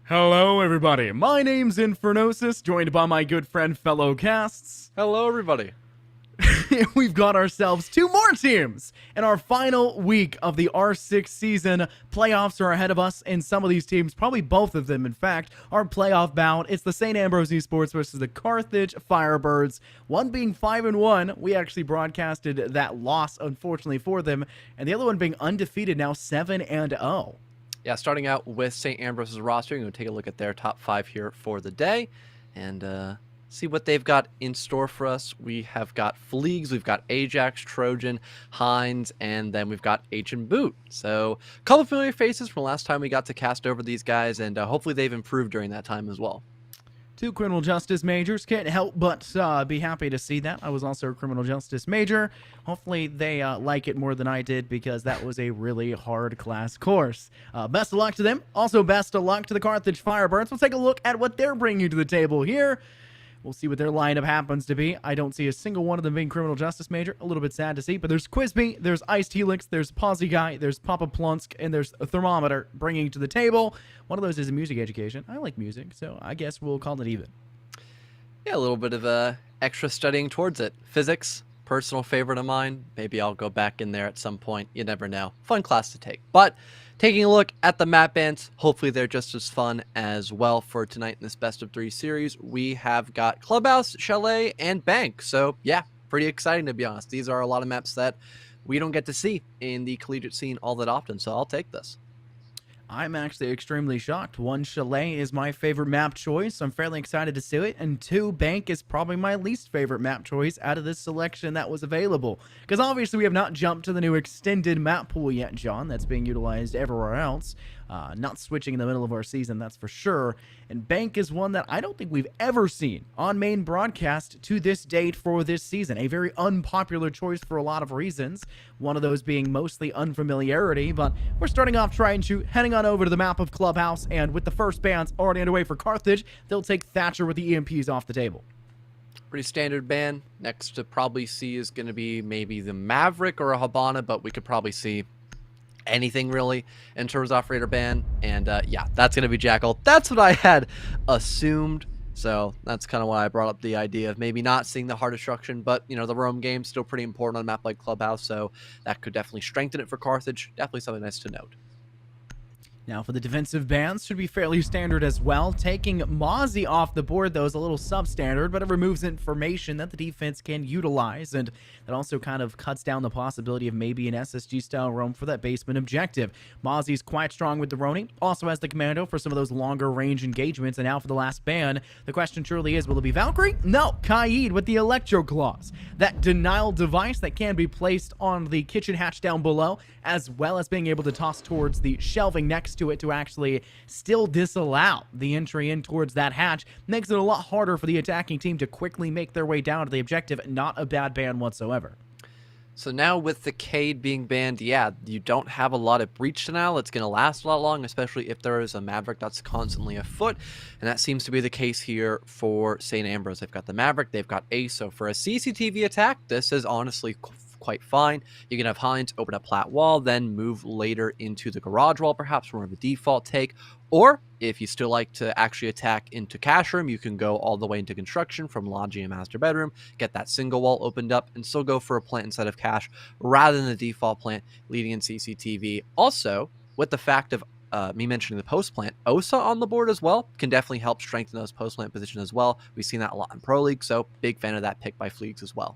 Hello, everybody. My name's Infernosis, joined by my good friend fellow casts. Hello, everybody. We've got ourselves two more teams in our final week of the R6 season. Playoffs are ahead of us, and some of these teams, probably both of them, in fact, are playoff bound. It's the St. Ambrose Esports versus the Carthage Firebirds. One being 5-1. We actually broadcasted that loss, unfortunately, for them, and the other one being undefeated, now 7-0. Yeah, starting out with St. Ambrose's roster, you're going to take a look at their top 5 here for the day and see what they've got in store for us. We have got Fleegs, we've got Ajax, Trojan, Hines, and then we've got H and Boot. So a couple of familiar faces from last time we got to cast over these guys, and hopefully they've improved during that time as well. Two criminal justice majors. Can't help but be happy to see that. I was also a criminal justice major. Hopefully they like it more than I did, because that was a really hard class course. Best of luck to them. Also, best of luck to the Carthage Firebirds. We'll take a look at what they're bringing to the table here. We'll see what their lineup happens to be. I don't see a single one of them being criminal justice major. A little bit sad to see, but there's Quizby, there's Iced Helix, there's Posy Guy, there's Papa Plunsk, and there's a Thermometer bringing to the table. One of those is a music education. I like music, so I guess we'll call it even. Yeah, a little bit of extra studying towards it. Physics, personal favorite of mine. Maybe I'll go back in there at some point. You never know. Fun class to take. But taking a look at the map bans, hopefully they're just as fun as well for tonight in this best of 3 series. We have got Clubhouse, Chalet, and Bank. So yeah, pretty exciting to be honest. These are a lot of maps that we don't get to see in the collegiate scene all that often. So I'll take this. I'm actually extremely shocked. 1, Chalet is my favorite map choice. I'm fairly excited to see it. And 2, Bank is probably my least favorite map choice out of this selection that was available. Because obviously we have not jumped to the new extended map pool yet, John. That's being utilized everywhere else. Not switching in the middle of our season, that's for sure. And Bank is one that I don't think we've ever seen on main broadcast to this date for this season. A very unpopular choice for a lot of reasons. One of those being mostly unfamiliarity, but we're starting off try and shoot, heading on over to the map of Clubhouse, and with the first bans already underway for Carthage, they'll take Thatcher with the EMPs off the table. Pretty standard ban. Next to probably see is going to be maybe the Maverick or a Habana, but we could probably see anything really in terms of operator ban. And yeah, that's going to be Jackal. That's what I had assumed. So that's kind of why I brought up the idea of maybe not seeing the hard destruction, but you know, the roam game still pretty important on a map like Clubhouse, so that could definitely strengthen it for Carthage. Definitely something nice to note. Now for the defensive bans, should be fairly standard as well. Taking Mozzie off the board, though, is a little substandard, but it removes information that the defense can utilize, and that also kind of cuts down the possibility of maybe an SSG-style roam for that basement objective. Mozzie's quite strong with the Roni, also has the Commando for some of those longer range engagements, and now for the last ban, the question truly is, will it be Valkyrie? No, Kaid with the Electro Claws. That denial device that can be placed on the kitchen hatch down below, as well as being able to toss towards the shelving next to it to actually still disallow the entry in towards that hatch, makes it a lot harder for the attacking team to quickly make their way down to the objective. Not a bad ban whatsoever. So now with the Cade being banned, yeah, you don't have a lot of breach denial. It's going to last a lot long, especially if there is a Maverick that's constantly afoot. And that seems to be the case here for St. Ambrose. They've got the Maverick, they've got Ace. So for a CCTV attack, this is honestly quite fine. You can have Heinz open a plat wall, then move later into the garage wall, perhaps more of a default take. Or if you still like to actually attack into cash room, you can go all the way into construction from lodging and master bedroom, get that single wall opened up, and still go for a plant instead of cash rather than the default plant leading in CCTV. Also, with the fact of me mentioning the post plant, Osa on the board as well can definitely help strengthen those post plant positions as well. We've seen that a lot in Pro League, so big fan of that pick by Fleegs as well.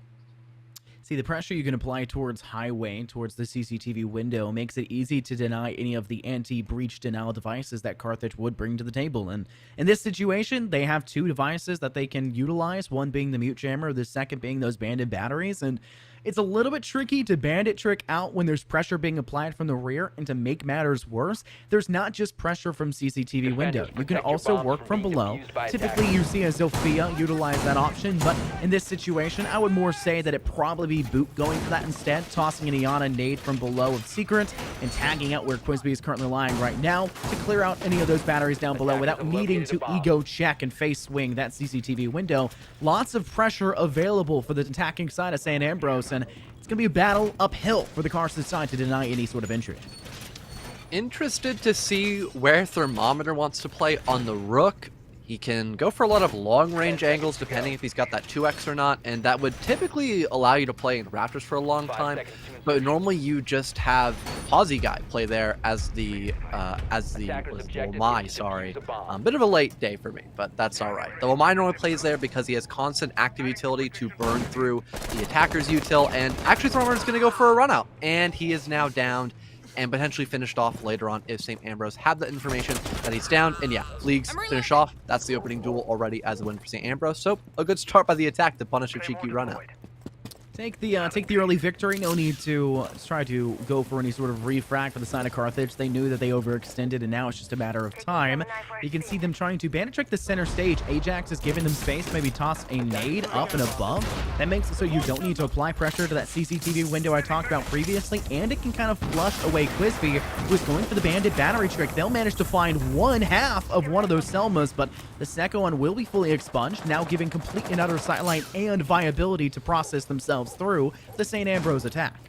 See, the pressure you can apply towards highway, towards the CCTV window, makes it easy to deny any of the anti-breach denial devices that Carthage would bring to the table. And in this situation, they have 2 devices that they can utilize, one being the mute jammer, the second being those banded batteries. And it's a little bit tricky to bandit trick out when there's pressure being applied from the rear, and to make matters worse, there's not just pressure from CCTV window. You can also work from below. Typically, you see a Zofia utilize that option, but in this situation, I would more say that it probably be Boot going for that instead, tossing an Iana nade from below of Secret and tagging out where Quisby is currently lying right now to clear out any of those batteries down below without needing to ego check and face swing that CCTV window. Lots of pressure available for the attacking side of St. Ambrose, and it's going to be a battle uphill for the Carthage side to deny any sort of entry. Interested to see where Thermometer wants to play on the Rook. He can go for a lot of long-range angles depending if he's got that 2x or not, and that would typically allow you to play in Raptors for a long time, but normally you just have Posy guy play there as the Womai, sorry. Bit of a late day for me, but that's alright. The Womai normally plays there because he has constant active utility to burn through the attacker's util, and actually Thermometer's going to go for a run out, and he is now downed and potentially finished off later on if St. Ambrose had the information that he's down. And yeah, Fleegs finish off. That's the opening duel already as a win for St. Ambrose. So a good start by the attack to punish a cheeky run out. Take the early victory. No need to try to go for any sort of refract for the side of Carthage. They knew that they overextended, and now it's just a matter of time. You can see them trying to bandit trick the center stage. Ajax is giving them space, maybe toss a nade up and above. That makes it so you don't need to apply pressure to that CCTV window I talked about previously, and it can kind of flush away Quisby, who's going for the bandit battery trick. They'll manage to find one half of one of those Selmas, but the second one will be fully expunged, now giving complete and utter sightline and viability to process themselves through the St. Ambrose attack.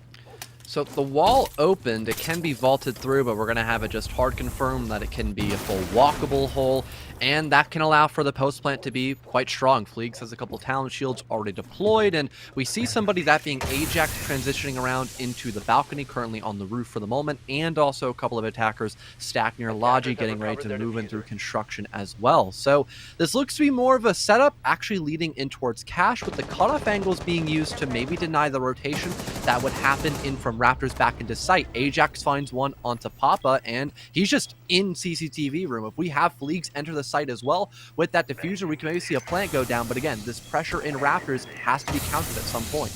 So the wall opened, it can be vaulted through, but we're going to have it just hard confirmed that it can be a full walkable hole, and that can allow for the post plant to be quite strong. Fleegs has a couple talent shields already deployed, and we see somebody, that being Ajax, transitioning around into the balcony, currently on the roof for the moment, and also a couple of attackers stacked near Logi, getting ready to move in through construction as well. So this looks to be more of a setup, actually leading in towards cash, with the cutoff angles being used to maybe deny the rotation that would happen in from Raptors back into sight. Ajax finds one onto Papa, and he's just in CCTV room. If we have Fleegs enter the site as well with that diffuser, we can maybe see a plant go down. But again, this pressure in Raptors has to be countered at some point.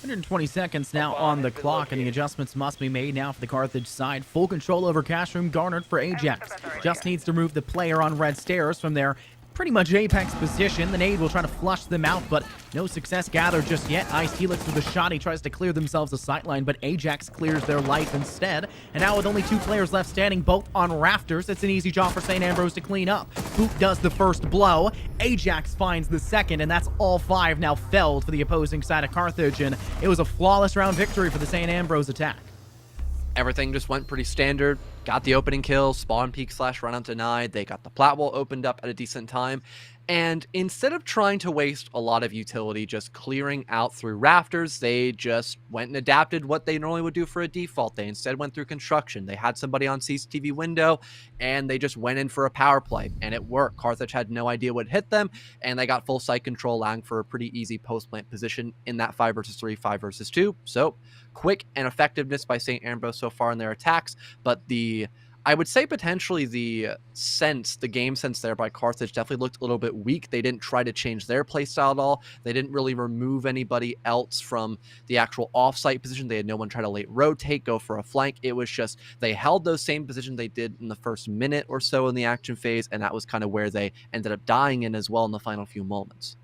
120 seconds now on the clock, and the adjustments must be made now for the Carthage side. Full control over cash room garnered for Ajax. Just needs to remove the player on red stairs from their pretty much apex position. The nade will try to flush them out, but no success gathered just yet. Ice Helix with a shot. He tries to clear themselves a sightline, but Ajax clears their life instead. And now with only 2 players left standing, both on rafters, it's an easy job for St. Ambrose to clean up. Boot does the first blow. Ajax finds the second, and that's all 5 now felled for the opposing side of Carthage, and it was a flawless round victory for the St. Ambrose attack. Everything just went pretty standard. Got the opening kill, spawn peek / run out denied. They got the plat wall opened up at a decent time. And instead of trying to waste a lot of utility just clearing out through rafters, they just went and adapted what they normally would do for a default. They instead went through construction. They had somebody on CCTV window, and they just went in for a power play, and it worked. Carthage had no idea what hit them, and they got full site control, allowing for a pretty easy post-plant position in that 5 versus 3, 5 versus 2. So quick and effectiveness by St. Ambrose so far in their attacks, but I would say potentially the game sense there by Carthage definitely looked a little bit weak. They didn't try to change their playstyle at all. They didn't really remove anybody else from the actual offsite position. They had no one try to late rotate, go for a flank. It was just they held those same positions they did in the first minute or so in the action phase, and that was kind of where they ended up dying in as well in the final few moments.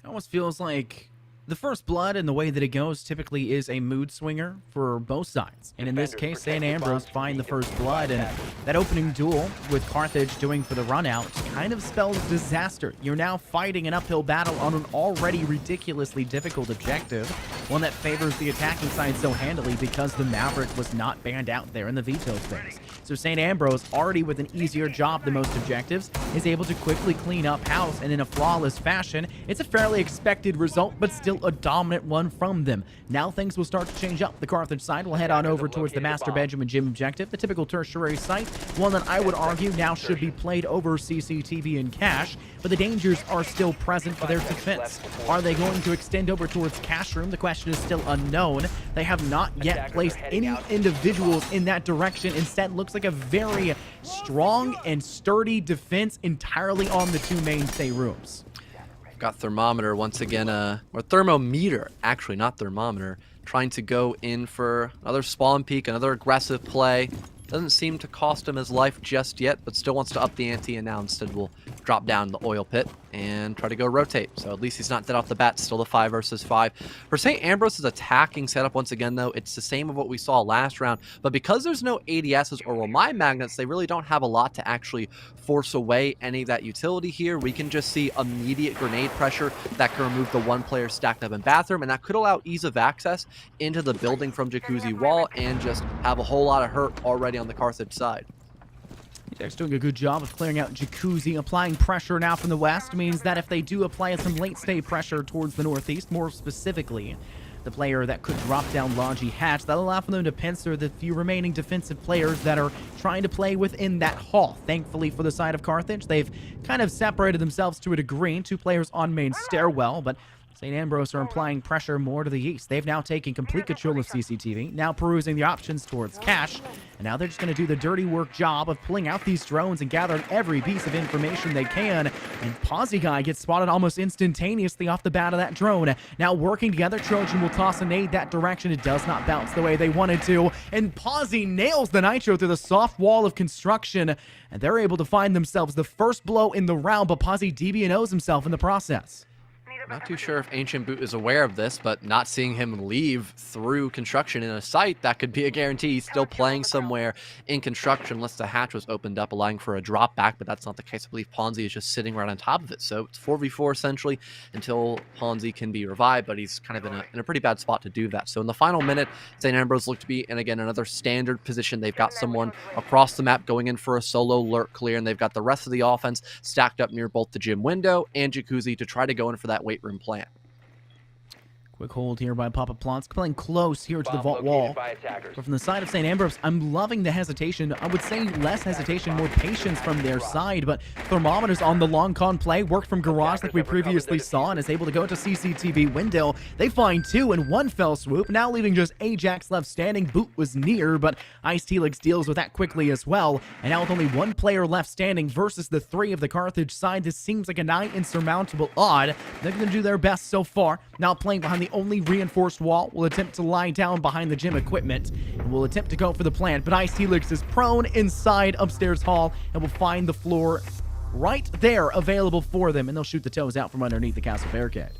It almost feels like the first blood and the way that it goes typically is a mood swinger for both sides. And in this case, St. Ambrose find the first blood, and that opening duel with Carthage doing for the run out kind of spells disaster. You're now fighting an uphill battle on an already ridiculously difficult objective, one that favors the attacking side so handily because the Maverick was not banned out there in the veto phase. So St. Ambrose, already with an easier job than most objectives, is able to quickly clean up house, and in a flawless fashion. It's a fairly expected result, but still a dominant one from them. Now things will start to change up. The Carthage side will head on over towards the Master Bedroom and Gym objective, the typical tertiary site, one that I would argue now should be played over CCTV and cash, but the dangers are still present for their defense. Are they going to extend over towards cash room? The question is still unknown. They have not yet placed any individuals in that direction. Instead, looks like a very strong and sturdy defense entirely on the 2 mainstay rooms. Got thermometer once again, or thermometer, actually, not thermometer, trying to go in for another spawn peek, another aggressive play. Doesn't seem to cost him his life just yet, but still wants to up the ante, and now instead will drop down the oil pit and try to go rotate. So at least he's not dead off the bat, still the 5 versus 5. For St. Ambrose's attacking setup, once again, though, it's the same of what we saw last round, but because there's no ADSs or mine magnets, they really don't have a lot to actually force away any of that utility here. We can just see immediate grenade pressure that can remove the 1 player stacked up in bathroom, and that could allow ease of access into the building from Jacuzzi wall and just have a whole lot of hurt already on the Carthage side. Ajax doing a good job of clearing out Jacuzzi. Applying pressure now from the west means that if they do apply some late-stay pressure towards the northeast, more specifically the player that could drop down Logi Hatch, that'll allow for them to pincer the few remaining defensive players that are trying to play within that hall. Thankfully for the side of Carthage, they've kind of separated themselves to a degree. 2 players on main stairwell, but St. Ambrose are applying pressure more to the east. They've now taken complete control of CCTV, now perusing the options towards cash, and now they're just going to do the dirty work job of pulling out these drones and gathering every piece of information they can. And Posy Guy gets spotted almost instantaneously off the bat of that drone. Now working together, Trojan will toss a nade that direction. It does not bounce the way they wanted to, and Posy nails the nitro through the soft wall of construction, and they're able to find themselves the first blow in the round, but Posy DB&Os himself in the process. Not too sure if Ancient Boot is aware of this, but not seeing him leave through construction in a site, that could be a guarantee he's still playing somewhere in construction unless the hatch was opened up, allowing for a drop back, but that's not the case. I believe Ponzi is just sitting right on top of it. So it's 4v4 essentially until Ponzi can be revived, but he's kind of in a pretty bad spot to do that. So in the final minute, St. Ambrose look to be in, again, another standard position. They've got someone across the map going in for a solo lurk clear, and they've got the rest of the offense stacked up near both the gym window and jacuzzi to try to go in for that weight room plant. Quick hold here by Papa Plonsk, playing close here to the vault wall. But from the side of St. Ambrose, I'm loving the hesitation. I would say less hesitation, more patience from their side, but Thermometers on the long con play, worked from garage like we previously saw, and is able to go to CCTV window. They find two in one fell swoop, now leaving just Ajax left standing. Boot was near, but Ice Helix deals with that quickly as well. And now with only one player left standing versus the three of the Carthage side, this seems like a nigh insurmountable odd. They're going to do their best so far. Now playing behind the only reinforced wall, will attempt to lie down behind the gym equipment and will attempt to go for the plant, but Ice Helix is prone inside upstairs hall and will find the floor right there available for them, and they'll shoot the toes out from underneath the castle barricade.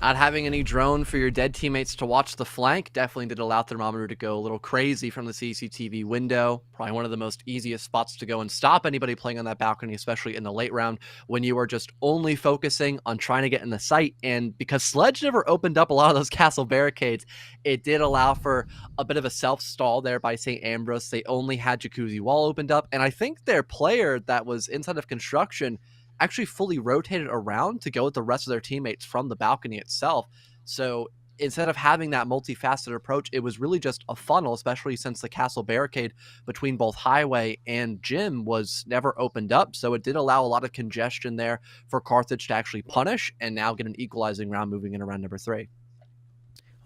Not having any drone for your dead teammates to watch the flank definitely did allow Thermometer to go a little crazy from the CCTV window. Probably one of the most easiest spots to go and stop anybody playing on that balcony, especially in the late round when you are just only focusing on trying to get in the site. And because Sledge never opened up a lot of those castle barricades, it did allow for a bit of a self-stall there by St. Ambrose. They only had Jacuzzi Wall opened up, and I think their player that was inside of construction actually fully rotated around to go with the rest of their teammates from the balcony itself. So instead of having that multifaceted approach, it was really just a funnel, especially since the castle barricade between both highway and gym was never opened up. So it did allow a lot of congestion there for Carthage to actually punish and now get an equalizing round moving in around number 3.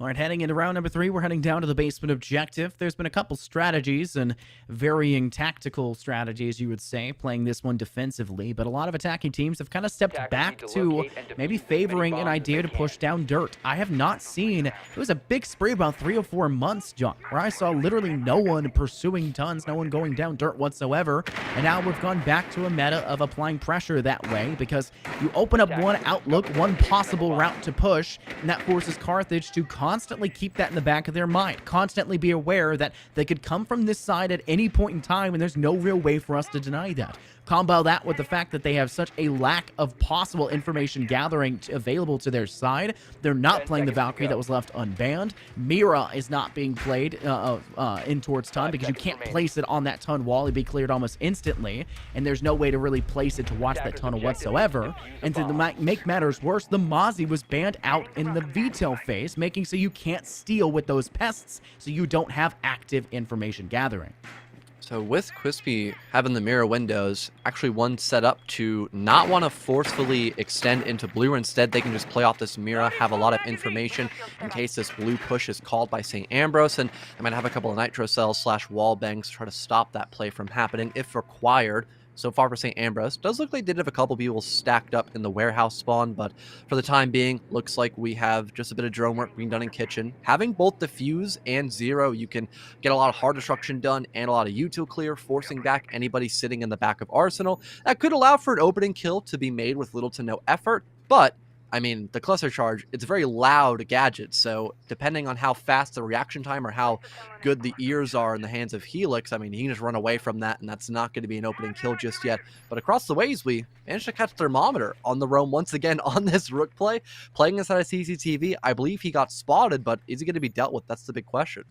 All right, heading into round number 3, we're heading down to the basement objective. There's been a couple strategies and varying tactical strategies, you would say, playing this one defensively, but a lot of attacking teams have kind of stepped back to maybe favoring an idea to push down dirt. I have not seen, it was a big spree about 3 or 4 months, John, where I saw literally no one pursuing tons, no one going down dirt whatsoever, and now we've gone back to a meta of applying pressure that way, because you open up one outlook, one possible route to push, and that forces Carthage to constantly keep that in the back of their mind, constantly be aware that they could come from this side at any point in time, and there's no real way for us to deny that. Combo that with the fact that they have such a lack of possible information gathering available to their side. They're not playing the Valkyrie that was left unbanned. Mira is not being played in towards ton because you can't place it on that ton wall. It'd be cleared almost instantly, and there's no way to really place it to watch that tunnel whatsoever. And to make matters worse, the Mozzie was banned out in the VTEL phase, making so you can't steal with those pests, so you don't have active information gathering. So with Quispy having the mirror windows, actually one set up to not want to forcefully extend into blue. Instead, they can just play off this mirror, have a lot of information in case this blue push is called by St. Ambrose, and I might have a couple of nitro cells / wall bangs to try to stop that play from happening if required. So far for St. Ambrose, does look like they did have a couple people stacked up in the warehouse spawn, but for the time being, looks like we have just a bit of drone work being done in kitchen. Having both the fuse and zero, you can get a lot of hard destruction done and a lot of util clear, forcing back anybody sitting in the back of Arsenal. That could allow for an opening kill to be made with little to no effort, but I mean, the cluster charge, it's a very loud gadget, so depending on how fast the reaction time or how good the ears are in the hands of Helix, I mean, he can just run away from that, and that's not going to be an opening kill just yet. But across the ways, we managed to catch Thermometer on the roam once again on this Rook play. Playing inside of CCTV, I believe he got spotted, but is he going to be dealt with? That's the big question.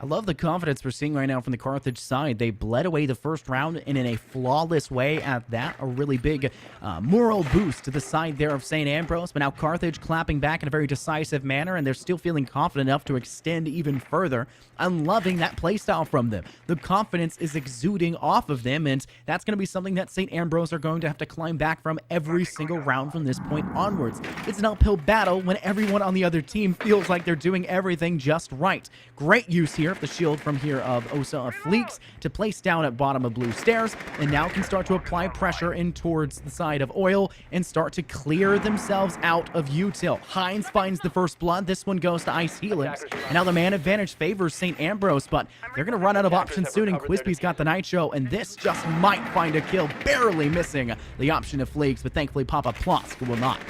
I love the confidence we're seeing right now from the Carthage side. They bled away the first round and in a flawless way at that. A really big moral boost to the side there of St. Ambrose. But now Carthage clapping back in a very decisive manner, and they're still feeling confident enough to extend even further. I'm loving that playstyle from them. The confidence is exuding off of them, and that's going to be something that St. Ambrose are going to have to climb back from every single round from this point onwards. It's an uphill battle when everyone on the other team feels like they're doing everything just right. Great use here of the shield from here of Osa of Fleeks to place down at bottom of blue stairs, and now can start to apply pressure in towards the side of oil and start to clear themselves out of util. Hines finds the first blood. This one goes to Ice Helix, and now the man advantage favors St. Ambrose, but they're going to run out of options soon, and Quispy's got the Nitro, and this just might find a kill, barely missing the option of Fleeks, but thankfully Papa Plonsk will not.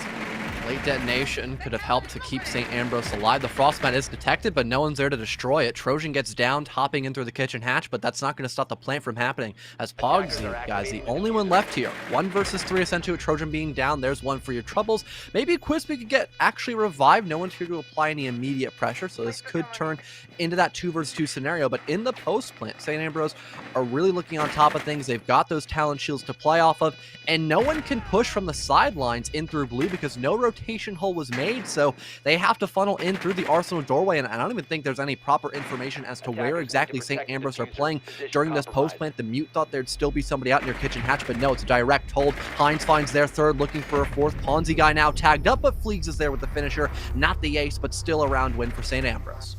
Late detonation could have helped to keep St. Ambrose alive. The frostbite is detected, but no one's there to destroy it. Trojan gets downed, hopping in through the kitchen hatch, but that's not going to stop the plant from happening. As Pogs, guys, the only one left here. 1 versus 3, essentially, with Trojan being down. There's one for your troubles. Maybe Quispy could get actually revived. No one's here to apply any immediate pressure, so this could turn into that 2 versus 2 scenario. But in the post plant, St. Ambrose are really looking on top of things. They've got those talent shields to play off of, and no one can push from the sidelines in through blue because no rotation hole was made, so they have to funnel in through the Arsenal doorway, and I don't even think there's any proper information as to where exactly St. Ambrose are playing during this post plant. The mute thought there'd still be somebody out near kitchen hatch, but no, it's a direct hold. Hines finds their third, looking for a fourth. Ponzi guy now tagged up, but Fleegs is there with the finisher. Not the ace, but still a round win for St. Ambrose.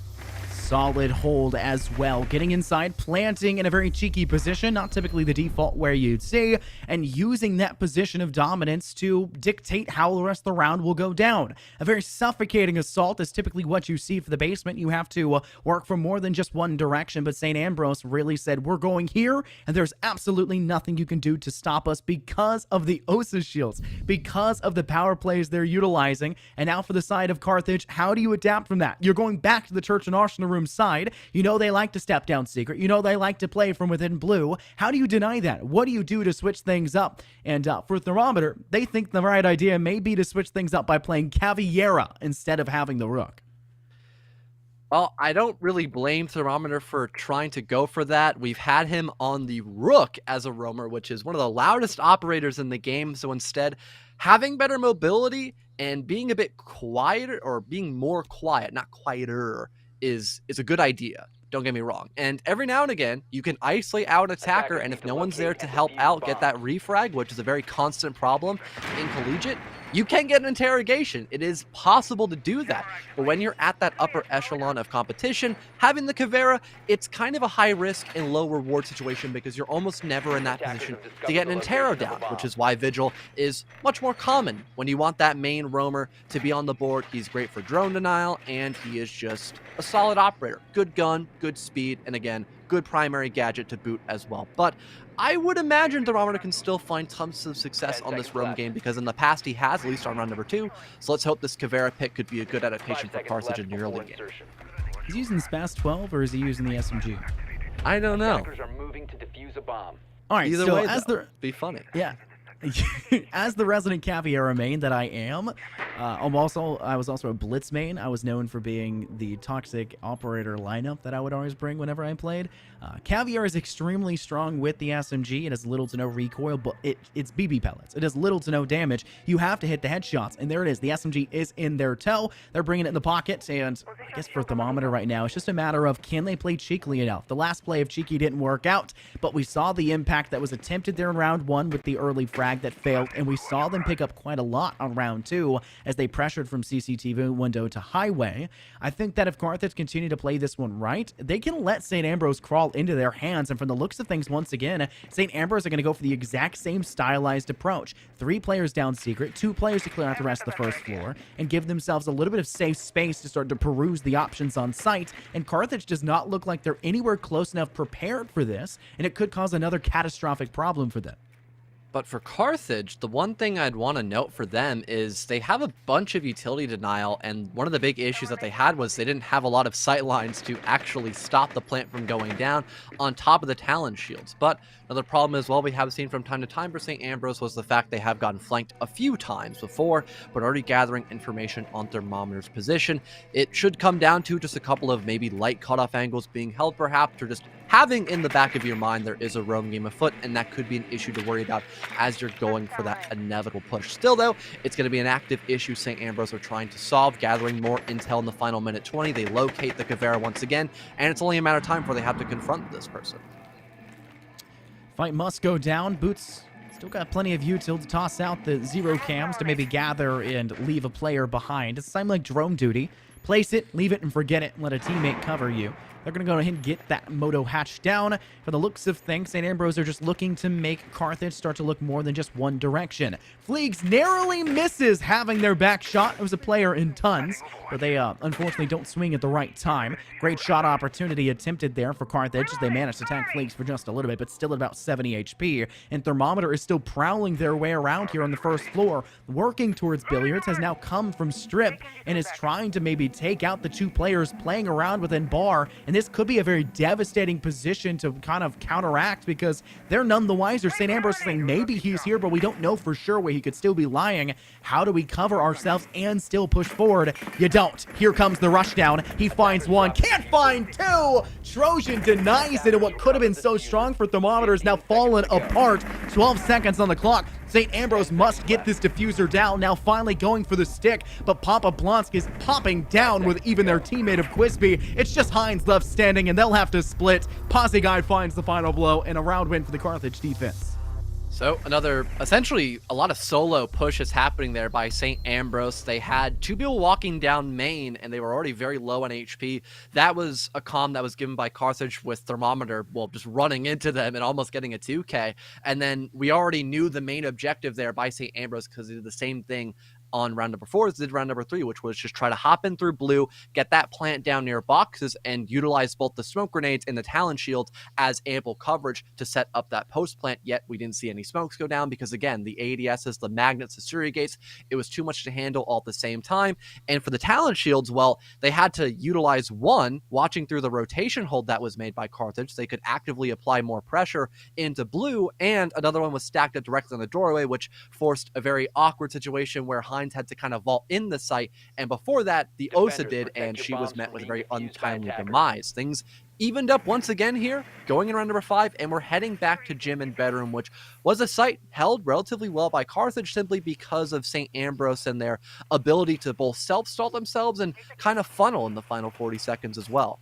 Solid hold as well. Getting inside, planting in a very cheeky position, not typically the default where you'd see, and using that position of dominance to dictate how the rest of the round will go down. A very suffocating assault is typically what you see for the basement. You have to work from more than just one direction, but St. Ambrose really said, we're going here, and there's absolutely nothing you can do to stop us because of the Osa shields, because of the power plays they're utilizing. And now for the side of Carthage, how do you adapt from that? You're going back to the Church and Arsenal room side. You know they like to step down secret. You know they like to play from within blue. How do you deny that? What do you do to switch things up? And for Thermometer, they think the right idea may be to switch things up by playing Caviera instead of having the Rook. Well, I don't really blame Thermometer for trying to go for that. We've had him on the Rook as a roamer, which is one of the loudest operators in the game. So instead, having better mobility and being a bit quieter, or being more quiet, not quieter, is a good idea. Don't get me wrong. And every now and again, you can isolate out an attacker, and if no one's there to help out, get that refrag, which is a very constant problem in Collegiate, you can get an interrogation. It is possible to do that. But when you're at that upper echelon of competition, having the Caveira, it's kind of a high risk and low reward situation because you're almost never in that position to get an interro down, which is why Vigil is much more common when you want that main roamer to be on the board. He's great for drone denial, and he is just a solid operator. Good gun, good speed, and again, good primary gadget to boot as well. But I would imagine Thermometer can still find tons of success on this roam game because in the past he has, at least on round number 2. So let's hope this Caveira pick could be a good adaptation for Carthage in the early game. Is he using the SPAS 12 or is he using the SMG? I don't know. All right, Either so way, as though, be funny. Yeah. As the resident Caviera main that I am, I was also a Blitz main. I was known for being the toxic operator lineup that I would always bring whenever I played. Caviera is extremely strong with the SMG. It has little to no recoil, but it's BB pellets. It does little to no damage. You have to hit the headshots, and there it is. The SMG is in their toe. They're bringing it in the pocket, and I guess for Thermometer right now, it's just a matter of can they play cheekily enough. The last play of Cheeky didn't work out, but we saw the impact that was attempted there in round 1 with the early frag that failed, and we saw them pick up quite a lot on round 2 as they pressured from CCTV window to highway. I think that if Carthage continue to play this one right, they can let St. Ambrose crawl into their hands, and from the looks of things, once again, St. Ambrose are going to go for the exact same stylized approach. 3 players down secret, 2 players to clear out the rest of the first floor, and give themselves a little bit of safe space to start to peruse the options on site, and Carthage does not look like they're anywhere close enough prepared for this, and it could cause another catastrophic problem for them. But for Carthage, the one thing I'd want to note for them is they have a bunch of utility denial, and one of the big issues that they had was they didn't have a lot of sight lines to actually stop the plant from going down on top of the talent shields. But another problem as well we have seen from time to time for St. Ambrose was the fact they have gotten flanked a few times before, but already gathering information on Thermometer's position. It should come down to just a couple of maybe light cutoff angles being held perhaps, or just having in the back of your mind there is a roam game afoot, and that could be an issue to worry about as you're going for that inevitable push. Still, though, it's going to be an active issue St. Ambrose are trying to solve, gathering more intel in the final minute 20. They locate the Caveira once again, and it's only a matter of time before they have to confront this person. Fight must go down. Boots still got plenty of util to toss out the 0 cams to maybe gather and leave a player behind. It's the same like drone duty. Place it, leave it, and forget it, and let a teammate cover you. They're going to go ahead and get that Moto hatch down. For the looks of things, St. Ambrose are just looking to make Carthage start to look more than just one direction. Fleegs narrowly misses having their back shot. It was a player in tons, but they unfortunately don't swing at the right time. Great shot opportunity attempted there for Carthage. They managed to attack Fleegs for just a little bit, but still at about 70 HP. And Thermometer is still prowling their way around here on the first floor, working towards Billiards, has now come from Strip and is trying to maybe take out the two players playing around within Bar. And this could be a very devastating position to kind of counteract because they're none the wiser. St. Ambrose is saying maybe he's here, but we don't know for sure where he could still be lying. How do we cover ourselves and still push forward? You don't. Here comes the rushdown. He finds one, can't find two. Trojan denies it, and what could have been so strong for Thermometer is now fallen apart. 12 seconds on the clock. St. Ambrose must get this diffuser down, now finally going for the stick, but Papa Blonsk is popping down with even their teammate of Quisby. It's just Hines left standing, and they'll have to split. Posse Guy finds the final blow, and a round win for the Carthage defense. So another, essentially, a lot of solo pushes happening there by St. Ambrose. They had two people walking down main, and they were already very low on HP. That was a comm that was given by Carthage with Thermometer, well, just running into them and almost getting a 2K. And then we already knew the main objective there by St. Ambrose because they did the same thing on round number 4 as did round number 3, which was just try to hop in through blue, get that plant down near boxes, and utilize both the smoke grenades and the Talon shields as ample coverage to set up that post plant. Yet we didn't see any smokes go down because, again, the ADSs, the magnets, the Surya gates, it was too much to handle all at the same time. And for the Talon shields, well, they had to utilize one, watching through the rotation hold that was made by Carthage. They could actively apply more pressure into blue, and another one was stacked up directly on the doorway, which forced a very awkward situation where Hines had to kind of vault in the site, and before that the Osa did, and she was met with a very untimely demise. Things evened up once again here, going in round number 5, and we're heading back to gym and bedroom, which was a site held relatively well by Carthage simply because of St. Ambrose and their ability to both self-stall themselves and kind of funnel in the final 40 seconds as well.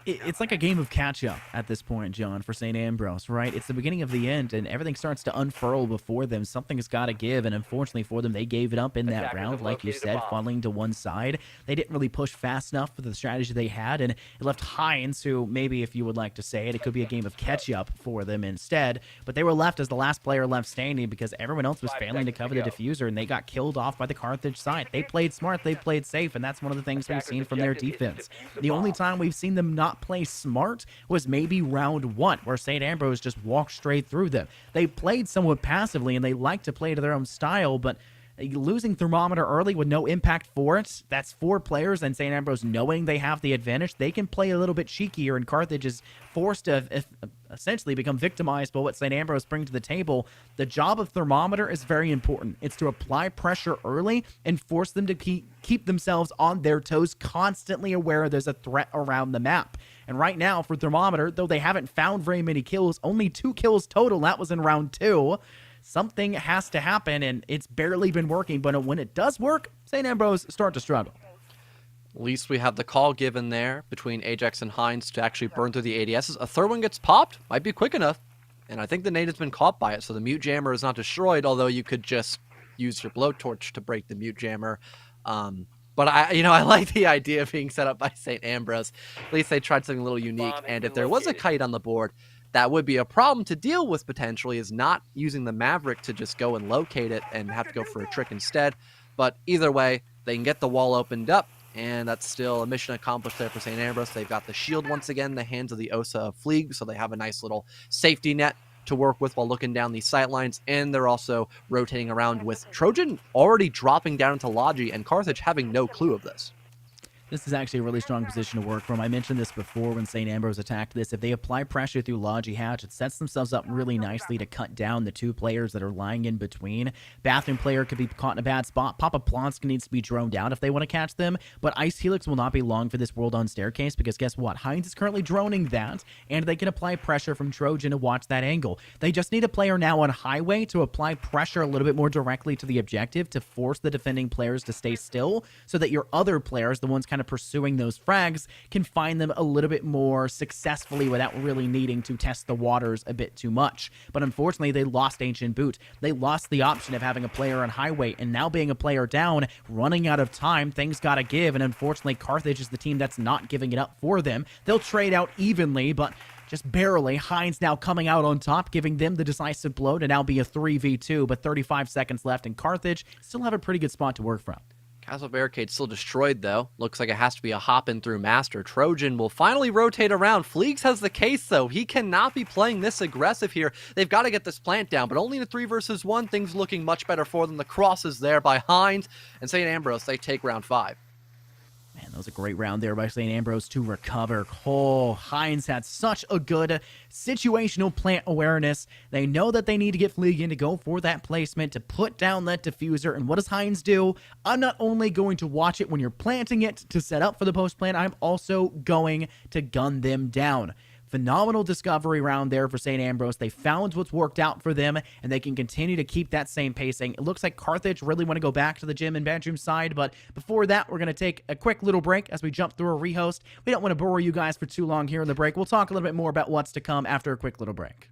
It's like a game of catch-up at this point, John, for St. Ambrose, right? It's the beginning of the end, and everything starts to unfurl before them. Something has got to give, and unfortunately for them, they gave it up in that round, like you said, funneling to one side. They didn't really push fast enough for the strategy they had, and it left Hines, who maybe, if you would like to say it, it could be a game of catch-up for them instead, but they were left as the last player left standing because everyone else was failing to cover the diffuser, and they got killed off by the Carthage side. They played smart, they played safe, and that's one of the things we've seen from their defense. The only time we've seen them not play smart was maybe round 1, where St. Ambrose just walked straight through them. They played somewhat passively, and they like to play to their own style, but losing Thermometer early with no impact for it, that's 4 players, and St. Ambrose knowing they have the advantage, they can play a little bit cheekier, and Carthage is forced to essentially become victimized by what St. Ambrose bring to the table. The job of Thermometer is very important. It's to apply pressure early and force them to keep themselves on their toes, constantly aware there's a threat around the map. And right now, for Thermometer, though they haven't found very many kills, only 2 kills total, that was in round 2, something has to happen, and it's barely been working, but when it does work, St. Ambrose start to struggle. At least we have the call given there between Ajax and Hines to actually burn through the ADSs. A third one gets popped, might be quick enough, and I think the nade has been caught by it, so the mute jammer is not destroyed, although you could just use your blowtorch to break the mute jammer. But I like the idea of being set up by St. Ambrose. At least they tried something a little unique, and if there was a kite on the board, that would be a problem to deal with potentially, is not using the Maverick to just go and locate it and have to go for a trick instead. But either way, they can get the wall opened up, and that's still a mission accomplished there for St. Ambrose. They've got the shield once again in the hands of the Osa of Fleeg, so they have a nice little safety net to work with while looking down these sight lines, and they're also rotating around with Trojan already dropping down into Logi and Carthage having no clue of this. This is actually a really strong position to work from. I mentioned this before when St. Ambrose attacked this. If they apply pressure through Logi Hatch, it sets themselves up really nicely to cut down the 2 players that are lying in between. Bathroom player could be caught in a bad spot. Papa Plonsk needs to be droned out if they want to catch them. But Ice Helix will not be long for this World on Staircase because guess what? Hines is currently droning that, and they can apply pressure from Trojan to watch that angle. They just need a player now on Highway to apply pressure a little bit more directly to the objective to force the defending players to stay still so that your other players, the ones kind of of pursuing those frags can find them a little bit more successfully without really needing to test the waters a bit too much. But unfortunately, they lost Ancient Boot. They lost the option of having a player on highway, and now being a player down, running out of time, things gotta give, and unfortunately, Carthage is the team that's not giving it up for them. They'll trade out evenly, but just barely. Heinz now coming out on top, giving them the decisive blow to now be a 3v2, but 35 seconds left, and Carthage still have a pretty good spot to work from. Castle Barricade still destroyed, though. Looks like it has to be a hop-in through Master. Trojan will finally rotate around. Fleegs has the case, though. He cannot be playing this aggressive here. They've got to get this plant down, but only in a 3 versus 1. Things looking much better for them. The cross is there by Heinz, and St. Ambrose, they take round 5. Man, that was a great round there by St. Ambrose to recover. Oh, Heinz had such a good situational plant awareness. They know that they need to get Fleeg in to go for that placement, to put down that diffuser. And what does Heinz do? I'm not only going to watch it when you're planting it to set up for the post plant, I'm also going to gun them down. Phenomenal discovery round there for St. Ambrose. They found what's worked out for them, and they can continue to keep that same pacing. It looks like Carthage really want to go back to the gym and bedroom side, but before that, we're going to take a quick little break as we jump through a rehost. We don't want to bore you guys for too long here in the break. We'll talk a little bit more about what's to come after a quick little break.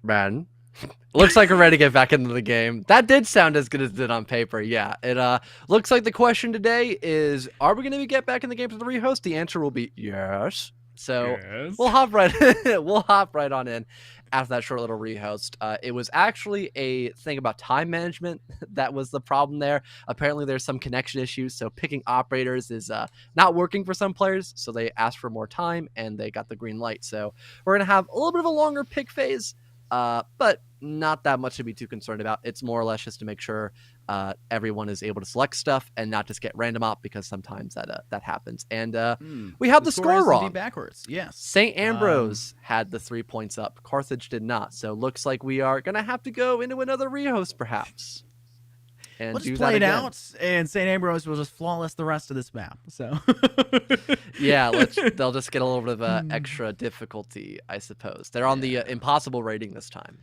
Man, looks like we're ready to get back into the game. That did sound as good as it did on paper. Yeah, it looks like the question today is, are we going to get back in the game for the rehost? The answer will be yes. So we'll hop right on in after that short little rehost. It was actually a thing about time management that was the problem there. Apparently there's some connection issues, so picking operators is not working for some players, so they asked for more time and they got the green light. So we're going to have a little bit of a longer pick phase, but not that much to be too concerned about. It's more or less just to make sure everyone is able to select stuff and not just get random op, because sometimes that happens. And we have the score wrong. Backwards. Yes. St. Ambrose had the 3 points up. Carthage did not. So looks like we are going to have to go into another rehost perhaps. And we'll just play it out, and St. Ambrose will just flawless the rest of this map. So yeah, they'll just get a little bit of extra difficulty, I suppose. They're on the impossible rating this time.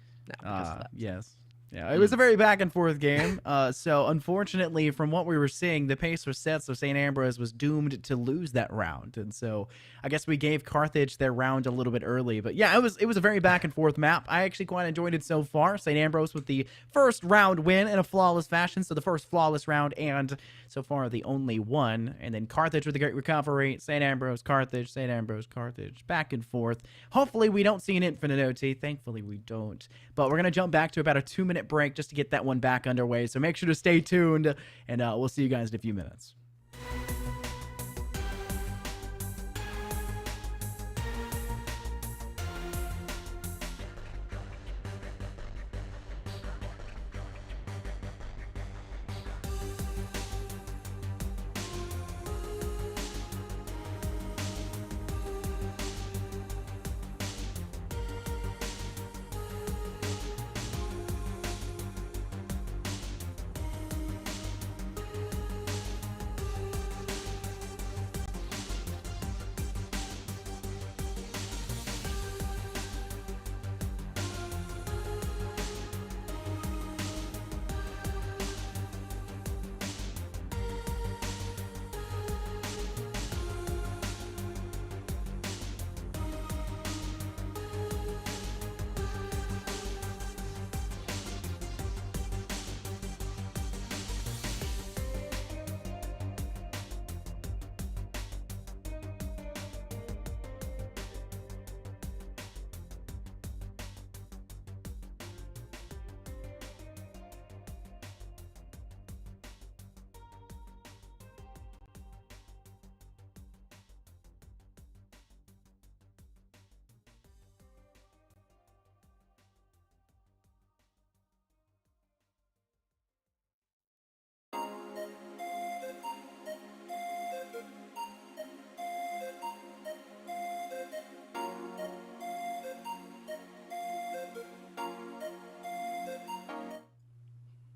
Yes. Yeah, it was a very back and forth game. So unfortunately, from what we were seeing, the pace was set, so St. Ambrose was doomed to lose that round. And so I guess we gave Carthage their round a little bit early. But yeah, it was a very back and forth map. I actually quite enjoyed it so far. St. Ambrose with the first round win in a flawless fashion. So the first flawless round, and so far the only one. And then Carthage with a great recovery. St. Ambrose, Carthage, St. Ambrose, Carthage, back and forth. Hopefully we don't see an infinite OT. Thankfully we don't. But we're going to jump back to about a 2-minute break just to get that one back underway. So make sure to stay tuned, and we'll see you guys in a few minutes.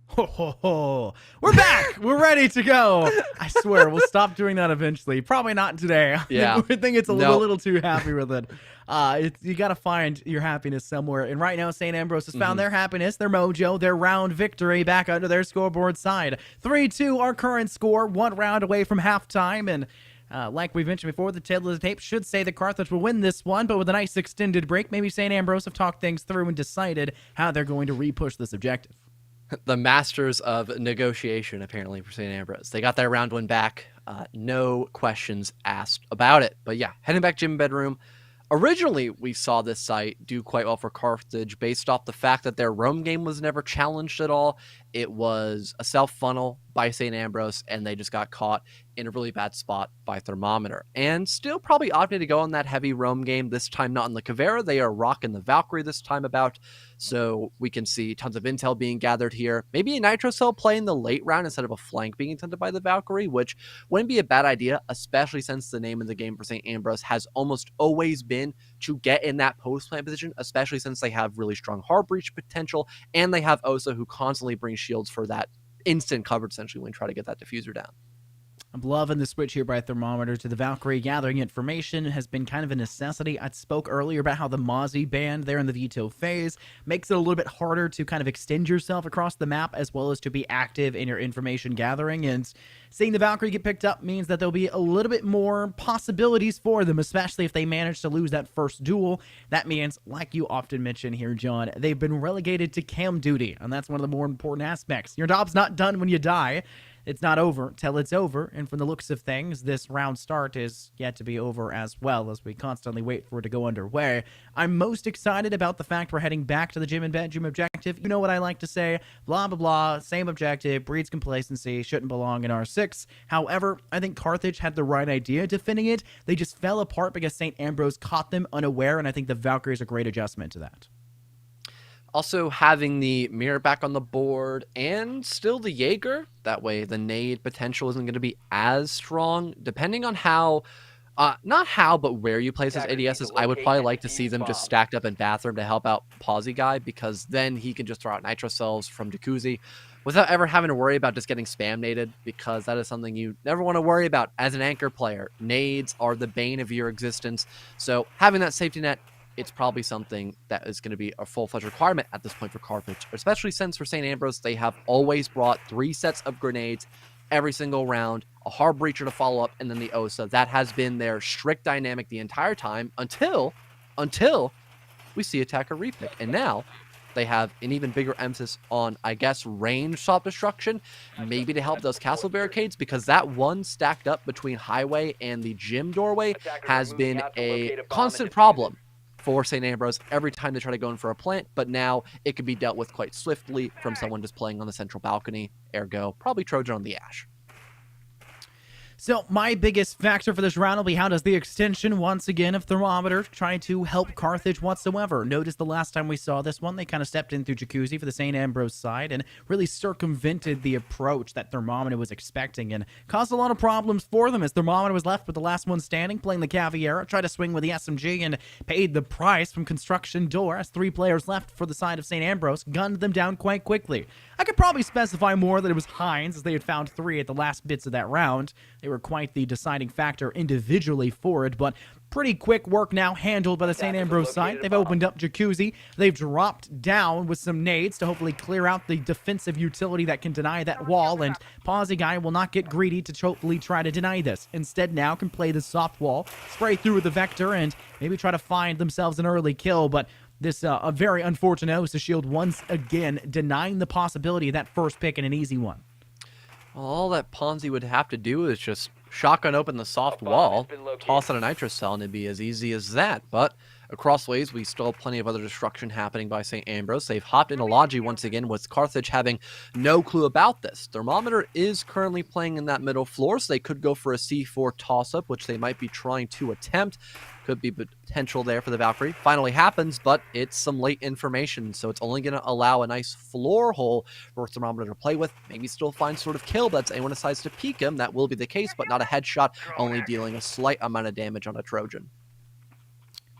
Ho, ho, ho. We're back. We're ready to go. I swear, we'll stop doing that eventually. Probably not today. Yeah. I think it's a little too happy with it. You got to find your happiness somewhere. And right now, St. Ambrose has found their happiness, their mojo, their round victory back under their scoreboard side. 3-2, our current score, 1 round away from halftime. And like we mentioned before, the tail of the tape should say that Carthage will win this one, but with a nice extended break, maybe St. Ambrose have talked things through and decided how they're going to re-push this objective. The masters of negotiation, apparently, for St. Ambrose. They got their round one back. No questions asked about it. But yeah, heading back to gym bedroom. Originally, we saw this site do quite well for Carthage based off the fact that their roam game was never challenged at all. It was a self-funnel by St. Ambrose, and they just got caught in a really bad spot by Thermometer. And still probably opting to go on that heavy roam game, this time not in the Caveira. They are rocking the Valkyrie this time about. So we can see tons of intel being gathered here. Maybe a Nitro Cell play in the late round instead of a flank being intended by the Valkyrie, which wouldn't be a bad idea, especially since the name of the game for St. Ambrose has almost always been to get in that post-plant position, especially since they have really strong hard breach potential, and they have Osa, who constantly brings shields for that instant coverage, essentially, when you try to get that diffuser down. I'm loving the switch here by Thermometer to the Valkyrie. Gathering information has been kind of a necessity. I spoke earlier about how the Mozzie band there in the veto phase makes it a little bit harder to kind of extend yourself across the map as well as to be active in your information gathering. And seeing the Valkyrie get picked up means that there'll be a little bit more possibilities for them, especially if they manage to lose that first duel. That means, like you often mention here, John, they've been relegated to cam duty, and that's one of the more important aspects. Your job's not done when you die. It's not over till it's over, and from the looks of things, this round start is yet to be over as well, as we constantly wait for it to go underway. I'm most excited about the fact we're heading back to the gym and bedroom objective. You know what I like to say, blah, blah, blah, same objective, breeds complacency, shouldn't belong in R6. However, I think Carthage had the right idea defending it. They just fell apart because St. Ambrose caught them unaware, and I think the Valkyrie is a great adjustment to that. Also, having the mirror back on the board and still the Jaeger, that way the nade potential isn't going to be as strong. Depending on how, not how, but where you place his ADSs, I would probably like to see them just stacked up in bathroom to help out Pawsey Guy, because then he can just throw out nitro cells from Jacuzzi without ever having to worry about just getting spam naded, because that is something you never want to worry about as an anchor player. Nades are the bane of your existence, so having that safety net, it's probably something that is going to be a full-fledged requirement at this point for Carthage, especially since for St. Ambrose, they have always brought 3 sets of grenades every single round, a hard breacher to follow up, and then the OSA. That has been their strict dynamic the entire time until we see attacker repick. And now they have an even bigger emphasis on, I guess, range self-destruction, maybe to help those castle barricades, because that one stacked up between highway and the gym doorway has been a constant problem for St. Ambrose every time they try to go in for a plant, but now it can be dealt with quite swiftly from someone just playing on the central balcony, ergo probably Trojan on the Ash. So my biggest factor for this round will be how does the extension, once again, of Thermometer try to help Carthage whatsoever. Notice the last time we saw this one, they kind of stepped in through Jacuzzi for the St. Ambrose side and really circumvented the approach that Thermometer was expecting and caused a lot of problems for them as Thermometer was left with the last one standing, playing the Caviera, tried to swing with the SMG and paid the price from construction door as 3 players left for the side of St. Ambrose, gunned them down quite quickly. I could probably specify more that it was Hines, as they had found 3 at the last bits of that round. They were quite the deciding factor individually for it, but pretty quick work now handled by the St. Ambrose side. They've opened up Jacuzzi. They've dropped down with some nades to hopefully clear out the defensive utility that can deny that wall, and Pawsey Guy will not get greedy to hopefully try to deny this. Instead now can play the soft wall, spray through with the Vector, and maybe try to find themselves an early kill, but this a very unfortunate OSA shield once again denying the possibility of that first pick and an easy one. All that Ponzi would have to do is just shotgun open the soft wall, toss out a nitro cell, and it'd be as easy as that. But across ways, we still have plenty of other destruction happening by St. Ambrose. They've hopped into Logi once again, with Carthage having no clue about this. Thermometer is currently playing in that middle floor, so they could go for a C4 toss-up, which they might be trying to attempt. Could be potential there for the Valkyrie. Finally happens, but it's some late information, so it's only going to allow a nice floor hole for Thermometer to play with. Maybe still find sort of kill, but if anyone decides to peek him, that will be the case, but not a headshot, only dealing a slight amount of damage on a Trojan.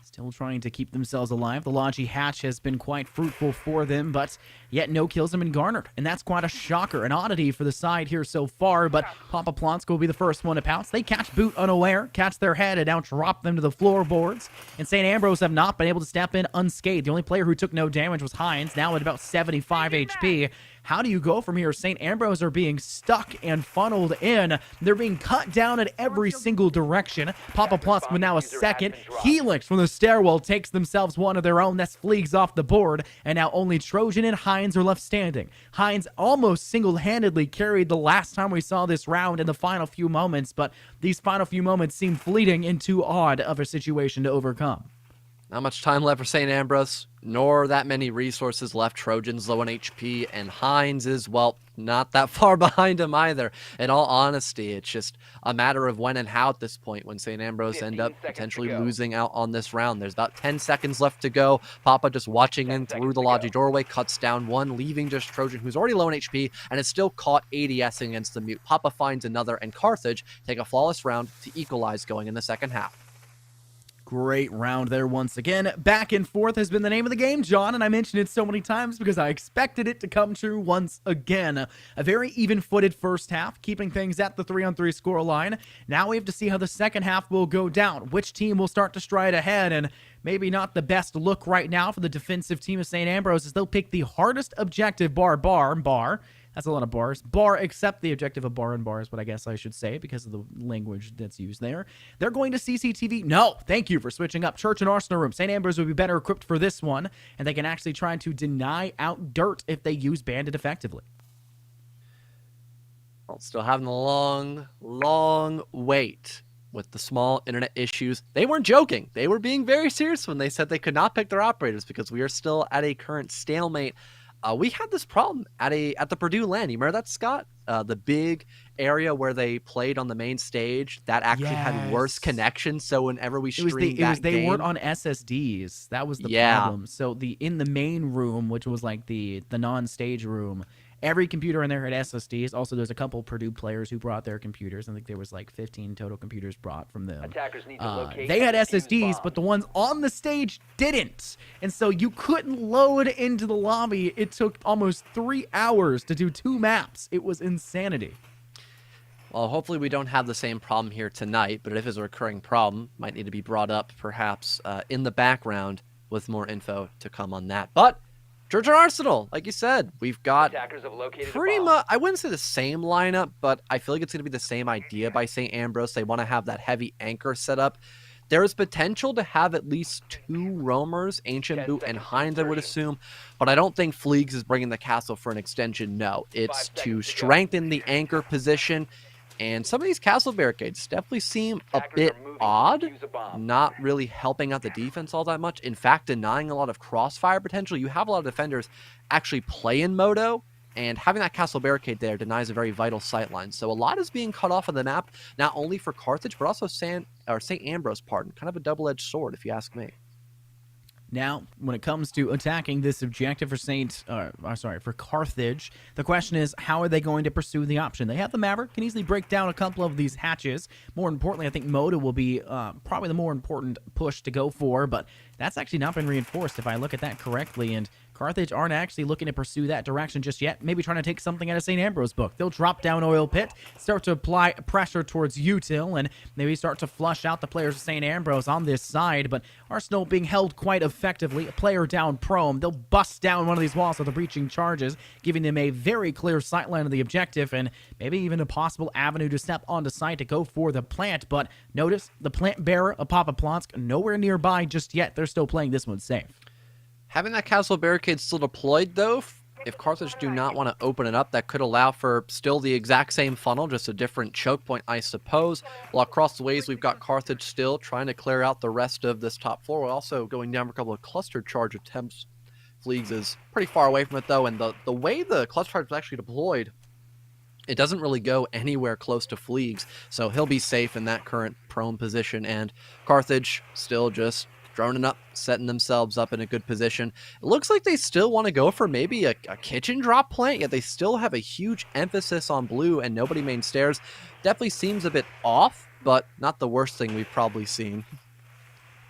Still trying to keep themselves alive. The Logi hatch has been quite fruitful for them, but yet no kills have been garnered. And that's quite a shocker, an oddity for the side here so far, but Papa Plonsk will be the first one to pounce. They catch Boot unaware, catch their head, and now drop them to the floorboards. And St. Ambrose have not been able to step in unscathed. The only player who took no damage was Hines, now at about 75 HP. How do you go from here? St. Ambrose are being stuck and funneled in. They're being cut down at every single direction. Papa Plonsk with now a second. Helix from the stairwell takes themselves one of their own. That's Fleegs off the board. And now only Trojan and Hines are left standing. Hines almost single-handedly carried the last time we saw this round in the final few moments, but these final few moments seem fleeting and too odd of a situation to overcome. Not much time left for St. Ambrose, nor that many resources left. Trojans low on HP, and Hines is, well, not that far behind him either. In all honesty, it's just a matter of when and how at this point when St. Ambrose end up potentially losing out on this round. There's about 10 seconds left to go. Papa just watching in through the Logi doorway, cuts down one, leaving just Trojan, who's already low on HP, and is still caught ADSing against the mute. Papa finds another, and Carthage take a flawless round to equalize going in the second half. Great round there once again. Back and forth has been the name of the game, John, and I mentioned it so many times because I expected it to come true once again. A very even-footed first half, keeping things at the 3-on-3 score line. Now we have to see how the second half will go down, which team will start to stride ahead, and maybe not the best look right now for the defensive team of St. Ambrose as they'll pick the hardest objective bar. That's a lot of bars. Bar, except the objective of bar and bar is what I guess I should say because of the language that's used there. They're going to CCTV. No, thank you for switching up. Church and Arsenal Room. St. Ambrose would be better equipped for this one, and they can actually try to deny out dirt if they use Bandit effectively. Well, still having a long wait with the small internet issues. They weren't joking. They were being very serious when they said they could not pick their operators because we are still at a current stalemate. We had this problem at the Purdue LAN. You remember that, Scott? The big area where they played on the main stage that actually had worse connection. So whenever we streamed they weren't on SSDs. That was the problem. So in the main room, which was like the non-stage room, every computer in there had SSDs. Also, there's a couple Purdue players who brought their computers. I think there was like 15 total computers brought from them. Attackers need to locate they had and defuse SSDs, bombs. but the ones on the stage didn't. And so you couldn't load into the lobby. It took almost 3 hours to do 2 maps. It was insanity. Well, hopefully we don't have the same problem here tonight, but if it's a recurring problem, might need to be brought up perhaps in the background with more info to come on that. But Church and Arsenal, like you said, we've got Attackers have located pretty a bomb. much, I wouldn't say the same lineup, but I feel like it's going to be the same idea by St. Ambrose. They want to have that heavy anchor set up. There is potential to have at least 2 roamers, Ancient Boot and Hines, I would assume, but I don't think Fleegs is bringing the castle for an extension. No, it's 5 to seconds to go. strengthen the anchor position. And some of these castle barricades definitely seem a bit odd, Defuse a bomb. not really helping out the defense all that much. In fact, denying a lot of crossfire potential. You have a lot of defenders actually play in Moto, and having that castle barricade there denies a very vital sightline. So a lot is being cut off of the map, not only for Carthage, but also St. Ambrose, pardon. Kind of a double-edged sword, if you ask me. Now, when it comes to attacking this objective for Carthage, the question is, how are they going to pursue the option? They have the Maverick, can easily break down a couple of these hatches. More importantly, I think Moda will be probably the more important push to go for, but that's actually not been reinforced if I look at that correctly, and Carthage aren't actually looking to pursue that direction just yet. Maybe trying to take something out of St. Ambrose book. They'll drop down Oil Pit, start to apply pressure towards Util, and maybe start to flush out the players of St. Ambrose on this side, but Arsenal being held quite effectively. A player down prone. They'll bust down one of these walls with the breaching charges, giving them a very clear sightline of the objective, and maybe even a possible avenue to step onto site to go for the plant. But notice, the plant bearer of Papa Plonsk nowhere nearby just yet. They're still playing this one safe. Having that castle barricade still deployed, though, if Carthage do not want to open it up, that could allow for still the exact same funnel, just a different choke point, I suppose. While across the ways, we've got Carthage still trying to clear out the rest of this top floor. We're also going down for a couple of cluster charge attempts. Fleegs is pretty far away from it, though, and the way the cluster charge was actually deployed, it doesn't really go anywhere close to Fleegs, so he'll be safe in that current prone position, and Carthage still just droning up, setting themselves up in a good position. It looks like they still want to go for maybe a kitchen drop plant, yet they still have a huge emphasis on blue and nobody main stairs. Definitely seems a bit off, but not the worst thing we've probably seen.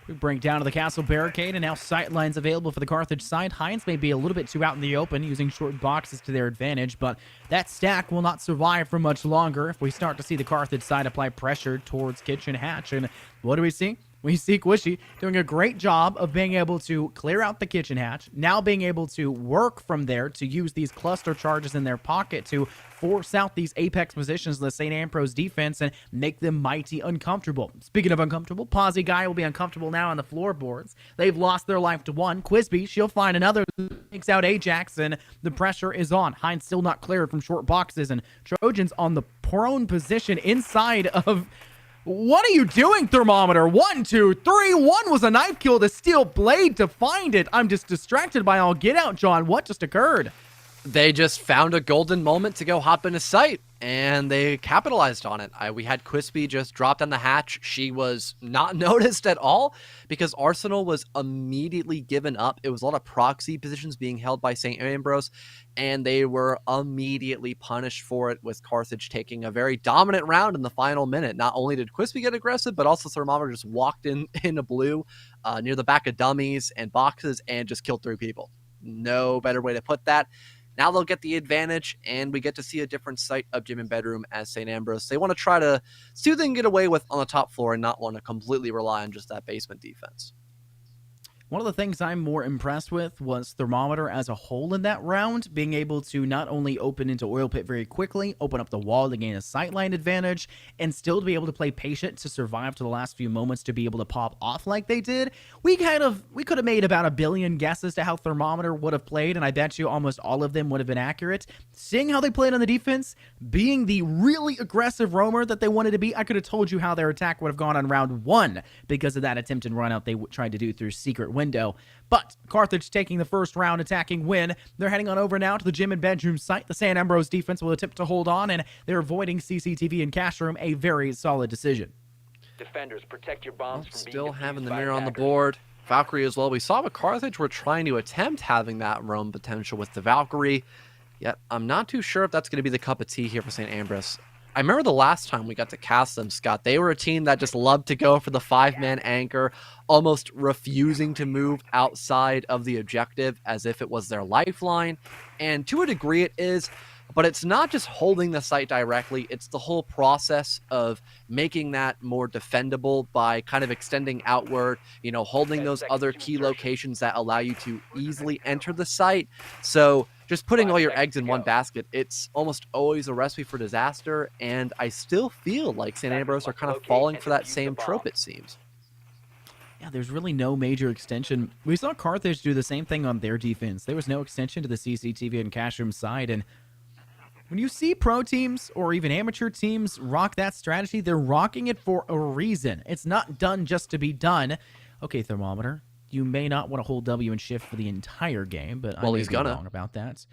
We bring down to the castle barricade, and now sight lines available for the Carthage side. Hines may be a little bit too out in the open, using short boxes to their advantage, but that stack will not survive for much longer if we start to see the Carthage side apply pressure towards kitchen hatch. And what do we see? We see Quishy doing a great job of being able to clear out the kitchen hatch, now being able to work from there to use these cluster charges in their pocket to force out these apex positions of the St. Ambrose defense and make them mighty uncomfortable. Speaking of uncomfortable, Posy Guy will be uncomfortable now on the floorboards. They've lost their life to one. Quisby, she'll find another, takes out Ajax, and the pressure is on. Hines still not cleared from short boxes, and Trojans on the prone position inside of... What are you doing, Thermometer? 1, 2, 3. 1 was a knife kill, the steel blade to find it. I'm just distracted by all get out, John. What just occurred? They just found a golden moment to go hop into sight. and they capitalized on it. We had Quispy just drop down the hatch. She was not noticed at all because Arsenal was immediately given up. It was a lot of proxy positions being held by St. Ambrose, and they were immediately punished for it, with Carthage taking a very dominant round in the final minute. Not only did Quispy get aggressive, but also Thermometer just walked in a blue near the back of dummies and boxes and just killed 3 people. No better way to put that. Now they'll get the advantage, and we get to see a different sight of gym and bedroom as St. Ambrose. They want to try to see what they can get away with on the top floor and not want to completely rely on just that basement defense. One of the things I'm more impressed with was Thermometer as a whole in that round, being able to not only open into Oil Pit very quickly, open up the wall to gain a sightline advantage, and still to be able to play patient to survive to the last few moments to be able to pop off like they did. We could have made about a billion guesses to how Thermometer would have played, and I bet you almost all of them would have been accurate. Seeing how they played on the defense, being the really aggressive roamer that they wanted to be, I could have told you how their attack would have gone on round 1 because of that attempted run out they tried to do through Secret Window. But Carthage taking the first round attacking win. They're heading on over now to the gym and bedroom site. The St. Ambrose defense will attempt to hold on, and they're avoiding CCTV and cash room. A very solid decision. Defenders, protect your bombs from Still being having the defused by mirror on the attackers. board. Valkyrie as well. We saw what Carthage were trying to attempt having that roam potential with the Valkyrie. Yet I'm not too sure if that's going to be the cup of tea here for St. Ambrose. I remember the last time we got to cast them, Scott, they were a team that just loved to go for the 5-man anchor, almost refusing to move outside of the objective as if it was their lifeline. And to a degree it is, but it's not just holding the site directly, it's the whole process of making that more defendable by kind of extending outward, holding those other key locations that allow you to easily enter the site. So just putting all your eggs in one basket, it's almost always a recipe for disaster, and I still feel like St. Ambrose are kind of falling for that same trope, it seems. Yeah, there's really no major extension. We saw Carthage do the same thing on their defense. There was no extension to the CCTV and cash room side, and when you see pro teams or even amateur teams rock that strategy, they're rocking it for a reason. It's not done just to be done. Okay, Thermometer, you may not want to hold W and shift for the entire game, but I may be wrong about that.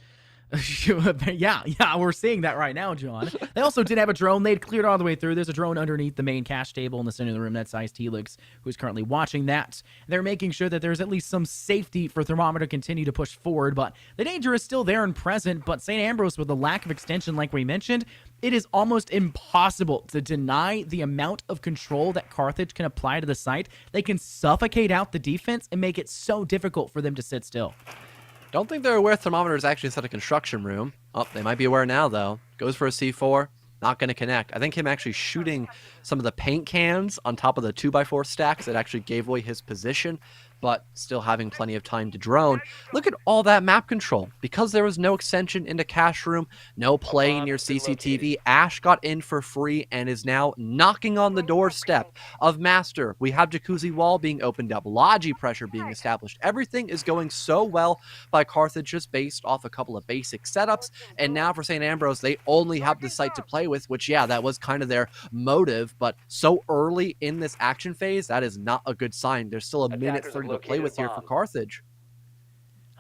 yeah, we're seeing that right now, John. They also did have a drone. They'd cleared all the way through. There's a drone underneath the main cash table in the center of the room. That's Ice Helix, who's currently watching that. They're making sure that there's at least some safety for Thermometer to continue to push forward, but the danger is still there and present. But St. Ambrose, with the lack of extension like we mentioned, it is almost impossible to deny the amount of control that Carthage can apply to the site. They can suffocate out the defense and make it so difficult for them to sit still. Don't think they're aware Thermometer is actually set a construction room. Oh, they might be aware now, though. Goes for a C4. Not going to connect. I think him actually shooting some of the paint cans on top of the 2x4 stacks that actually gave away his position, but still having plenty of time to drone. Look at all that map control. Because there was no extension into cash room, no play near CCTV, Ash got in for free and is now knocking on the doorstep of Master. We have Jacuzzi Wall being opened up, Logi pressure being established. Everything is going so well by Carthage just based off a couple of basic setups. And now for St. Ambrose, they only have the site to play with, which, yeah, that was kind of their motive, but so early in this action phase, that is not a good sign. There's still a minute 30 to play with here for Carthage.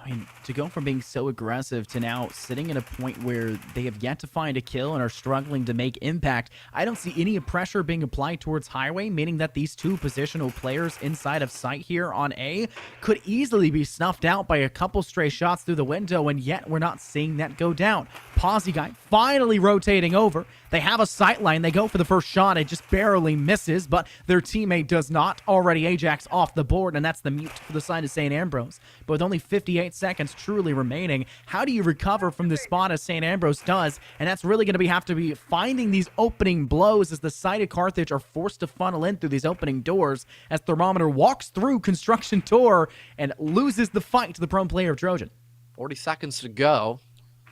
I mean, to go from being so aggressive to now sitting at a point where they have yet to find a kill and are struggling to make impact, I don't see any pressure being applied towards Highway, meaning that these two positional players inside of sight here on A could easily be snuffed out by a couple stray shots through the window, and yet we're not seeing that go down. Posy Guy finally rotating over. They have a sight line. They go for the first shot. It just barely misses, but their teammate does not. Already Ajax off the board, and that's the mute for the side of St. Ambrose. But with only 58 seconds truly remaining, how do you recover from this spot as St. Ambrose does? And that's really going to have to be finding these opening blows as the side of Carthage are forced to funnel in through these opening doors as Thermometer walks through construction door and loses the fight to the prone player of Trojan. 40 seconds to go.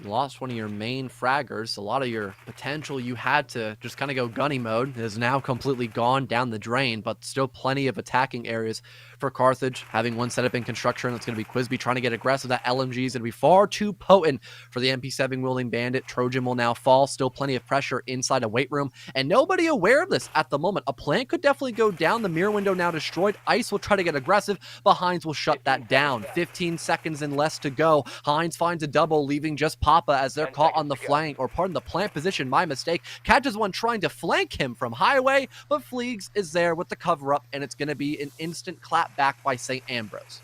You lost one of your main fraggers. A lot of your potential you had to just kind of go gunny mode is now completely gone down the drain, but still plenty of attacking areas for Carthage, having one setup in construction. It's going to be Quizby trying to get aggressive. That LMG is going to be far too potent for the MP7 wielding Bandit. Trojan will now fall. Still plenty of pressure inside a weight room, and nobody aware of this at the moment. A plant could definitely go down. The mirror window now destroyed. Ice will try to get aggressive, but Hines will shut that down. 15 seconds and less to go. Hines finds a double, leaving just Papa as they're caught on the flank, or pardon, the plant position. My mistake. Catches one trying to flank him from highway, but Fleegs is there with the cover up, and it's going to be an instant clap back by St. Ambrose.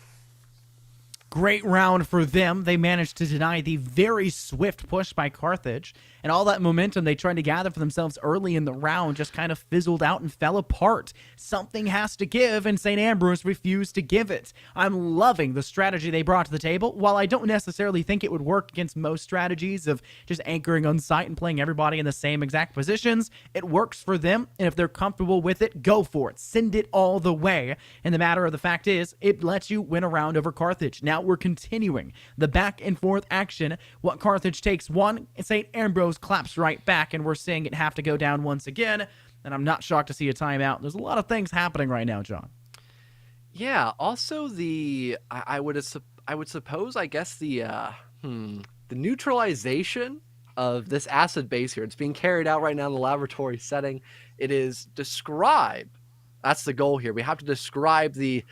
Great round for them. They managed to deny the very swift push by Carthage, and all that momentum they tried to gather for themselves early in the round just kind of fizzled out and fell apart. Something has to give, and St. Ambrose refused to give it. I'm loving the strategy they brought to the table. While I don't necessarily think it would work against most strategies of just anchoring on site and playing everybody in the same exact positions, it works for them, and if they're comfortable with it, go for it. Send it all the way. And the matter of the fact is, it lets you win a round over Carthage. Now we're continuing the back and forth action. What Carthage takes one, St. Ambrose claps right back, and we're seeing it have to go down once again. And I'm not shocked to see a timeout. There's a lot of things happening right now, John. Yeah. Also, I would suppose, I guess the neutralization of this acid base here. It's being carried out right now in the laboratory setting. It is describe. That's the goal here. We have to describe the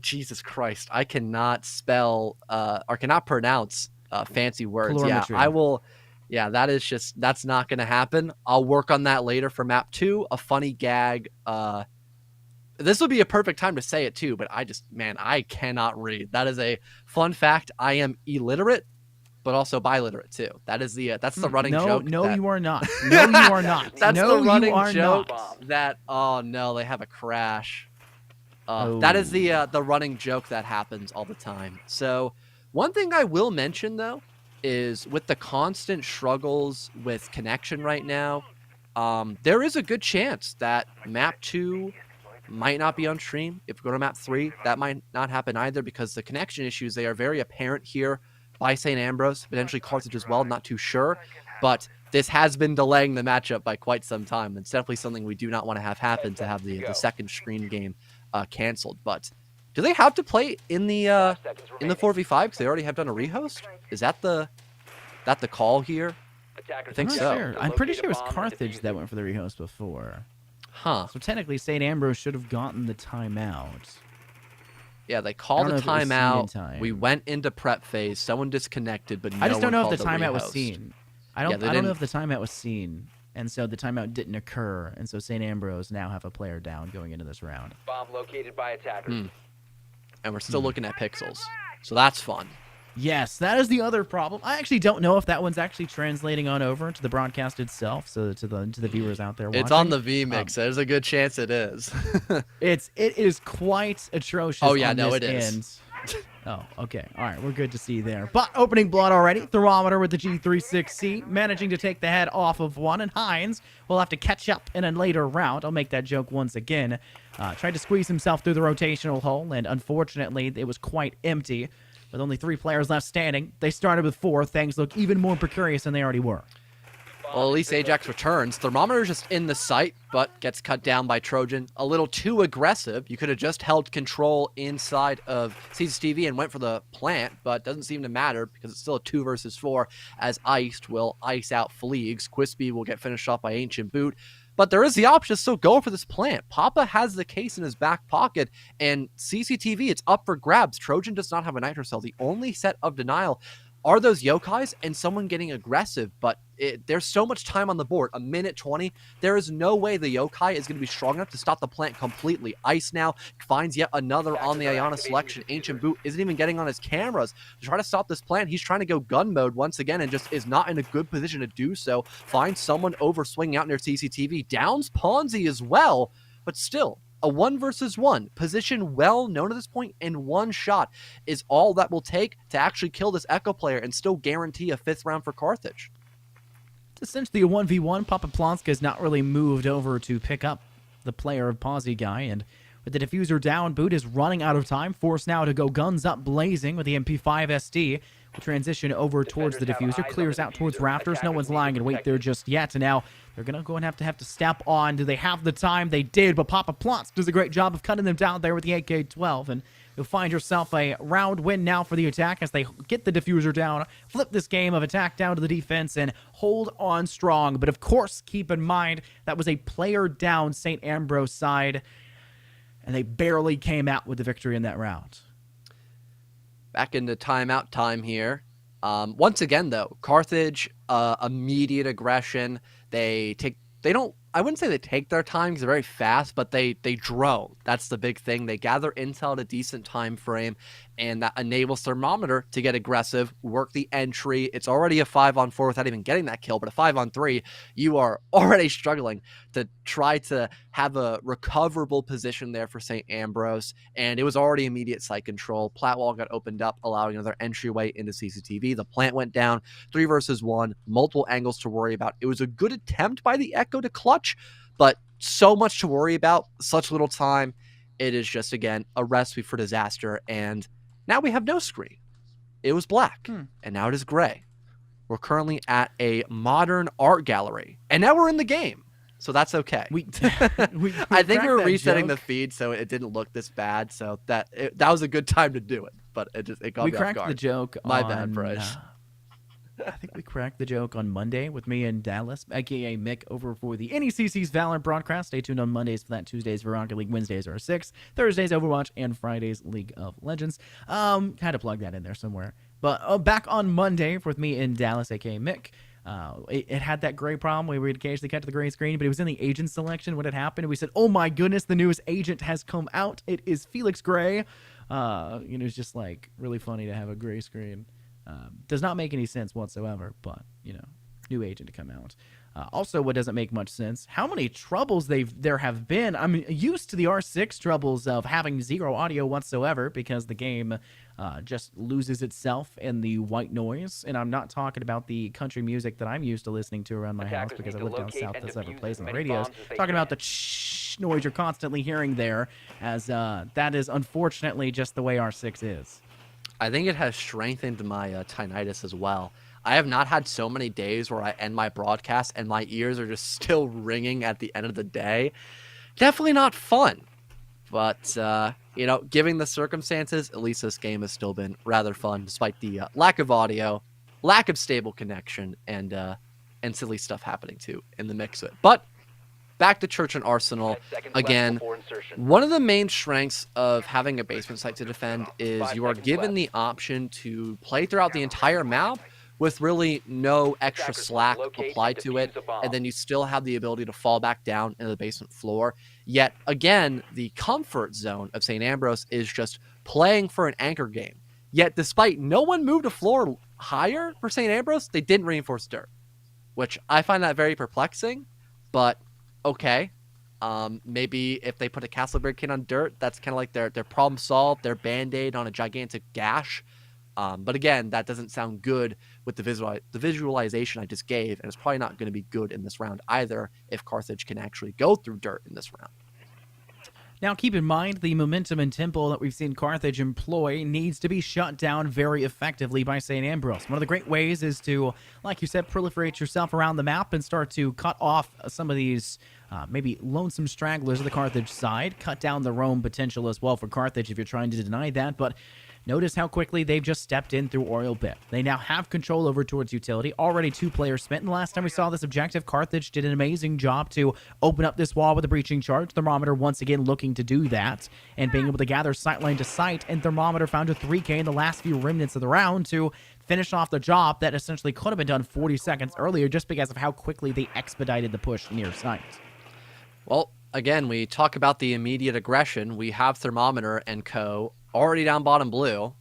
Jesus Christ, I cannot spell or cannot pronounce fancy words. Calorimetry. Yeah, I will. Yeah, that's not going to happen. I'll work on that later for map 2. A funny gag. This would be a perfect time to say it too, but I cannot read. That is a fun fact. I am illiterate, but also biliterate too. That's the running joke. No, you are not. No, you are not. That's no, the running you are joke not. that, oh no, they have a crash. That is the running joke that happens all the time. So one thing I will mention though is with the constant struggles with connection right now, there is a good chance that map 2 might not be on stream. If we go to map 3, that might not happen either, because the connection issues, they are very apparent here by St. Ambrose, potentially Carthage as well, not too sure. But this has been delaying the matchup by quite some time. It's definitely something we do not want to have happen, to have the second screen game canceled. But do they have to play in the 4v5 because they already have done a rehost? Is that the call here? I think I'm so. not sure. I'm pretty sure it was Carthage that went for the rehost before. Huh. So technically, St. Ambrose should have gotten the timeout. Yeah, they called a if it was seen in timeout. time. We went into prep phase. Someone disconnected, but no I just don't one know if the called timeout was rehost. seen. I Yeah, don't they know didn't- if the timeout was seen, and so the timeout didn't occur, and so St. Ambrose now have a player down going into this round. Bomb located by attackers. And we're still looking at pixels, so that's fun. Yes, that is the other problem. I actually don't know if that one's actually translating on over to the broadcast itself, so to the viewers out there watching. It's on the vMix. There's a good chance it is. It is quite atrocious. Oh, yeah, on no, this it is. end. Oh, okay. All right, we're good to see there. But opening blood already. Thermometer with the G36C, managing to take the head off of one, and Hines will have to catch up in a later round. I'll make that joke once again. Tried to squeeze himself through the rotational hole, and unfortunately, it was quite empty. With only 3 players left standing, they started with 4. Things look even more precarious than they already were. Well, at least Ajax returns. Thermometer just in the sight, but gets cut down by Trojan. A little too aggressive. You could have just held control inside of CCTV and went for the plant, but doesn't seem to matter because it's still a 2 versus 4, as Iced will ice out Fleegs. Quispy will get finished off by Ancient Boot. But there is the option to still go for this plant. Papa has the case in his back pocket, and CCTV, it's up for grabs. Trojan does not have a Nitro Cell. The only set of denial are those yokais and someone getting aggressive, but there's so much time on the board, a minute 20. There is no way the yokai is going to be strong enough to stop the plant completely. Ice now finds yet another on the Iona selection. Ancient Boot isn't even getting on his cameras to try to stop this plant. He's trying to go gun mode once again and just is not in a good position to do so. Finds someone over swinging out near CCTV. Downs Ponzi as well, but still, a 1 versus 1 position well known at this point, and 1 shot is all that will take to actually kill this Echo player and still guarantee a 5th round for Carthage. It's essentially a 1v1. Papa Plonska has not really moved over to pick up the player of Pawsey guy, and with the diffuser down, Boot is running out of time, forced now to go guns up blazing with the MP5 SD. The transition over towards the Defenders have diffuser eyes clears on the out towards diffuser. rafters. No Attackers one's need to lying in wait protect there it. just yet. And now they're going to go and have to step on. Do they have the time? They did, but Papa Plotz does a great job of cutting them down there with the AK-12. And you'll find yourself a round win now for the attack as they get the diffuser down, flip this game of attack down to the defense, and hold on strong. But of course, keep in mind, that was a player down St. Ambrose side, and they barely came out with the victory in that round. Back into timeout time here. Once again, though, Carthage, immediate aggression. I wouldn't say they take their time because they're very fast, but they drone. That's the big thing. They gather intel at a decent time frame, and that enables Thermometer to get aggressive, work the entry. It's already a 5-on-4 without even getting that kill, but a 5-on-3, you are already struggling to try to have a recoverable position there for St. Ambrose, and it was already immediate site control. Plat wall got opened up, allowing another entryway into CCTV. The plant went down, 3 versus 1, multiple angles to worry about. It was a good attempt by the Echo to clutch, but so much to worry about, such little time. It is just, again, a recipe for disaster, and now we have no screen. It was black, and now it is gray. We're currently at a modern art gallery, and now we're in the game, so that's okay. We I think we were cracked that resetting joke. the feed, so it didn't look this bad, so that was a good time to do it, but it got We me off cracked guard. the joke My on, bad, Bryce. I think we cracked the joke on Monday with me and Dallas, aka Mick, over for the NECC's Valorant broadcast. Stay tuned on Mondays for that. Tuesdays for Rocket League, Wednesdays are 6, Thursdays Overwatch, and Fridays League of Legends. Had to plug that in there somewhere. But back on Monday with me and Dallas, aka Mick. It had that gray problem where we'd occasionally cut to the gray screen, but it was in the agent selection when it happened. And we said, oh my goodness, the newest agent has come out. It is Felix Gray. It's just like really funny to have a gray screen. Does not make any sense whatsoever, but, new agent to come out. Also, what doesn't make much sense, how many troubles there have been. I'm used to the R6 troubles of having zero audio whatsoever because the game just loses itself in the white noise. And I'm not talking about the country music that I'm used to listening to around my house Attackers because I need to live down locate south and that's never defuse plays as on the many radios. bombs as they Talking about can. the shh noise you're constantly hearing there, as that is unfortunately just the way R6 is. I think it has strengthened my tinnitus as well. I have not had so many days where I end my broadcast and my ears are just still ringing at the end of the day. Definitely not fun. But, given the circumstances, at least this game has still been rather fun, despite the lack of audio, lack of stable connection, and silly stuff happening, too, in the mix of it. But back to Church and Arsenal. 10 seconds left Again, before insertion. one of the main strengths of having a basement site to defend is 5 you are seconds given left. the option to play throughout the entire map with really no extra Attackers slack locate applied and to it, defuse a bomb. and then you still have the ability to fall back down into the basement floor. Yet, again, the comfort zone of St. Ambrose is just playing for an anchor game. Yet, despite no one moved a floor higher for St. Ambrose, they didn't reinforce dirt, which I find that very perplexing, but okay. Maybe if they put a castle barricade on dirt, that's kind of like their problem solved, their band-aid on a gigantic gash. But again, that doesn't sound good with the visualization I just gave, and it's probably not going to be good in this round either if Carthage can actually go through dirt in this round. Now, keep in mind, the momentum and tempo that we've seen Carthage employ needs to be shut down very effectively by St. Ambrose. One of the great ways is to, like you said, proliferate yourself around the map and start to cut off some of these maybe lonesome stragglers of the Carthage side. Cut down the roam potential as well for Carthage if you're trying to deny that, but notice how quickly they've just stepped in through Oriole Bit. They now have control over towards utility. Already 2 players spent. And the last time we saw this objective, Carthage did an amazing job to open up this wall with a breaching charge. Thermometer once again looking to do that and being able to gather sightline to sight. And Thermometer found a 3K in the last few remnants of the round to finish off the job that essentially could have been done 40 seconds earlier just because of how quickly they expedited the push near sight. Well, again, we talk about the immediate aggression. We have Thermometer and co. already down bottom blue.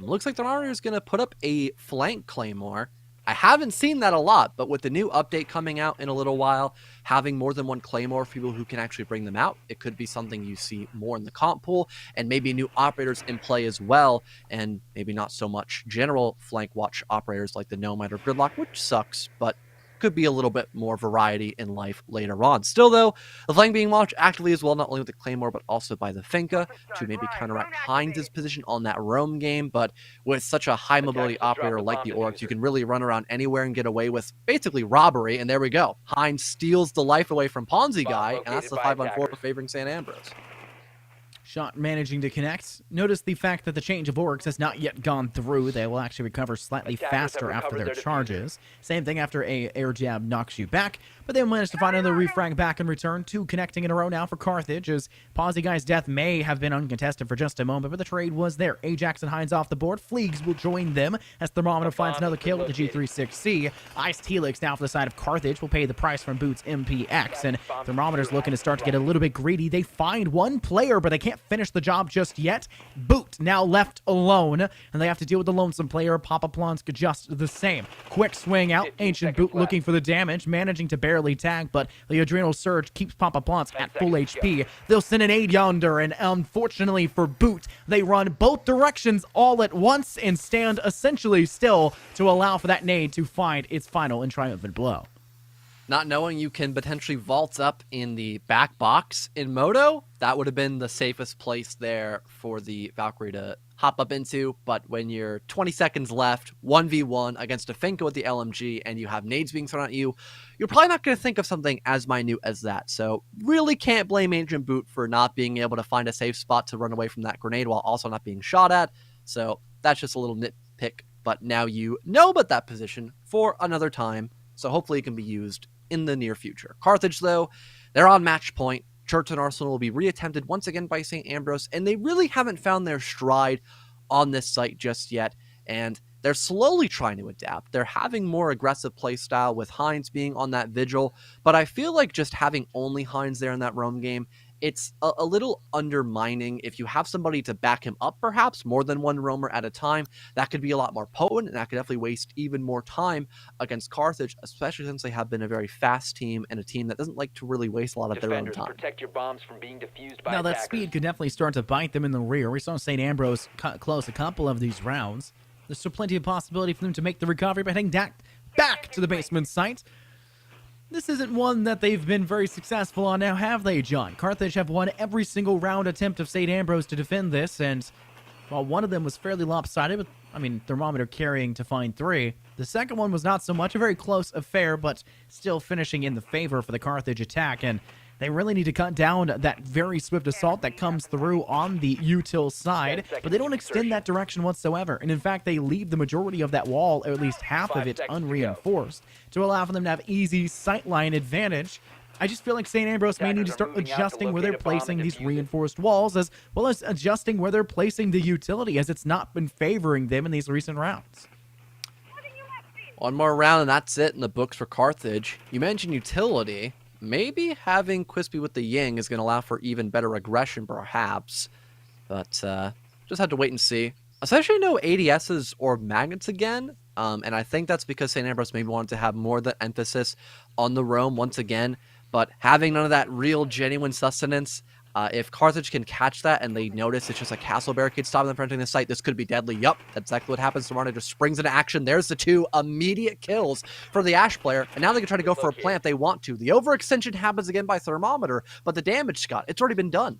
Looks like Thermometer is going to put up a flank claymore. I haven't seen that a lot, but with the new update coming out in a little while, having more than one claymore for people who can actually bring them out, it could be something you see more in the comp pool, and maybe new operators in play as well, and maybe not so much general flank watch operators like the Nomad or Gridlock, which sucks, but could be a little bit more variety in life later on. Still, though, the flank being watched actively as well, not only with the Claymore, but also by the Finka to maybe counteract Heinz's position on that roam game. But with such a high mobility operator like the Oryx, you can really run around anywhere and get away with basically robbery. And there we go. Heinz steals the life away from Ponzi Guy, and that's the 5-on-4 favoring St. Ambrose. Shot managing to connect. Notice the fact that the change of orcs has not yet gone through. They will actually recover slightly faster after their charges. Same thing after a air jab knocks you back, but they managed to find another refrag back in return. 2 connecting in a row now for Carthage, as Ponzi Guy's death may have been uncontested for just a moment, but the trade was there. Ajax and Heinz off the board. Fleegs will join them as Thermometer finds another kill with the G36C. Iced Helix now for the side of Carthage will pay the price from Boots MPX, and Thermometer's looking to start to get a little bit greedy. They find one player, but they can't finish the job just yet. Boot now left alone, and they have to deal with the lonesome player. Papa Plonsk just the same. Quick swing out. Ancient Boot looking for the damage, managing to barely tag, but the Adrenal Surge keeps Papa Plonsk at full HP. They'll send an aid yonder, and unfortunately for Boot, they run both directions all at once and stand essentially still to allow for that nade to find its final and triumphant blow. Not knowing you can potentially vault up in the back box in Moto, that would have been the safest place there for the Valkyrie to hop up into. But when you're 20 seconds left, 1v1 against a Finka with the LMG, and you have nades being thrown at you, you're probably not going to think of something as minute as that. So really can't blame Ancient Boot for not being able to find a safe spot to run away from that grenade while also not being shot at. So that's just a little nitpick. But now you know about that position for another time. So hopefully it can be used in the near future. Carthage, though, they're on match point. Church and Arsenal will be reattempted once again by St. Ambrose, and they really haven't found their stride on this site just yet, and they're slowly trying to adapt. They're having more aggressive play style with Heinz being on that vigil, but I feel like just having only Heinz there in that roam game, it's a little undermining. If you have somebody to back him up, perhaps more than one roamer at a time, that could be a lot more potent, and that could definitely waste even more time against Carthage, especially since they have been a very fast team and a team that doesn't like to really waste a lot of their own time. Protect your bombs from being defused by Now, that attackers. speed could definitely start to bite them in the rear. We saw St. Ambrose cut close a couple of these rounds. There's still plenty of possibility for them to make the recovery by heading back to the basement site. This isn't one that they've been very successful on now, have they, John? Carthage have won every single round attempt of St. Ambrose to defend this, and while one of them was fairly lopsided, with, Thermometer carrying to find 3, the second one was not so much. A very close affair, but still finishing in the favor for the Carthage attack, and they really need to cut down that very swift assault that comes through on the util side, but they don't extend that direction whatsoever. And in fact, they leave the majority of that wall, or at least half of it, unreinforced to allow for them to have easy sightline advantage. I just feel like St. Ambrose may need to start adjusting where they're placing these reinforced walls, as well as adjusting where they're placing the utility, as it's not been favoring them in these recent rounds. One more round, and that's it in the books for Carthage. You mentioned utility. Maybe having Quispy with the Ying is going to allow for even better aggression, perhaps. But just have to wait and see. Especially no ADSs or magnets again. And I think that's because St. Ambrose maybe wanted to have more of the emphasis on the roam once again. But having none of that real, genuine sustenance, if Carthage can catch that and they notice it's just a castle barricade stopping them from entering the site, this could be deadly. Yup, that's exactly what happens. Toronto just springs into action. There's the 2 immediate kills for the Ash player, and now they can try to go for a plant if they want to. The overextension happens again by Thermometer, but the damage, Scott, it's already been done.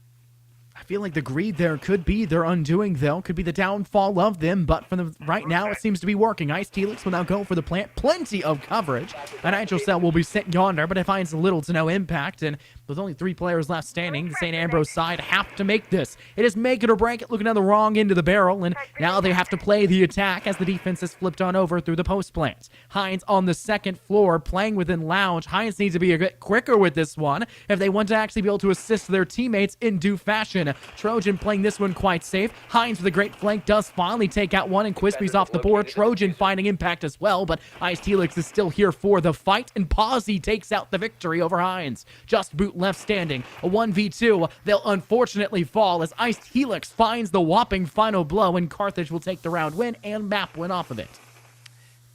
I feel like the greed there could be their undoing, though. Could be the downfall of them, but for the right now, it seems to be working. Iced Helix will now go for the plant. Plenty of coverage. An Nitro Cell will be sent yonder, but it finds little to no impact, and with only 3 players left standing, the St. Ambrose side have to make this. It is make it or break it, looking at the wrong end of the barrel, and now they have to play the attack as the defense has flipped on over through the post plant. Heinz on the second floor, playing within lounge. Heinz needs to be a bit quicker with this one if they want to actually be able to assist their teammates in due fashion. Trojan playing this one quite safe. Heinz with a great flank does finally take out one, and Quispy's off the board. Trojan finding impact as well, but Iced Helix is still here for the fight, and Pawsey takes out the victory over Heinz. Just Boot left standing. A 1v2. They'll unfortunately fall as Iced Helix finds the whopping final blow, and Carthage will take the round win and map win off of it.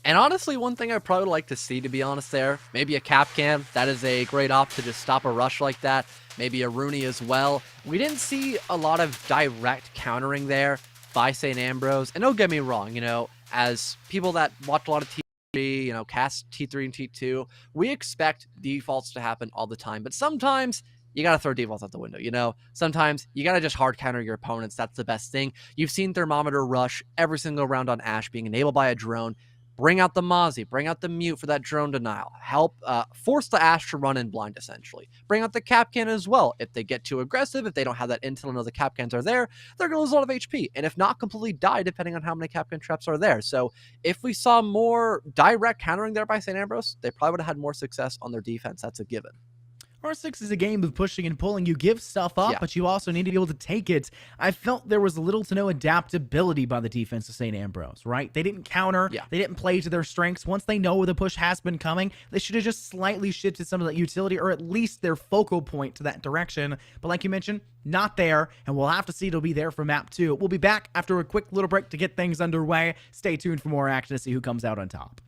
And honestly, one thing I'd probably like to see, to be honest there, maybe a CamCom. That is a great op to just stop a rush like that. Maybe a Rooney as well. We didn't see a lot of direct countering there by St. Ambrose. And don't get me wrong, as people that watch a lot of TV T3, cast T3 and T2. We expect defaults to happen all the time, but sometimes you got to throw defaults out the window. Sometimes you got to just hard counter your opponents. That's the best thing. You've seen Thermometer Rush every single round on Ashe being enabled by a drone. Bring out the Mozzie, bring out the Mute for that drone denial. Help force the Ashe to run in blind, essentially. Bring out the Cap Cannon as well. If they get too aggressive, if they don't have that intel and know the Cap Cannons are there, they're going to lose a lot of HP. And if not, completely die, depending on how many Cap Cannon traps are there. So if we saw more direct countering there by St. Ambrose, they probably would have had more success on their defense. That's a given. R6 is a game of pushing and pulling. You give stuff up, but you also need to be able to take it. I felt there was little to no adaptability by the defense of St. Ambrose, right? They didn't counter. They didn't play to their strengths. Once they know the push has been coming, they should have just slightly shifted some of that utility, or at least their focal point to that direction. But like you mentioned, not there, and we'll have to see it'll be there for map 2. We'll be back after a quick little break to get things underway. Stay tuned for more action to see who comes out on top.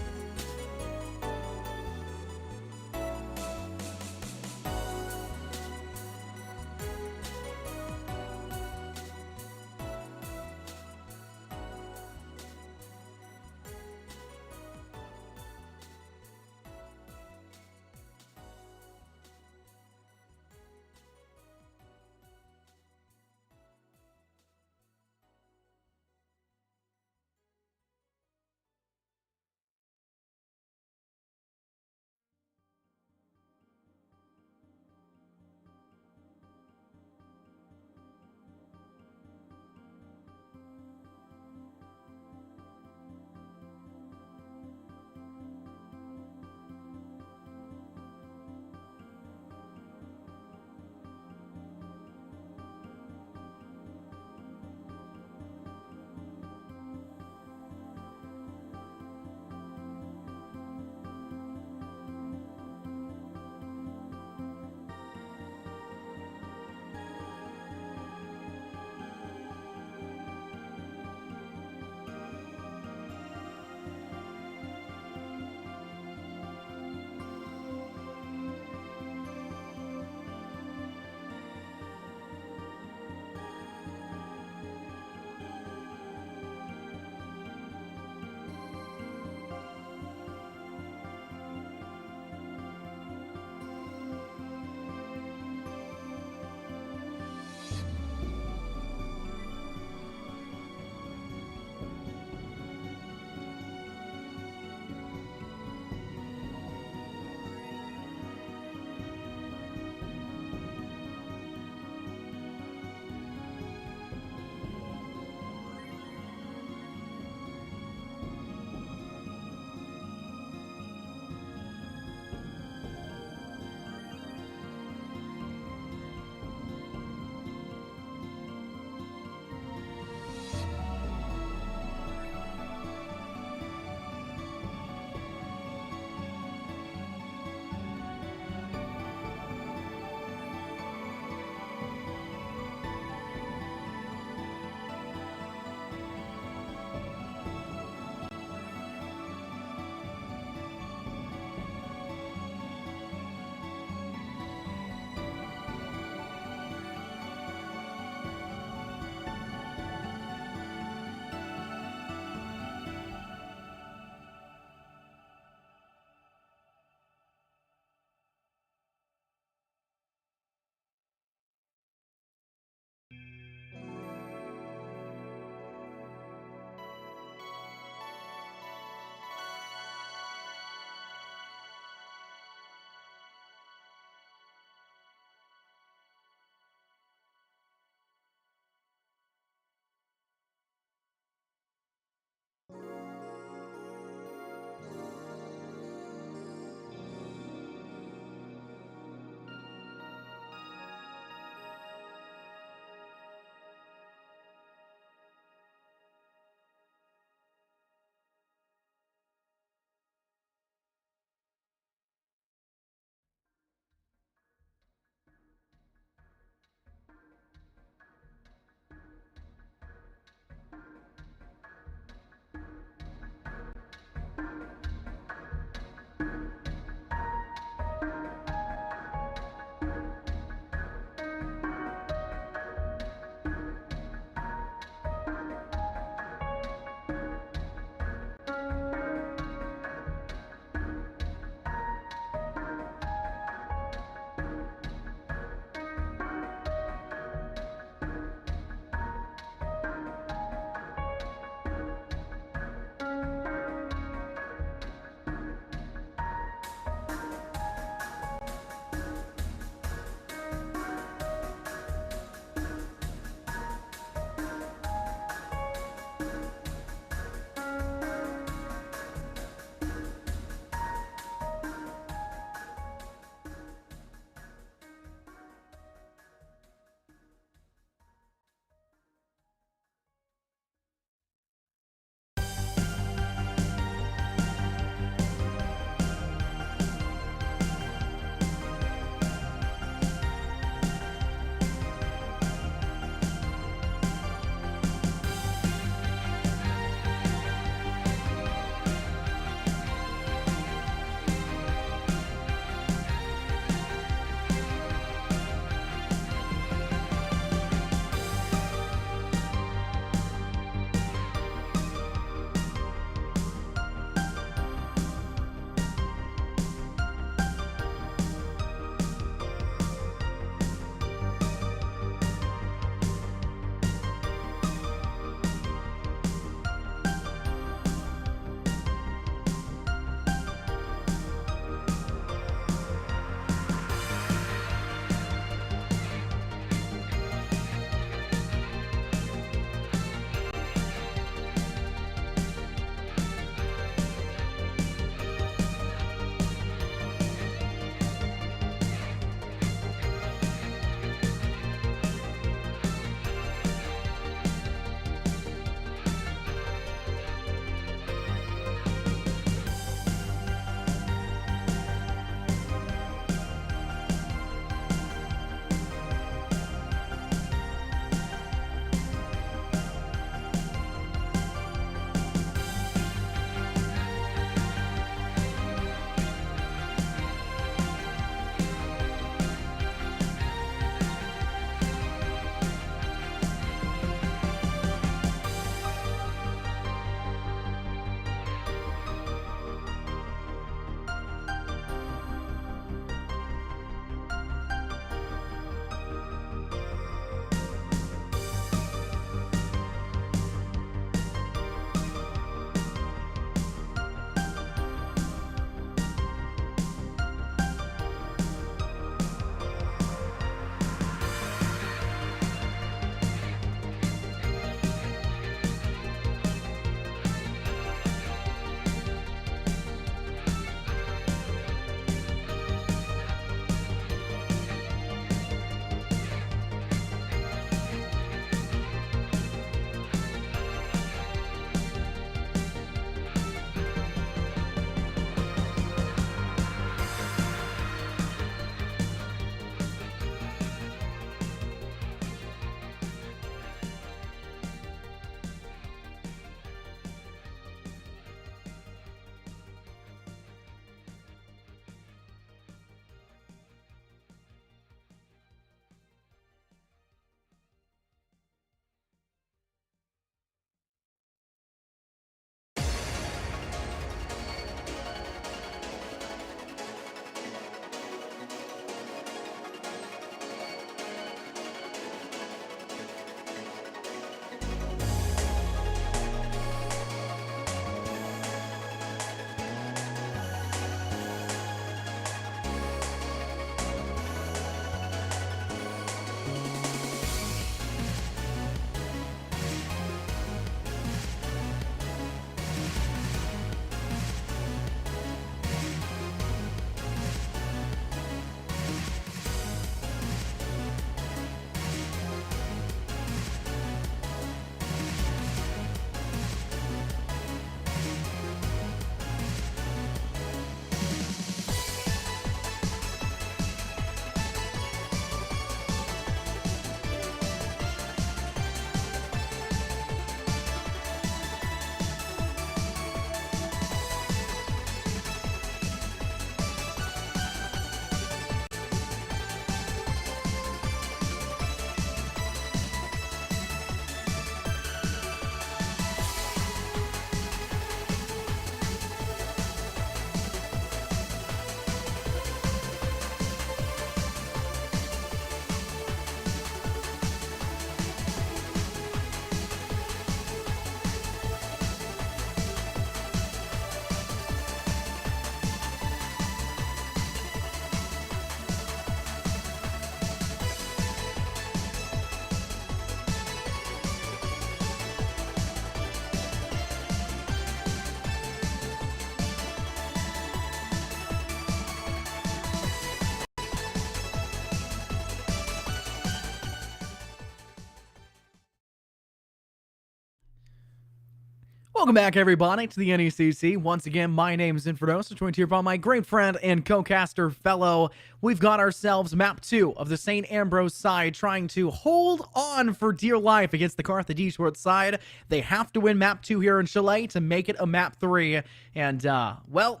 Welcome back, everybody, to the NECC. Once again, my name is Infernos, joined here by my great friend and co-caster fellow. We've got ourselves map 2 of the St. Ambrose side, trying to hold on for dear life against the Carthage side. They have to win map 2 here in Chile to make it a map 3. And, well,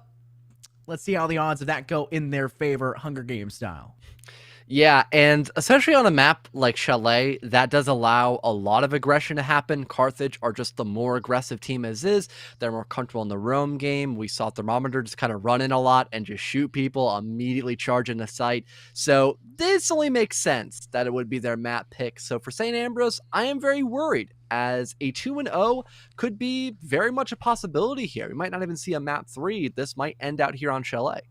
let's see how the odds of that go in their favor, Hunger Games style. Yeah, and especially on a map like Chalet, that does allow a lot of aggression to happen. Carthage are just the more aggressive team as is. They're more comfortable in the roam game. We saw Thermometer just kind of run in a lot and just shoot people, immediately charge into sight. So this only makes sense that it would be their map pick. So for St. Ambrose, I am very worried, as a 2-0 could be very much a possibility here. We might not even see a map 3. This might end out here on Chalet.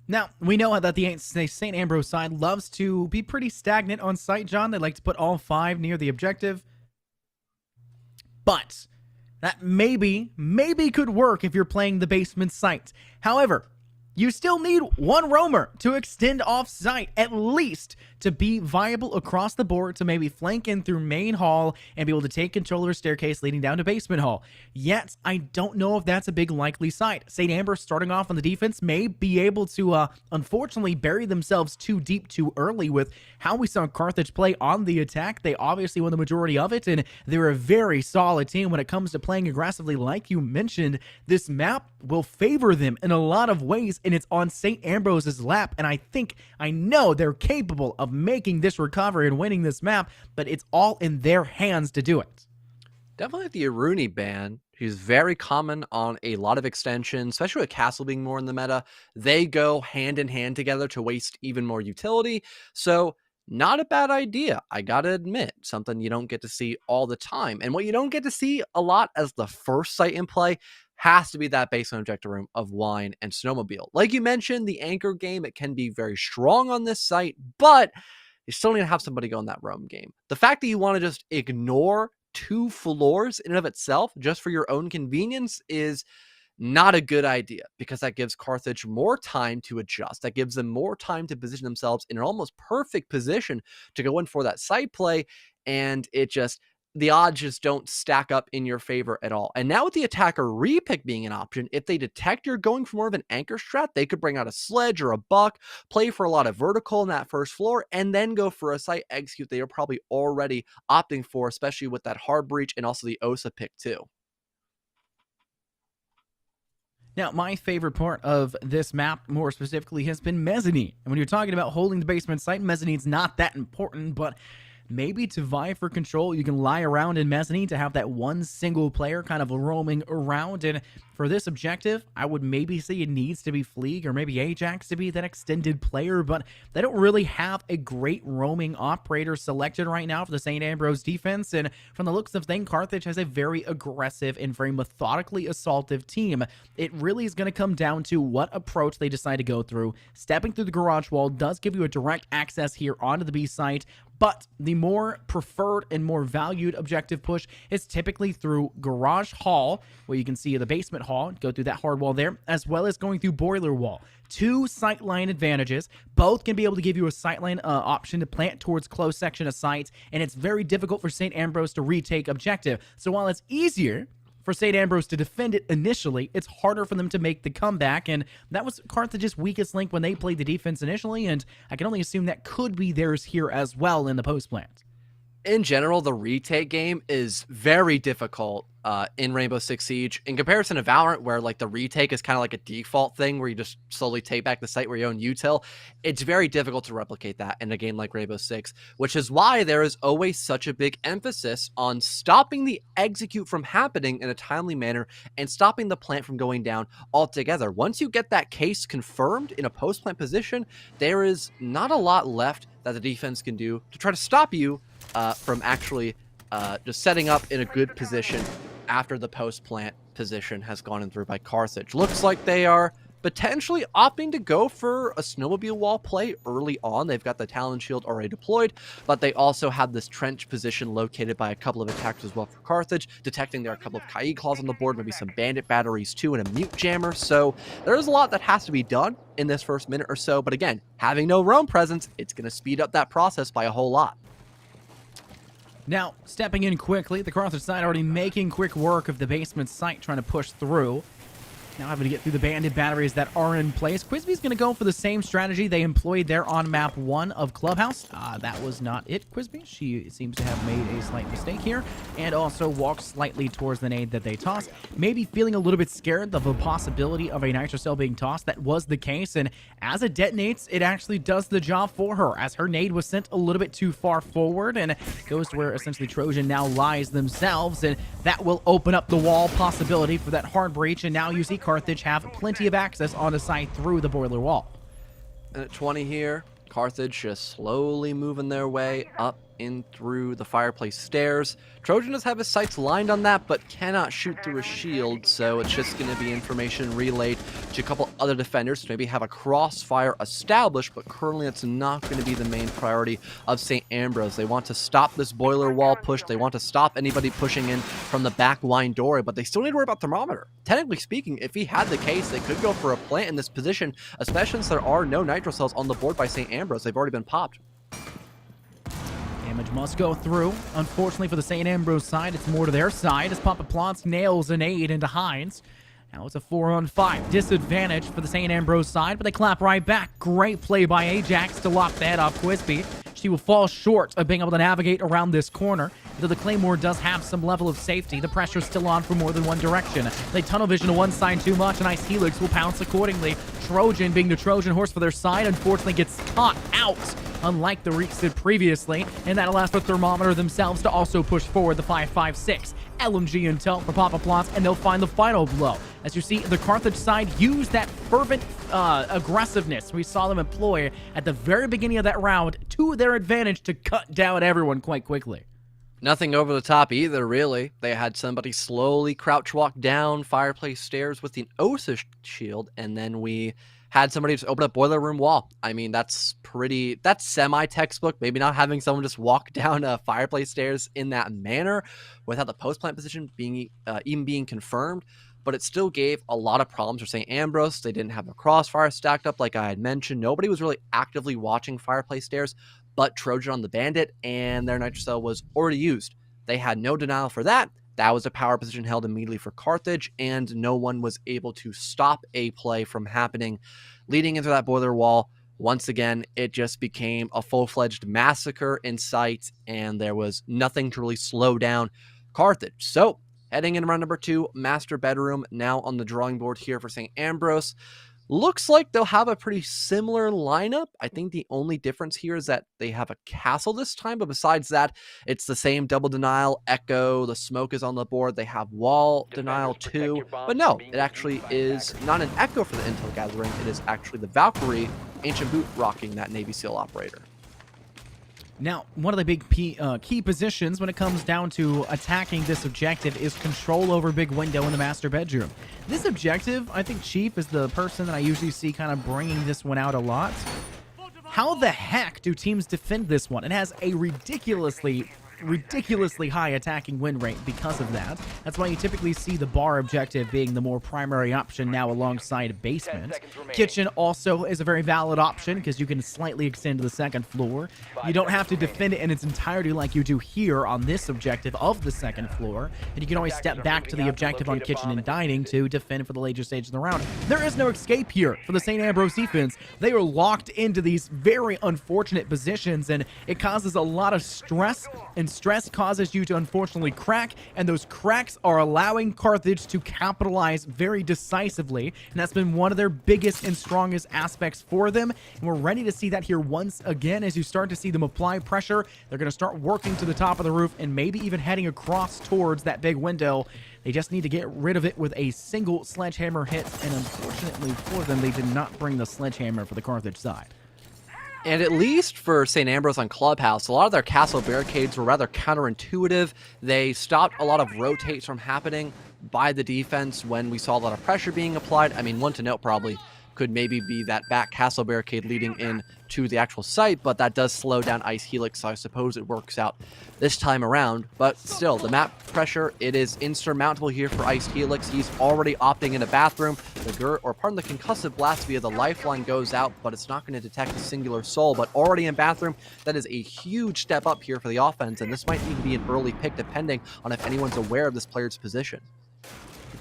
Now, we know that the St. Ambrose side loves to be pretty stagnant on site, John. They like to put all 5 near the objective. But that maybe could work if you're playing the basement site. However, you still need one roamer to extend off site, at least to be viable across the board, to maybe flank in through main hall and be able to take control of the staircase leading down to basement hall. Yet, I don't know if that's a big likely site. St. Ambrose starting off on the defense may be able to, unfortunately, bury themselves too deep too early with how we saw Carthage play on the attack. They obviously won the majority of it, and they're a very solid team when it comes to playing aggressively. Like you mentioned, this map will favor them in a lot of ways, and it's on St. Ambrose's lap, and I know they're capable of making this recovery and winning this map, but it's all in their hands to do it. Definitely the Aruni ban. He's very common on a lot of extensions, especially with Castle being more in the meta. They go hand in hand together to waste even more utility. So not a bad idea, I gotta admit. Something you don't get to see all the time. And what you don't get to see a lot as the first site in play has to be that basement objective room of Wine and Snowmobile. Like you mentioned, the anchor game, it can be very strong on this site, but you still need to have somebody go in that roam game. The fact that you want to just ignore 2 floors in and of itself just for your own convenience is not a good idea, because that gives Carthage more time to adjust. That gives them more time to position themselves in an almost perfect position to go in for that side play, and the odds just don't stack up in your favor at all. And now with the attacker repick being an option, if they detect you're going for more of an anchor strat, they could bring out a sledge or a buck, play for a lot of vertical in that first floor, and then go for a site execute they are probably already opting for, especially with that hard breach and also the Osa pick too. Now, my favorite part of this map, more specifically, has been Mezzanine. And when you're talking about holding the basement site, Mezzanine's not that important, but maybe to vie for control, you can lie around in Mezzanine to have that one single player kind of roaming around. And for this objective, I would maybe say it needs to be Fleeg or maybe Ajax to be that extended player, but they don't really have a great roaming operator selected right now for the St. Ambrose defense. And from the looks of things, Carthage has a very aggressive and very methodically assaultive team. It really is going to come down to what approach they decide to go through. Stepping through the garage wall does give you a direct access here onto the B site, but the more preferred and more valued objective push is typically through Garage Hall, where you can see the basement hall, go through that hard wall there, as well as going through Boiler Wall. 2 sightline advantages. Both can be able to give you a sightline option to plant towards close section of sites, and it's very difficult for St. Ambrose to retake objective. So while it's easier for St. Ambrose to defend it initially, it's harder for them to make the comeback, and that was Carthage's weakest link when they played the defense initially, and I can only assume that could be theirs here as well in the post-plant. In general, the retake game is very difficult in Rainbow Six Siege in comparison to Valorant, where like the retake is kind of like a default thing where you just slowly take back the site where you own util. It's very difficult to replicate that in a game like Rainbow Six, which is why there is always such a big emphasis on stopping the execute from happening in a timely manner and stopping the plant from going down altogether. Once you get that case confirmed in a post-plant position, there is not a lot left that the defense can do to try to stop you from actually just setting up in a good position after the post-plant position has gone in through by Carthage. Looks like they are potentially opting to go for a snowmobile wall play early on. They've got the Talon Shield already deployed, but they also have this trench position located by a couple of attackers as well for Carthage, detecting there are a couple of Kaid Claws on the board, maybe some Bandit batteries too, and a Mute Jammer. So there's a lot that has to be done in this first minute or so, but again, having no roam presence, it's going to speed up that process by a whole lot. Now, stepping in quickly, the Carthage side already making quick work of the basement site, trying to push through. Now having to get through the bandit batteries that are in place. Quizby's going to go for the same strategy they employed there on map 1 of Clubhouse. That was not it, Quizby. She seems to have made a slight mistake here, and also walked slightly towards the nade that they tossed. Maybe feeling a little bit scared of the possibility of a nitro cell being tossed. That was the case, and as it detonates, it actually does the job for her, as her nade was sent a little bit too far forward, and goes to where essentially Trojan now lies themselves, and that will open up the wall possibility for that hard breach, and now you see Carthage have plenty of access on the site through the boiler wall. And at 20 here, Carthage just slowly moving their way up in through the fireplace stairs. Trojan does have his sights lined on that, but cannot shoot through a shield, so it's just going to be information relayed to a couple other defenders to maybe have a crossfire established, but currently it's not going to be the main priority of St. Ambrose. They want to stop this boiler wall push. They want to stop anybody pushing in from the back wine door, but they still need to worry about thermometer. Technically speaking, if he had the case, they could go for a plant in this position, especially since there are no nitro cells on the board by St. Ambrose. They've already been popped. Damage must go through. Unfortunately for the St. Ambrose side, it's more to their side as Papa Plants nails an aid into Hines. Now it's a 4-on-5. Disadvantage for the St. Ambrose side, but they clap right back. Great play by Ajax to lock the head off Quizby. She will fall short of being able to navigate around this corner. Though the Claymore does have some level of safety, the pressure's still on from more than one direction. They tunnel vision to one side too much, and Ice Helix will pounce accordingly. Trojan, being the Trojan horse for their side, unfortunately gets caught out, unlike the Reeks did previously, and that allows for Thermometer themselves to also push forward the 5.56. LMG intel for Papa Plants, and they'll find the final blow. As you see, the Carthage side use that fervent aggressiveness we saw them employ at the very beginning of that round to their advantage to cut down everyone quite quickly. Nothing over the top either, really. They had somebody slowly crouch walk down fireplace stairs with an OSA shield, and then we had somebody just open up boiler room wall. I mean, that's semi-textbook. Maybe not having someone just walk down fireplace stairs in that manner without the post-plant position being even being confirmed, but it still gave a lot of problems for St. Ambrose. They didn't have a crossfire stacked up like I had mentioned. Nobody was really actively watching fireplace stairs but Trojan on the Bandit, and their nitro cell was already used. They had no denial for that. That was a power position held immediately for Carthage, and no one was able to stop a play from happening. Leading into that boiler wall, once again, it just became a full-fledged massacre in sight, and there was nothing to really slow down Carthage. So, heading in round number 2, Master Bedroom now on the drawing board here for St. Ambrose. Looks like they'll have a pretty similar lineup. I think the only difference here is that they have a castle this time, but besides that, it's the same double denial, echo, the smoke is on the board, they have wall denial too. But no, it actually is not an echo for the intel gathering, it is actually the Valkyrie, Ancient Boot, rocking that Navy SEAL operator. Now, one of the big key positions when it comes down to attacking this objective is control over big window in the master bedroom. This objective, I think Chief is the person that I usually see kind of bringing this one out a lot. How the heck do teams defend this one? It has a ridiculously high attacking win rate because of that. That's why you typically see the bar objective being the more primary option now alongside basement. Kitchen also is a very valid option because you can slightly extend to the second floor. You don't have to defend it in its entirety like you do here on this objective of the second floor, and you can always step back to the objective on kitchen and dining to defend for the later stage of the round. There is no escape here for the St. Ambrose defense. They are locked into these very unfortunate positions, and it causes a lot of stress, and stress causes you to unfortunately crack, and those cracks are allowing Carthage to capitalize very decisively, and that's been one of their biggest and strongest aspects for them, and we're ready to see that here once again. As you start to see them apply pressure, they're going to start working to the top of the roof and maybe even heading across towards that big window. They just need to get rid of it with a single sledgehammer hit, and unfortunately for them, they did not bring the sledgehammer for the Carthage side. And at least for St. Ambrose on Clubhouse, a lot of their castle barricades were rather counterintuitive. They stopped a lot of rotates from happening by the defense when we saw a lot of pressure being applied. I mean, one to note probably, could maybe be that back castle barricade leading in to the actual site, but that does slow down Ice Helix, so I suppose it works out this time around. But still, the map pressure, it is insurmountable here for Ice Helix. He's already opting in a bathroom. The concussive blast via the lifeline goes out, but it's not going to detect a singular soul. But already in bathroom, that is a huge step up here for the offense, and this might even be an early pick depending on if anyone's aware of this player's position.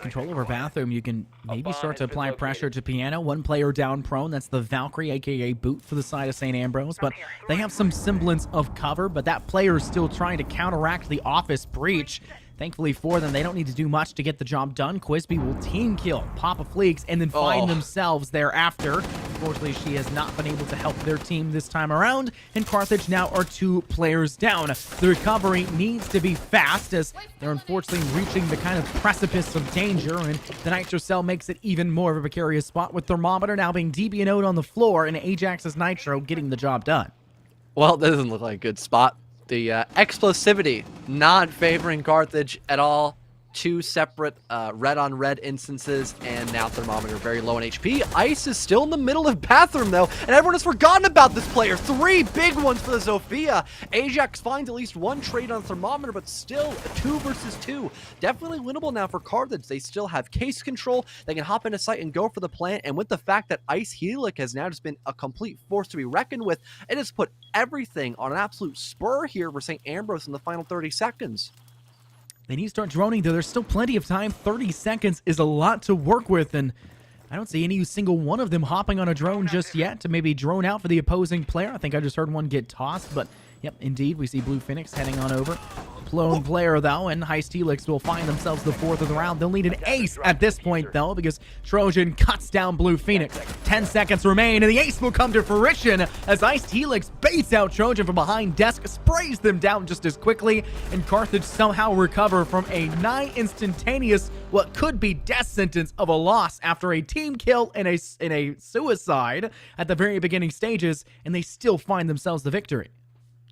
Control over bathroom, you can maybe start to apply pressure to Piano. One player down prone, that's the Valkyrie, aka Boot, for the side of St. Ambrose, but they have some semblance of cover, but that player is still trying to counteract the office breach. Thankfully for them, they don't need to do much to get the job done. Quisby will team kill Papa Fleeks and then find themselves thereafter. Unfortunately, she has not been able to help their team this time around, and Carthage now are 2 players down. The recovery needs to be fast as they're unfortunately reaching the kind of precipice of danger, and the Nitro Cell makes it even more of a precarious spot, with Thermometer now being DBNO'd on the floor and Ajax's Nitro getting the job done. Well, that doesn't look like a good spot. The explosivity not favoring Carthage at all. 2 separate red-on-red instances, and now Thermometer very low on HP. Ice is still in the middle of bathroom, though, and everyone has forgotten about this player. 3 big ones for the Zofia. Ajax finds at least 1 trade on Thermometer, but still 2 versus 2. Definitely winnable now for Carthage. They still have case control. They can hop into sight and go for the plant, and with the fact that Ice Helix has now just been a complete force to be reckoned with, it has put everything on an absolute spur here for St. Ambrose in the final 30 seconds. They need to start droning, though. There's still plenty of time. 30 seconds is a lot to work with, and I don't see any single one of them hopping on a drone just yet to maybe drone out for the opposing player. I think I just heard one get tossed, but yep, indeed, we see Blue Phoenix heading on over. Lone player, though, and Heist Helix will find themselves the 4th of the round. They'll need an ace at this point, though, because Trojan cuts down Blue Phoenix. 10 seconds remain, and the ace will come to fruition as Heist Helix baits out Trojan from behind desk, sprays them down just as quickly, and Carthage somehow recover from a nigh instantaneous, what could be death sentence of a loss after a team kill and a suicide at the very beginning stages, and they still find themselves the victory.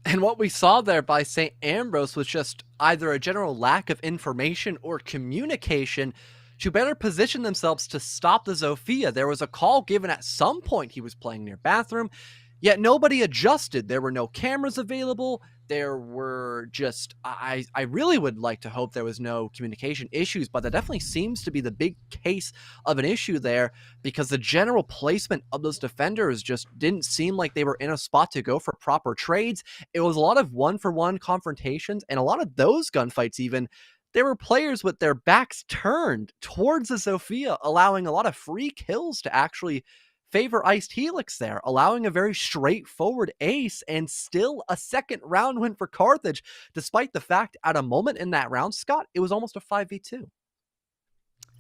And what we saw there by St. Ambrose was just either a general lack of information or communication to better position themselves to stop the Zofia. There was a call given at some point he was playing near bathroom, yet nobody adjusted. There were no cameras available. There were just, I really would like to hope there was no communication issues, but that definitely seems to be the big case of an issue there, because the general placement of those defenders just didn't seem like they were in a spot to go for proper trades. It was a lot of one-for-one confrontations, and a lot of those gunfights even, there were players with their backs turned towards the Zofia, allowing a lot of free kills to actually favor Iced Helix there, allowing a very straightforward ace and still a 2nd round win for Carthage, despite the fact at a moment in that round, Scott, it was almost a 5v2.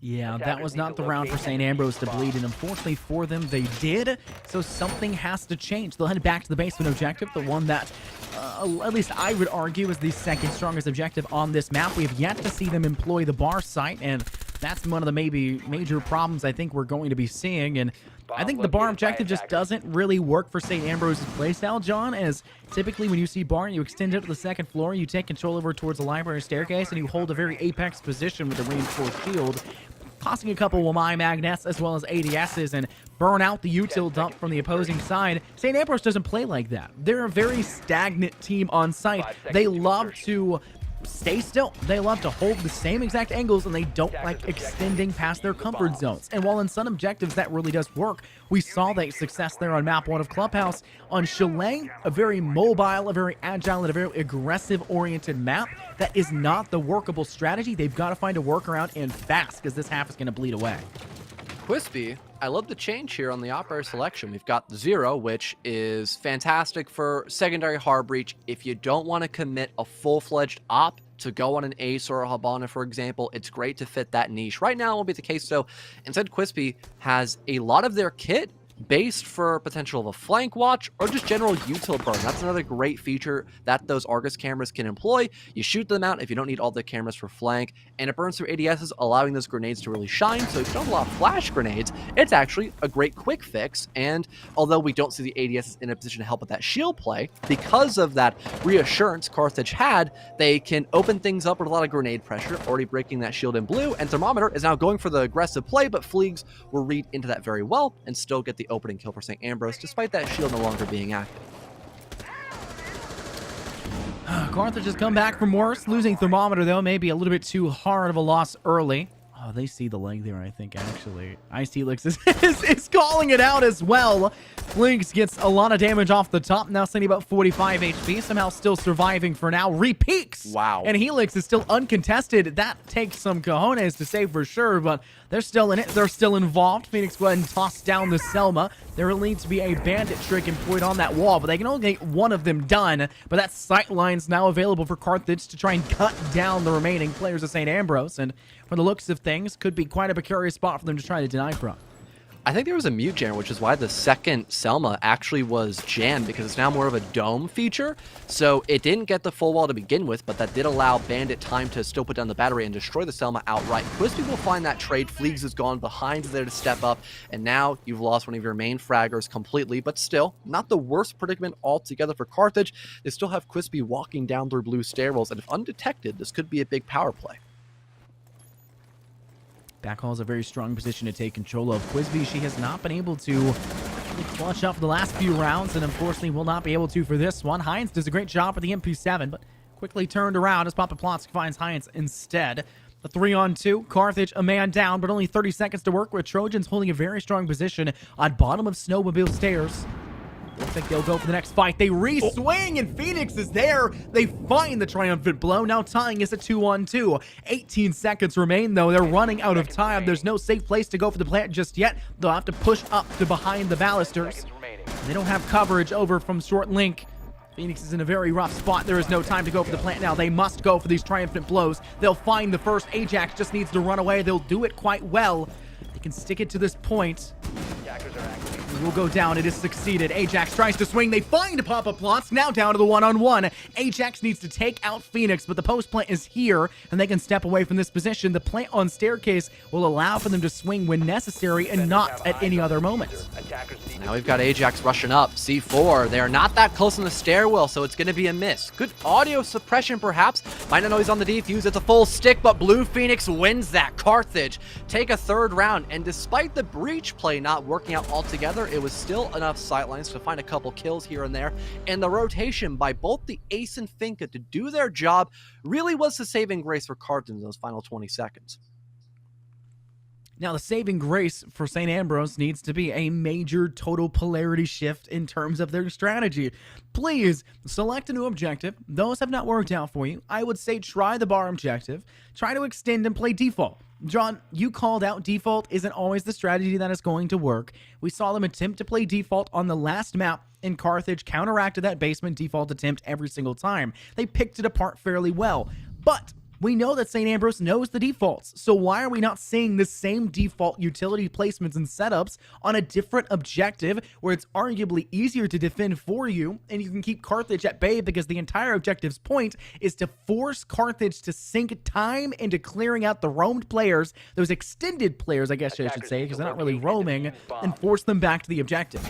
Yeah, that was not the round for St. Ambrose to bleed, and unfortunately for them, they did, so something has to change. They'll head back to the basement objective, the one that, at least I would argue, is the 2nd strongest objective on this map. We have yet to see them employ the bar site, and that's one of the major problems I think we're going to be seeing, and I think the bar objective just doesn't really work for St. Ambrose's playstyle, John, as typically when you see bar, you extend it to the 2nd floor, you take control over towards the library staircase, and you hold a very apex position with a reinforced shield, tossing a couple of my magnets as well as ADSs and burn out the util dump from the opposing side. St. Ambrose doesn't play like that. They're a very stagnant team on site. They love to stay still. They love to hold the same exact angles, and they don't like extending past their comfort zones. And while in some objectives that really does work, we saw that success there on map 1 of Clubhouse. On Chalet, a very mobile, a very agile, and a very aggressive-oriented map, that is not the workable strategy. They've got to find a workaround, and fast, because this half is going to bleed away. Quisby, I love the change here on the operator selection. We've got the 0, which is fantastic for secondary hard breach. If you don't want to commit a full-fledged op to go on an Ace or a Habana, for example, it's great to fit that niche. Right now, it won't be the case, though. Instead, Quisby has a lot of their kit based for potential of a flank watch or just general util burn. That's another great feature that those Argus cameras can employ. You shoot them out if you don't need all the cameras for flank, and it burns through ADSs, allowing those grenades to really shine. So if you don't have a lot of flash grenades, it's actually a great quick fix. And although we don't see the ADSs in a position to help with that shield play, because of that reassurance Carthage had, they can open things up with a lot of grenade pressure, already breaking that shield in blue, and Thermometer is now going for the aggressive play, but Fleegs will read into that very well and still get the opening kill for St. Ambrose, despite that shield no longer being active. Carthage has come back from worse. Losing Thermometer, though, may be a little bit too hard of a loss early. Oh, they see the leg there, I think, actually. Ice Helix is calling it out as well. Flinks gets a lot of damage off the top. Now sitting about 45 HP. Somehow still surviving for now. Repeaks! Wow. And Helix is still uncontested. That takes some cojones to say for sure, but they're still in it. They're still involved. Phoenix go ahead and toss down the Selma. There will need to be a bandit trick employed on that wall, but they can only get one of them done. But that sight line's now available for Carthage to try and cut down the remaining players of St. Ambrose. And from the looks of things, could be quite a precarious spot for them to try to deny from. I think there was a mute jam, which is why the second Selma actually was jammed, because it's now more of a dome feature. So it didn't get the full wall to begin with, but that did allow Bandit time to still put down the battery and destroy the Selma outright. Quispy will find that trade. Fleegs is gone. Behind is there to step up. And now you've lost one of your main fraggers completely, but still not the worst predicament altogether for Carthage. They still have Quispy walking down through blue stairwells, and if undetected, this could be a big power play. Backhall is a very strong position to take control of. Quisby, she has not been able to really clutch up for the last few rounds, and unfortunately will not be able to for this one. Heinz does a great job with the MP7, but quickly turned around as Papa Plotsk finds Heinz instead. The 3-on-2, Carthage a man down, but only 30 seconds to work with. Trojans holding a very strong position on bottom of Snowmobile stairs. I think they'll go for the next fight. They re-swing, and Phoenix is there. They find the triumphant blow. Now tying is a 2-on-2. 18 seconds remain, though. They're running out of time. There's no safe place to go for the plant just yet. They'll have to push up to behind the balusters. They don't have coverage over from short link. Phoenix is in a very rough spot. There is no time to go for the plant now. They must go for these triumphant blows. They'll find the first. Ajax just needs to run away. They'll do it quite well. They can stick it to this point. Will go down. It is succeeded. Ajax tries to swing. They find Papa Plots. Now down to the 1-on-1. Ajax needs to take out Phoenix, but the post plant is here, and they can step away from this position. The plant on staircase will allow for them to swing when necessary and not at any other moment. Now we've got Ajax rushing up. C4. They are not that close in the stairwell, so it's going to be a miss. Good audio suppression, perhaps. Might not know he's on the defuse. It's a full stick, but Blue Phoenix wins that. Carthage take a third round, and despite the breach play not working out altogether, it was still enough sightlines to find a couple kills here and there, and the rotation by both the Ace and Finka to do their job really was the saving grace for Carthage in those final 20 seconds. Now, the saving grace for St. Ambrose needs to be a major total polarity shift in terms of their strategy. Please select a new objective. Those have not worked out for you. I would say try the bar objective. Try to extend and play default. John, you called out default isn't always the strategy that is going to work. We saw them attempt to play default on the last map, and Carthage counteracted that basement default attempt every single time. They picked it apart fairly well, but we know that St. Ambrose knows the defaults, so why are we not seeing the same default utility placements and setups on a different objective where it's arguably easier to defend for you and you can keep Carthage at bay, because the entire objective's point is to force Carthage to sink time into clearing out the roamed players, those extended players, I guess I should say, because they're not really roaming, and force them back to the objective.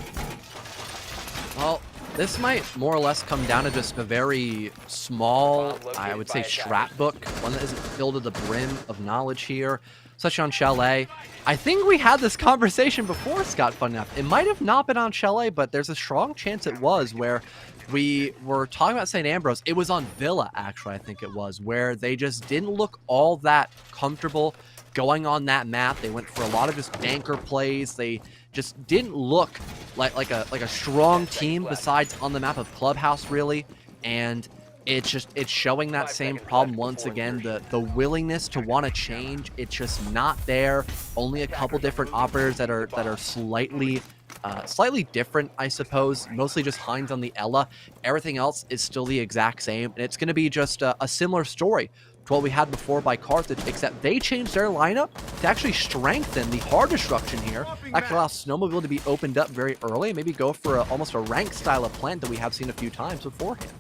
Well, this might more or less come down to just a very small, I would say, strat book, one that isn't filled to the brim of knowledge here, such on Chalet. I think we had this conversation before, Scott, fun enough. It might have not been on Chalet, but there's a strong chance it was, where we were talking about St. Ambrose. It was on Villa, actually, I think it was, where they just didn't look all that comfortable going on that map. They went for a lot of just anchor plays. They just didn't look like a strong team besides on the map of Clubhouse, really. And it's showing that same problem once again. The willingness to want to change, it's just not there. Only a couple different operators that are slightly different, I suppose. Mostly just Heinz on the Ella. Everything else is still the exact same, and it's going to be just a similar story to what we had before by Carthage, except they changed their lineup to actually strengthen the hard destruction here. That could allow Snowmobile to be opened up very early, maybe go for almost a rank style of plant that we have seen a few times beforehand.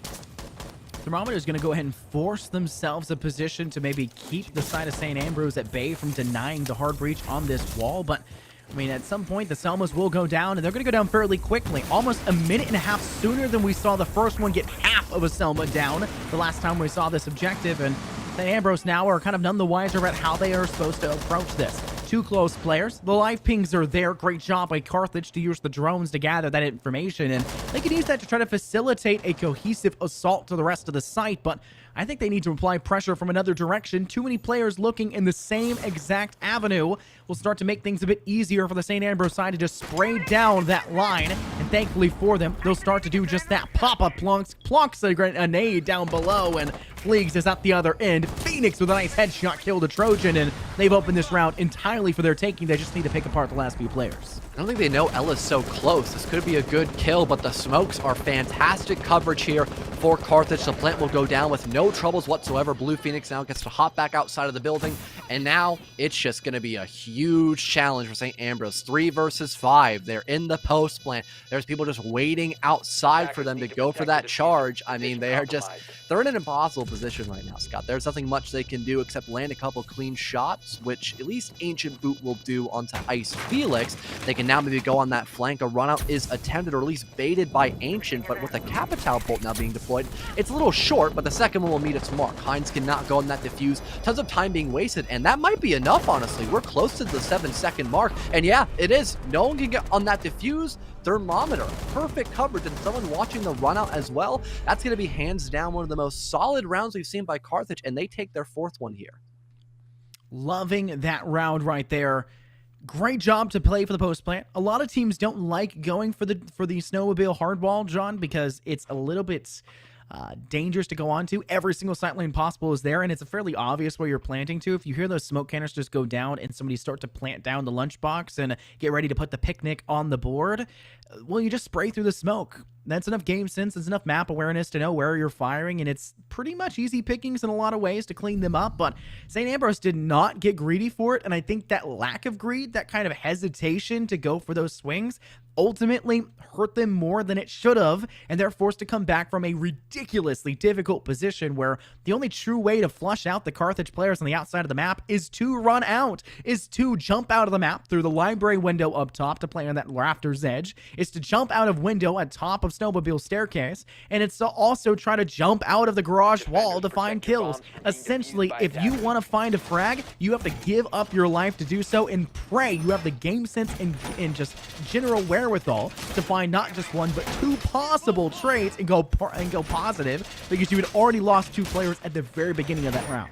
Thermometer is going to go ahead and force themselves a position to maybe keep the side of St. Ambrose at bay from denying the hard breach on this wall, but I mean, at some point, the Selmas will go down, and they're going to go down fairly quickly. Almost a minute and a half sooner than we saw the first one get half of a Selma down the last time we saw this objective, and St. Ambrose now are kind of none the wiser about how they are supposed to approach this. Two close players. The live pings are there. Great job by Carthage to use the drones to gather that information, and they can use that to try to facilitate a cohesive assault to the rest of the site, but I think they need to apply pressure from another direction. Too many players looking in the same exact avenue will start to make things a bit easier for the St. Ambrose side to just spray down that line, and thankfully for them, they'll start to do just that. Papa plonks a grenade down below, and Fleegs is at the other end. Phoenix with a nice headshot killed a Trojan, and they've opened this round entirely for their taking. They just need to pick apart the last few players. I don't think they know Ella's so close. This could be a good kill, but the smokes are fantastic coverage here for Carthage. The plant will go down with no troubles whatsoever. Blue Phoenix now gets to hop back outside of the building, and now it's just going to be a huge challenge for St. Ambrose. 3 versus 5. They're in the post plant. There's people just waiting outside for them to go for that charge. I mean, they're in an impossible position right now, Scott. There's nothing much they can do except land a couple clean shots, which at least Ancient Boot will do onto Ice Felix. They can now maybe go on that flank. A runout is attempted, or at least baited by Ancient, but with a Capital Bolt now being deployed, it's a little short, but the second one will meet its mark. Hines cannot go on that defuse. Tons of time being wasted, and that might be enough, honestly. We're close to the 7-second mark, and yeah, it is. No one can get on that defuse. Thermometer, perfect coverage, and someone watching the runout as well. That's going to be hands down one of the most solid rounds we've seen by Carthage, and they take their 4th one here. Loving that round right there. Great job to play for the post plant. A lot of teams don't like going for the snowmobile hardball, John, because it's a little bit dangerous to go on to. Every single sight lane possible is there, and it's a fairly obvious where you're planting to. If you hear those smoke canisters go down and somebody start to plant down the lunchbox and get ready to put the picnic on the board, well, you just spray through the smoke. That's enough game sense, it's enough map awareness to know where you're firing, and it's pretty much easy pickings in a lot of ways to clean them up, but St. Ambrose did not get greedy for it, and I think that lack of greed, that kind of hesitation to go for those swings, ultimately hurt them more than it should have, and they're forced to come back from a ridiculously difficult position where the only true way to flush out the Carthage players on the outside of the map is to run out, is to jump out of the map through the library window up top to play on that rafter's edge, is to jump out of window at top of Snowmobile staircase, and it's to also try to jump out of the garage wall to find kills. Essentially, if you want to find a frag, you have to give up your life to do so and pray you have the game sense and just general wherewithal to find not just 1 but 2 possible trades and go positive, because you had already lost 2 players at the very beginning of that round.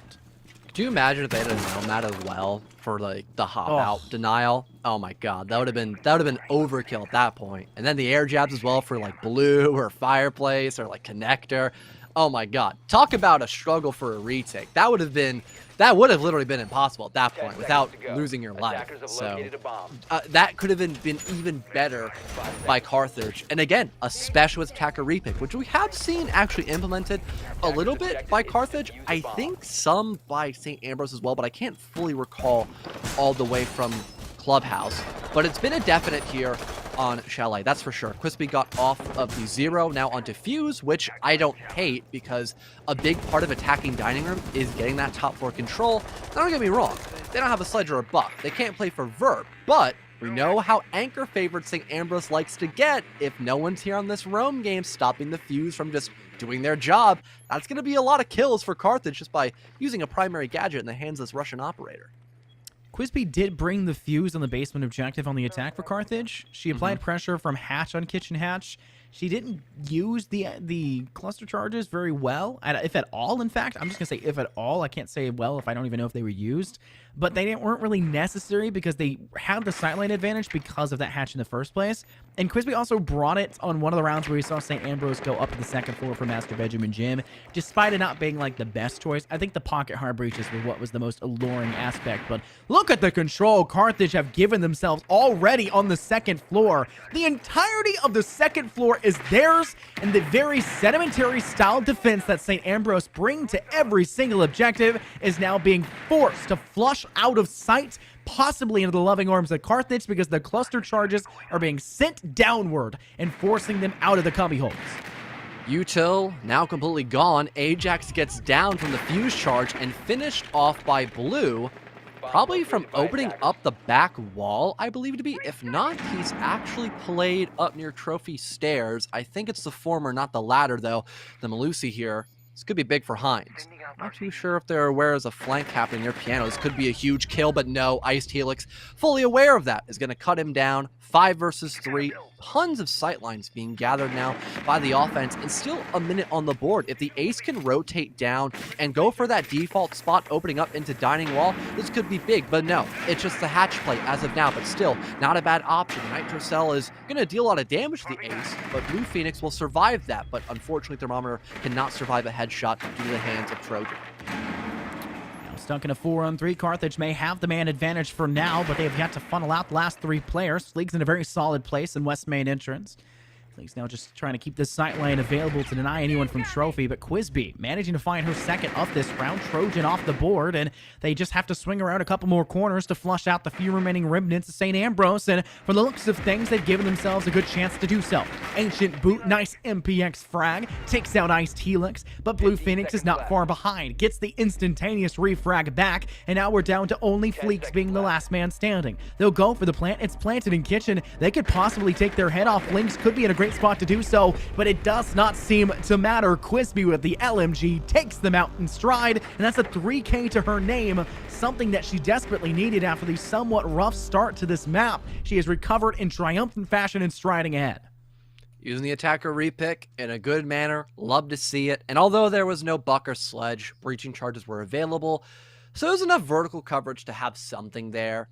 Could you imagine if they had known that as well for like the hop out denial? Oh my god, that would have been overkill at that point. And then the air jabs as well for like blue or fireplace or like connector. Oh my god, talk about a struggle for a retake. That would have literally been impossible at that point without losing your life. So that could have been even better by Carthage. And again, a specialist attacker repick, which we have seen actually implemented a little bit by Carthage. I think some by St. Ambrose as well, but I can't fully recall all the way from Clubhouse. But it's been a definite here on Chalet, that's for sure. Crispy got off of the 0, now onto Fuse, which I don't hate because a big part of attacking Dining Room is getting that top floor control. Now, don't get me wrong, they don't have a Sledge or a Buck. They can't play for Verb, but we know how anchor favored St. Ambrose likes to get if no one's here on this roam game stopping the Fuse from just doing their job. That's going to be a lot of kills for Carthage just by using a primary gadget in the hands of this Russian operator. Quizby did bring the Fuse on the basement objective on the attack for Carthage. She applied pressure from Hatch on Kitchen Hatch. She didn't use the cluster charges very well, if at all, in fact. I'm just going to say if at all. I can't say well if I don't even know if they were used. But they weren't really necessary because they had the sideline advantage because of that hatch in the first place. And Quizby also brought it on one of the rounds where we saw St. Ambrose go up to the second floor for Master Bedroom and Gym. Despite it not being like the best choice, I think the pocket hard breaches were what was the most alluring aspect. But look at the control Carthage have given themselves already on the second floor. The entirety of the second floor 4 is theirs, and the very sedimentary style defense that St. Ambrose bring to every single objective is now being forced to flush out of sight, possibly into the loving arms of Carthage, because the cluster charges are being sent downward and forcing them out of the cubbyholes. Util now completely gone. Ajax gets down from the fuse charge and finished off by Blue, probably from opening up the back wall, I believe it to be. If not, he's actually played up near Trophy Stairs. I think it's the former, not the latter, though. The Malusi here. This could be big for Hines. Not too sure if they're aware as a flank happening near Piano. This could be a huge kill, but no, Iced Helix, fully aware of that, is going to cut him down. 5 versus 3. Tons of sightlines being gathered now by the offense, and still a minute on the board. If the ace can rotate down and go for that default spot opening up into Dining Wall, this could be big, but no, it's just the hatch play as of now, but still not a bad option. Nitrocell is going to deal a lot of damage to the ace, but Blue Phoenix will survive that, but unfortunately Thermometer cannot survive a headshot due to the hands of Trojan. Stuck in a 4-on-3, Carthage may have the man advantage for now, but they have yet to funnel out the last 3 players. Fleeg's in a very solid place in West Main entrance. Fleeg's now just trying to keep this sight line available to deny anyone from Trophy, but Quizby managing to find her second of this round. Trojan off the board, and they just have to swing around a couple more corners to flush out the few remaining remnants of St. Ambrose, and from the looks of things, they've given themselves a good chance to do so. Ancient Boot, nice MPX frag, takes out Iced Helix, but Blue Phoenix is not far behind, gets the instantaneous refrag back, and now we're down to only Fleeks being the last man standing. They'll go for the plant. It's planted in kitchen. They could possibly take their head off. Lynx could be in a great spot to do so, but it does not seem to matter. Quizby with the LMG takes them out in stride, and that's a 3K to her name, something that she desperately needed after the somewhat rough start to this map. She has recovered in triumphant fashion and striding ahead. Using the attacker repick in a good manner, love to see it. And although there was no buck or sledge, breaching charges were available, so there was enough vertical coverage to have something there.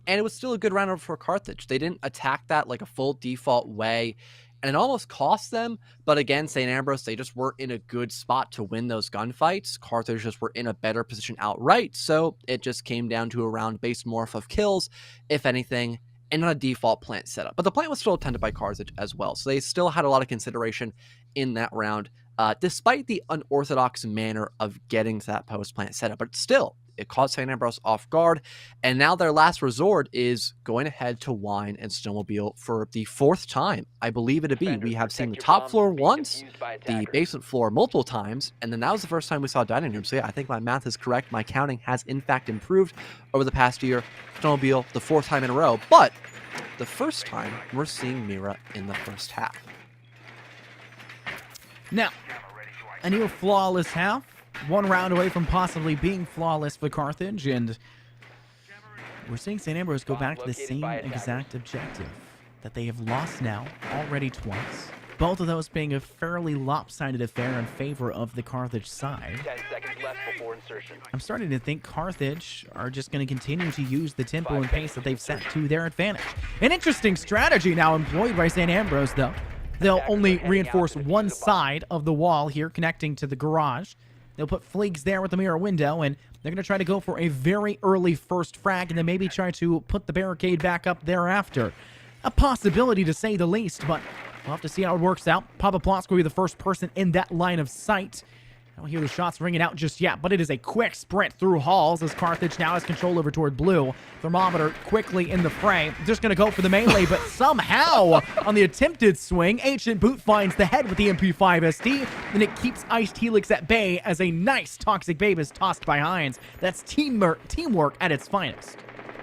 And it was still a good round for Carthage. They didn't attack that like a full default way, and it almost cost them. But again, St. Ambrose, they just weren't in a good spot to win those gunfights. Carthage just were in a better position outright, so it just came down to a round based more off of kills, if anything, and not a default plant setup. But the plant was still attended by Carthage as well, so they still had a lot of consideration in that round, despite the unorthodox manner of getting to that post plant setup. But still, it caught St. Ambrose off guard, and now their last resort is going ahead to Wine and Snowmobile for the 4th time, I believe it to be. We have seen the top floor once, the basement floor multiple times, and then that was the first time we saw dining room. So yeah, I think my math is correct. My counting has in fact improved over the past year. Snowmobile, the 4th time in a row, but the first time we're seeing Mira in the first half. Now, a near flawless half. 1 round away from possibly being flawless for Carthage, and we're seeing St. Ambrose go back to the same exact objective that they have lost now already twice. Both of those being a fairly lopsided affair in favor of the Carthage side. 10 seconds left before insertion. I'm starting to think Carthage are just going to continue to use the tempo and pace that they've set to their advantage. An interesting strategy now employed by St. Ambrose, though. They'll only reinforce one side of the wall here connecting to the garage. They'll put Fleeks there with the mirror window, and they're going to try to go for a very early first frag, and then maybe try to put the barricade back up thereafter. A possibility, to say the least, but we'll have to see how it works out. Papa Plot's will be the first person in that line of sight. I don't hear the shots ringing out just yet, but it is a quick sprint through halls as Carthage now has control over toward Blue. Thermometer quickly in the fray. Just going to go for the melee, but somehow on the attempted swing, Ancient Boot finds the head with the MP5 SD, and it keeps Iced Helix at bay as a nice Toxic Babe is tossed by Hines. That's teamwork at its finest.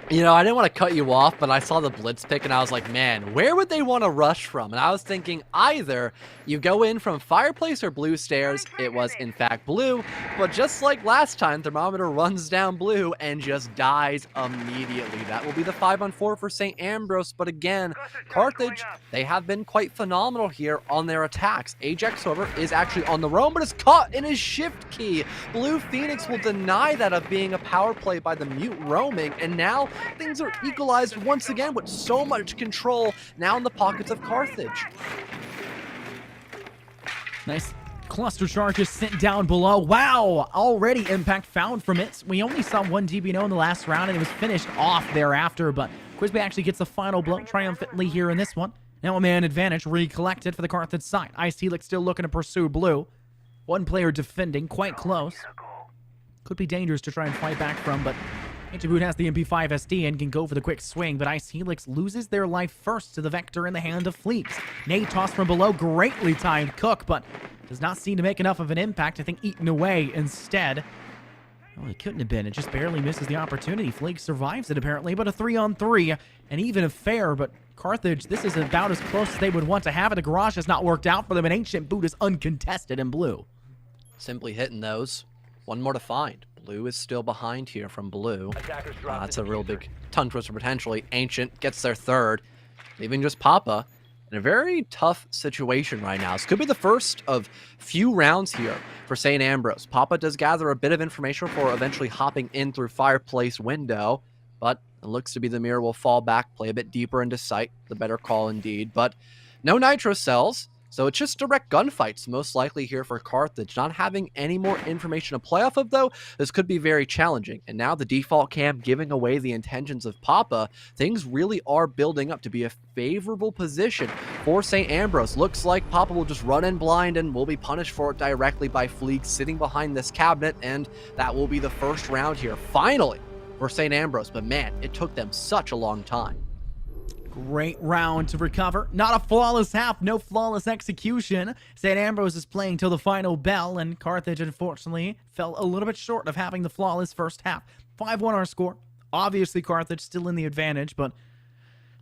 You know, I didn't want to cut you off, but I saw the blitz pick and I was like, man, where would they want to rush from? And I was thinking either you go in from Fireplace or Blue Stairs. It was, in fact, Blue. But just like last time, Thermometer runs down Blue and just dies immediately. That will be the 5-on-4 for St. Ambrose. But again, Carthage, they have been quite phenomenal here on their attacks. Ajax, however, is actually on the roam, but is caught in his shift key. Blue Phoenix will deny that of being a power play by the mute roaming. And now things are equalized once again with so much control now in the pockets of Carthage. Nice cluster charges sent down below. Wow, already impact found from it. We only saw 1 DBNO in the last round, and it was finished off thereafter, but Quizby actually gets the final blow triumphantly here in this one. Now a man advantage recollected for the Carthage side. Ice Helix still looking to pursue blue. One player defending, quite close. Could be dangerous to try and fight back from, but Boot has the MP5 SD and can go for the quick swing, but Ice Helix loses their life first to the Vector in the hand of Fleeks. Nade tossed from below, greatly timed Cook, but does not seem to make enough of an impact. I think eaten away instead. Oh, it couldn't have been. It just barely misses the opportunity. Fleeks survives it apparently, but a 3-on-3, and even a fair, but Carthage, this is about as close as they would want to have it. The garage has not worked out for them, and Ancient Boot is uncontested in blue. Simply hitting those. One more to find. Blue is still behind here from blue. That's a real big tongue twister potentially. Ancient gets their third, leaving just Papa in a very tough situation right now. This could be the first of few rounds here for St. Ambrose. Papa does gather a bit of information before eventually hopping in through fireplace window, but it looks to be the mirror will fall back, play a bit deeper into sight. The better call indeed, but no nitro cells. So it's just direct gunfights, most likely here for Carthage. Not having any more information to play off of, though, this could be very challenging. And now the default cam giving away the intentions of Papa, things really are building up to be a favorable position for St. Ambrose. Looks like Papa will just run in blind and will be punished for it directly by Fleek sitting behind this cabinet, and that will be the first round here, finally, for St. Ambrose. But man, it took them such a long time. Great round to recover. Not a flawless half, no flawless execution. St. Ambrose is playing till the final bell, and Carthage, unfortunately, fell a little bit short of having the flawless first half. 5-1 our score. Obviously, Carthage still in the advantage, but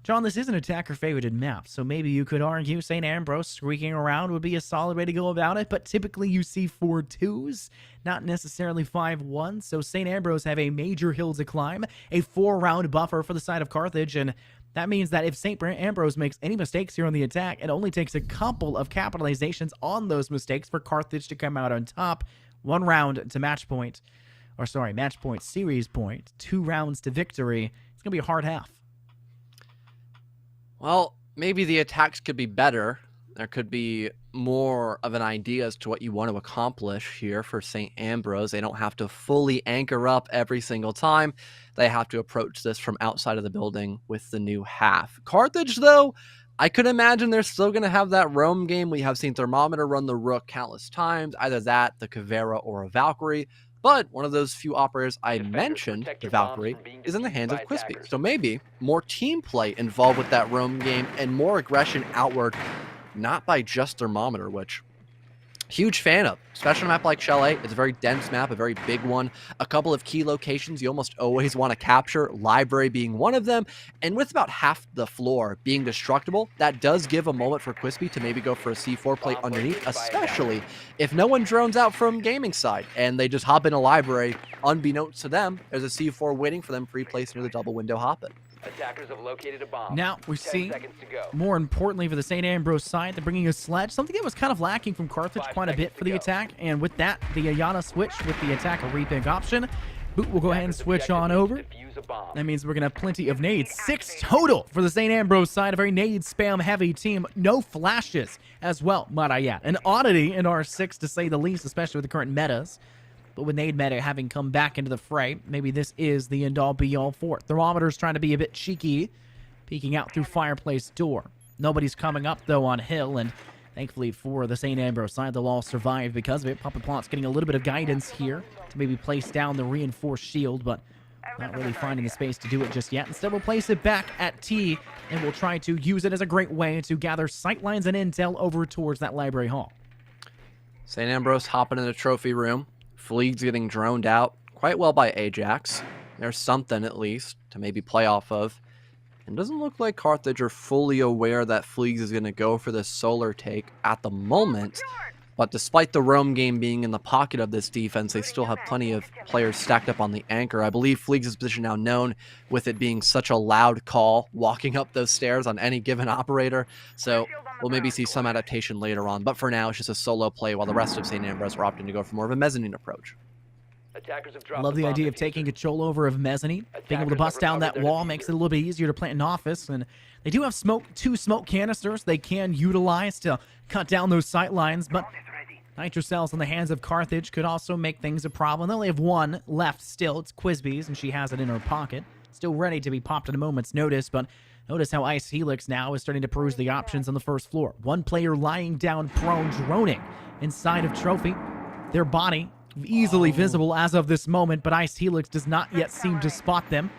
John, this is an attacker-favorited map, so maybe you could argue St. Ambrose squeaking around would be a solid way to go about it, but typically you see 4-2s, not necessarily 5-1, so St. Ambrose have a major hill to climb, a 4-round buffer for the side of Carthage, and that means that if St. Ambrose makes any mistakes here on the attack, it only takes a couple of capitalizations on those mistakes for Carthage to come out on top. 1 round to match point, match point, series point, 2 rounds to victory. It's going to be a hard half. Well, maybe the attacks could be better. There could be more of an idea as to what you want to accomplish here for St. Ambrose. They don't have to fully anchor up every single time. They have to approach this from outside of the building with the new half. Carthage, though, I could imagine they're still going to have that roam game. We have seen Thermometer run the Rook countless times, either that, the Kavera, or a Valkyrie. But one of those few operators I mentioned, the Valkyrie, is in the hands of Quispy. So maybe more team play involved with that roam game and more aggression outward, not by just Thermometer, which huge fan of, especially on a map like Chalet. It's a very dense map, a very big one. A couple of key locations you almost always want to capture, Library being one of them. And with about half the floor being destructible, that does give a moment for Quispy to maybe go for a C4 plate underneath, especially if no one drones out from gaming side and they just hop in a Library. Unbeknownst to them, there's a C4 waiting for them free place near the double window hop-in. Attackers have located a bomb. Now we 10 see, seconds to go. more importantly for the St. Ambrose side, they're bringing a sledge, something that was kind of lacking from Carthage 5 quite a bit seconds for to the go. attack, and with that, the Ayana switch with the attack a repick option. Boot will go ahead and switch on over. Defuse a bomb. That means we're going to have plenty of nades. 6 total for the St. Ambrose side, a very nade spam heavy team. No flashes as well, might I add. An oddity in R6 to say the least, especially with the current metas. But with nade meta having come back into the fray, maybe this is the end-all be-all for it. Thermometer's trying to be a bit cheeky, peeking out through fireplace door. Nobody's coming up, though, on hill, and thankfully for the St. Ambrose side, they'll all survive because of it. Papa Plant's getting a little bit of guidance here to maybe place down the reinforced shield, but not really finding the space to do it just yet. Instead, we'll place it back at T, and we'll try to use it as a great way to gather sightlines and intel over towards that library hall. St. Ambrose hopping in the trophy room. Fleeg's getting droned out quite well by Ajax. There's something, at least, to maybe play off of. And doesn't look like Carthage are fully aware that Fleegs is going to go for this solar take at the moment. But despite the roam game being in the pocket of this defense, they still have plenty of players stacked up on the anchor. I believe Fleegs' position now known, with it being such a loud call walking up those stairs on any given operator. So we'll maybe see some adaptation later on. But for now, it's just a solo play while the rest of St. Ambrose are opting to go for more of a mezzanine approach. Attackers have I dropped love the bomb idea of diffuser. taking control over of mezzanine. Being able to bust down that wall makes it a little bit easier to plant an office. And they do have 2 smoke canisters they can utilize to cut down those sight lines. But nitro cells in the hands of Carthage could also make things a problem. They only have 1 left still. It's Quisby's, and she has it in her pocket. still ready to be popped at a moment's notice, but notice how Ice Helix now is starting to peruse the options on the first floor. One player lying down prone, droning inside of Trophy. Their body easily visible as of this moment, but Ice Helix does not yet seem to spot them.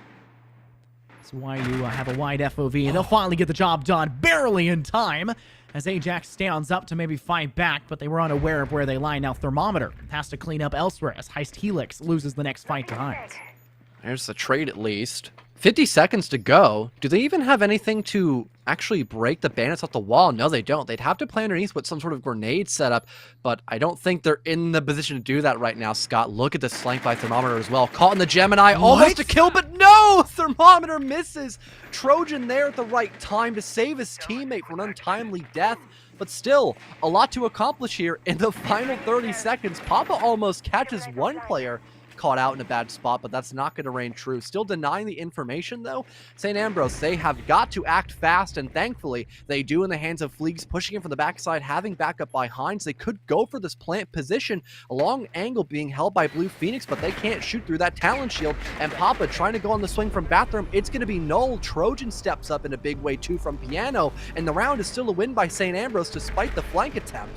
That's why you have a wide FOV, and they'll finally get the job done, barely in time, as Ajax stands up to maybe fight back, but they were unaware of where they lie. Now Thermometer has to clean up elsewhere as Heist Helix loses the next fight to Hines. There's the trade at least. 50 seconds to go. Do they even have anything to actually break the bandits off the wall? No, they don't. They'd have to play underneath with some sort of grenade setup, but I don't think they're in the position to do that right now, Scott. Look at this flank by Thermometer as well. Caught in the Gemini, almost a kill, but no! Thermometer misses. Trojan there at the right time to save his teammate from an untimely death. But still, a lot to accomplish here in the final 30 seconds. Papa almost catches one player caught out in a bad spot, but that's not going to reign true. Still denying the information, though. St. Ambrose, they have got to act fast, and thankfully, they do in the hands of Fleegs, pushing him from the backside, having backup by Hines. They could go for this plant position, a long angle being held by Blue Phoenix, but they can't shoot through that Talon shield, and Papa trying to go on the swing from Bathroom. It's going to be null. Trojan steps up in a big way, too, from Piano, and the round is still a win by St. Ambrose, despite the flank attempt.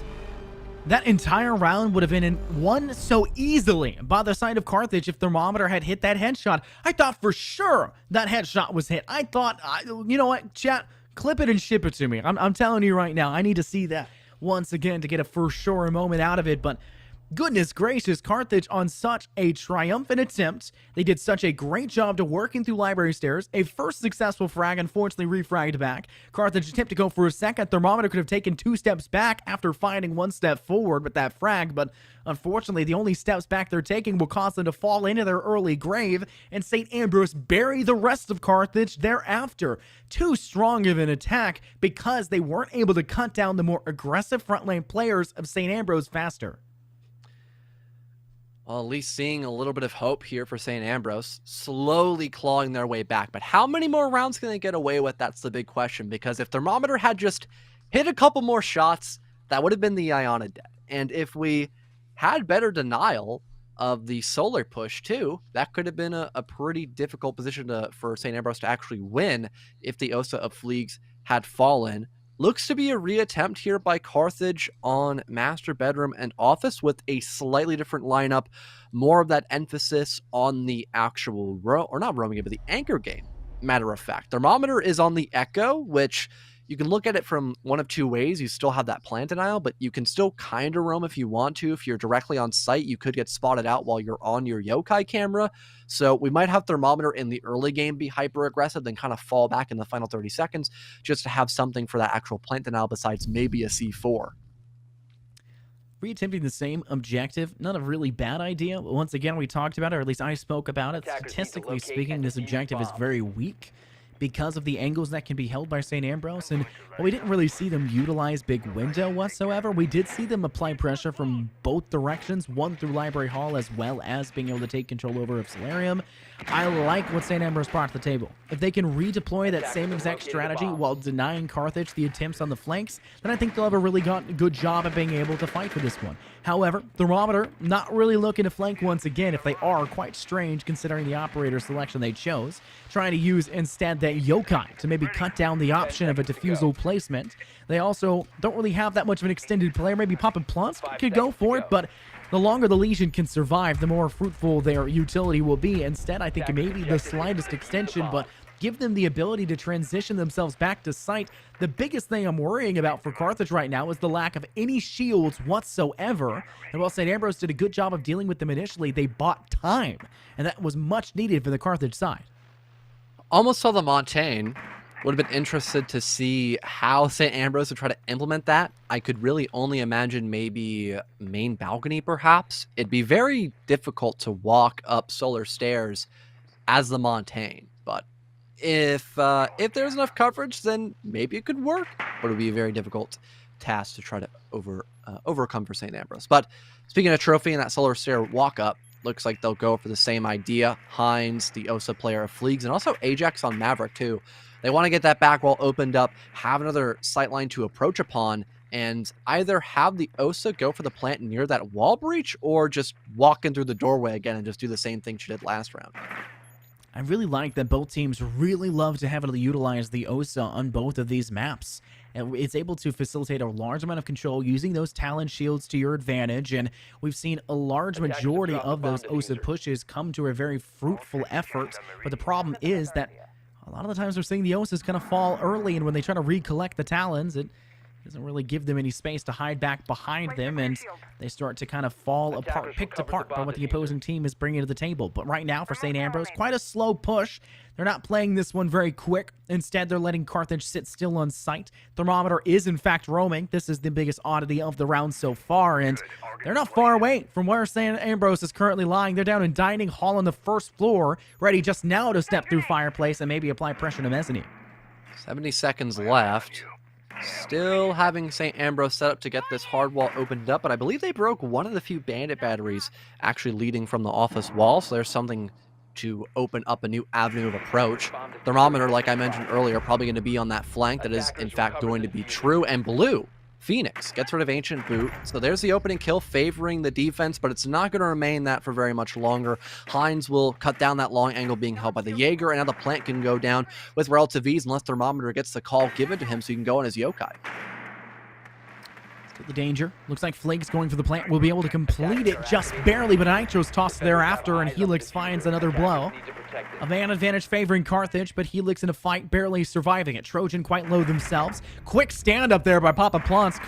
That entire round would have been won so easily by the side of Carthage if Thermometer had hit that headshot. I thought for sure that headshot was hit. I thought, you know what, chat, clip it and ship it to me. I'm telling you right now, I need to see that once again to get a for sure moment out of it, but goodness gracious, Carthage on such a triumphant attempt. They did such a great job to working through library stairs. A first successful frag, unfortunately refragged back. Carthage attempt to go for a second. Thermometer could have taken 2 steps back after finding 1 step forward with that frag, but unfortunately the only steps back they're taking will cause them to fall into their early grave, and St. Ambrose bury the rest of Carthage thereafter. Too strong of an attack because they weren't able to cut down the more aggressive front lane players of St. Ambrose faster. Well, at least seeing a little bit of hope here for St. Ambrose, slowly clawing their way back. But how many more rounds can they get away with? That's the big question. Because if Thermometer had just hit a couple more shots, that would have been the Iona dead. And if we had better denial of the solar push too, that could have been a pretty difficult position for St. Ambrose to actually win if the Osa of Fleegs had fallen. Looks to be a reattempt here by Carthage on Master Bedroom and Office with a slightly different lineup. More of that emphasis on the actual, not roaming game, but the anchor game, matter of fact. Thermometer is on the Echo, which you can look at it from one of two ways. You still have that plant denial, but you can still kind of roam if you want to. If you're directly on site, you could get spotted out while you're on your yokai camera. So we might have Thermometer in the early game be hyper aggressive, then kind of fall back in the final 30 seconds just to have something for that actual plant denial besides maybe a C4. Reattempting the same objective, not a really bad idea. But once again, we talked about it, or at least I spoke about it. Statistically speaking, this objective is very weak because of the angles that can be held by St. Ambrose, and while we didn't really see them utilize big window whatsoever, we did see them apply pressure from both directions, one through Library Hall as well as being able to take control over of Solarium. I like what St. Ambrose brought to the table. If they can redeploy that same exact strategy while denying Carthage the attempts on the flanks, then I think they'll have a really good job at being able to fight for this one. However, Thermometer not really looking to flank once again, if they are, quite strange considering the operator selection they chose, trying to use instead that yokai to maybe cut down the option of a defusal placement. They also don't really have that much of an extended player. Maybe Pop and Plus could go for it, but the longer the Legion can survive, the more fruitful their utility will be. Instead, I think maybe the slightest extension, but give them the ability to transition themselves back to site. The biggest thing I'm worrying about for Carthage right now is the lack of any shields whatsoever. And while St. Ambrose did a good job of dealing with them initially, they bought time, and that was much needed for the Carthage side. Almost saw the Montaigne. Would have been interested to see how St. Ambrose would try to implement that. I could really only imagine maybe main balcony, perhaps. It'd be very difficult to walk up solar stairs as the Montaigne, but if there's enough coverage, then maybe it could work. But it would be a very difficult task to try to overcome for St. Ambrose. But speaking of trophy and that solar stair walk up, looks like they'll go for the same idea. Hines, the Osa player of Fleegs, and also Ajax on Maverick too. They want to get that back wall opened up, have another sightline to approach upon, and either have the Osa go for the plant near that wall breach, or just walk in through the doorway again and just do the same thing she did last round. I really like that both teams really love to heavily utilize the OSA on both of these maps. And it's able to facilitate a large amount of control using those talent shields to your advantage, and we've seen a large majority of those OSA pushes come to a very fruitful effort. But the problem is that a lot of the times we're seeing the OSAs kind of fall early, and when they try to recollect the talons, it doesn't really give them any space to hide back behind them, and they start to kind of fall apart, picked apart by what the opposing team is bringing to the table. But right now for St. Ambrose, quite a slow push. They're not playing this one very quick. Instead, they're letting Carthage sit still on site. Thermometer is, in fact, roaming. This is the biggest oddity of the round so far, and they're not far away from where St. Ambrose is currently lying. They're down in dining hall on the first floor, ready just now to step through fireplace and maybe apply pressure to mezzanine. 70 seconds left. Still having St. Ambrose set up to get this hard wall opened up, but I believe they broke one of the few bandit batteries actually leading from the office wall, so there's something to open up a new avenue of approach. Thermometer, like I mentioned earlier, probably going to be on that flank. That is, in fact, going to be true. And Blue, Phoenix, gets rid of Ancient Boot. So there's the opening kill favoring the defense, but it's not going to remain that for very much longer. Hines will cut down that long angle being held by the Jaeger, and now the plant can go down with relative ease unless Thermometer gets the call given to him so he can go on his yokai. The danger. Looks like Flake's going for the plant. Will be able to complete it just barely, but Nitro's tossed thereafter, and Helix finds another blow. A van advantage favoring Carthage, but Helix in a fight barely surviving it. Trojan quite low themselves. Quick stand up there by Papa Plunsk.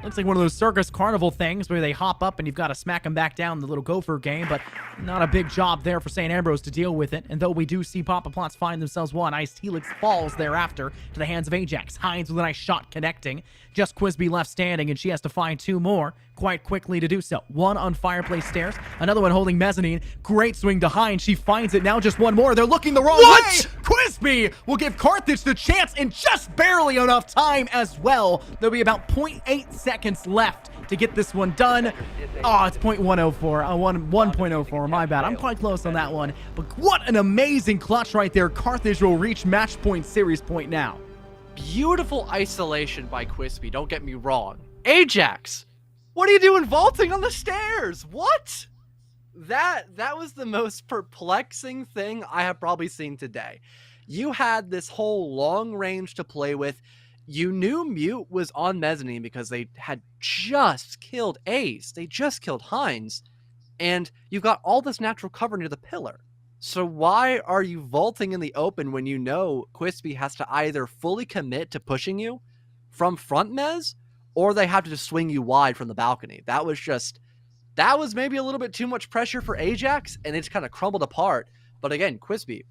Looks like one of those circus carnival things where they hop up and you've got to smack them back down, the little gopher game, but not a big job there for St. Ambrose to deal with it. And though we do see Papa Plunsk find themselves one, Iced Helix falls thereafter to the hands of Ajax. Hines with a nice shot connecting. Just Quisby left standing, and she has to find two more quite quickly to do so. One on fireplace stairs, another one holding mezzanine. Great swing to Hines. She finds it. Now just one more. They're looking the wrong way. Quisby will give Carthage the chance in just barely enough time as well. There'll be about 0.8 seconds left to get this one done. Oh, it's 0.104. 1.04. My bad. I'm quite close on that one. But what an amazing clutch right there. Carthage will reach match point, series point now. Beautiful isolation by Quisby, don't get me wrong. Ajax, what are you doing vaulting on the stairs? What? That was the most perplexing thing I have probably seen today. You had this whole long range to play with. You knew Mute was on mezzanine because they had just killed Ace. They just killed Hines. And you've got all this natural cover near the pillar. So why are you vaulting in the open when you know Quisby has to either fully commit to pushing you from front mez, or they have to just swing you wide from the balcony? That was maybe a little bit too much pressure for Ajax, and it's kind of crumbled apart. But again, Quisby,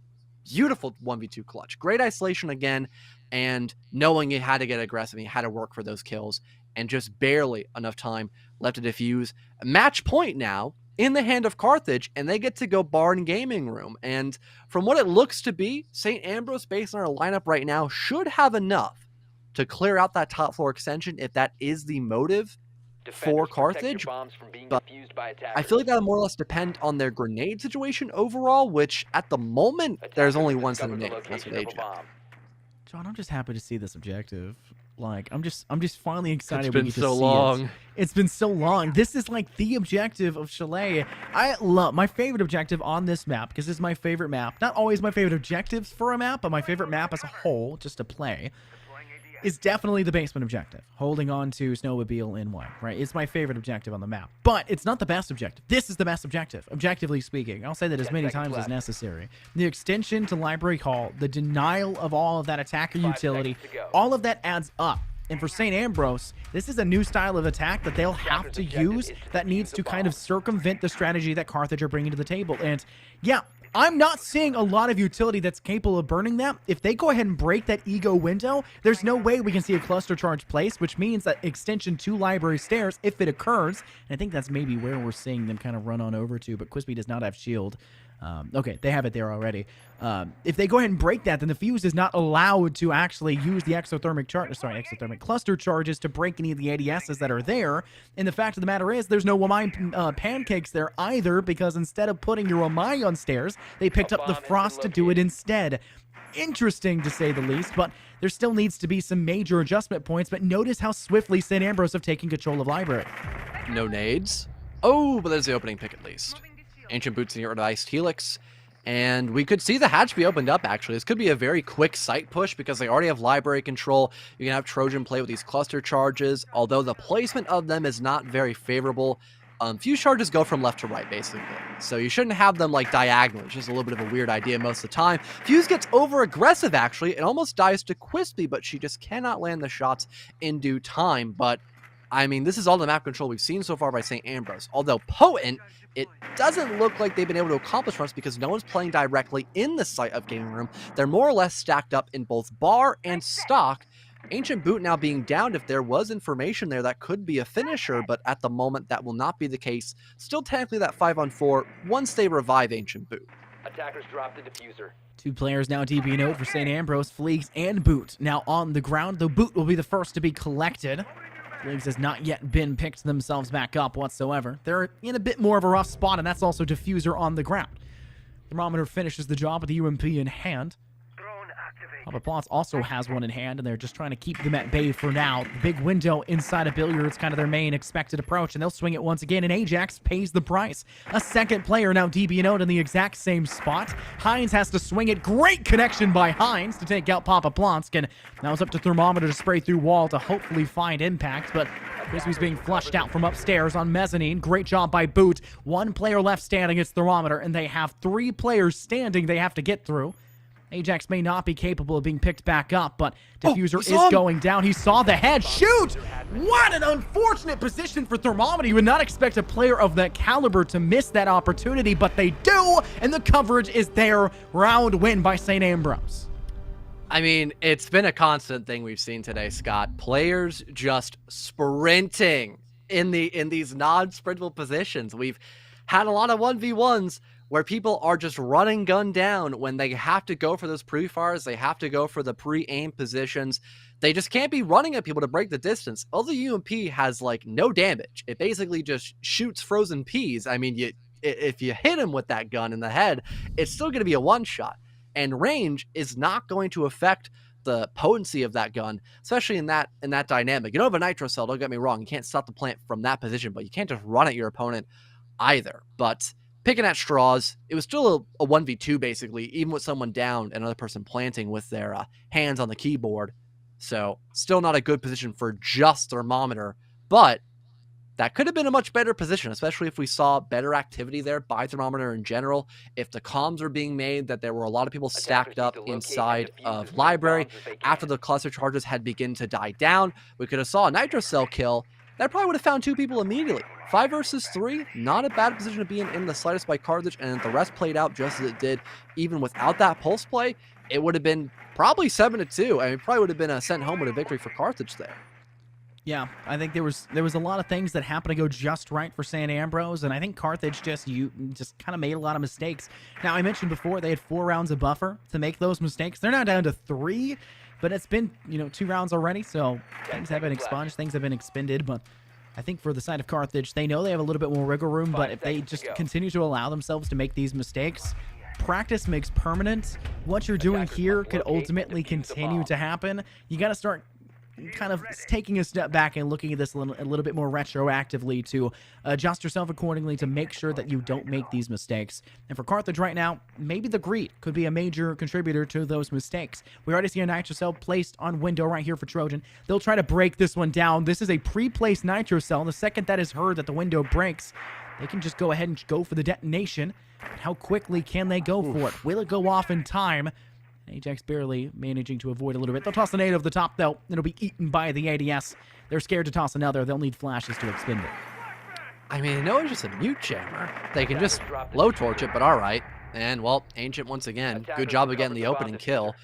beautiful 1v2 clutch. Great isolation again, and knowing you had to get aggressive, you had to work for those kills, and just barely enough time left to defuse. Match point now in the hand of Carthage, and they get to go barn gaming room. And from what it looks to be, St. Ambrose, based on our lineup right now, should have enough to clear out that top floor extension if that is the motive for Carthage. But I feel like that'll more or less depend on their grenade situation overall, which at the moment, there's only one set of grenades. That's with Ajax. John, I'm just happy to see this objective. Like, I'm just finally excited. It's been we get to so see long. It's been so long. This is like the objective of Chalet. I love my favorite objective on this map because this is my favorite map. Not always my favorite objectives for a map, but my favorite map as a whole, just to play, is definitely the basement objective. Holding on to Snowmobile in one, right? It's my favorite objective on the map. But it's not the best objective. This is the best objective, objectively speaking. I'll say that as many times as necessary. The extension to Library Hall, the denial of all of that attacker utility, all of that adds up. And for St. Ambrose, this is a new style of attack that they'll have to use that needs to kind of circumvent the strategy that Carthage are bringing to the table. And yeah, I'm not seeing a lot of utility that's capable of burning that. If they go ahead and break that ego window, there's no way we can see a cluster charge place, which means that extension to library stairs, if it occurs, and I think that's maybe where we're seeing them kind of run on over to, but Quisby does not have shield. Okay, they have it there already. If they go ahead and break that, then the fuse is not allowed to actually use the exothermic cluster charges to break any of the ADSs that are there. And the fact of the matter is, there's no Wamai pancakes there either, because instead of putting your Wamai on stairs, they picked up the Frost to do it instead. Interesting to say the least, but there still needs to be some major adjustment points. But notice how swiftly St. Ambrose have taken control of library. No nades. Oh, but there's the opening pick at least. Ancient Boots and get rid of Iced Helix. And we could see the hatch be opened up, actually. This could be a very quick site push because they already have library control. You can have Trojan play with these cluster charges, although the placement of them is not very favorable. Fuse charges go from left to right, basically. So you shouldn't have them like diagonal. It's just a little bit of a weird idea most of the time. Fuse gets over aggressive, actually. It almost dies to Quispy, but she just cannot land the shots in due time. But I mean, this is all the map control we've seen so far by St. Ambrose. Although potent, it doesn't look like they've been able to accomplish much because no one's playing directly in the site of Gaming Room. They're more or less stacked up in both bar and stock. Ancient Boot now being downed, if there was information there, that could be a finisher, but at the moment that will not be the case. Still technically that 5-on-4 once they revive Ancient Boot. Attackers drop the diffuser. 2 players now DB'd for St. Ambrose, Fleegs and Boot now on the ground. The Boot will be the first to be collected. Fleegs has not yet been picked themselves back up whatsoever. They're in a bit more of a rough spot, and that's also Diffuser on the ground. Thermometer finishes the job with the UMP in hand. Papa Plots also has one in hand, and they're just trying to keep them at bay for now. The big window inside of Billiards, kind of their main expected approach, and they'll swing it once again, and Ajax pays the price. A second player now DB'd in the exact same spot. Hines has to swing it. Great connection by Hines to take out Papa Plotsk, and now it's up to Thermometer to spray through wall to hopefully find impact, but Crispy's being flushed out from upstairs on mezzanine. Great job by Boot. 1 player left standing. It's Thermometer, and they have 3 players standing they have to get through. Ajax may not be capable of being picked back up, but Diffuser is going down. He saw the head. Shoot! What an unfortunate position for Thermometer. You would not expect a player of that caliber to miss that opportunity, but they do, and the coverage is there. Round win by St. Ambrose. I mean, it's been a constant thing we've seen today, Scott. Players just sprinting in these non-sprintable positions. We've had a lot of 1v1s where people are just running gun down when they have to go for those pre-fires, they have to go for the pre-aim positions. They just can't be running at people to break the distance. Although UMP has like no damage. It basically just shoots frozen peas. I mean, if you hit him with that gun in the head, it's still going to be a one-shot. And range is not going to affect the potency of that gun, especially in that dynamic. You don't have a nitro cell, don't get me wrong. You can't stop the plant from that position, but you can't just run at your opponent either. But picking at straws, it was still a 1v2 basically, even with someone down and another person planting with their hands on the keyboard. So still not a good position for just Thermometer, but that could have been a much better position, especially if we saw better activity there by Thermometer in general. If the comms were being made that there were a lot of people stacked up inside of library after the cluster charges had begun to die down, we could have saw a nitro cell kill. That probably would have found 2 people immediately. 5 versus 3, not a bad position to be in the slightest by Carthage, and if the rest played out just as it did, even without that pulse play, it would have been probably 7-2. I mean, it probably would have been a sent home with a victory for Carthage there. Yeah, I think there was a lot of things that happened to go just right for St. Ambrose, and I think Carthage just kind of made a lot of mistakes. Now, I mentioned before they had 4 rounds of buffer to make those mistakes. They're now down to 3, but it's been 2 rounds already, so things have been expunged, things have been expended. But I think for the side of Carthage, they know they have a little bit more wiggle room, but if they just continue to allow themselves to make these mistakes, practice makes permanent. What you're doing here could ultimately continue to happen. You got to start kind of taking a step back and looking at this a little bit more retroactively to adjust yourself accordingly to make sure that you don't make these mistakes. And for Carthage right now, maybe the greed could be a major contributor to those mistakes. We already see a nitro cell placed on window right here for Trojan. They'll try to break this one down. This is a pre-placed nitro cell. The second that is heard that the window breaks, they can just go ahead and go for the detonation. But how quickly can they go for it? Will it go off in time? Ajax barely managing to avoid a little bit. They'll toss an nade over the top, though. It'll be eaten by the ADS. They're scared to toss another. They'll need flashes to expend it. I mean, no, it's just a mute jammer. They can just blowtorch it, but all right. And, well, Ancient once again. Good job of getting the opening kill.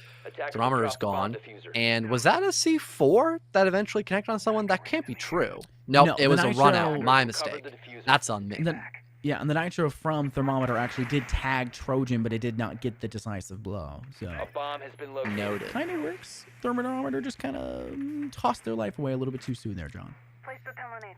Thermometer's gone. And was that a C4 that eventually connected on someone? That can't be true. Nope, No, it was a Nitro- run out. My mistake. That's on me. And the nitro from Thermometer actually did tag Trojan, but it did not get the decisive blow. So A bomb has been located. Noted. kind of works. Thermometer just kind of tossed their life away a little bit too soon there, John.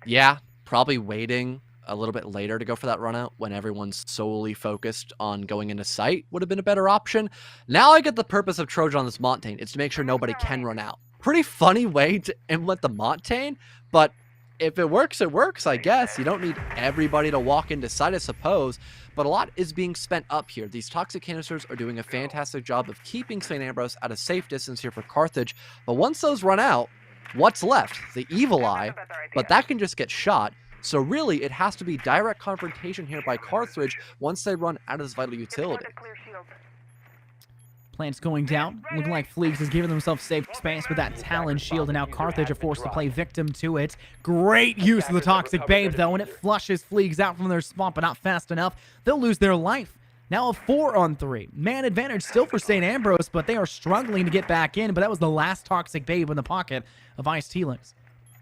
Yeah, probably waiting a little bit later to go for that run out when everyone's solely focused on going into sight would have been a better option. Now I get the purpose of Trojan on this Montaigne. It's to make sure nobody can run out. Pretty funny way to implement the Montaigne, but if it works, I guess. You don't need everybody to walk into sight, I suppose. but a lot is being spent up here. These toxic canisters are doing a fantastic job of keeping St. Ambrose at a safe distance here for Carthage, but once those run out, what's left? The Evil Eye, but that can just get shot. So really, it has to be direct confrontation here by Carthage once they run out of this vital utility. Plant's going down. Looking like Fleegs is giving themselves safe space with that Talon shield, and now Carthage are forced to play victim to it. Great use of the Toxic Babe, though, and it flushes Fleegs out from their spot, but not fast enough. They'll lose their life. Now a 4-on-3. Man advantage still for St. Ambrose, but they are struggling to get back in, but that was the last Toxic Babe in the pocket of Ice T-Lynx.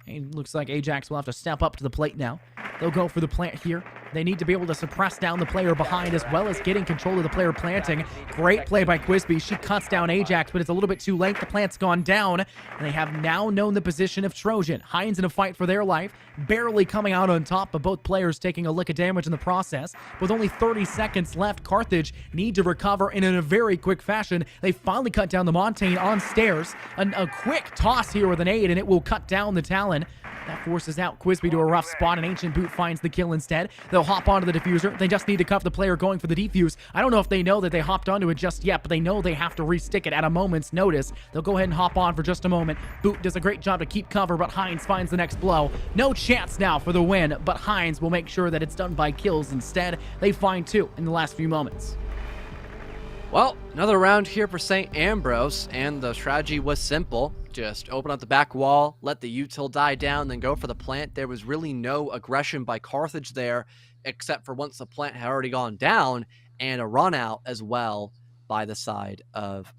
It looks like Ajax will have to step up to the plate now. They'll go for the plant here. They need to be able to suppress down the player behind as well as getting control of the player planting. Great play by Quisby. She cuts down Ajax, but it's a little bit too late. The plant's gone down, and they have now known the position of Trojan. Hines in a fight for their life, barely coming out on top, but both players taking a lick of damage in the process. With only 30 seconds left, Carthage need to recover, and in a very quick fashion, they finally cut down the Montaigne on stairs. A quick toss here with an aid, and it will cut down the Talon. That forces out Quisby to a rough spot, and Ancient Boot finds the kill instead. They'll hop onto the diffuser. They just need to cuff the player going for the defuse. I don't know if they know that they hopped onto it just yet, but they know they have to restick it at a moment's notice. They'll go ahead and hop on for just a moment. Boot does a great job to keep cover, but Hines finds the next blow. No chance now for the win, but Hines will make sure that it's done by kills instead. They find 2 in the last few moments. Well, another round here for St. Ambrose, and the strategy was simple. Just open up the back wall, let the util die down, then go for the plant. There was really no aggression by Carthage there, except for once the plant had already gone down, and a run out as well by the side of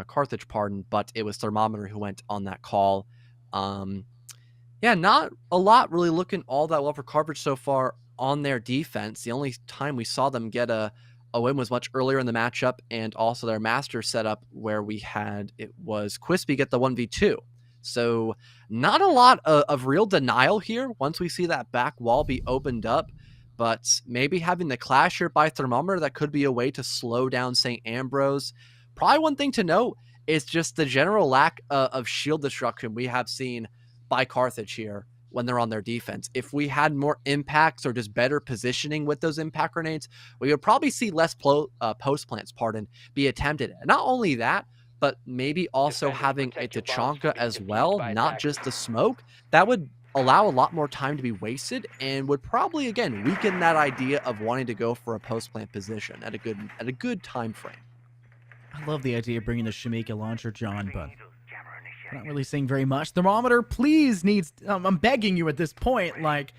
Carthage, but it was Thermometer who went on that call. Yeah, not a lot really looking all that well for Carthage so far on their defense. The only time we saw them get a win was much earlier in the matchup, and also their master setup where it was Quisby get the 1v2. So not a lot of real denial here once we see that back wall be opened up, but maybe having the clash here by Thermometer, that could be a way to slow down St. Ambrose. Probably one thing to note is just the general lack of shield destruction we have seen by Carthage here when they're on their defense. If we had more impacts or just better positioning with those impact grenades, we would probably see less post plants, be attempted. And not only that, but maybe also having a Tachanka as well, not just the smoke. That would allow a lot more time to be wasted and would probably, again, weaken that idea of wanting to go for a post plant position at a good time frame. I love the idea of bringing the Shamika launcher, John, but not really seeing very much. Thermometer, please needs... I'm begging you at this point, like,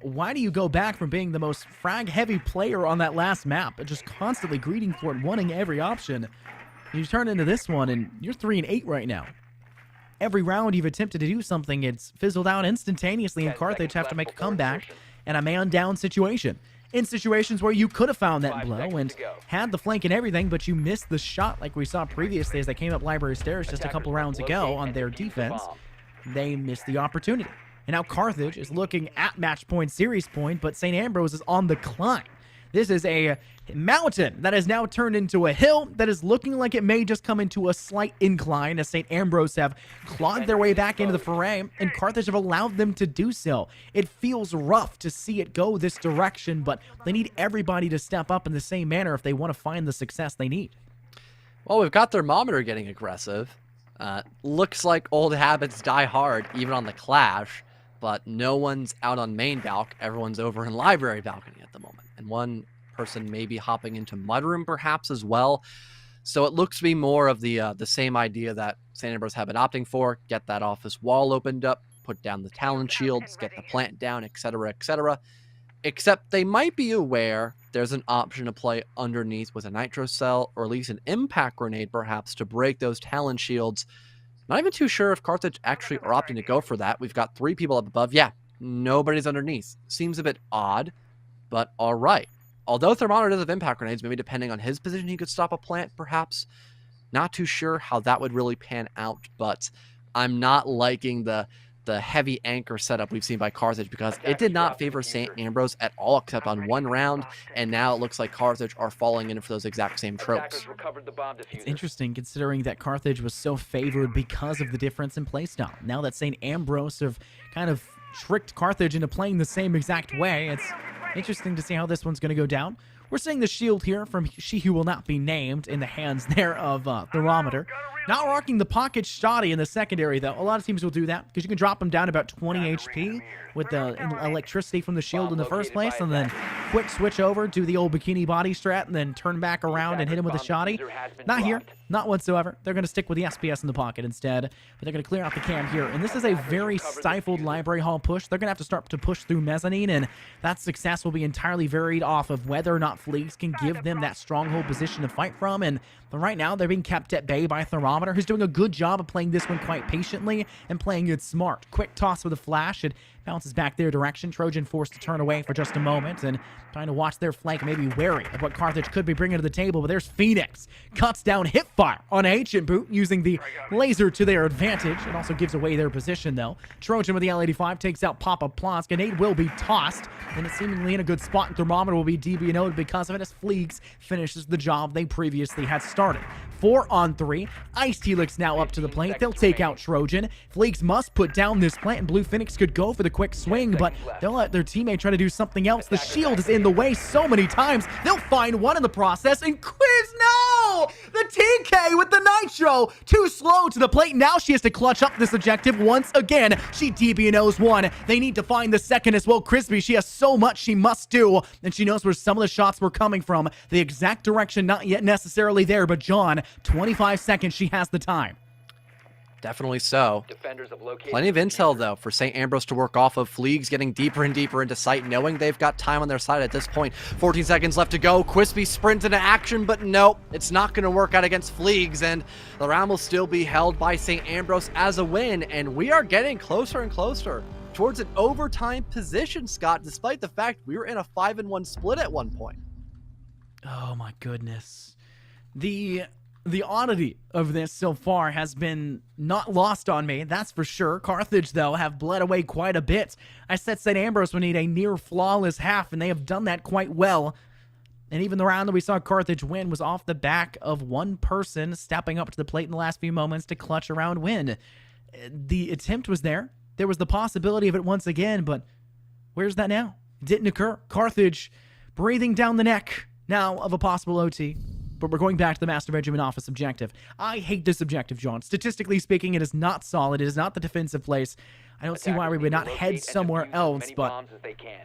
why do you go back from being the most frag-heavy player on that last map and just constantly greeting for it, wanting every option? You turn into this one, and you're 3-8 right now. Every round you've attempted to do something, it's fizzled out instantaneously, and Carthage have to make a comeback in a man-down situation. In situations where you could have found that blow and had the flank and everything, but you missed the shot like we saw previously as they came up Library Stairs just a couple rounds ago on their defense. They missed the opportunity. And now Carthage is looking at match point, series point, but St. Ambrose is on the climb. This is a mountain that has now turned into a hill that is looking like it may just come into a slight incline as St. Ambrose have clawed their way back into the foray, and Carthage have allowed them to do so. It feels rough to see it go this direction, but they need everybody to step up in the same manner if they want to find the success they need. Well, we've got Thermometer getting aggressive. Looks like old habits die hard, even on the clash, but no one's out on main balc. Everyone's over in library balcony at the moment. And one person may be hopping into mudroom perhaps as well. So it looks to be more of the same idea that St. Ambrose have been opting for. Get that office wall opened up, put down the Talon shields, get the plant down, etc., etc. Except they might be aware there's an option to play underneath with a nitro cell or at least an impact grenade perhaps to break those Talon shields. Not even too sure if Carthage actually are opting to go for that. We've got 3 people up above. Yeah, nobody's underneath. Seems a bit odd, but all right. Although Thermometer does have impact grenades, maybe depending on his position, he could stop a plant, perhaps. Not too sure how that would really pan out, but I'm not liking the heavy anchor setup we've seen by Carthage because it did not favor St. Ambrose at all except on one round, and now it looks like Carthage are falling in for those exact same tropes. It's interesting considering that Carthage was so favored because of the difference in playstyle. Now that St. Ambrose have kind of tricked Carthage into playing the same exact way, it's Interesting to see how this one's going to go down. We're seeing the shield here from She Who Will Not Be Named in the hands there of Thermometer. Not rocking the pocket shoddy in the secondary, though. A lot of teams will do that because you can drop them down about 20 HP with the electricity from the shield in the first place, and then quick switch over, do the old bikini body strat, and then turn back around and hit him with a shoddy. Not here. Not whatsoever. They're going to stick with the SPS in the pocket instead, but they're going to clear out the cam here. And this is a very stifled library hall push. They're going to have to start to push through mezzanine, and that success will be entirely varied off of whether or not Fleegs can give them that stronghold position to fight from. And right now, they're being kept at bay by Thermometer, who's doing a good job of playing this one quite patiently and playing it smart. Quick toss with a flash. It bounces back their direction. Trojan forced to turn away for just a moment and trying to watch their flank, maybe wary of what Carthage could be bringing to the table. But there's Phoenix. Cuts down hipfire on Ancient Boot using the laser to their advantage. It also gives away their position, though. Trojan with the L85 takes out Papa Plosk. Grenade will be tossed, and it's seemingly in a good spot. And Thermometer will be DBNO'd because of it as Fleegs finishes the job they previously had started. 4-on-3. Iced Helix now up to the plate. They'll take out Trojan. Fleegs must put down this plant, and Blue Phoenix could go for the quick swing, but they'll let their teammate try to do something else. The shield is in the way so many times. They'll find one in the process, and Quiz, no! The TK with the Nitro! Too slow to the plate. Now she has to clutch up this objective once again. She DBNOs one. They need to find the second as well. Crispy, she has so much she must do, and she knows where some of the shots were coming from. The exact direction not yet necessarily there, but John, 25 seconds, she has the time. Definitely so. Defenders have located Plenty of intel, though, for St. Ambrose to work off of. Fleegs getting deeper and deeper into sight, knowing they've got time on their side at this point. 14 seconds left to go. Quispy sprints into action, but nope, it's not going to work out against Fleegs, and the round will still be held by St. Ambrose as a win, and we are getting closer and closer towards an overtime position, Scott, despite the fact we were in a 5-1 split at one point. Oh my goodness. The oddity of this so far has been not lost on me, that's for sure. Carthage, though, have bled away quite a bit. I said St. Ambrose would need a near-flawless half, and they have done that quite well. And even the round that we saw Carthage win was off the back of one person stepping up to the plate in the last few moments to clutch a round win. The attempt was there. There was the possibility of it once again, but where's that now? It didn't occur. Carthage breathing down the neck now of a possible OT. But we're going back to the Master Regiment Office objective. I hate this objective, John. Statistically speaking, it is not solid. It is not the defensive place. I don't see why we would not head somewhere else, but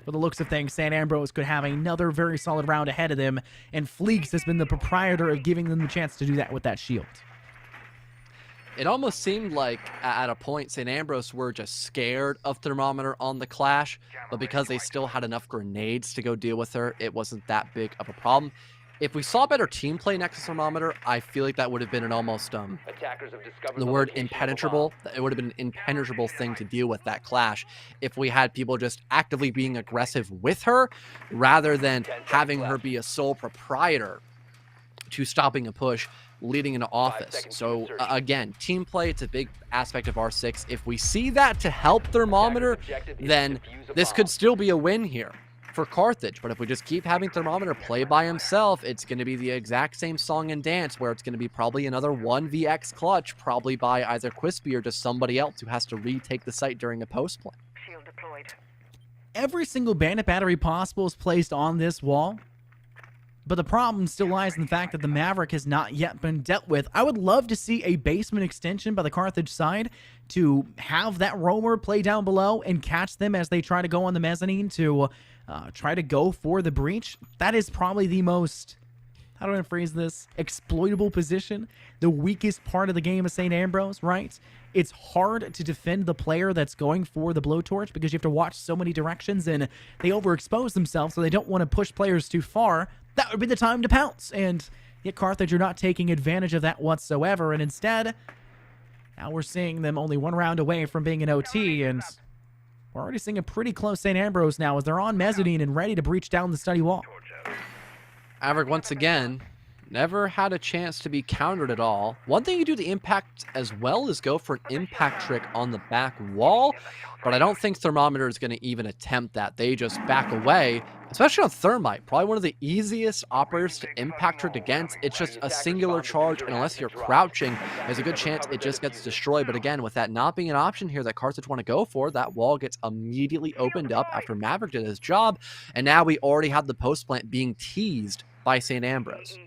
for the looks of things, St. Ambrose could have another very solid round ahead of them, and Fleegs has been the proprietor of giving them the chance to do that with that shield. It almost seemed like at a point St. Ambrose were just scared of Thermometer on the clash, but because they still had enough grenades to go deal with her, it wasn't that big of a problem. If we saw better team play next to Thermometer, I feel like that would have been an almost, the word impenetrable, it would have been an impenetrable thing to deal with that clash if we had people just actively being aggressive with her rather than having her be a sole proprietor to stopping a push leading into office. So again, team play, it's a big aspect of R6. If we see that to help Thermometer, then this could still be a win here for Carthage. But if we just keep having Thermometer play by himself, it's going to be the exact same song and dance where it's going to be probably another 1vx clutch, probably by either Quispy or just somebody else who has to retake the site during a post play. Shield deployed. Every single bandit battery possible is placed on this wall, but the problem still lies in the fact that the Maverick has not yet been dealt with. I would love to see a basement extension by the Carthage side to have that roamer play down below and catch them as they try to go on the mezzanine to try to go for the breach. That is probably the most, how do I phrase this, exploitable position, the weakest part of the game of St. Ambrose, right? It's hard to defend the player that's going for the blowtorch because you have to watch so many directions and they overexpose themselves, so they don't want to push players too far. That would be the time to pounce, and yet Carthage are not taking advantage of that whatsoever, and instead, now we're seeing them only one round away from being an OT, and we're already seeing a pretty close St. Ambrose now as they're on mezzanine and ready to breach down the study wall. Maverick, once again, never had a chance to be countered at all. One thing you do the impact as well is go for an impact trick on the back wall, but I don't think Thermometer is going to even attempt that. They just back away, especially on Thermite, probably one of the easiest operators to impact trick against. It's just a singular charge, and unless you're crouching, there's a good chance it just gets destroyed. But again, with that not being an option here that Carthage want to go for, that wall gets immediately opened up after Maverick did his job, and now we already have the post plant being teased by St. Ambrose.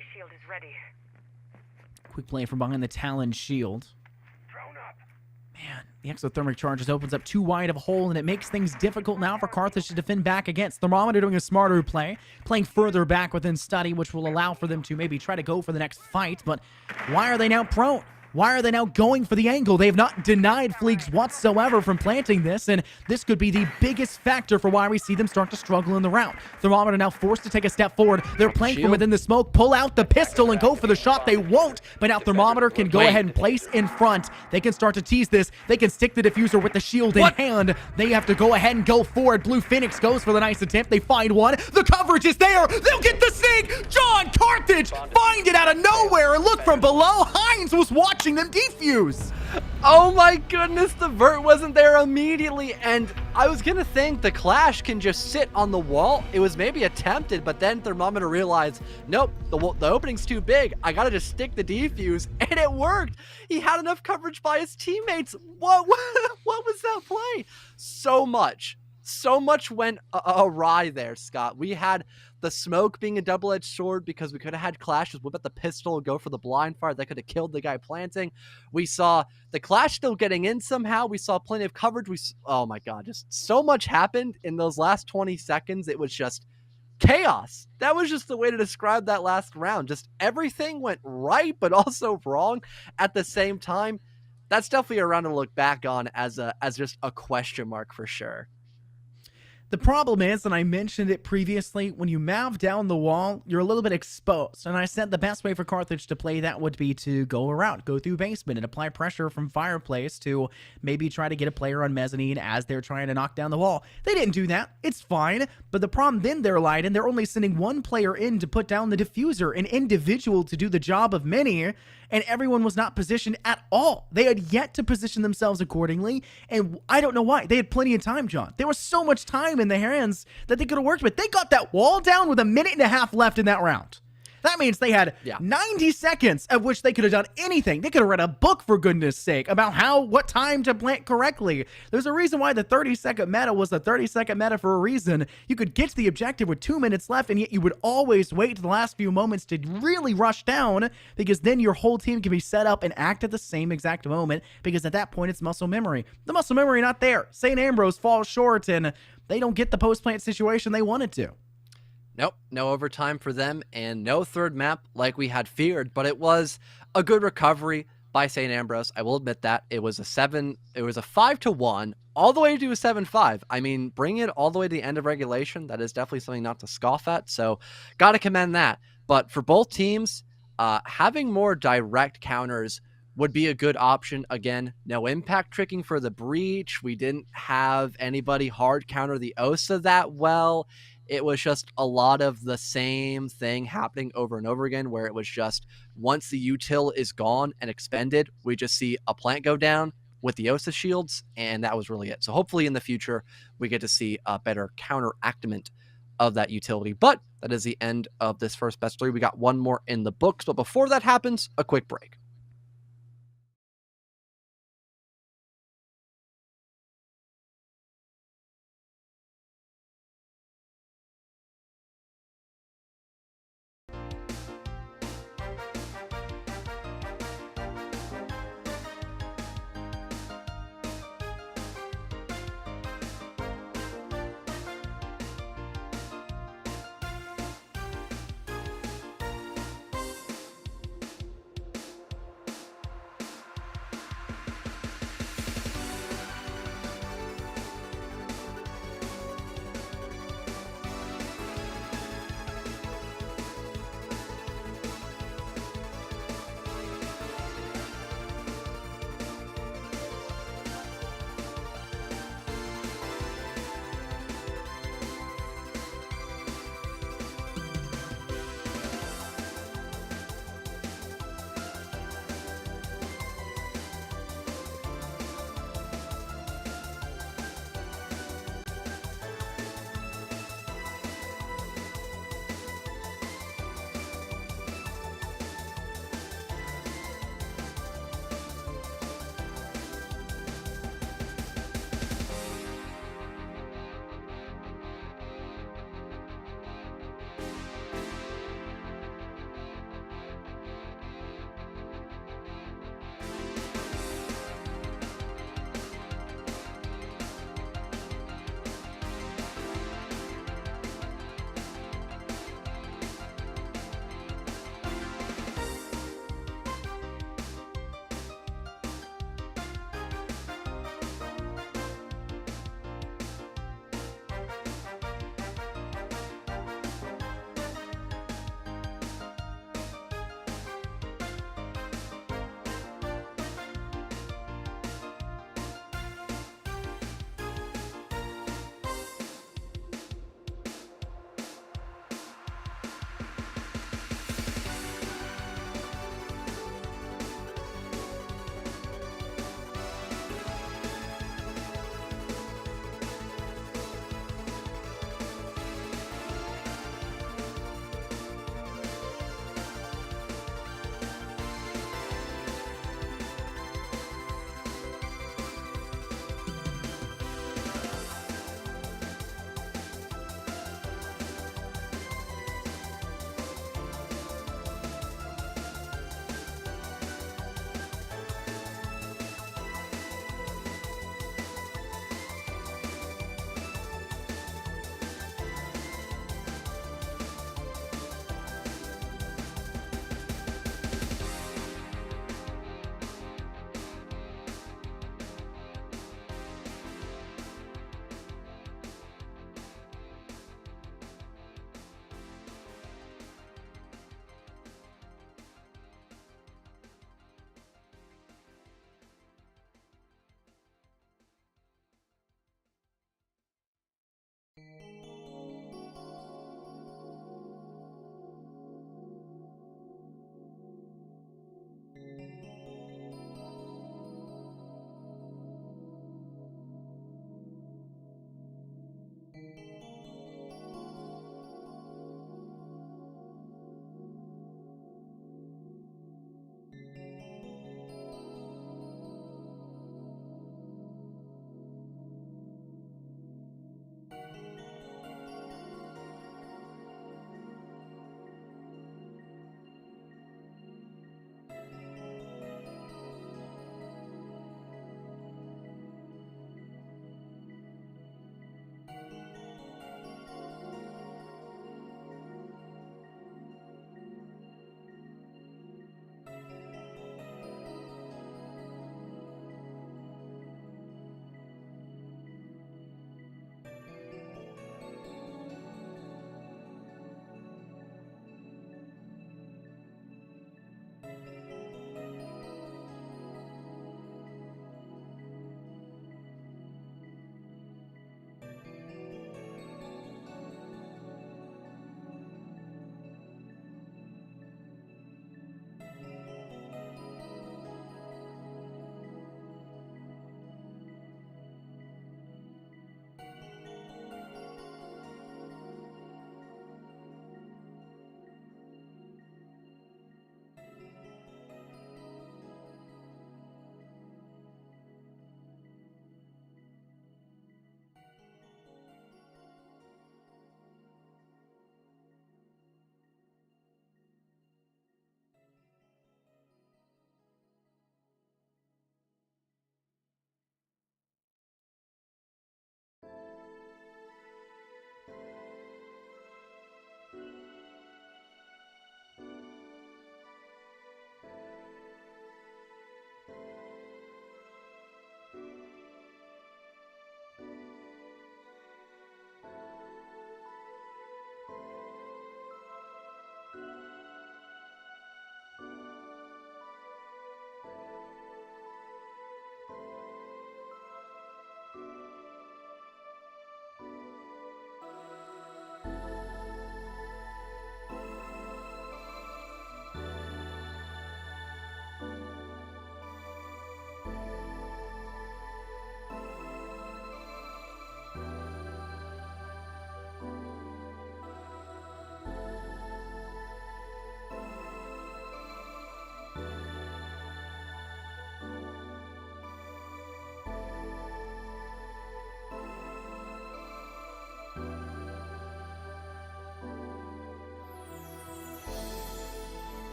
Quick play from behind the Talon shield. Man, the exothermic charge just opens up too wide of a hole, and it makes things difficult now for Carthage to defend back against. Thermometer doing a smarter play, playing further back within study, which will allow for them to maybe try to go for the next fight. But why are they now prone? Why are they now going for the angle? They have not denied Fleegs whatsoever from planting this, and this could be the biggest factor for why we see them start to struggle in the round. Thermometer now forced to take a step forward. They're playing from within the smoke, pull out the pistol and go for the shot. They won't, but now Thermometer can go ahead and place in front. They can start to tease this. They can stick the diffuser with the shield in hand. They have to go ahead and go forward. Blue Phoenix goes for the nice attempt. They find one. The coverage is there. They'll get the snake. John Carthage find it out of nowhere, and look from below. Hines was watching them defuse. Oh my goodness, the vert wasn't there immediately, and I was gonna think the Clash can just sit on the wall. It was maybe attempted, but then Thermometer realized, nope, the opening's too big. I gotta just stick the defuse, and it worked. He had enough coverage by his teammates. What was that play? So much went awry there, Scott. We had the smoke being a double-edged sword because we could have had Clash just whip at the pistol and go for the blind fire. That could have killed the guy planting. We saw the Clash still getting in somehow. We saw plenty of coverage. Oh my God, just so much happened in those last 20 seconds. It was just chaos. That was just the way to describe that last round. Just everything went right, but also wrong at the same time. That's definitely a round to look back on as just a question mark for sure. The problem is, and I mentioned it previously, when you mav down the wall, you're a little bit exposed. And I said the best way for Carthage to play that would be to go around, go through basement, and apply pressure from Fireplace to maybe try to get a player on mezzanine as they're trying to knock down the wall. They didn't do that. It's fine. But the problem then they're lied in. They're only sending one player in to put down the diffuser, an individual to do the job of many, and everyone was not positioned at all. They had yet to position themselves accordingly, and I don't know why. They had plenty of time, John. There was so much time in their hands that they could have worked with. They got that wall down with a minute and a half left in that round. That means they had 90 seconds of which they could have done anything. They could have read a book, for goodness sake, about what time to plant correctly. There's a reason why the 30-second meta was the 30-second meta for a reason. You could get to the objective with 2 minutes left, and yet you would always wait to the last few moments to really rush down, because then your whole team can be set up and act at the same exact moment, because at that point it's muscle memory. The muscle memory not there. St. Ambrose falls short, and they don't get the post-plant situation they wanted to. Nope, no overtime for them, and no third map like we had feared, but it was a good recovery by St. Ambrose. I will admit that. It was a 5-1, all the way to a 7-5. I mean, bring it all the way to the end of regulation. That is definitely something not to scoff at, so got to commend that. But for both teams, having more direct counters would be a good option. Again, no impact tricking for the breach. We didn't have anybody hard counter the OSA that well. It was just a lot of the same thing happening over and over again, where it was just once the util is gone and expended, we just see a plant go down with the OSA shields, and that was really it. So hopefully in the future, we get to see a better counteractment of that utility. But that is the end of this first best 3. We got one more in the books, but before that happens, a quick break.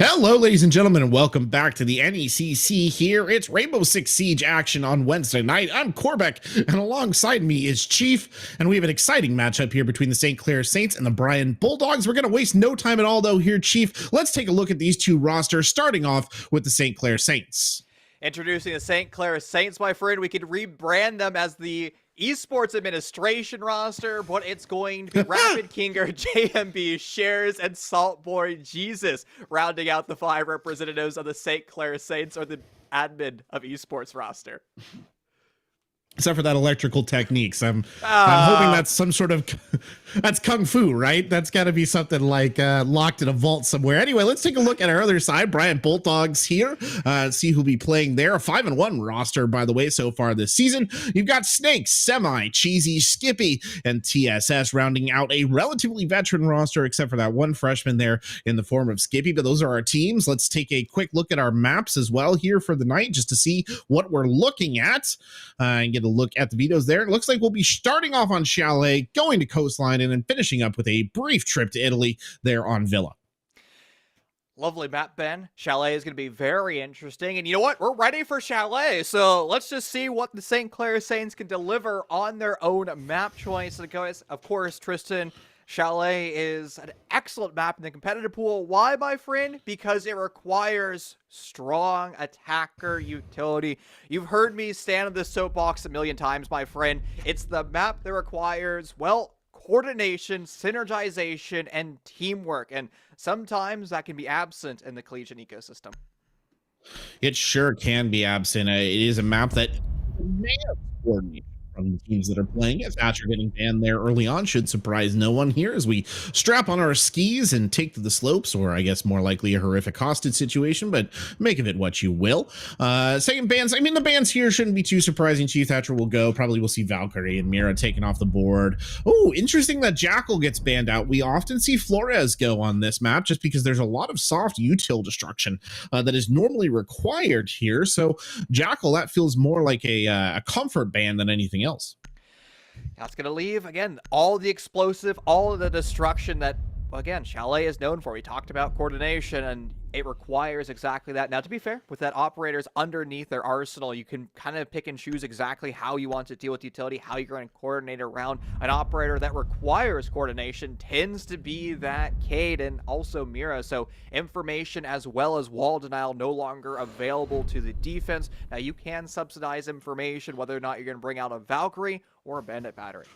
Hello, ladies and gentlemen, and welcome back to the NECC here. It's Rainbow Six Siege action on Wednesday night. I'm Corbeck, and alongside me is Chief, and we have an exciting matchup here between the St. Clair Saints and the Bryan Bulldogs. We're going to waste no time at all, though, here, Chief. Let's take a look at these two rosters, starting off with the St. Clair Saints. Introducing the St. Clair Saints, my friend. We could rebrand them as the Esports Administration roster, but it's going to be Rapid Kinger, JMB, Shares, and Saltboy Jesus, rounding out the 5 representatives of the St. Clair Saints, or the admin of Esports roster. Except for that electrical techniques. I'm hoping that's some sort of, that's Kung Fu, right? That's got to be something like locked in a vault somewhere. Anyway, let's take a look at our other side. Bryan Bulldogs here. See who'll be playing there. A 5-1 roster, by the way, so far this season. You've got Snake, Semi, Cheesy, Skippy, and TSS rounding out a relatively veteran roster, except for that one freshman there in the form of Skippy. But those are our teams. Let's take a quick look at our maps as well here for the night, just to see what we're looking at and get a look at the vetoes there. It looks like we'll be starting off on Chalet, going to Coastline, and then finishing up with a brief trip to Italy there on Villa. Lovely map, Ben. Chalet is going to be very interesting. And you know what? We're ready for Chalet. So let's just see what the St. Clair Saints can deliver on their own map choice. Of course, Tristan, Chalet is an excellent map in the competitive pool. Why, my friend? Because it requires strong attacker utility. You've heard me stand on this soapbox a million times, my friend. It's the map that requires, well, coordination, synergization, and teamwork. And sometimes that can be absent in the collegiate ecosystem. It sure can be absent. It is a map that demands coordination from the teams that are playing it. Thatcher getting banned there early on should surprise no one here as we strap on our skis and take to the slopes, or I guess more likely a horrific hostage situation, but make of it what you will. Second bans, I mean, the bans here shouldn't be too surprising. Chief Thatcher will go. Probably we'll see Valkyrie and Mira taken off the board. Oh, interesting that Jackal gets banned out. We often see Flores go on this map just because there's a lot of soft util destruction that is normally required here. So Jackal, that feels more like a comfort ban than anything else. That's going to leave, again, all the explosive, all of the destruction that, again, Chalet is known for. We talked about coordination, and it requires exactly that. Now, to be fair, with that operators underneath their arsenal, you can kind of pick and choose exactly how you want to deal with utility, how you're going to coordinate around an operator that requires coordination. Tends to be that Cade and also Mira. So information as well as wall denial no longer available to the defense. Now, you can subsidize information, whether or not you're going to bring out a Valkyrie or a Bandit Battery.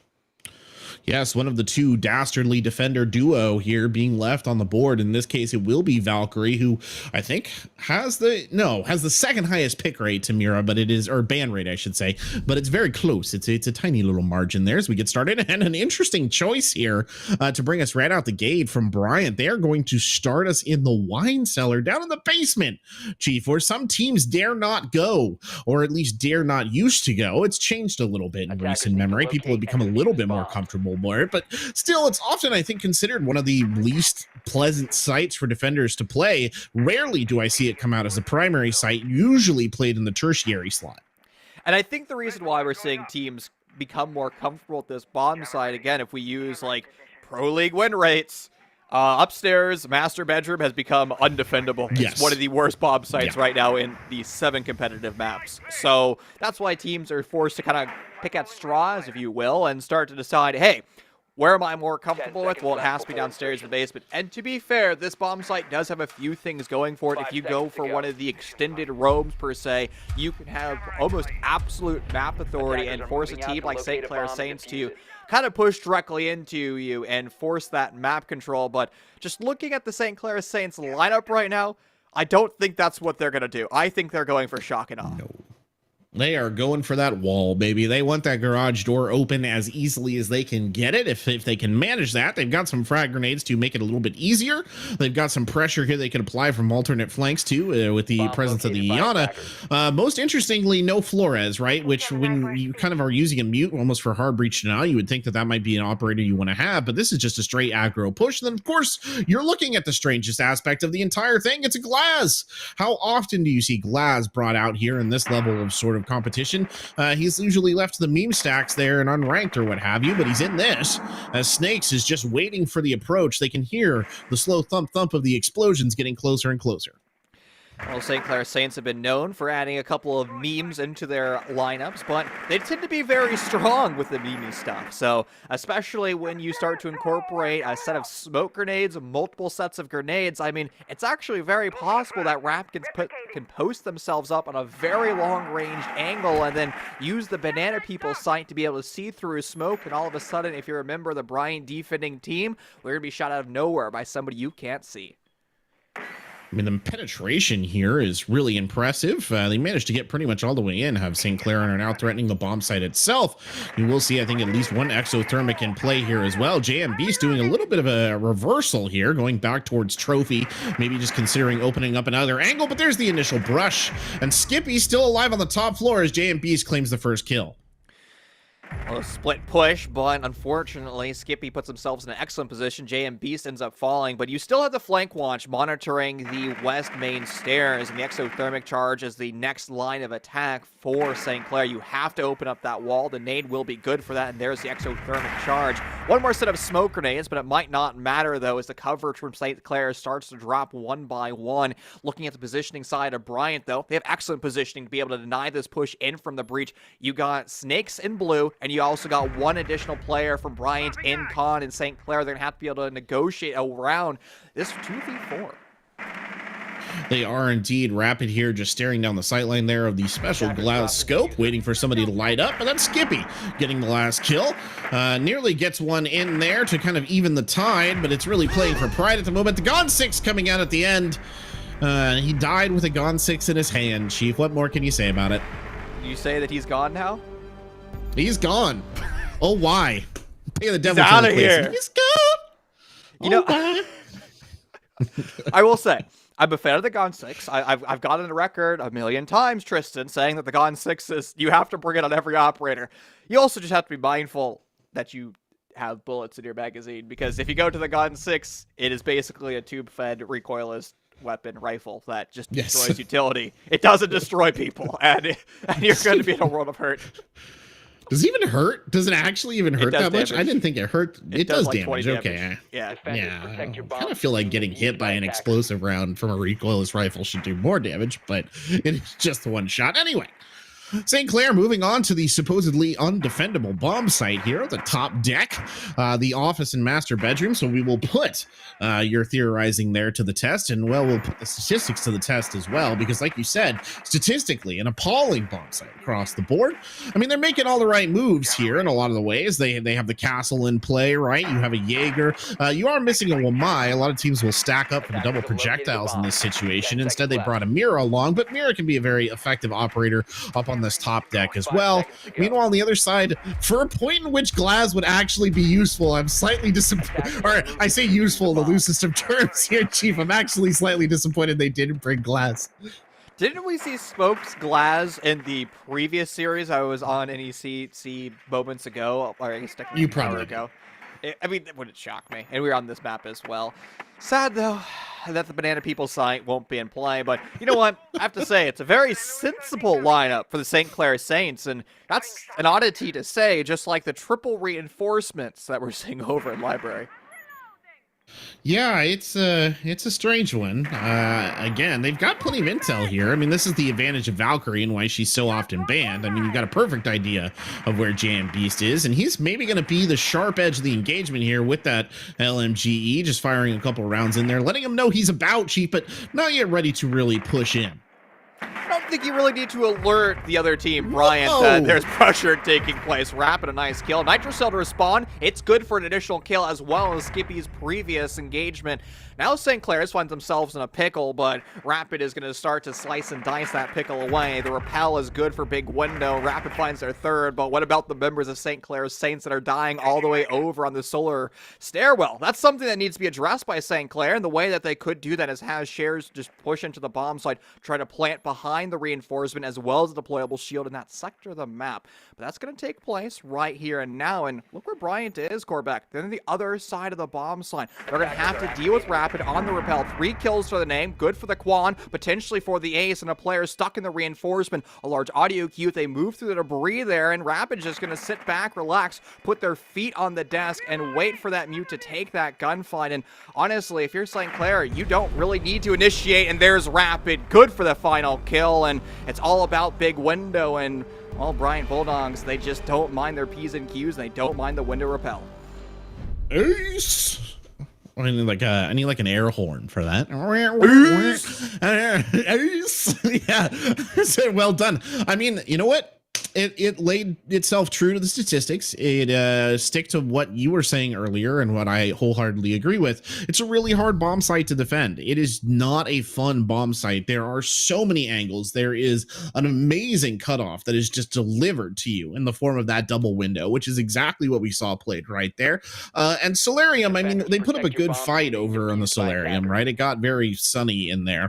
Yes, one of the two dastardly defender duo here being left on the board. In this case, it will be Valkyrie, who I think has the second highest pick rate to Mira, but it is, or ban rate, I should say, but it's very close. It's a tiny little margin there as we get started. And an interesting choice here to bring us right out the gate from Bryant. They're going to start us in the wine cellar down in the basement, Chief, where some teams dare not go, or at least dare not used to go. It's changed a little bit in recent memory. People have become a little bit more comfortable more, but still, it's often, I think, considered one of the least pleasant sites for defenders to play. Rarely do I see it come out as a primary site, usually played in the tertiary slot. And I think the reason why we're seeing teams become more comfortable with this bomb site, again, if we use like Pro League win rates, upstairs, master bedroom has become undefendable. Yes. It's one of the worst bomb sites right now in the 7 competitive maps. So that's why teams are forced to kind of pick at straws, if you will, and start to decide, hey, where am I more comfortable with? Well, it has to be downstairs in the basement. And to be fair, this bomb site does have a few things going for it. If you go for one of the extended roams, per se, you can have almost absolute map authority and force a team like St. Clair Saints to kind of push directly into you and force that map control. But just looking at the St. Clair Saints lineup right now, I don't think that's what they're going to do. I think they're going for shock and awe. No. They are going for that wall, baby. They want that garage door open as easily as they can get it. If they can manage that, they've got some frag grenades to make it a little bit easier. They've got some pressure here they can apply from alternate flanks too, with the presence of the Iana. Most interestingly, no Flores, right? Which when you kind of are using a mute almost for hard breach now, you would think that that might be an operator you want to have, but this is just a straight aggro push. And then of course, you're looking at the strangest aspect of the entire thing. It's a Glass. How often do you see Glass brought out here in this level of sort of of competition. He's usually left to the meme stacks there and unranked or what have you, but he's in this as Snakes is just waiting for the approach. They can hear the slow thump of the explosions getting closer and closer. Well, St. Clair Saints have been known for adding a couple of memes into their lineups, but they tend to be very strong with the meme stuff. So, especially when you start to incorporate a set of smoke grenades, multiple sets of grenades, I mean, it's actually very possible that Rapkins can post themselves up on a very long-ranged angle and then use the Banana People site to be able to see through smoke, and all of a sudden, if you remember the Bryant defending team, we're going to be shot out of nowhere by somebody you can't see. I mean, the penetration here is really impressive. They managed to get pretty much all the way in, have St. Clair, and are now threatening the bomb site itself. You will see, I think, at least one exothermic in play here as well. JMB's doing a little bit of a reversal here, going back towards Trophy, maybe just considering opening up another angle, but there's the initial brush. And Skippy's still alive on the top floor as JMB's claims the first kill. Well, a split push, but unfortunately, Skippy puts themselves in an excellent position. JM Beast ends up falling, but you still have the flank watch monitoring the west main stairs, and the exothermic charge is the next line of attack for St. Clair. You have to open up that wall. The nade will be good for that, and there's the exothermic charge. One more set of smoke grenades, but it might not matter, though, as the coverage from St. Clair starts to drop one by one. Looking at the positioning side of Bryant, though, they have excellent positioning to be able to deny this push in from the breach. You got Snakes in blue, and you also got one additional player from Bryant in Con and St. Clair. They're going to have to be able to negotiate around this 2v4. They are indeed. Rapid here, just staring down the sightline there of the special glass scope, waiting for somebody to light up, and that's Skippy getting the last kill. Nearly gets one in there to kind of even the tide, but it's really playing for pride at the moment. The Gon 6 coming out at the end. He died with a Gon 6 in his hand, Chief. What more can you say about it? You say that he's gone now? He's gone. Oh, why? Pay the devil He's for out the of place. here. He's gone. You know, I will say, I'm a fan of the Gon 6. I've gotten a record a million times, Tristan, saying that the Gon 6 is, you have to bring it on every operator. You also just have to be mindful that you have bullets in your magazine, because if you go to the Gon 6, it is basically a tube-fed recoilless weapon rifle that just destroys utility. It doesn't destroy people, and you're going to be in a world of hurt. Does it even hurt? Does it actually even hurt that much? Damage. I didn't think it hurt. It does like damage. 20 Okay. damage. Yeah. Yeah. I kind of feel like getting hit by an explosive round from a recoilless rifle should do more damage, but it's just the one shot. Anyway, St. Clair moving on to the supposedly undefendable bomb site here, the top deck, the office and master bedroom. So we will put your theorizing there to the test, and well, we'll put the statistics to the test as well, because like you said, statistically, an appalling bomb site across the board. I mean, they're making all the right moves here in a lot of the ways. They have the castle in play, right? You have a Jaeger. You are missing a Wamai. A lot of teams will stack up for the double projectiles in this situation. Instead, they brought a Mira along, but Mira can be a very effective operator up on this top deck as well. Meanwhile, on the other side, for a point in which Glaz would actually be useful, I'm slightly disappointed. Or I say useful in the loosest of terms here, Chief. I'm actually slightly disappointed they didn't bring Glaz. Didn't we see Smokes Glaz in the previous series I was on NECC moments ago? Or I guess technically You an probably hour ago. I mean, that wouldn't shock me. And we were on this map as well. Sad, though, that the Banana People site won't be in play. But you know what? I have to say, it's a very sensible lineup for the St. Clair Saints. And that's an oddity to say, just like the triple reinforcements that we're seeing over in Library. Yeah, it's a strange one. Again, they've got plenty of intel here. I mean, this is the advantage of Valkyrie and why she's so often banned. I mean, you've got a perfect idea of where JM Beast is, and he's maybe going to be the sharp edge of the engagement here with that LMGE, just firing a couple rounds in there, letting him know he's about, Chief, but not yet ready to really push in. I don't think you really need to alert the other team, Bryant, that there's pressure taking place. Rapid, a nice kill. Nitrocell to respond. It's good for an additional kill, as well as Skippy's previous engagement. Now St. Clair's find themselves in a pickle, but Rapid is going to start to slice and dice that pickle away. The repel is good for Big Window. Rapid finds their third, but what about the members of St. Clair's Saints that are dying all the way over on the solar stairwell? That's something that needs to be addressed by St. Clair, and the way that they could do that is have shares just push into the bomb site, try to plant behind the reinforcement as well as the deployable shield in that sector of the map. But that's going to take place right here and now. And look where Bryant is, Corbeck. They're on the other side of the bomb sign. They're going to have to deal with Rapid on the rappel. 3 kills for the name. Good for the Quan, potentially for the ace, and a player stuck in the reinforcement. A large audio cue. They move through the debris there, and Rapid's just going to sit back, relax, put their feet on the desk, and wait for that mute to take that gunfight. And honestly, if you're St. Clair, you don't really need to initiate, and there's Rapid. Good for the final kill, and it's all about big window, and well, Bryant Bulldogs, they just don't mind their P's and Q's, and they don't mind the window rappel. Ace. I need like an air horn for that. Yeah, well done. I mean, you know what? It laid itself true to the statistics. It stick to what you were saying earlier and what I wholeheartedly agree with. It's a really hard bomb site to defend. It is not a fun bomb site. There are so many angles. There is an amazing cutoff that is just delivered to you in the form of that double window, which is exactly what we saw played right there. And Solarium, I mean, they put up a good fight over on the Solarium, right? It got very sunny in there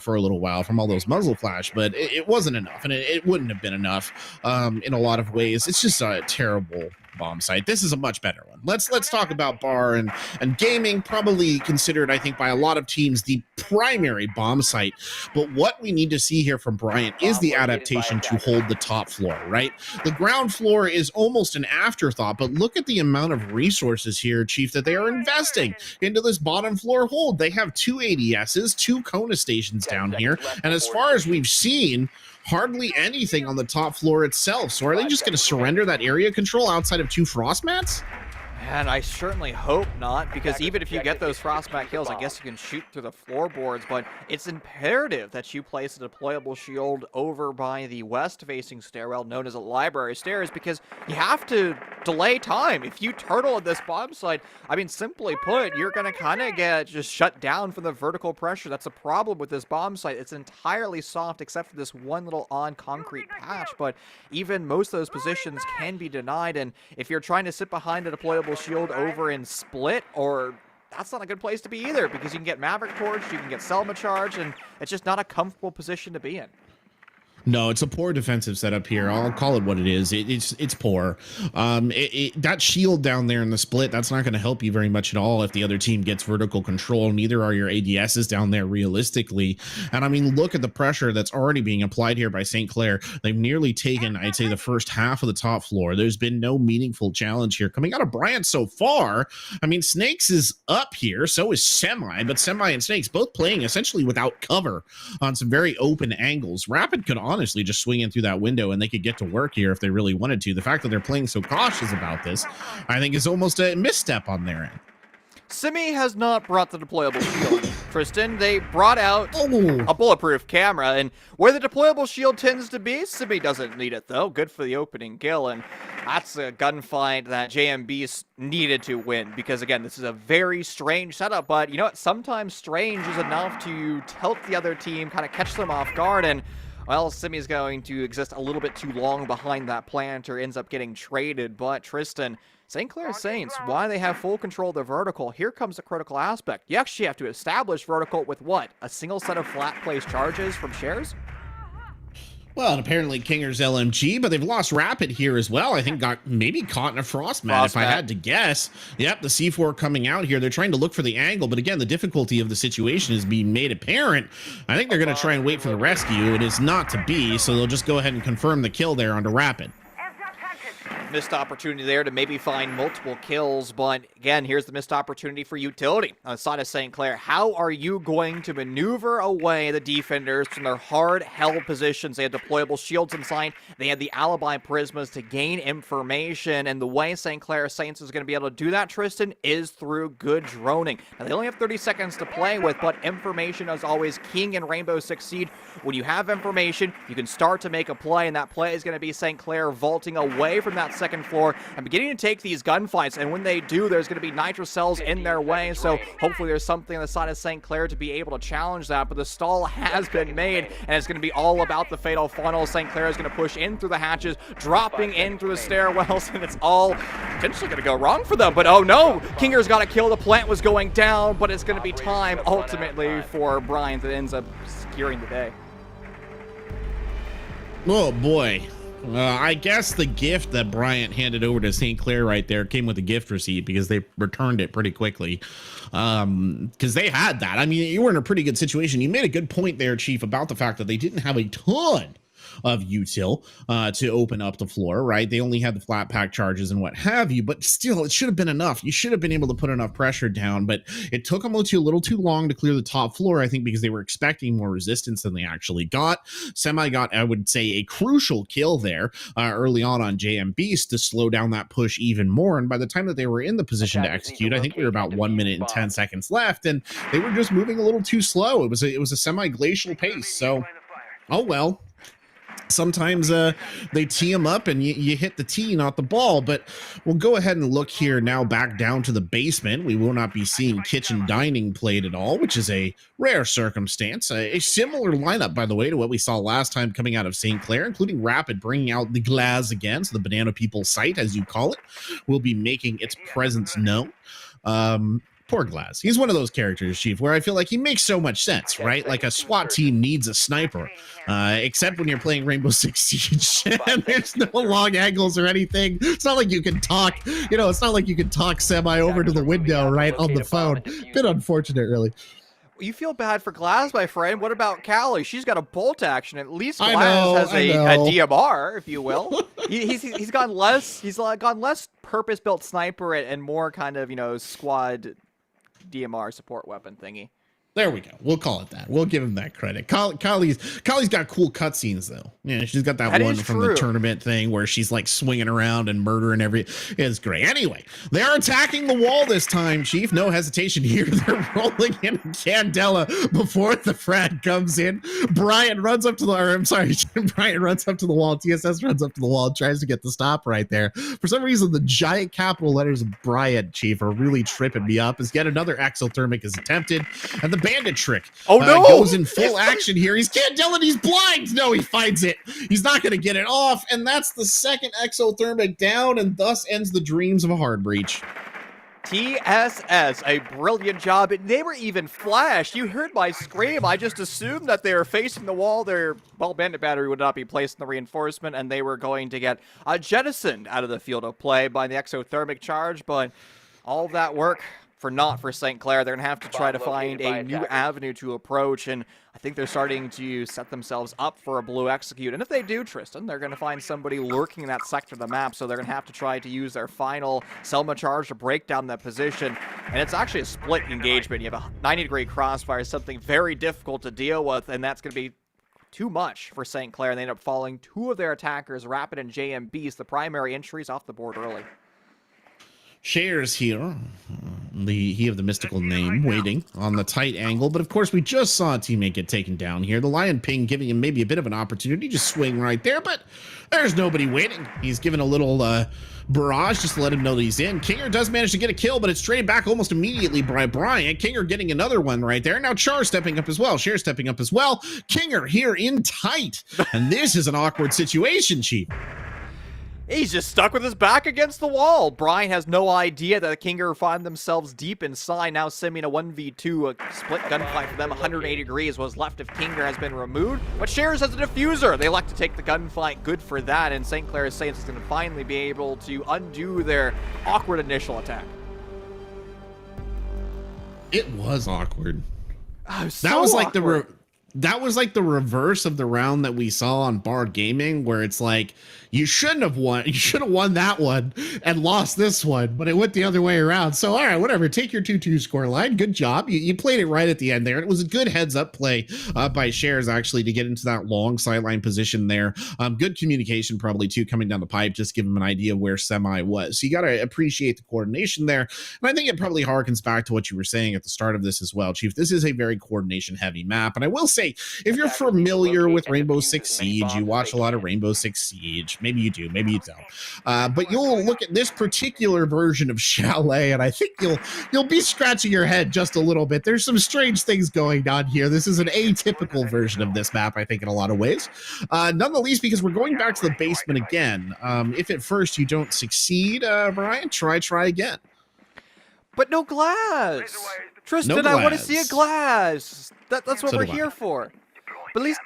for a little while from all those muzzle flash, but it wasn't enough, and it wouldn't have been enough. In a lot of ways. It's just a terrible bomb site. This is a much better one. Let's talk about bar and gaming, probably considered, I think, by a lot of teams the primary bomb site. But what we need to see here from Bryant is the adaptation to hold the top floor, right? The ground floor is almost an afterthought, but look at the amount of resources here, Chief, that they are investing into this bottom floor hold. They have 2 ADSs, 2 Kona stations down here, and as far as we've seen, hardly anything on the top floor itself. So are they just going to surrender that area control outside of 2 frost mats? And I certainly hope not, because even if you get those frostback kills, I guess you can shoot through the floorboards, but it's imperative that you place a deployable shield over by the west-facing stairwell known as a library stairs, because you have to delay time. If you turtle at this bomb site, I mean, simply put, you're going to kind of get just shut down from the vertical pressure. That's a problem with this bomb site. It's entirely soft except for this one little on-concrete patch, but even most of those positions can be denied, and if you're trying to sit behind a deployable shield over in split, or that's not a good place to be either, because you can get Maverick torched, you can get Selma charged, and it's just not a comfortable position to be in. No, it's a poor defensive setup here. I'll call it what it is. It's poor. That shield down there in the split, that's not going to help you very much at all if the other team gets vertical control. Neither are your ADSs down there realistically. And I mean, look at the pressure that's already being applied here by St. Clair. They've nearly taken, I'd say, the first half of the top floor. There's been no meaningful challenge here coming out of Bryant so far. I mean, Snakes is up here, so is Semi, but Semi and Snakes both playing essentially without cover on some very open angles. Rapid could honestly just swing in through that window and they could get to work here if they really wanted to. The fact that they're playing so cautious about this, I think, is almost a misstep on their end. Simi has not brought the deployable shield. Tristan, they brought out a bulletproof camera, and where the deployable shield tends to be, Simi doesn't need it, though. Good for the opening kill, and that's a gunfight that JMB needed to win, because, again, this is a very strange setup, but, you know what, sometimes strange is enough to tilt the other team, kind of catch them off guard, and well, Simi's going to exist a little bit too long behind that plant or ends up getting traded. But Tristan, St. Clair Saints, why they have full control of the vertical, here comes the critical aspect. You actually have to establish vertical with what? A single set of flat place charges from shares? Well, and apparently Kinger's LMG, but they've lost Rapid here as well. I think got maybe caught in a frost mat, if I had to guess. Yep, the C4 coming out here. They're trying to look for the angle, but again, the difficulty of the situation is being made apparent. I think they're going to try and wait for the rescue. It is not to be, so they'll just go ahead and confirm the kill there onto Rapid. Missed opportunity there to maybe find multiple kills, but again, here's the missed opportunity for utility on the side of St. Clair. How are you going to maneuver away the defenders from their hard-held positions? They had deployable shields inside. They had the alibi prismas to gain information, and the way St. Clair Saints is going to be able to do that, Tristan, is through good droning. Now, they only have 30 seconds to play with, but information is always king in Rainbow Six Siege. When you have information, you can start to make a play, and that play is going to be St. Clair vaulting away from that second floor and beginning to take these gunfights, and when they do, there's going to be nitro cells in their way, so hopefully there's something on the side of St. Clair to be able to challenge that, but the stall has been made, and it's going to be all about the fatal funnel. St. Clair is going to push in through the hatches, dropping in through the stairwells, and it's all potentially going to go wrong for them, but oh no, Kinger's got a kill, the plant was going down, but it's going to be time ultimately for Bryant that ends up securing the day. Oh boy. I guess the gift that Bryant handed over to St. Clair right there came with a gift receipt because they returned it pretty quickly. Because they had that. I mean, you were in a pretty good situation. You made a good point there, Chief, about the fact that they didn't have a ton of util to open up the floor, right? They only had the flat pack charges and what have you, but still, it should have been enough. You should have been able to put enough pressure down, but it took them a little too long to clear the top floor, I think, because they were expecting more resistance than they actually got. Semi got, I would say, a crucial kill there early on JM Beast to slow down that push even more, and by the time that they were in the position to execute, I think we were about 1 minute and 10 seconds left, and they were just moving a little too slow. It was a semi-glacial pace, so, oh well. Sometimes they tee them up and you hit the tee, not the ball. But we'll go ahead and look here now back down to the basement. We will not be seeing kitchen dining played at all, which is a rare circumstance. A similar lineup, by the way, to what we saw last time coming out of St. Clair, including Rapid bringing out the glass again. So the Banana People site, as you call it, will be making its presence known. Poor Glass. He's one of those characters, Chief, where I feel like he makes so much sense, right? Like a SWAT team needs a sniper, except when you're playing Rainbow Six Siege and there's no long angles or anything. It's not like you can talk, it's not like you can talk Semi over to the window, right, on the phone. Bit unfortunate, really. You feel bad for Glass, my friend. What about Callie? She's got a bolt action. At least I Glass know, has I a know. DMR, if you will. He's gone less purpose-built sniper and more kind of squad DMR support weapon thingy. There we go. We'll call it that. We'll give him that credit. Kylie's got cool cutscenes though. Yeah, she's got that one from the tournament thing where she's like swinging around and murdering It's great. Anyway, they are attacking the wall this time, Chief. No hesitation here. They're rolling in Candela before the frag comes in. Bryant runs up to the wall. TSS runs up to the wall and tries to get the stop right there. For some reason, the giant capital letters of Bryant, Chief, are really tripping me up. As yet another exothermic is attempted, and the bandit trick goes in full action here. He's Candela and he's blind. No, he finds it. He's not going to get it off, and that's the second exothermic down, and thus ends the dreams of a hard breach. TSS, a brilliant job. They were even flashed. You heard my scream. I just assumed that they were facing the wall. Their bandit battery would not be placed in the reinforcement, and they were going to get jettisoned out of the field of play by the exothermic charge, but all of that work for St. Clair. They're going to have to try to find a new avenue to approach, and I think they're starting to set themselves up for a blue execute. And if they do, Tristan, they're going to find somebody lurking in that sector of the map, so they're going to have to try to use their final Selma charge to break down that position. And it's actually a split engagement. You have a 90-degree crossfire, something very difficult to deal with, and that's going to be too much for St. Clair. And they end up falling two of their attackers, Rapid and JM Beast, the primary entries, off the board early. Shares here, he of the mystical name, waiting on the tight angle. But of course, we just saw a teammate get taken down here. The Lion Ping giving him maybe a bit of an opportunity to swing right there, but there's nobody waiting. He's given a little barrage just to let him know that he's in. Kinger does manage to get a kill, but it's traded back almost immediately by Bryant. Kinger getting another one right there. Now Char stepping up as well. Share stepping up as well. Kinger here in tight. And this is an awkward situation, Chief. He's just stuck with his back against the wall. Brian has no idea that the Kinger find themselves deep inside. Now simming a 1v2, a split gunfight for them. 180 degrees was left if Kinger has been removed. But Shares has a diffuser. They elect to take the gunfight. Good for that. And St. Clair is saying it's going to finally be able to undo their awkward initial attack. It was awkward. Oh, that was like the reverse of the round that we saw on Bar Gaming, where it's like you shouldn't have won. You should have won that one and lost this one, but it went the other way around. So, all right, whatever. Take your 2-2 score line. Good job. You played it right at the end there. It was a good heads up play by Shares actually to get into that long sideline position there. Good communication probably too coming down the pipe. Just give him an idea of where Semi was. So you got to appreciate the coordination there. And I think it probably harkens back to what you were saying at the start of this as well, Chief. This is a very coordination heavy map. And I will say, if you're familiar with Rainbow Six Siege, you watch a lot of Rainbow Six Siege. Maybe you do, maybe you don't. But you'll look at this particular version of Chalet, and I think you'll be scratching your head just a little bit. There's some strange things going on here. This is an atypical version of this map, I think, in a lot of ways. None the least because we're going back to the basement again. If at first you don't succeed, Brian, try again. But no glass. Tristan, No I want to glass. see a glass. That's what So we're do I. here for. But at least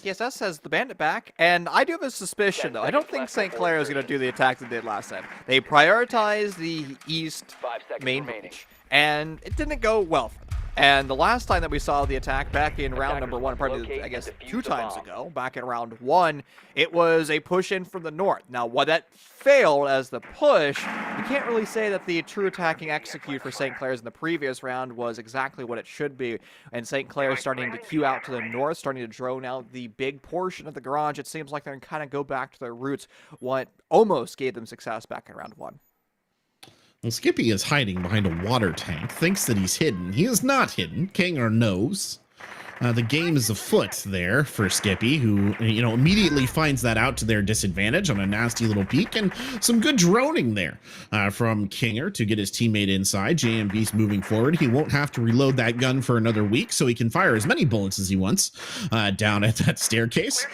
TSS has the bandit back, and I do have a suspicion, though. I don't think St. Clair is going to do the attack they did last time. They prioritized the east 5 seconds main remaining. breach, and it didn't go well for them. And the last time that we saw the attack back in round number 1, probably, I guess, 2 times ago, back in round 1, it was a push in from the north. Now, while that failed as the push, you can't really say that the true attacking execute for St. Clair's in the previous round was exactly what it should be. And St. Clair starting to queue out to the north, starting to drone out the big portion of the garage. It seems like they're going to kind of go back to their roots, what almost gave them success back in round 1. Well, Skippy is hiding behind a water tank, thinks that he's hidden. He is not hidden. Kanger knows. The game is afoot there for Skippy, who, immediately finds that out to their disadvantage on a nasty little peek, and some good droning there from Kinger to get his teammate inside. JM Beast moving forward. He won't have to reload that gun for another week, so he can fire as many bullets as he wants down at that staircase.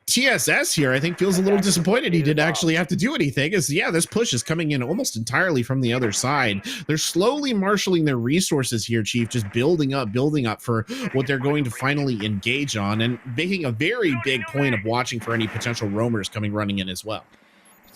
TSS here, I think, feels a little disappointed he didn't actually have to do anything, as, this push is coming in almost entirely from the other side. They're slowly marshaling their resources here, Chief, just building up for what they're going to finally engage on, and making a very big point of watching for any potential roamers coming running in as well.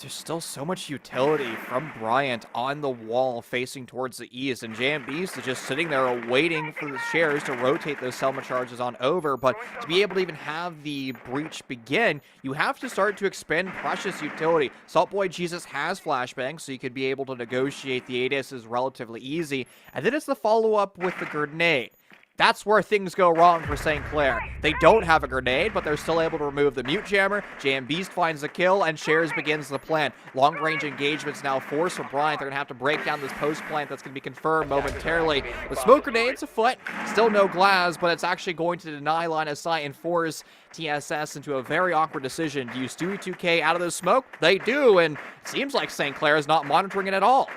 There's still so much utility from Bryant on the wall facing towards the east, and JM Beast is just sitting there waiting for the shares to rotate those Selma charges on over. But to be able to even have the breach begin, you have to start to expend precious utility. Saltboy Jesus has flashbangs, so you could be able to negotiate the ADS is relatively easy. And then it's the follow-up with the grenade. That's where things go wrong for St. Clair. They don't have a grenade, but they're still able to remove the mute jammer. JM Beast finds the kill, and Shares begins the plant. Long-range engagements now forced for Bryant. They're going to have to break down this post plant that's going to be confirmed momentarily. The smoke grenade's afoot. Still no glass, but it's actually going to deny line of sight and force TSS into a very awkward decision. Do you Stewie 2K out of the smoke? They do, and it seems like St. Clair is not monitoring it at all.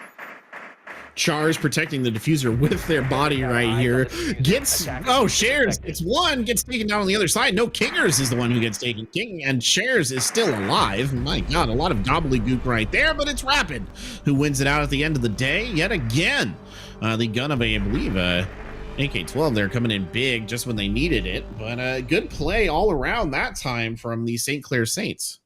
Chars protecting the diffuser with their body right here. Shares gets one, gets taken down on the other side. No, Kingers is the one who gets taken. King and Shares is still alive. My God, a lot of gobbledygook right there, but it's Rapid who wins it out at the end of the day yet again. The gun of, I believe, AK-12 there coming in big just when they needed it, but good play all around that time from the St. Clair Saints.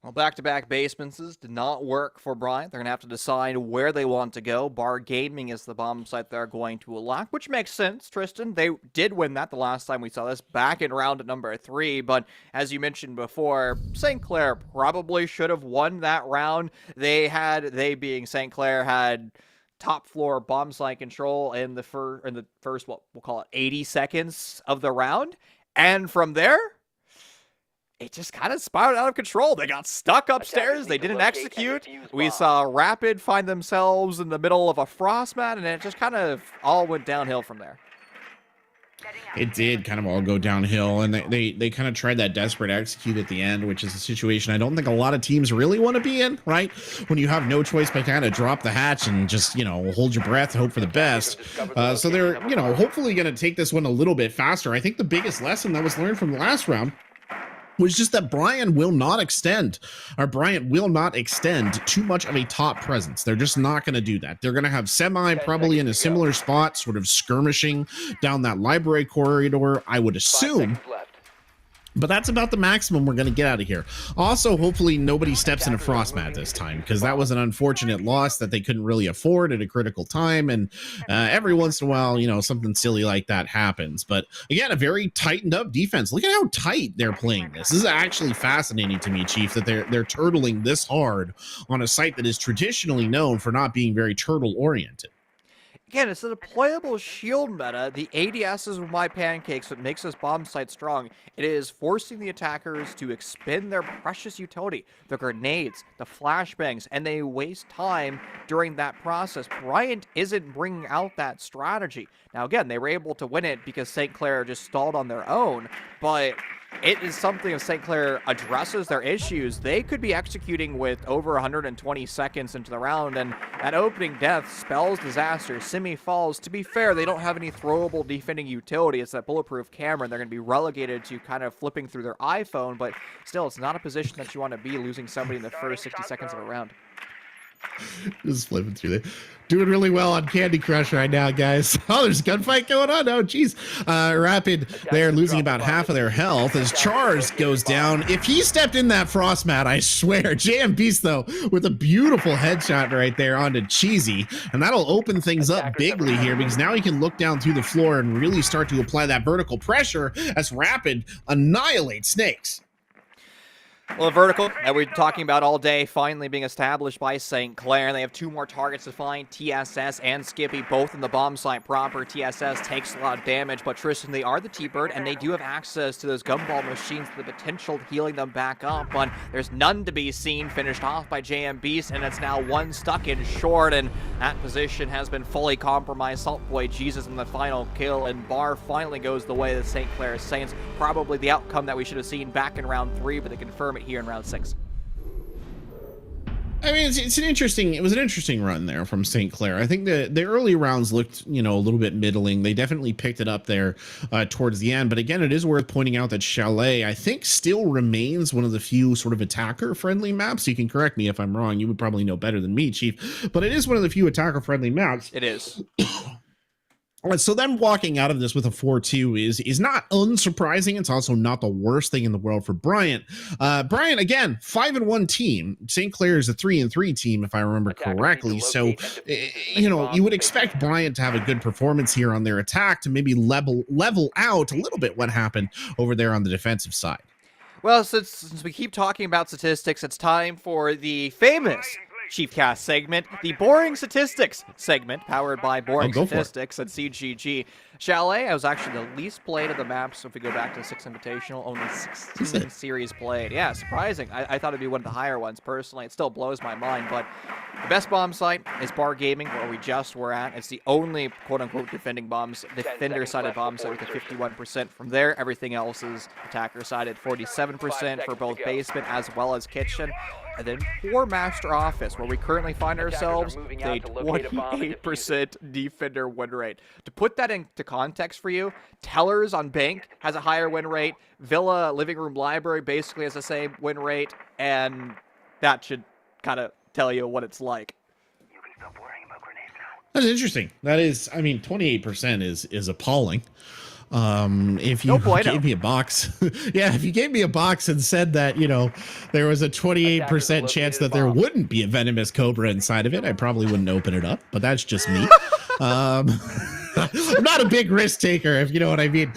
Well, back-to-back basements did not work for Bryant. They're going to have to decide where they want to go. Bar Gaming is the bomb site they're going to elect, which makes sense, Tristan. They did win that the last time we saw this back in round number 3, but as you mentioned before, St. Clair probably should have won that round. They being St. Clair, had top floor bomb site control in the first, what we'll call it, 80 seconds of the round, and from there, it just kind of spiraled out of control. They got stuck upstairs. They didn't execute. We saw Rapid find themselves in the middle of a frost mat, and it just kind of all went downhill from there. It did kind of all go downhill, and they kind of tried that desperate execute at the end, which is a situation I don't think a lot of teams really want to be in, right? When you have no choice but kind of drop the hatch and just, hold your breath, hope for the best. So they're, hopefully going to take this one a little bit faster. I think the biggest lesson that was learned from the last round was just that Bryant will not extend too much of a top presence. They're just not going to do that. They're going to have Semi probably in a similar spot, sort of skirmishing down that library corridor, I would assume. But that's about the maximum we're going to get out of here. Also, hopefully nobody steps in a frost mat this time, because that was an unfortunate loss that they couldn't really afford at a critical time. And every once in a while, something silly like that happens. But again, a very tightened up defense. Look at how tight they're playing this. This is actually fascinating to me, Chief, that they're turtling this hard on a site that is traditionally known for not being very turtle oriented. Again, it's a deployable shield meta. The ADS is my pancakes, what makes this bomb site strong. It is forcing the attackers to expend their precious utility, the grenades, the flashbangs, and they waste time during that process. Bryant isn't bringing out that strategy. Now, again, they were able to win it because St. Clair just stalled on their own, but it is something if St. Clair addresses their issues, they could be executing with over 120 seconds into the round, and that opening death spells disaster. Simi falls. To be fair, they don't have any throwable defending utility. It's that bulletproof camera, and they're going to be relegated to kind of flipping through their iPhone, but still, it's not a position that you want to be losing somebody in the first 60 seconds of a round. Just flipping through there. Doing really well on Candy Crush right now, guys. Oh, there's a gunfight going on. Oh, geez. Rapid, they're losing about half of their health as Chars goes down. If he stepped in that frost mat, I swear. JM Beast, though, with a beautiful headshot right there onto Cheesy. And that'll open things up bigly here because now he can look down through the floor and really start to apply that vertical pressure as Rapid annihilates Snakes. Well, the vertical that we've been talking about all day finally being established by St. Clair. They have two more targets to find, TSS and Skippy, both in the bomb site proper. TSS takes a lot of damage, but Tristan, they are the T-Bird, and they do have access to those gumball machines, the potential of healing them back up, but there's none to be seen. Finished off by JM Beast, and it's now one stuck in short, and that position has been fully compromised. Saltboy Jesus in the final kill, and Bar finally goes the way of the St. Clair Saints. Probably the outcome that we should have seen back in round 3, but they confirm it here in round 6. I mean, it was an interesting run there from St. Clair. I think the early rounds looked, a little bit middling. They definitely picked it up there towards the end. But again, it is worth pointing out that Chalet, I think, still remains one of the few sort of attacker-friendly maps. You can correct me if I'm wrong. You would probably know better than me, Chief. But it is one of the few attacker-friendly maps. It is. So them walking out of this with a 4-2 is not unsurprising. It's also not the worst thing in the world for Bryant. Bryant, again, 5-1 team. St. Clair is a 3-3 team, if I remember correctly. So, you would expect Bryant to have a good performance here on their attack to maybe level out a little bit what happened over there on the defensive side. Well, since we keep talking about statistics, it's time for the famous Chiefcast segment, the Boring Statistics segment, powered by Boring Statistics at CGG. Chalet, I was actually the least played of the maps. So if we go back to the 6 Invitational, only 16 series played. Yeah, surprising. I thought it'd be one of the higher ones, personally. It still blows my mind, but the best bomb site is Bar Gaming, where we just were at. It's the only quote-unquote defender-sided bomb site with a 51%. From there, everything else is attacker-sided, 47% for both basement as well as kitchen. And then for Master Office, where we currently find ourselves, a 28% defender win rate. To put that into context for you, Tellers on Bank has a higher win rate. Villa Living Room Library basically has the same win rate, and that should kind of tell you what it's like. That's interesting. That is, 28% is appalling. If you gave me a box, if you gave me a box and said that, there was a 28% chance that there wouldn't be a venomous cobra inside of it, I probably wouldn't open it up, but that's just me. I'm not a big risk taker, if you know what I mean.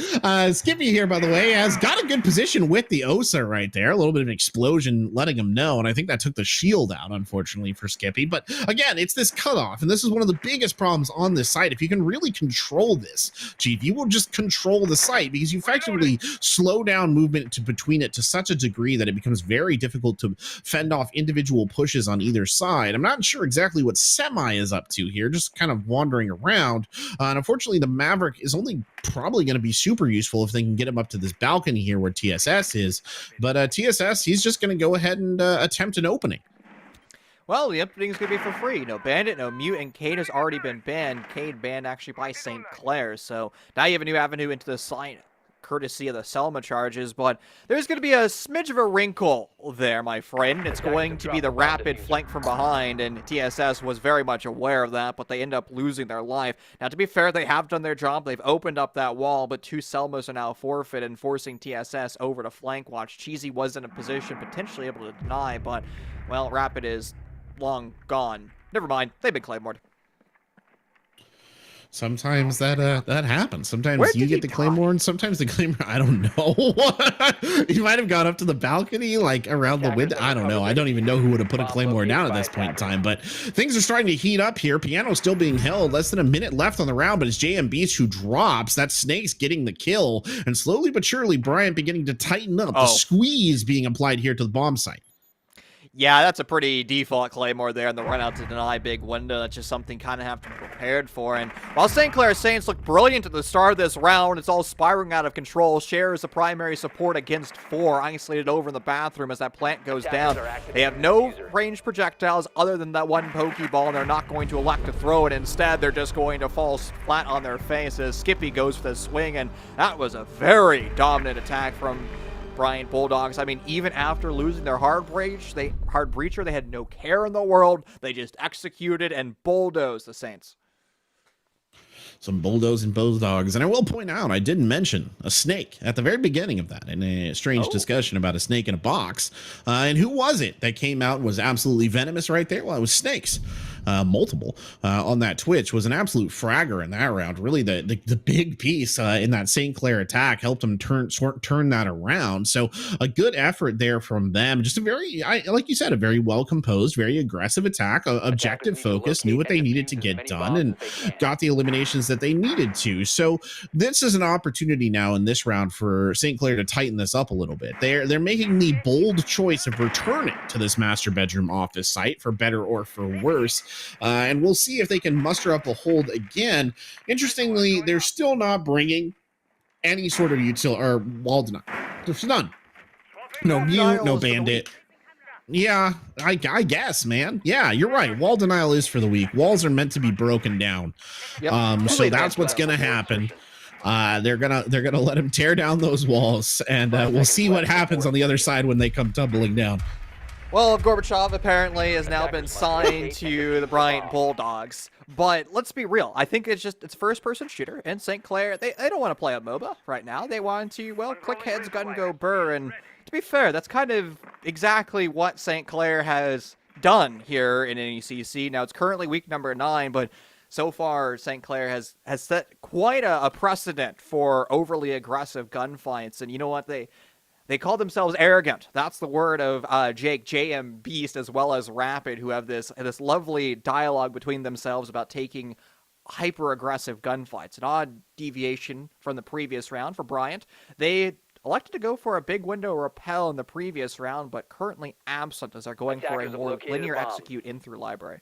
Skippy here, by the way, has got a good position with the Osa right there. A little bit of an explosion letting him know, and I think that took the shield out, unfortunately, for Skippy. But again, it's this cutoff, and this is one of the biggest problems on this site. If you can really control this, Chief, you will just control the site because you effectively slow down movement between it to such a degree that it becomes very difficult to fend off individual pushes on either side. I'm not sure exactly what Semi is up to here, just kind of wandering around. And unfortunately, the Maverick is only probably going to be super useful if they can get him up to this balcony here where TSS is. But TSS, he's just going to go ahead and attempt an opening. Well, the opening is going to be for free. No Bandit, no Mute, and Cade has already been banned. Cade banned actually by St. Clair. So now you have a new avenue into the site, courtesy of the Selma charges, but there's going to be a smidge of a wrinkle there, my friend. It's going to be the rapid flank from behind, and TSS was very much aware of that, but they end up losing their life. Now, to be fair, they have done their job. They've opened up that wall, but 2 Selmas are now forfeit and forcing TSS over to flank watch. Cheesy was in a position potentially able to deny, but, well, Rapid is long gone. Never mind. They've been Claymored. Sometimes that happens. Sometimes you get the Claymore, and sometimes the Claymore, I don't know. He might have gone up to the balcony, like around the window. I don't know. I don't even know who would have put a Claymore down at this point in time. But things are starting to heat up here. Piano still being held. Less than a minute left on the round, but it's JM Beast who drops. That Snake's getting the kill. And slowly but surely, Bryant beginning to tighten up. The squeeze being applied here to the bomb site. Yeah, that's a pretty default Claymore there in the run out to deny big window. That's just something kind of have to be prepared for. And while St. Clair Saints look brilliant at the start of this round, it's all spiraling out of control. Cher is the primary support against 4, isolated over in the bathroom as that plant goes down. They have no ranged projectiles other than that one Pokeball, and they're not going to elect to throw it. Instead, they're just going to fall flat on their face as Skippy goes for the swing, and that was a very dominant attack from Bryant Bulldogs. I mean, even after losing their hard breacher, they had no care in the world. They just executed and bulldozed the Saints. Some bulldogs and bulldogs. And I will point out, I didn't mention a snake at the very beginning of that in a strange discussion about a snake in a box. And who was it that came out and was absolutely venomous right there? Well, it was snakes. Multiple on that Twitch. Was an absolute fragger in that round. Really the big piece in that St. Clair attack helped them turn that around. So a good effort there from them. Just a very, like you said, a very well composed, very aggressive attack, objective focus, knew what they needed to get done, and got the eliminations that they needed to. So this is an opportunity now in this round for St. Clair to tighten this up a little bit. They're making the bold choice of returning to this master bedroom office site, for better or for worse. And we'll see if they can muster up a hold again. Interestingly, they're still not bringing any sort of utility or wall denial. There's none. No mute, no bandit. Yeah, I guess, man. Yeah, you're right. Wall denial is for the weak. Walls are meant to be broken down. Yep. So that's what's gonna happen. They're gonna let him tear down those walls, and we'll see what happens on the other side when they come tumbling down. Well, Gorbachev apparently has now been signed to the Bryant Bulldogs. But let's be real. I think it's first-person shooter, and St. Clair, they don't want to play a MOBA right now. They want to, well, click heads, gun, go, burr. And to be fair, that's kind of exactly what St. Clair has done here in NECC. Now, it's currently week number 9, but so far, St. Clair has set quite a precedent for overly aggressive gunfights. And you know what? They call themselves arrogant. That's the word of Jake, JM Beast, as well as Rapid, who have this lovely dialogue between themselves about taking hyper-aggressive gunfights. An odd deviation from the previous round for Bryant. They elected to go for a big window repel in the previous round, but currently absent as they're going for a more linear execute in through library.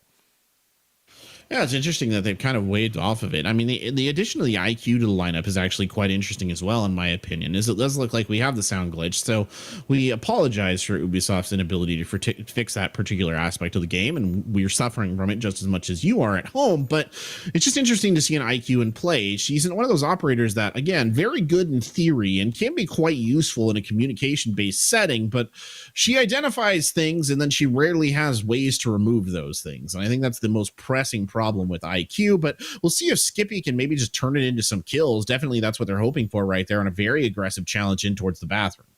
Yeah, it's interesting that they've kind of waved off of it. I mean, the addition of the IQ to the lineup is actually quite interesting as well, in my opinion, is it does look like we have the sound glitch. So we apologize for Ubisoft's inability to fix that particular aspect of the game, and we're suffering from it just as much as you are at home. But it's just interesting to see an IQ in play. She's one of those operators that, again, very good in theory and can be quite useful in a communication-based setting, but she identifies things and then she rarely has ways to remove those things. And I think that's the most pressing problem with IQ, but we'll see if Skippy can maybe just turn it into some kills. Definitely that's what they're hoping for right there on a very aggressive challenge in towards the bathroom.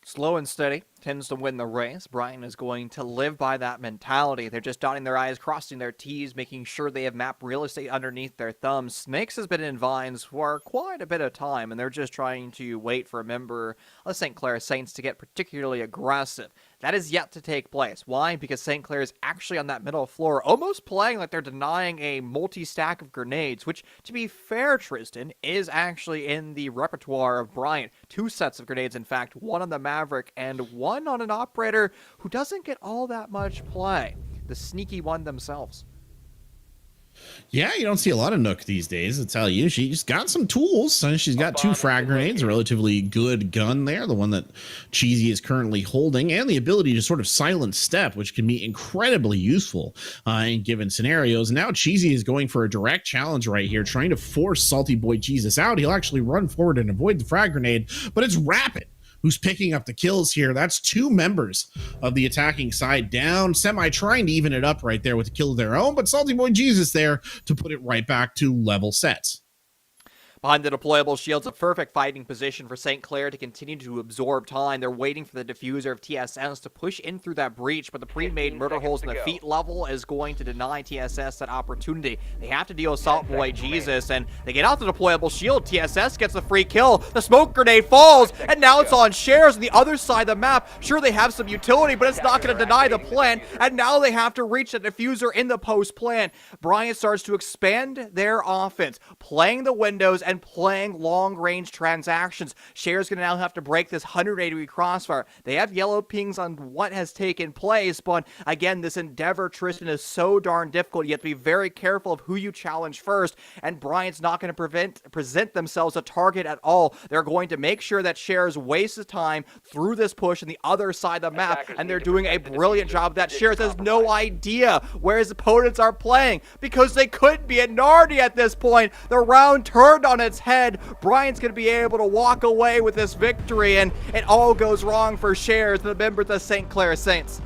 Slow and steady tends to win the race. Brian is going to live by that mentality. They're just dotting their I's, crossing their T's, making sure they have map real estate underneath their thumbs. Snakes has been in vines for quite a bit of time, and they're just trying to wait for a member of St. Clair Saints to get particularly aggressive. That is yet to take place. Why? Because St. Clair is actually on that middle floor, almost playing like they're denying a multi-stack of grenades, which, to be fair, Tristan, is actually in the repertoire of Bryant. 2 sets of grenades, in fact, one on the Maverick and one on an operator who doesn't get all that much play. The sneaky one themselves. Yeah, you don't see a lot of Nook these days, I'll tell you. She's got some tools. She's got 2 frag grenades, a relatively good gun there, the one that Cheesy is currently holding, and the ability to sort of silent step, which can be incredibly useful in given scenarios. Now Cheesy is going for a direct challenge right here, trying to force Salty Boy Jesus out. He'll actually run forward and avoid the frag grenade, but it's Rapid who's picking up the kills here. That's 2 members of the attacking side down. Semi trying to even it up right there with a kill of their own, but Salty Boy Jesus there to put it right back to level sets. Behind the deployable shields, a perfect fighting position for St. Clair to continue to absorb time. They're waiting for the diffuser of TSS to push in through that breach, but the pre-made murder holes in the feet level is going to deny TSS that opportunity. They have to deal with Salt Boy Jesus, and they get out the deployable shield. TSS gets the free kill. The smoke grenade falls, and now it's on Shares on the other side of the map. Sure, they have some utility, but it's not going to deny the plan, and now they have to reach the diffuser in the post plan. Bryant starts to expand their offense, playing the windows and playing long-range transactions. Share's going to now have to break this 180-degree crossfire. They have yellow pings on what has taken place, but again, this endeavor, Tristan, is so darn difficult. You have to be very careful of who you challenge first, and Bryant's not going to present themselves a target at all. They're going to make sure that Shares wastes his time through this push on the other side of the map, and they're doing a brilliant job of that. Shares has no idea where his opponents are playing, because they could be at Nardi at this point. The round turned on on its head. Brian's going to be able to walk away with this victory, and it all goes wrong for Shares, the member of the St. Clair Saints.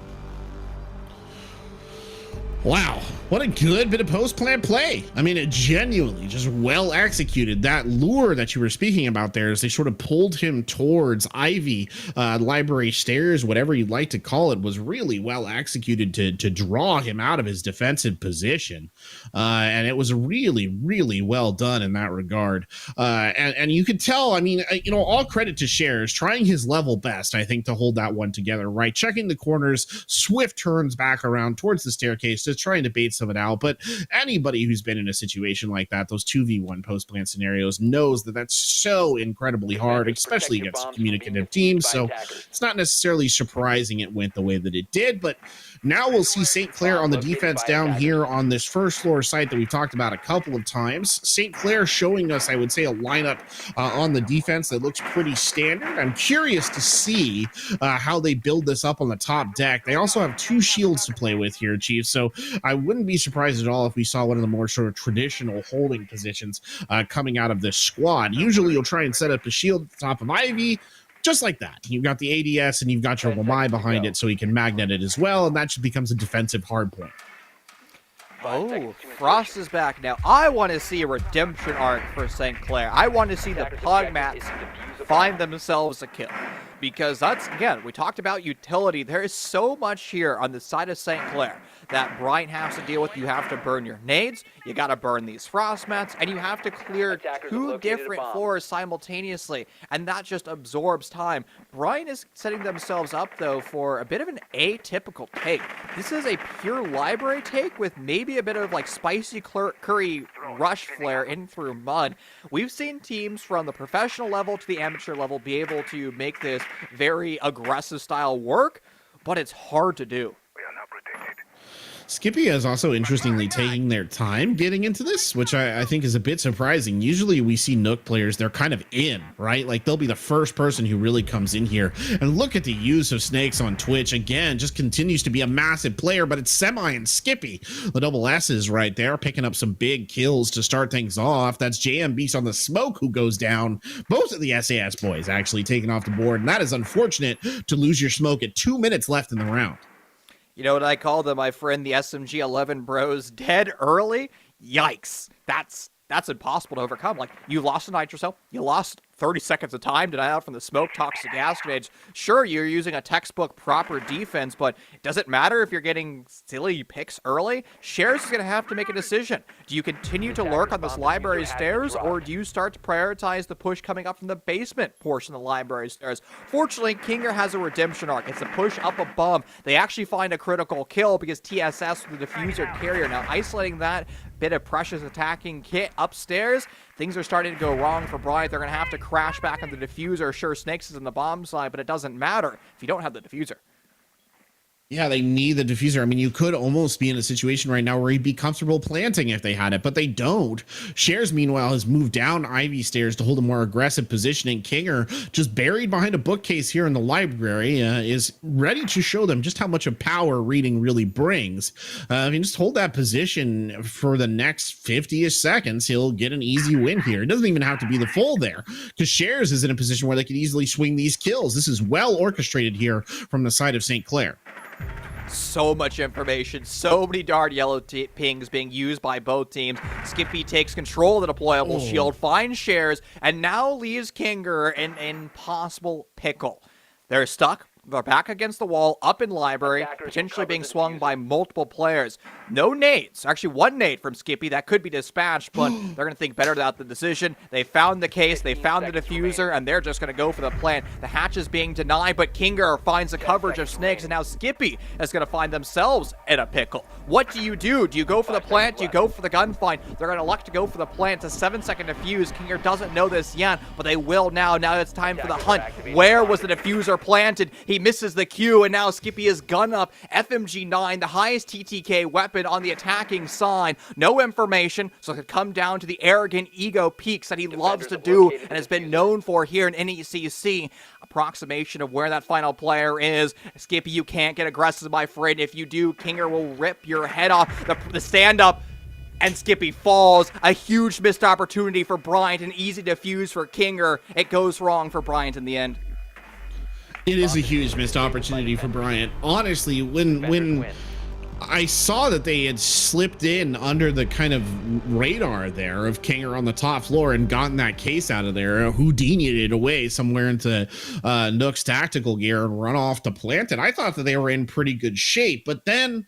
Wow, what a good bit of post-plant play. I mean, it genuinely just well executed. That lure that you were speaking about there, as they sort of pulled him towards Ivy, library stairs, whatever you'd like to call it, was really well executed to draw him out of his defensive position. And it was really, really well done in that regard. And you could tell, I mean, all credit to Shares, trying his level best, I think, to hold that one together, right? Checking the corners, swift turns back around towards the staircase, just trying to bait some of it out. But anybody who's been in a situation like that, those 2v1 post-plant scenarios, knows that that's so incredibly hard, especially against communicative teams. So it's not necessarily surprising it went the way that it did. But now we'll see St. Clair on the defense down here on this first floor site that we've talked about a couple of times. St. Clair showing us, I would say, a lineup on the defense that looks pretty standard. I'm curious to see how they build this up on the top deck. They also have 2 shields to play with here, Chief. So I wouldn't be surprised at all if we saw one of the more sort of traditional holding positions coming out of this squad. Usually you'll try and set up a shield at the top of Ivy, just like that. You've got the ADS and you've got your Lamai behind it so he can magnet it as well, and that just becomes a defensive hardpoint. Oh, Frost is back now. I want to see a redemption arc for St. Clair. I want to see the Pug Mats find themselves a kill. Because that's, again, we talked about utility. There is so much here on the side of St. Clair that Brian has to deal with. You have to burn your nades, you got to burn these frost mats, and you have to clear 2 different floors simultaneously, and that just absorbs time. Brian is setting themselves up, though, for a bit of an atypical take. This is a pure library take with maybe a bit of, like, spicy curry rush flare in through mud. We've seen teams from the professional level to the amateur level be able to make this very aggressive style work, but it's hard to do. Skippy is also interestingly taking their time getting into this, which I think is a bit surprising. Usually we see Nook players, they're kind of in, right? Like they'll be the first person who really comes in here. And look at the use of Snakes on Twitch. Again, just continues to be a massive player, but it's Semi and Skippy. The double S's right there, picking up some big kills to start things off. That's JM Beast on the Smoke who goes down. Both of the SAS boys actually taken off the board. And that is unfortunate to lose your Smoke at 2 minutes left in the round. You know what I call them, my friend, the SMG 11 bros, dead early? Yikes. That's impossible to overcome. Like, you lost a nitro cell, you lost 30 seconds of time to die out from the smoke, toxic gas grenades. Sure, you're using a textbook proper defense, but does it matter if you're getting silly picks early? Shares is going to have to make a decision. Do you continue to lurk on this library stairs, or do you start to prioritize the push coming up from the basement portion of the library stairs? Fortunately, Kinger has a redemption arc. It's a push up above. They actually find a critical kill because TSS with the diffuser carrier. Now, isolating that bit of precious attacking kit upstairs, things are starting to go wrong for Bryant. They're going to have to crash back on the diffuser. Sure, Snakes is in the bomb side, but it doesn't matter if you don't have the diffuser. Yeah, they need the diffuser. I mean, you could almost be in a situation right now where he'd be comfortable planting if they had it, but they don't. Shares, meanwhile, has moved down Ivy stairs to hold a more aggressive positioning. Kinger, just buried behind a bookcase here in the library, is ready to show them just how much of power reading really brings. I mean, just hold that position for the next 50-ish seconds. He'll get an easy win here. It doesn't even have to be the full there, because Shares is in a position where they could easily swing these kills. This is well orchestrated here from the side of St. Clair. So much information, so many dark yellow pings being used by both teams. Skippy takes control of the deployable shield, finds Shares, and now leaves Kinger in an impossible pickle. They're stuck. They're back against the wall, up in library, potentially being swung by multiple players. No nades. Actually, one nade from Skippy that could be dispatched, but they're going to think better about the decision. They found the case, they found the diffuser, and they're just going to go for the plant. The hatch is being denied, but Kinger finds the coverage of Snakes, and now Skippy is going to find themselves in a pickle. What do you do? Do you go for the plant? Do you go for the gunfight? They're going to elect to go for the plant. It's a 7-second diffuse. Kinger doesn't know this yet, but they will now. Now it's time for the hunt. Where was the diffuser planted? He misses the cue, and now Skippy is gun up. FMG9, the highest TTK weapon on the attacking side. No information, so it could come down to the arrogant ego peaks that he loves to do and has been known for here in NECC. Approximation of where that final player is. Skippy, you can't get aggressive, my friend. If you do, Kinger will rip your head off. The stand-up. and Skippy falls. A huge missed opportunity for Bryant, an easy defuse for Kinger. It goes wrong for Bryant in the end. It is a huge missed opportunity for Bryant. Honestly, when I saw that they had slipped in under the kind of radar there of Kinger on the top floor and gotten that case out of there, Houdini'd it away somewhere into Nook's tactical gear and run off to plant it, I thought that they were in pretty good shape. But then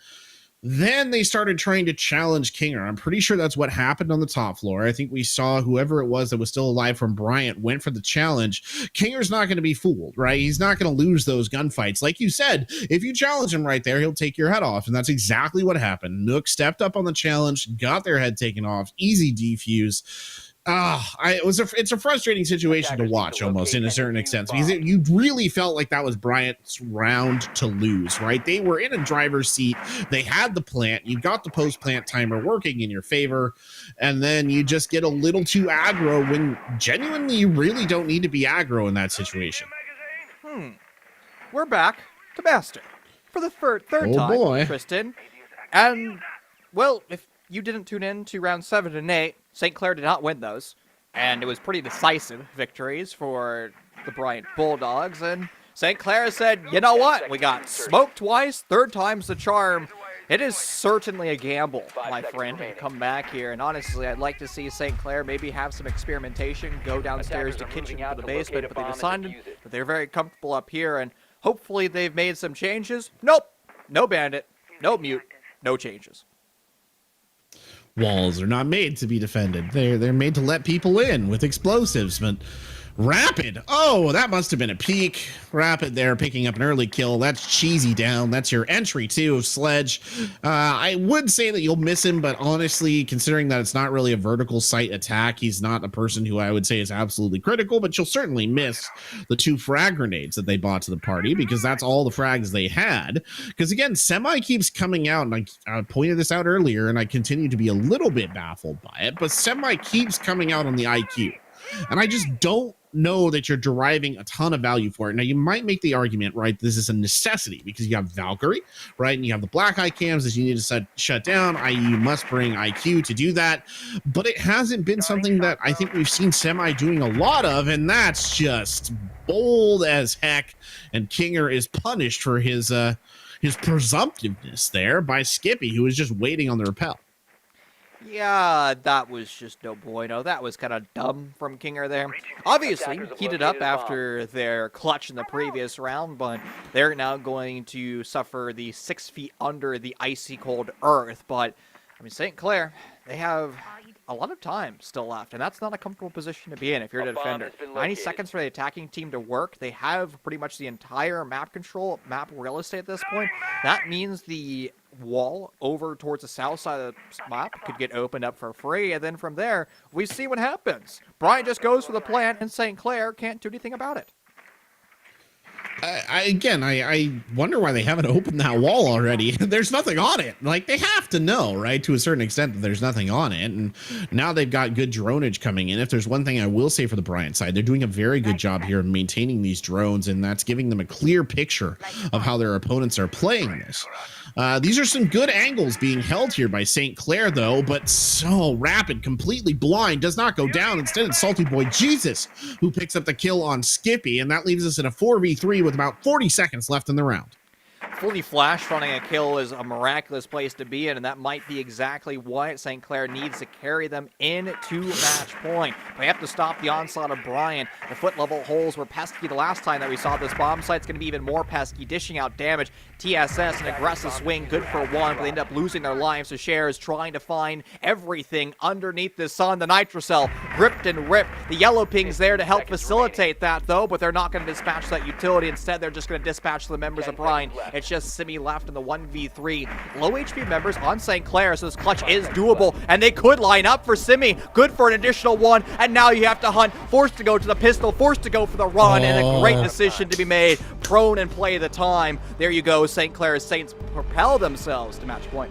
they started trying to challenge Kinger. I'm pretty sure that's what happened on the top floor. I think we saw whoever it was that was still alive from Bryant went for the challenge. Kinger's not going to be fooled, right? He's not going to lose those gunfights. Like you said, if you challenge him right there, he'll take your head off. And that's exactly what happened. Nook stepped up on the challenge, got their head taken off, easy defuse. It's a frustrating situation to watch almost in a certain extent, because you really felt like that was Bryant's round to lose, right? They were in a driver's seat. They had the plant. You got the post-plant timer working in your favor, and then you just get a little too aggro when genuinely you really don't need to be aggro in that situation. We're back to Master for the third time, boy. Tristan. And, well, if you didn't tune in to round 7 and 8, St. Clair did not win those, and it was pretty decisive victories for the Bryant Bulldogs, and St. Clair said, you know what, we got smoked twice, third time's the charm. It is certainly a gamble, my friend, to come back here, and honestly, I'd like to see St. Clair maybe have some experimentation, go downstairs to kitchen to the basement, but they decided that they're very comfortable up here, and hopefully they've made some changes. Nope, no bandit, no mute, no changes. Walls are not made to be defended. They're made to let people in with explosives. But Rapid, oh, that must have been a peek. Rapid there picking up an early kill. That's cheesy down. That's your entry too of Sledge. I would say that you'll miss him, but honestly, considering that it's not really a vertical sight attack, he's not a person who I would say is absolutely critical, but you'll certainly miss the 2 frag grenades that they bought to the party, because that's all the frags they had. Because again, Semi keeps coming out, and I pointed this out earlier, and I continue to be a little bit baffled by it, but Semi keeps coming out on the IQ. And I just don't know that you're deriving a ton of value for it. Now, you might make the argument, right, this is a necessity because you have Valkyrie, right, and you have the black eye cams that you need to shut down, i.e. you must bring IQ to do that. But it hasn't been something that I think we've seen Semi doing a lot of, and that's just bold as heck. And Kinger is punished for his presumptiveness there by Skippy, who was just waiting on the rappel. Yeah, that was just no bueno. That was kind of dumb from Kinger there. Obviously, heated up after their clutch in the previous round, but they're now going to suffer the 6 feet under the icy cold earth. But, I mean, St. Clair, they have a lot of time still left, and that's not a comfortable position to be in if you're a defender. 90 seconds for the attacking team to work. They have pretty much the entire map control, map real estate at this point. That means the wall over towards the south side of the map could get opened up for free, and then from there, we see what happens. Bryant just goes for the plant, and St. Clair can't do anything about it. I wonder why they haven't opened that wall already. There's nothing on it. Like, they have to know, right, to a certain extent that there's nothing on it. And now they've got good dronage coming in. If there's one thing I will say for the Bryant side, they're doing a very good job here of maintaining these drones, and that's giving them a clear picture of how their opponents are playing this. These are some good angles being held here by St. Clair, though, but so Rapid, completely blind, does not go down. Instead, it's Salty Boy Jesus who picks up the kill on Skippy, and that leaves us in a 4v3 with about 40 seconds left in the round. Fully flash running a kill is a miraculous place to be in, and that might be exactly what St. Clair needs to carry them into match point. They have to stop the onslaught of Bryant. The foot level holes were pesky the last time that we saw this bomb site's going to be even more pesky, dishing out damage. TSS, an aggressive swing, good for 1, but they end up losing their lives to Shares, trying to find everything underneath the sun. The Nitrocell ripped and ripped. The yellow ping's there to help facilitate that, though, but they're not going to dispatch that utility. Instead, they're just going to dispatch the members of Bryant. It's just Simi left in the 1v3. Low HP members on St. Clair, so this clutch is doable, and they could line up for Simi. Good for an additional 1, and now you have to hunt. Forced to go to the pistol, forced to go for the run, and a great decision to be made. Prone and play the time. There you go. St. Clair's Saints propel themselves to match point.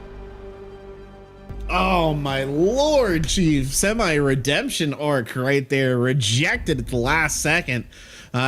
Oh my lord, Chief. Semi-redemption arc right there. Rejected at the last second.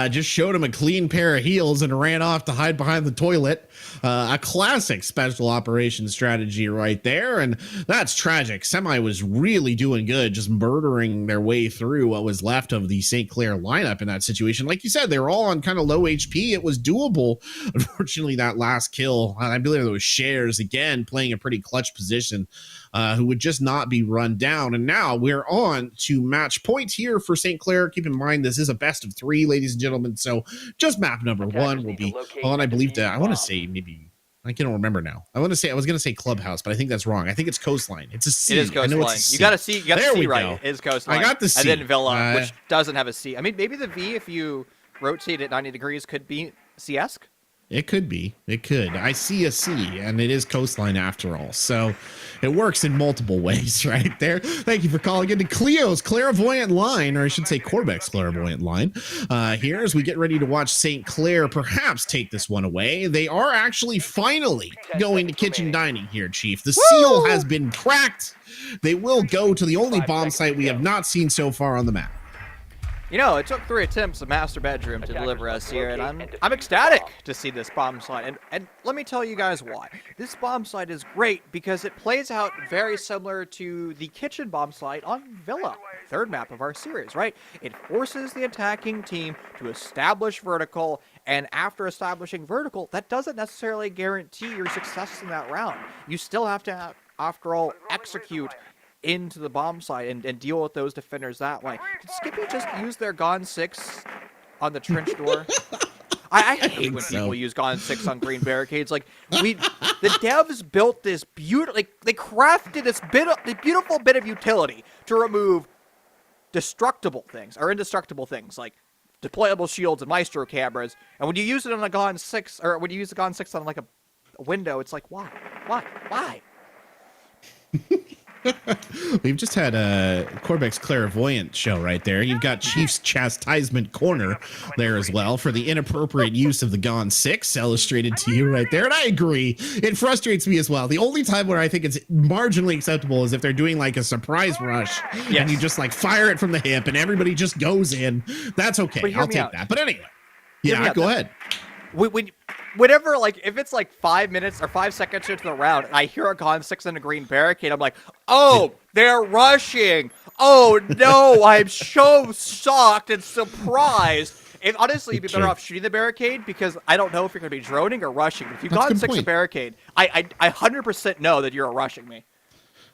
just showed him a clean pair of heels and ran off to hide behind the toilet. A classic special operations strategy right there. And that's tragic. Semi was really doing good, just murdering their way through what was left of the St. Clair lineup in that situation. Like you said, they were all on kind of low HP. It was doable. Unfortunately, that last kill, I believe it was Shares again playing a pretty clutch position, who would just not be run down. And now we're on to match point here for St. Clair. Keep in mind, this is a best of 3, ladies and gentlemen. So just map number 1 will be on, I believe that, I want to say maybe, I can't remember now. I was going to say Clubhouse, but I think that's wrong. I think it's Coastline. It's a C. It is Coastline. You got to see. You got to see right. It is Coastline. I got the C. And then Villa, which doesn't have a C. I mean, maybe the V, if you rotate it 90 degrees, could be C-esque. It could be. It could. I see a C, and it is Coastline after all. So it works in multiple ways right there. Thank you for calling into Cleo's clairvoyant line, or I should say Corbeck's clairvoyant line. Here, as we get ready to watch St. Clair perhaps take this one away. They are actually finally going to kitchen dining here, Chief. The seal has been cracked. They will go to the only bomb site we have not seen so far on the map. You know, it took 3 attempts of Master Bedroom to deliver us here, and I'm ecstatic to see this bomb site. And let me tell you guys why. This bomb site is great because it plays out very similar to the kitchen bomb site on Villa, third map of our series, right? It forces the attacking team to establish vertical, and after establishing vertical, that doesn't necessarily guarantee your success in that round. You still have to, after all, execute into the bomb site and deal with those defenders that way. Did Skippy just use their Gone 6 on the trench door? I hate when people use Gone 6 on green barricades. Like, the devs built this beautiful, they crafted this beautiful bit of utility to remove destructible things, or indestructible things, like deployable shields and Maestro cameras. And when you use it on a Gone 6, or when you use the Gone 6 on like a window, it's like, why? We've just had Corbeck's clairvoyant show right there. You've got Chief's chastisement corner there as well for the inappropriate use of the Gone 6 illustrated to you right there. And I agree. It frustrates me as well. The only time where I think it's marginally acceptable is if they're doing like a surprise rush and you just like fire it from the hip and everybody just goes in. That's okay. I'll take that. But anyway, yeah, go ahead. Whenever, like, if it's like 5 minutes or 5 seconds into the round and I hear a Gone 6 in a green barricade, I'm like, oh, they're rushing. Oh, no, I'm so shocked and surprised. And honestly, you'd be better off shooting the barricade because I don't know if you're going to be droning or rushing. But if you've Gone 6 a barricade, I 100% know that you're rushing me.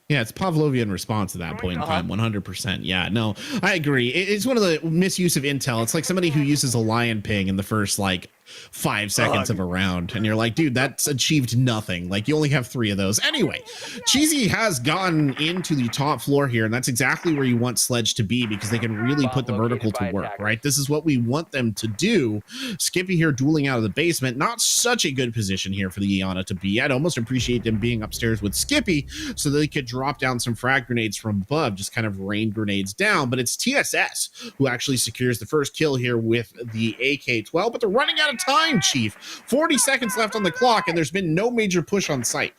Yeah, it's Pavlovian response to that point in time, 100%. Yeah, no, I agree. It's one of the misuse of intel. It's like somebody who uses a lion ping in the first, like, 5 seconds of a round, and you're like, dude, that's achieved nothing. Like, you only have 3 of those. Anyway, Cheesy has gotten into the top floor here, and that's exactly where you want Sledge to be because they can really put the vertical to work, right? This is what we want them to do. Skippy here dueling out of the basement. Not such a good position here for the Iana to be. I'd almost appreciate them being upstairs with Skippy so they could drop down some frag grenades from above, just kind of rain grenades down. But it's TSS who actually secures the first kill here with the AK-12, but they're running out of time, Chief. 40 seconds left on the clock, and there's been no major push on site.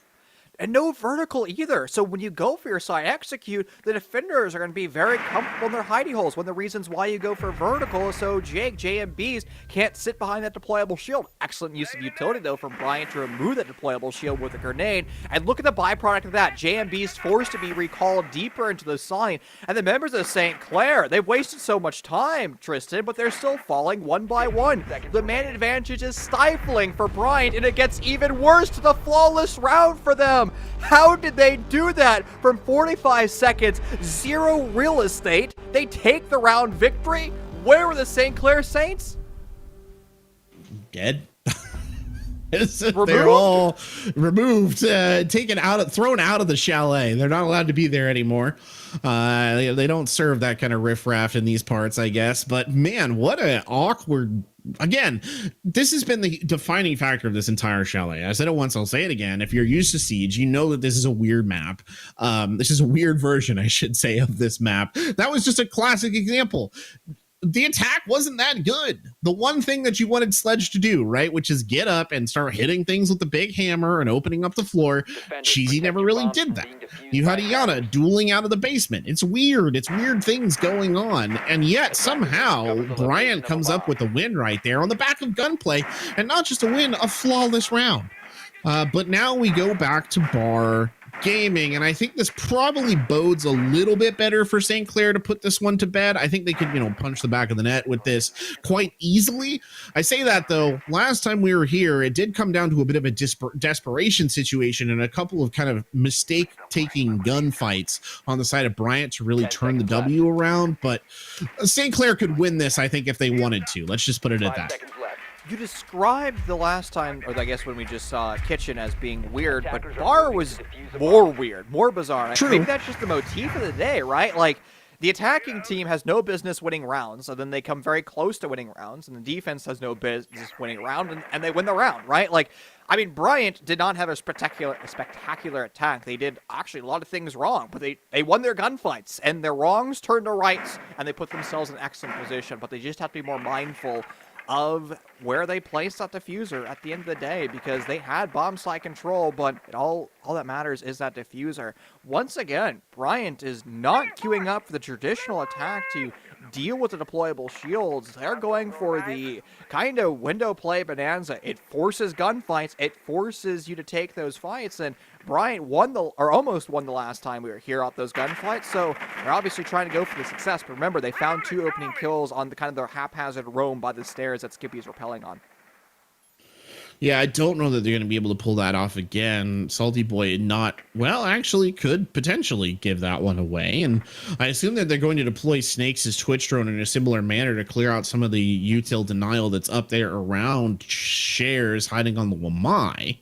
And no vertical either. So when you go for your side execute, the defenders are going to be very comfortable in their hidey holes. One of the reasons why you go for vertical is so JMBs can't sit behind that deployable shield. Excellent use of utility, though, from Bryant to remove that deployable shield with a grenade. And look at the byproduct of that. JMBs forced to be recalled deeper into the sign. And the members of St. Clair, they've wasted so much time, Tristan, but they're still falling one by one. The man advantage is stifling for Bryant, and it gets even worse to the flawless round for them. How did they do that? From 45 seconds, 0 real estate, they take the round victory? Where were the St. Clair Saints? Dead. They're all removed, taken out, thrown out of the chalet. They're not allowed to be there anymore. They don't serve that kind of riffraff in these parts, I guess. But man, what an awkward. Again, this has been the defining factor of this entire chalet. I said it once, I'll say it again. If you're used to Siege, you know that this is a weird map. This is a weird version, I should say, of this map. That was just a classic example. the attack wasn't that good. The one thing that you wanted Sledge to do, right, which is get up and start hitting things with the big hammer and opening up the floor, Defenders, Cheesy protect never your really bombs did from that. being defused You had by Iana attackers. dueling out of the basement. It's weird things going on, and yet somehow Bryant comes up with a win right there on the back of gunplay, and not just a win, a flawless round. But now we go back to Bar Gaming, and I think this probably bodes a little bit better for St. Clair to put this one to bed. I think they could, punch the back of the net with this quite easily. I say that, though, last time we were here, it did come down to a bit of a desperation situation and a couple of kind of mistake-taking gunfights on the side of Bryant to really 10 turn the seconds left. W around, but St. Clair could win this, I think, if they wanted to. Let's just put it at 5 that. seconds left. You described the last time, or I guess when we just saw Kitchen as being weird, but Bar was more weird, more bizarre. True. Maybe that's just the motif of the day, right? Like, the attacking team has no business winning rounds, and then they come very close to winning rounds, and the defense has no business winning round, and they win the round, right? Like, I mean, Bryant did not have a spectacular attack. They did actually a lot of things wrong, but they won their gunfights, and their wrongs turned to rights, and they put themselves in excellent position, but they just have to be more mindful of where they placed that diffuser at the end of the day, because they had bomb site control, but all that matters is that diffuser. Once again, Bryant is not queuing up for the traditional attack to deal with the deployable shields. They're going for the kind of window play bonanza. It forces gunfights. It forces you to take those fights, and Bryant almost won the last time we were here at those gunfights, so they're obviously trying to go for the success. But remember, they found 2 opening kills on the kind of their haphazard roam by the stairs that Skippy's repelling on. Yeah, I don't know that they're going to be able to pull that off again. Salty Boy actually could potentially give that one away. And I assume that they're going to deploy Snakes' Twitch drone in a similar manner to clear out some of the util denial that's up there around Shares hiding on the Wamai.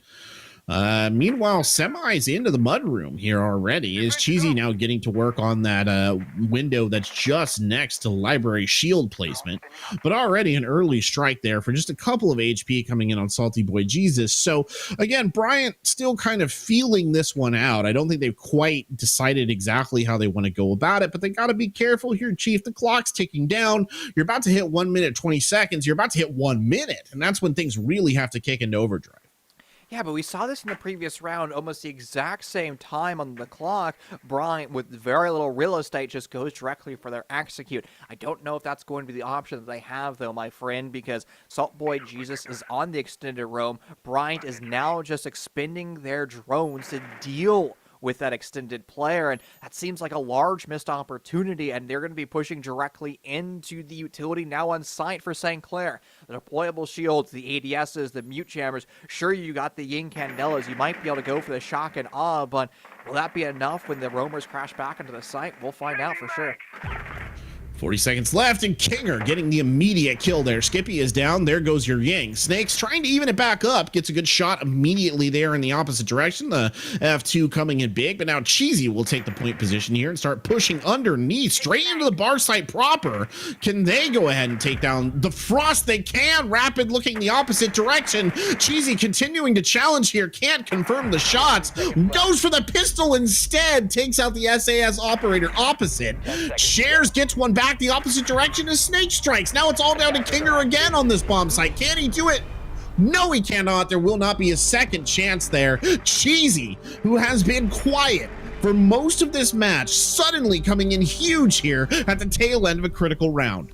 Meanwhile, Semi's into the mudroom here already. Is Cheesy now getting to work on that window that's just next to library shield placement, but already an early strike there for just a couple of HP coming in on Salty Boy Jesus. So again, Bryant still kind of feeling this one out. I don't think they've quite decided exactly how they want to go about it, but they got to be careful here, Chief. The clock's ticking down. You're about to hit 1 minute 20 seconds. You're about to hit 1 minute, and that's when things really have to kick into overdrive. Yeah, but we saw this in the previous round, almost the exact same time on the clock. Bryant, with very little real estate, just goes directly for their execute. I don't know if that's going to be the option that they have, though, my friend, because Salt Boy Jesus is on the extended roam. Bryant is now just expending their drones to deal with that extended player, and that seems like a large missed opportunity, and they're going to be pushing directly into the utility now on site for St. Clair. The deployable shields, the ADSs, the mute jammers, sure, you got the Yin Candelas, you might be able to go for the shock and awe, but will that be enough when the roamers crash back into the site? We'll find out for sure. 40 seconds left, and Kinger getting the immediate kill there. Skippy is down. There goes your Yang. Snakes trying to even it back up. Gets a good shot immediately there in the opposite direction. The F2 coming in big, but now Cheesy will take the point position here and start pushing underneath, straight into the bar site proper. Can they go ahead and take down the Frost? They can. Rapid looking the opposite direction. Cheesy continuing to challenge here. Can't confirm the shots. Goes for the pistol instead. Takes out the SAS operator opposite. Shares gets one back the opposite direction as Snake strikes. Now it's all down to Kinger again on this bomb site. Can he do it? No, he cannot. There will not be a second chance there. Cheesy, who has been quiet for most of this match, suddenly coming in huge here at the tail end of a critical round.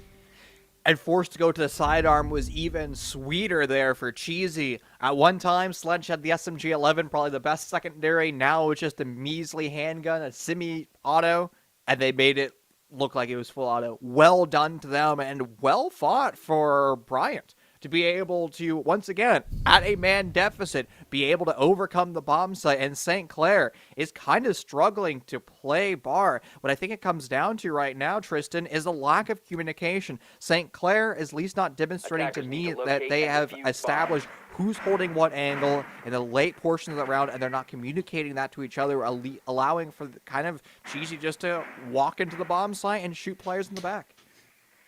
And forced to go to the sidearm was even sweeter there for Cheesy. At one time, Sledge had the SMG-11, probably the best secondary. Now it's just a measly handgun, a semi-auto, and they made it look like it was full auto. Well done to them, and well fought for Bryant to be able to, once again, at a man deficit, be able to overcome the bomb site. And St. Clair is kind of struggling to play bar. What I think it comes down to right now, Tristan, is a lack of communication. St. Clair is at least not demonstrating to me that they have established who's holding what angle in the late portion of the round, and they're not communicating that to each other, allowing for kind of Cheesy just to walk into the bomb site and shoot players in the back.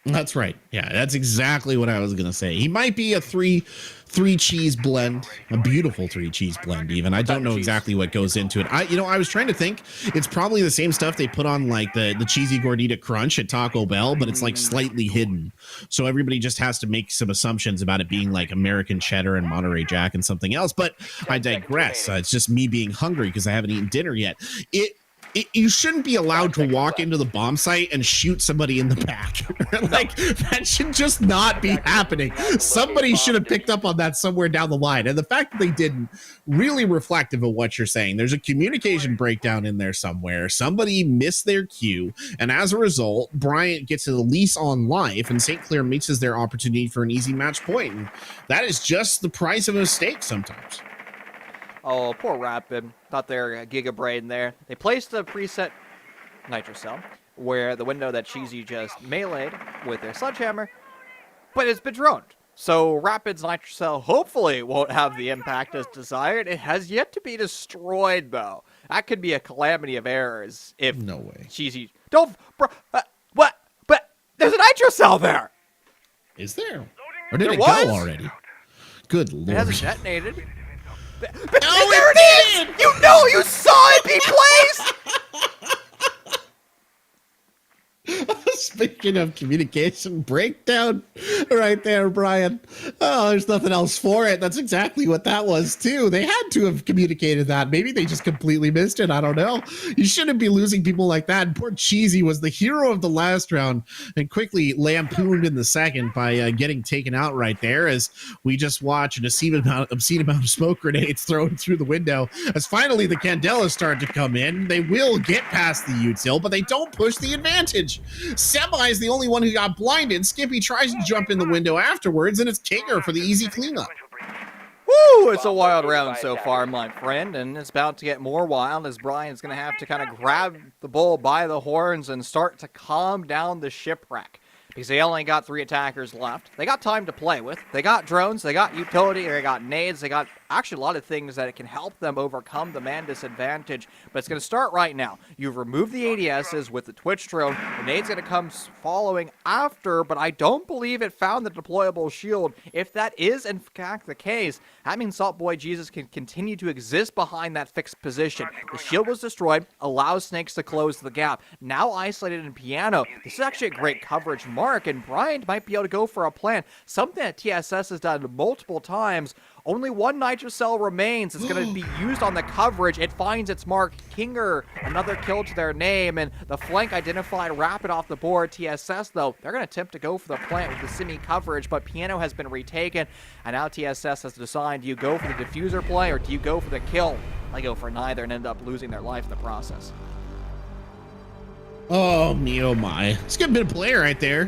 That's right. Yeah, that's exactly what I was gonna say. He might be a three cheese blend, a beautiful 3 cheese blend. Even I don't know exactly what goes into it. I was trying to think. It's probably the same stuff they put on like the cheesy gordita crunch at Taco Bell, but it's like slightly hidden. So everybody just has to make some assumptions about it being like American cheddar and Monterey Jack and something else. But I digress. It's just me being hungry because I haven't eaten dinner yet. You shouldn't be allowed to walk into the bomb site and shoot somebody in the back. Like, that should just not be happening. Somebody should have picked up on that somewhere down the line. And the fact that they didn't, really reflective of what you're saying. There's a communication breakdown in there somewhere. Somebody missed their cue. And as a result, Bryant gets a lease on life and St. Clair misses their opportunity for an easy match point. And that is just the price of a mistake sometimes. Oh, poor Rapid. Thought they were Giga Brain there. They placed a preset Nitro Cell where the window that Cheesy just meleeed with their sledgehammer, but it's been droned. So Rapid's Nitro Cell hopefully won't have the impact as desired. It has yet to be destroyed, though. That could be a calamity of errors if No way. Cheesy... Don't... what? But there's a Nitro Cell there! Is there? Or did There it was? go already? Good lord. It hasn't detonated. But No, there it is! You know you saw it be placed! Speaking of communication breakdown, right there, Brian. Oh, there's nothing else for it. That's exactly what that was, too. They had to have communicated that. Maybe they just completely missed it. I don't know. You shouldn't be losing people like that. And poor Cheesy was the hero of the last round and quickly lampooned in the second by getting taken out right there as we just watch an obscene amount of smoke grenades thrown through the window. As finally the Candelas start to come in, they will get past the util, but they don't push the advantage. Semi is the only one who got blinded. Skippy tries to jump in the window afterwards, and it's Kinger for the easy cleanup. Woo! It's a wild round so far, my friend, and it's about to get more wild as Brian's going to have to kind of grab the bull by the horns and start to calm down the shipwreck. Because they only got 3 attackers left. They got time to play with. They got drones, they got utility, they got nades, they got actually a lot of things that it can help them overcome the man disadvantage. But it's going to start right now. You've removed the ADSs with the Twitch drone. The nade's going to come following after, but I don't believe it found the deployable shield. If that is in fact the case, that means Salt Boy Jesus can continue to exist behind that fixed position. The shield was destroyed, allows Snakes to close the gap. Now isolated in Piano. This is actually a great coverage mark, and Bryant might be able to go for a plan. Something that TSS has done multiple times. Only 1 Nitro Cell remains. It's going to be used on the coverage. It finds its mark. Kinger, another kill to their name, and the flank identified Rapid off the board. TSS, though, they're going to attempt to go for the plant with the semi coverage, but Piano has been retaken, and now TSS has to decide, do you go for the diffuser play or do you go for the kill? I go for neither and end up losing their life in the process. Oh, me, oh my. It's a good bit of play right there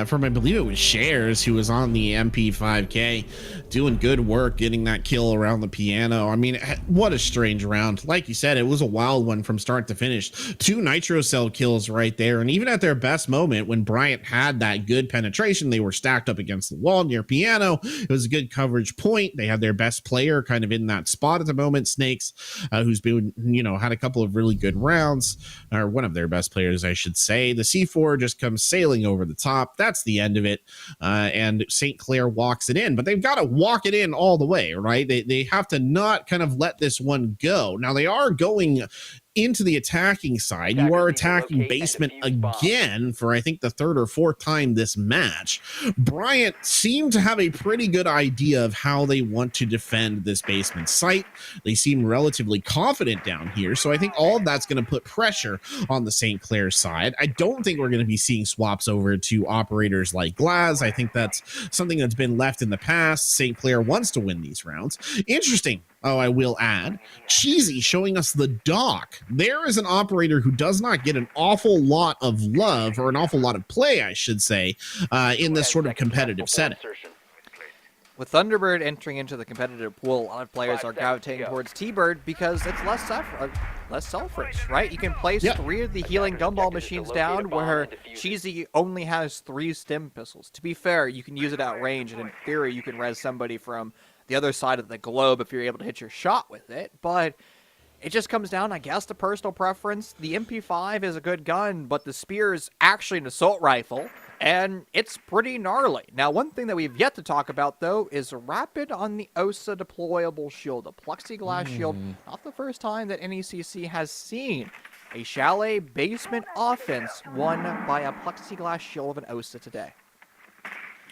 from, I believe it was Shares, who was on the MP5K, doing good work, getting that kill around the piano. I mean, what a strange round. Like you said, it was a wild one from start to finish. 2 Nitro Cell kills right there. And even at their best moment, when Bryant had that good penetration, they were stacked up against the wall near piano. It was a good coverage point. They had their best player kind of in that spot at the moment, Snakes, who's been, had a couple of really good rounds, or one of their best players, I should say. The C4 just comes sailing over the top. That's the end of it. And St. Clair walks it in, but they've got to walk it in all the way, right? They have to not kind of let this one go. Now they are going into the attacking side. You are attacking basement again for, I think, the 3rd or 4th time this match. Bryant seemed to have a pretty good idea of how they want to defend this basement site. They seem relatively confident down here, so I think all of that's going to put pressure on the St. Clair side. I don't think we're going to be seeing swaps over to operators like Glaz. I think that's something that's been left in the past. St. Clair wants to win these rounds. Interesting. Oh, I will add, Cheesy showing us the dock. There is an operator who does not get an awful lot of love, or an awful lot of play, I should say, in this sort of competitive setting. With Thunderbird entering into the competitive pool, a lot of players are gravitating towards T-Bird because it's less selfish, right? You can place 3 of the healing gumball machines down where Cheesy only has 3 stim pistols. To be fair, you can use it at range, and in theory, you can res somebody from the other side of the globe if you're able to hit your shot with it, but it just comes down, I guess, to personal preference. The MP5 is a good gun, but the Spear is actually an assault rifle, and it's pretty gnarly. Now, one thing that we've yet to talk about, though, is Rapid on the OSA deployable shield, the plexiglass shield. Not the first time that NECC has seen a Chalet basement offense won by a plexiglass shield of an OSA today.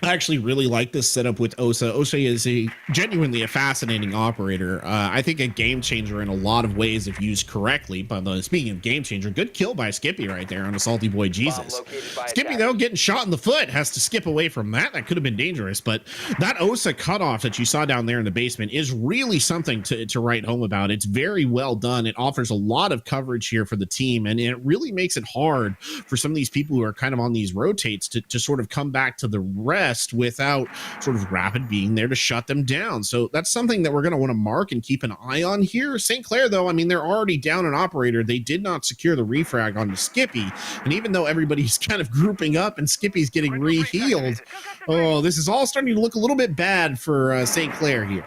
I actually really like this setup with OSA. OSA is genuinely a fascinating operator. I think a game changer in a lot of ways if used correctly. But speaking of game changer, good kill by Skippy right there on a Salty Boy Jesus. Skippy, though, getting shot in the foot, has to skip away from that. That could have been dangerous. But that OSA cutoff that you saw down there in the basement is really something to write home about. It's very well done. It offers a lot of coverage here for the team, and it really makes it hard for some of these people who are kind of on these rotates to sort of come back to the rest without sort of Rapid being there to shut them down. So that's something that we're going to want to mark and keep an eye on here. St. Clair, though, I mean, they're already down an operator. They did not secure the refrag onto Skippy. And even though everybody's kind of grouping up and Skippy's getting re-healed, oh, this is all starting to look a little bit bad for St. Clair here.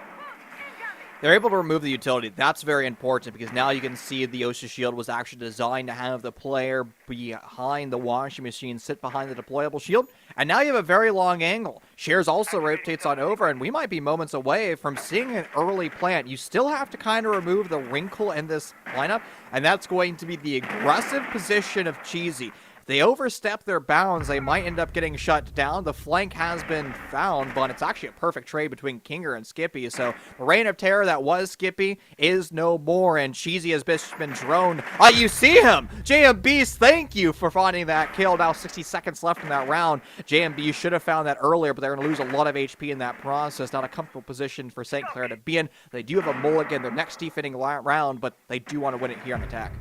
They're able to remove the utility. That's very important because now you can see the OSHA shield was actually designed to have the player behind the washing machine sit behind the deployable shield. And now you have a very long angle. Shares also rotates on over, and we might be moments away from seeing an early plant. You still have to kind of remove the wrinkle in this lineup, and that's going to be the aggressive position of Cheesy. They overstep their bounds, they might end up getting shut down. The flank has been found, but it's actually a perfect trade between Kinger and Skippy. So the reign of terror that was Skippy is no more, and Cheesy has been droned. You see him! JM Beast, thank you for finding that kill. Now 60 seconds left in that round. JM Beast should have found that earlier, but they're going to lose a lot of HP in that process. Not a comfortable position for St. Clair to be in. They do have a mulligan, their next defending round, but they do want to win it here on attack.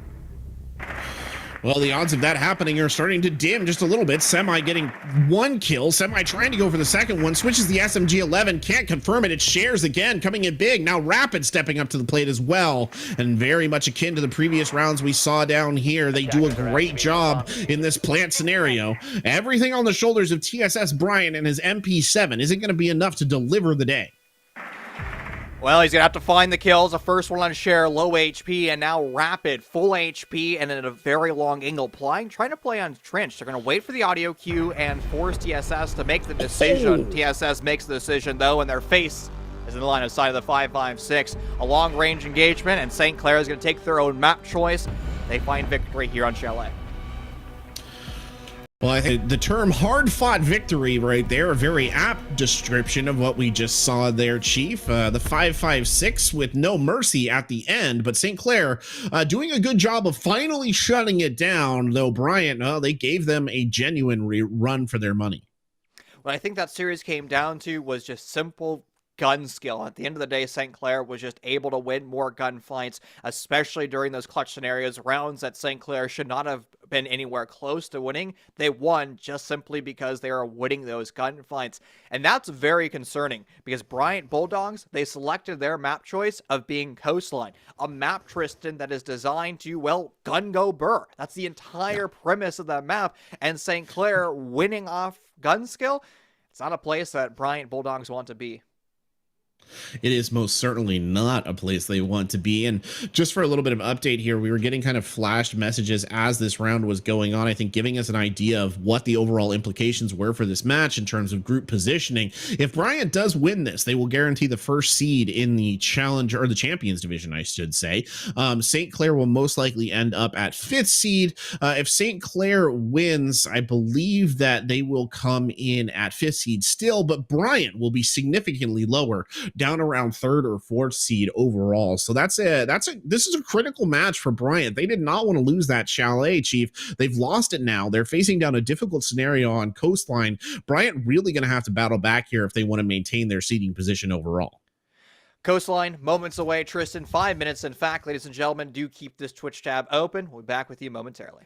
Well, the odds of that happening are starting to dim just a little bit. Semi getting one kill. Semi trying to go for the second one. Switches the SMG-11. Can't confirm it. It shares again, coming in big. Now Rapid stepping up to the plate as well. And very much akin to the previous rounds we saw down here. They do a great job in this plant scenario. Everything on the shoulders of TSS Bryant and his MP7 isn't going to be enough to deliver the day. Well, he's going to have to find the kills. The first one on Share, low HP, and now Rapid, full HP, and in a very long angle. Trying to play on Trench. They're going to wait for the audio cue and force TSS to make the decision. TSS makes the decision, though, and their face is in the line of sight of the 5.56. A long-range engagement, and St. Clair is going to take their own map choice. They find victory here on Chalet. Well, I think the term hard-fought victory right there, a very apt description of what we just saw there, Chief. The 5.56 with no mercy at the end, but St. Clair doing a good job of finally shutting it down, though Bryant, they gave them a genuine run for their money. What I think that series came down to was just simple gun skill. At the end of the day, St. Clair was just able to win more gunfights, especially during those clutch scenarios, rounds that St. Clair should not have been anywhere close to winning. They won just simply because they are winning those gunfights. And that's very concerning because Bryant Bulldogs, they selected their map choice of being Coastline, a map, Tristan, that is designed to, well, gun go burr. That's the entire premise of that map. And St. Clair winning off gun skill, it's not a place that Bryant Bulldogs want to be. It is most certainly not a place they want to be. And just for a little bit of update here, we were getting kind of flashed messages as this round was going on, I think giving us an idea of what the overall implications were for this match in terms of group positioning. If Bryant does win this, they will guarantee the first seed in the Challenger, or the Champions division, I should say. St. Clair will most likely end up at 5th seed. If St. Clair wins, I believe that they will come in at 5th seed still, but Bryant will be significantly lower, down around 3rd or 4th seed overall. So this is a critical match for Bryant. They did not want to lose that Chalet, Chief. They've lost it now. They're facing down a difficult scenario on Coastline. Bryant really going to have to battle back here if they want to maintain their seeding position overall. Coastline, moments away, Tristan, 5 minutes. In fact, ladies and gentlemen, do keep this Twitch tab open. We'll be back with you momentarily.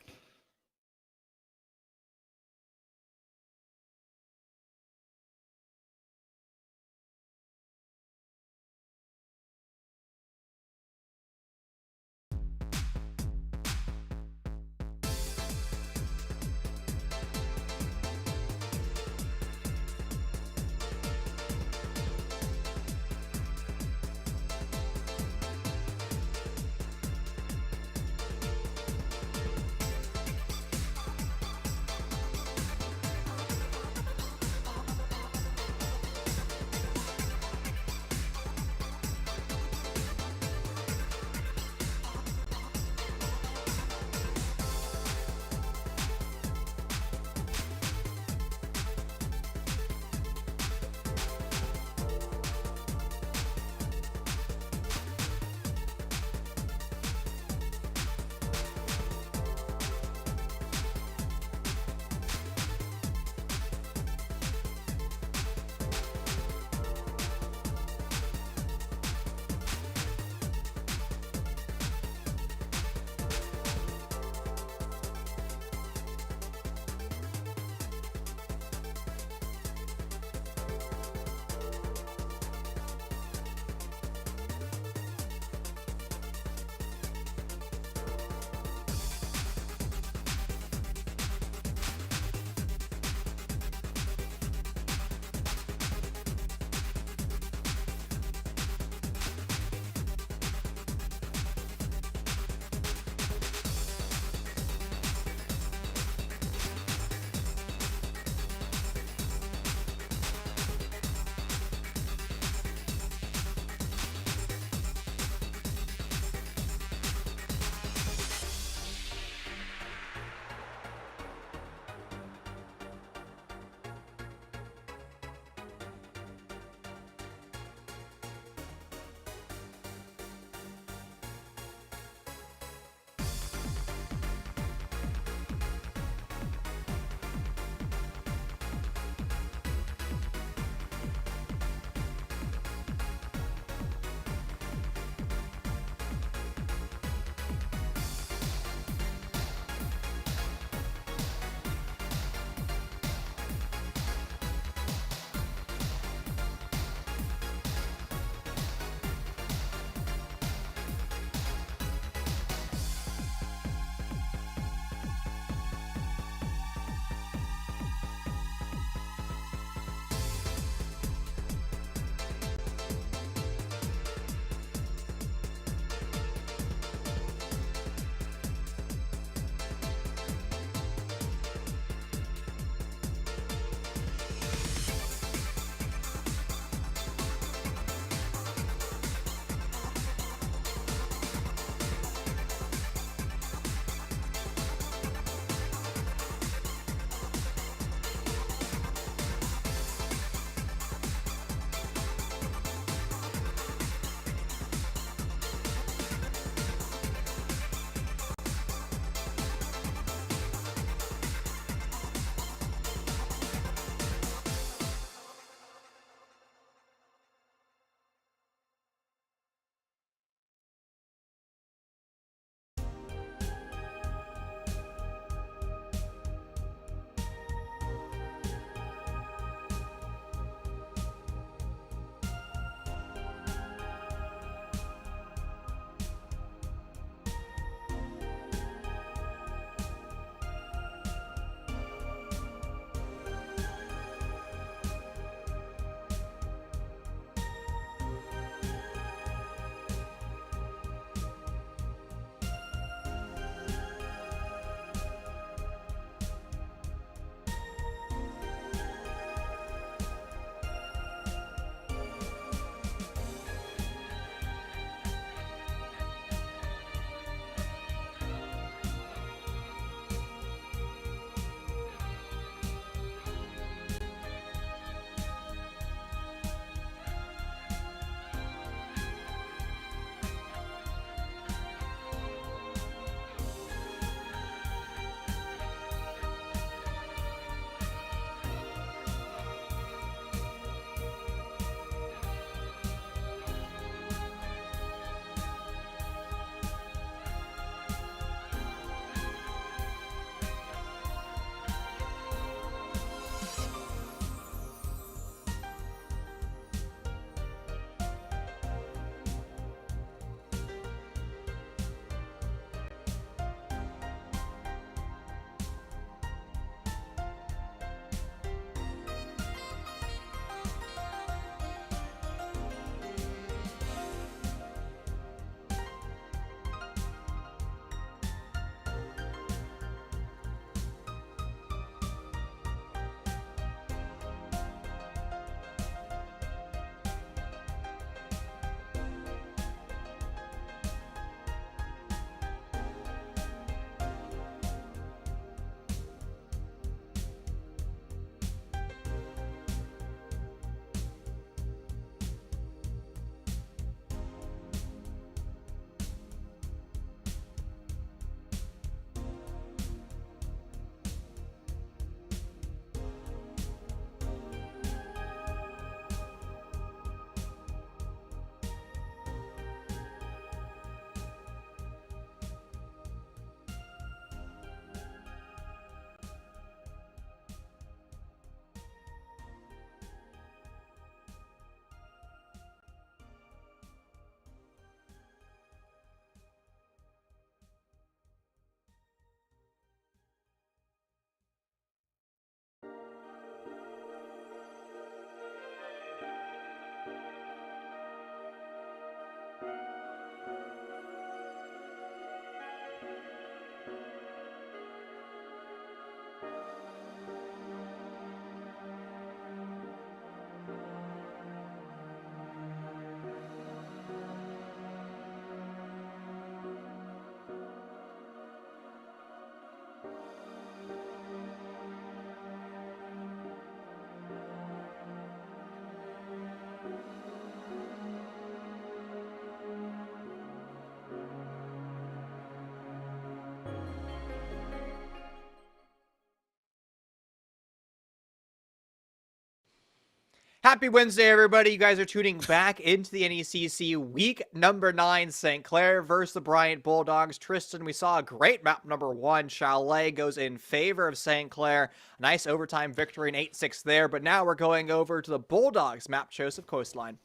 Happy Wednesday, everybody. You guys are tuning back into the NECC week number 9, St. Clair versus the Bryant Bulldogs. Tristan, we saw a great map number 1. Chalet goes in favor of St. Clair. Nice overtime victory in 8-6 there, but now we're going over to the Bulldogs map Joseph Coastline.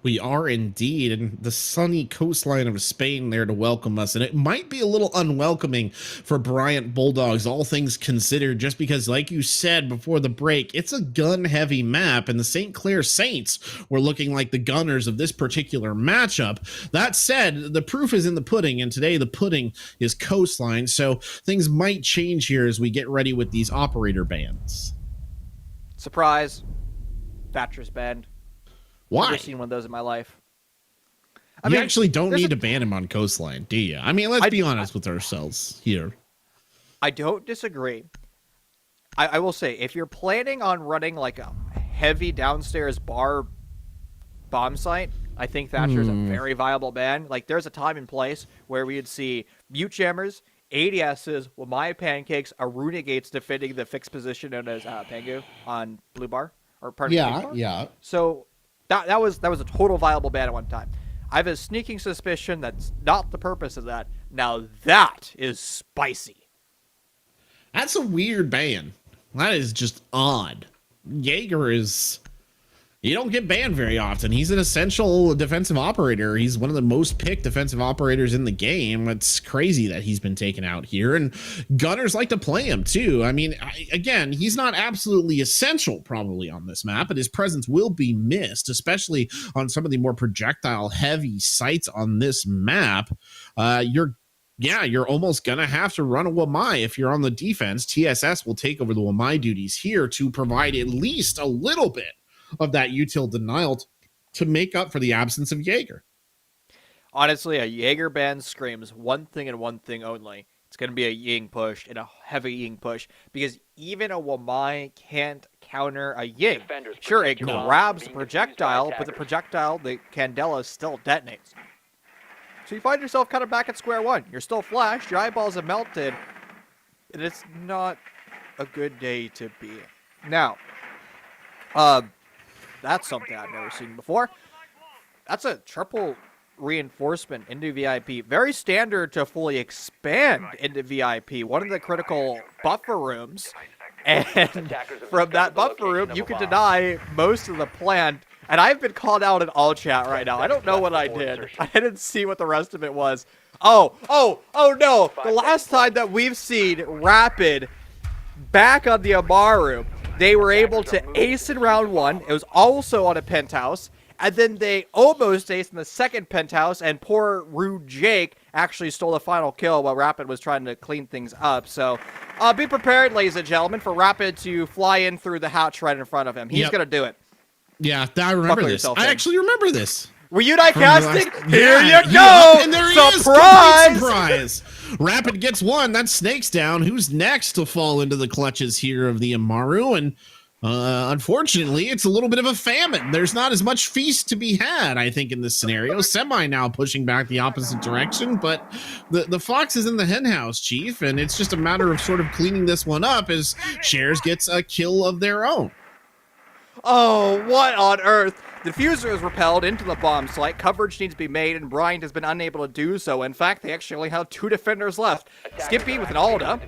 We are indeed, and the sunny coastline of Spain there to welcome us. And it might be a little unwelcoming for Bryant Bulldogs, all things considered, just because, like you said before the break, it's a gun-heavy map, and the St. Clair Saints were looking like the gunners of this particular matchup. That said, the proof is in the pudding, and today the pudding is coastline, so things might change here as we get ready with these operator bans. Surprise. Thatcher's Bend. Why? Never seen one of those in my life. You actually don't need to ban him on coastline, do you? I mean, let's be honest with ourselves here. I don't disagree. I will say, if you're planning on running like a heavy downstairs bar bomb site, I think Thatcher's a very viable ban. Like, there's a time and place where we'd see mute jammers, ADSs, Wamaya pancakes, Aruna gates defending the fixed position known as Pangu on blue bar or pink bar. Yeah. So that was a total viable ban at one time. I have a sneaking suspicion that's not the purpose of that. Now that is spicy. That's a weird ban. That is just odd. Jaeger is... You don't get banned very often. He's an essential defensive operator. He's one of the most picked defensive operators in the game. It's crazy that he's been taken out here. And gunners like to play him too. I mean, again, he's not absolutely essential probably on this map, but his presence will be missed, especially on some of the more projectile heavy sites on this map. You're almost going to have to run a Wamai if you're on the defense. TSS will take over the Wamai duties here to provide at least a little bit of that util denial to make up for the absence of Jaeger. Honestly, a Jaeger ban screams one thing and one thing only. It's going to be a Ying push and a heavy Ying push because even a Wamai can't counter a Ying. Sure, it grabs the projectile, but the projectile, the Candela, still detonates. So you find yourself kind of back at square one. You're still flashed, your eyeballs have melted, and it's not a good day to be in. Now, that's something I've never seen before. That's a triple reinforcement into VIP. Very standard to fully expand into VIP. One of the critical buffer rooms. And from that buffer room, you can deny most of the plant. And I've been called out in all chat right now. I don't know what I did. I didn't see what the rest of it was. Oh no. The last time that we've seen Rapid back on the Amaru, they were able to ace in round 1. It was also on a penthouse. And then they almost aced in the second penthouse. And poor Rude Jake actually stole the final kill while Rapid was trying to clean things up. So be prepared, ladies and gentlemen, for Rapid to fly in through the hatch right in front of him. He's going to do it. Yeah, I remember this. I actually remember this. Were you not casting? Here you go! And there Surprise! He is! Surprise! Rapid gets one. That snake's down. Who's next to fall into the clutches here of the Amaru? And unfortunately, it's a little bit of a famine. There's not as much feast to be had, I think, in this scenario. Semi now pushing back the opposite direction, but the fox is in the hen house, Chief, and it's just a matter of sort of cleaning this one up as Shares gets a kill of their own. Oh, what on earth? The diffuser is repelled into the bomb site. Coverage needs to be made, and Bryant has been unable to do so. In fact, they actually only have 2 defenders left. Skippy with an Alda.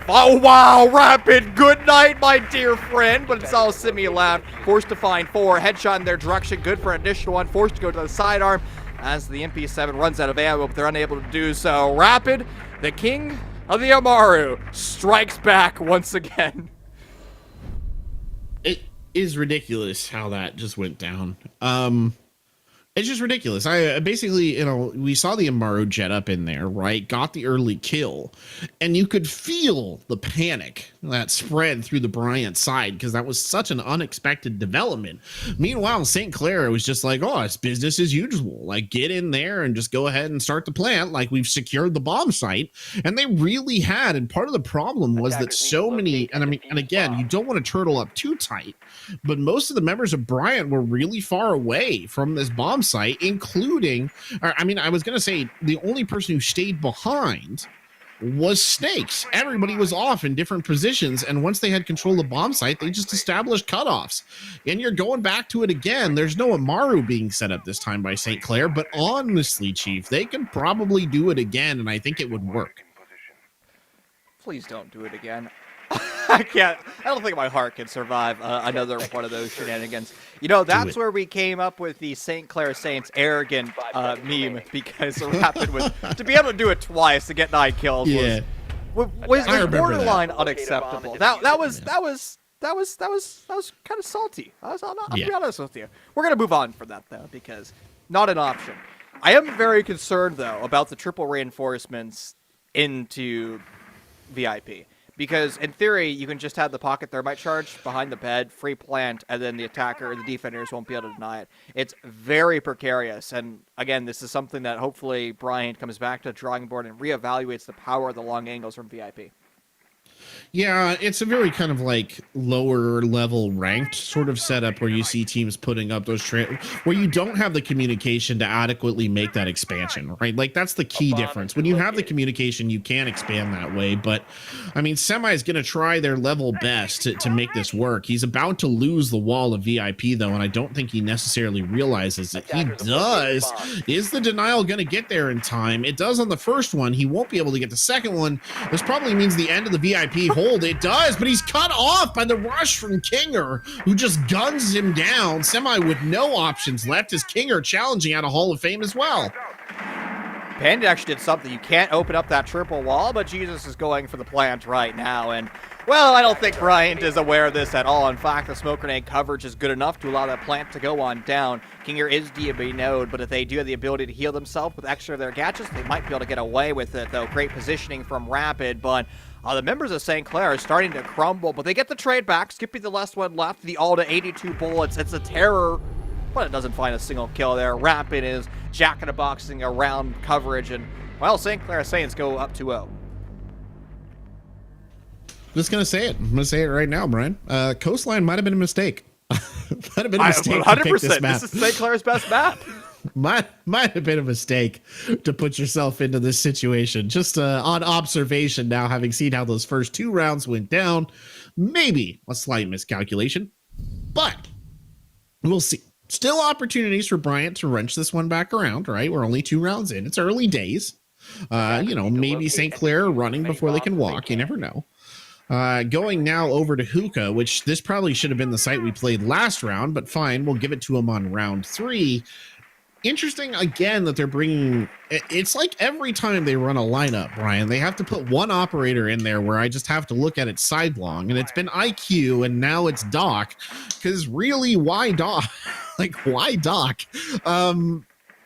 Oh, wow, Rapid. Good night, my dear friend. But it's all semi-left. Forced to find 4. Headshot in their direction. Good for an additional one. Forced to go to the sidearm as the MP7 runs out of ammo, but they're unable to do so. Rapid, the king of the Amaru, strikes back once again. It is ridiculous how that just went down. It's just ridiculous. I basically, we saw the Amaru jet up in there, right? Got the early kill, and you could feel the panic that spread through the Bryant side because that was such an unexpected development. Meanwhile, St. Clair was just like, oh, it's business as usual. Like, get in there and just go ahead and start the plant. Like, we've secured the bomb site, and they really had. And part of the problem was that so many, and again, you don't want to turtle up too tight, but most of the members of Bryant were really far away from this bomb site, including, I was going to say the only person who stayed behind was snakes. Everybody was off in different positions, and once they had control of the bomb site, they just established cutoffs. And you're going back to it again. There's no Amaru being set up this time by St. Clair, but honestly, Chief, they can probably do it again, and I think it would work. Please don't do it again. I can't. I don't think my heart can survive another one of those shenanigans. You know, that's where we came up with the St. Clair Saints arrogant meme, because Rapid was to be able to do it twice to get 9 kills was borderline unacceptable. That was kind of salty. I'll be honest with you. We're gonna move on from that though, because not an option. I am very concerned though about the triple reinforcements into VIP. Because in theory, you can just have the pocket thermite charge behind the bed, free plant, and then the attacker or the defenders won't be able to deny it. It's very precarious. And again, this is something that hopefully Bryant comes back to the drawing board and reevaluates the power of the long angles from VIP. Yeah, it's a very kind of like lower level ranked sort of setup where you see teams putting up those where you don't have the communication to adequately make that expansion, right? Like that's the key difference. When you have the communication, you can expand that way. But I mean, Semi is going to try their level best to make this work. He's about to lose the wall of VIP though, and I don't think he necessarily realizes it. He does. Is the denial going to get there in time? It does on the first one. He won't be able to get the second one. This probably means the end of the VIP hold. It does, but he's cut off by the rush from Kinger, who just guns him down. Semi with no options left, as Kinger challenging out of Hall of Fame as well. Panda actually did something. You can't open up that triple wall, but Jesus is going for the plant right now. And, well, I don't think Bryant is aware of this at all. In fact, the smoke grenade coverage is good enough to allow that plant to go on down. Kinger is DB node, but if they do have the ability to heal themselves with extra of their gadgets, they might be able to get away with it, though. Great positioning from Rapid, but the members of St. Clair are starting to crumble, but they get the trade back. Skippy the last one left, the all to 82 bullets. It's a terror, but it doesn't find a single kill there. Rapid is jack-in-a-boxing around coverage, and, well, St. Clair Saints go up 2-0. Just going to say it. I'm going to say it right now, Brian. Coastline might have been a mistake. Might have been a mistake 100%. to pick this map. This is St. Clair's best map. Might have been a mistake to put yourself into this situation. Just on observation now, having seen how those first 2 rounds went down, maybe a slight miscalculation, but we'll see. Still opportunities for Bryant to wrench this one back around, right? We're only 2 rounds in. It's early days. Maybe St. Clair running before they can walk. You never know. Going now over to Hookah, which this probably should have been the site we played last round, but fine. We'll give it to them on round 3. Interesting again that they're bringing, it's like every time they run a lineup, Brian, they have to put one operator in there where I just have to look at it sidelong, and it's been IQ and now it's Doc, because really, why Doc? Like, why Doc?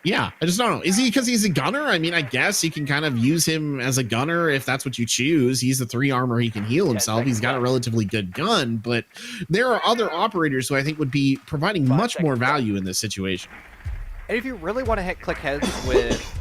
Yeah, I just don't know. Is he because he's a gunner? I mean, I guess you can kind of use him as a gunner if that's what you choose. He's a 3 armor. He can heal himself. He's got a relatively good gun, but there are other operators who I think would be providing much more value in this situation. And if you really want to click heads with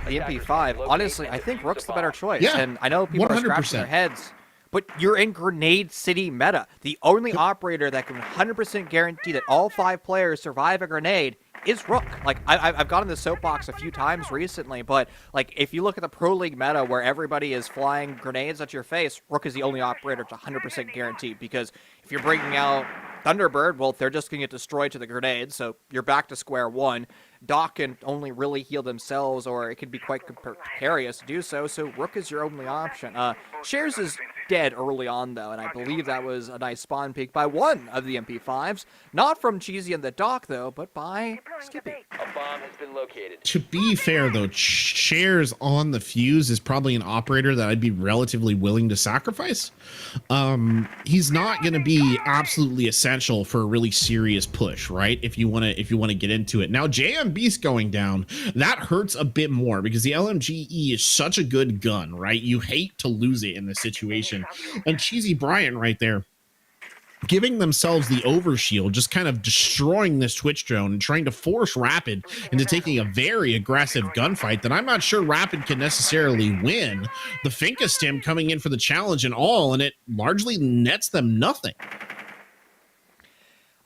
the MP5, honestly, I think Rook's the better choice. Yeah, and I know people 100%. are scratching their heads, but you're in Grenade City meta. The only operator that can 100% guarantee that all 5 players survive a grenade is Rook. Like, I've gone in the soapbox a few times recently, but like if you look at the Pro League meta where everybody is flying grenades at your face, Rook is the only operator to 100% guarantee, because if you're bringing out Thunderbird, well, they're just going to get destroyed to the grenade, so you're back to square one. Doc can only really heal themselves, or it could be quite precarious to do so Rook is your only option. Shares is dead early on, though, and I believe that was a nice spawn peek by one of the MP5s. Not from Cheesy and the Doc, though, but by Skippy. A bomb has been located. To be fair, though, Shares on the Fuse is probably an operator that I'd be relatively willing to sacrifice. He's not going to be absolutely essential for a really serious push, right? If you want to get into it. Now, JMB's going down. That hurts a bit more because the LMGE is such a good gun, right? You hate to lose it in this situation. And Cheesy Bryant right there, giving themselves the overshield, just kind of destroying this Twitch drone and trying to force Rapid into taking a very aggressive gunfight that I'm not sure Rapid can necessarily win. The Finka Stim coming in for the challenge and all, and it largely nets them nothing.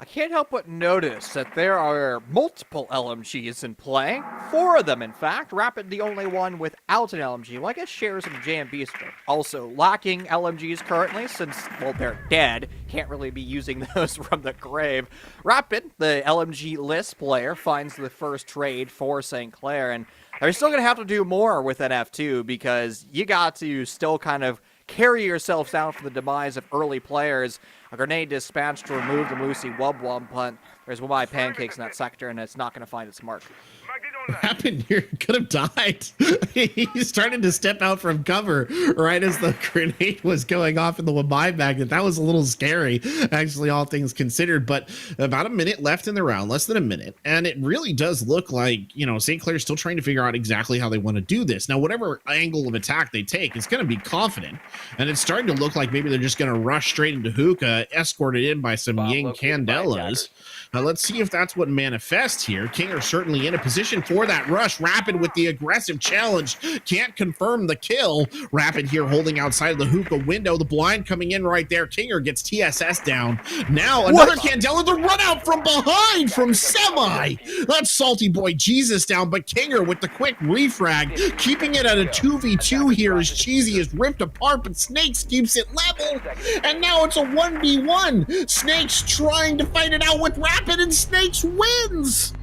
I can't help but notice that there are multiple LMGs in play. 4 of them, in fact. Rapid, the only one without an LMG. Well, I guess Shares and JMBs are also lacking LMGs currently since, well, they're dead. Can't really be using those from the grave. Rapid, the LMG list player, finds the first trade for St. Clair, and they're still going to have to do more with an F2 because you got to still kind of carry yourselves down from the demise of early players. A grenade dispatched to remove the Lucy Wub Wub, but there's Wumai pancakes in that sector, and it's not going to find its mark. What happened here? Could have died. He started to step out from cover right as the grenade was going off in the Wumai magnet. That was a little scary, actually, all things considered. But about a minute left in the round, less than a minute. And it really does look like, you know, St. Clair's still trying to figure out exactly how they want to do this. Now, whatever angle of attack they take, it's going to be confident. And it's starting to look like maybe they're just going to rush straight into hookah, escorted in by some Ying Candelas. Now, let's see if that's what manifests here. Kinger certainly in a position for that rush. Rapid with the aggressive challenge. Can't confirm the kill. Rapid here holding outside of the hookah window. The blind coming in right there. Kinger gets TSS down. Now another Candela. The run out from behind from Semi. That's Salty Boy Jesus down. But Kinger with the quick refrag. Keeping it at a 2v2 here as Cheesy is ripped apart. But Snakes keeps it level. And now it's a 1v1. Snakes trying to fight it out with Rapid. And Snakes wins.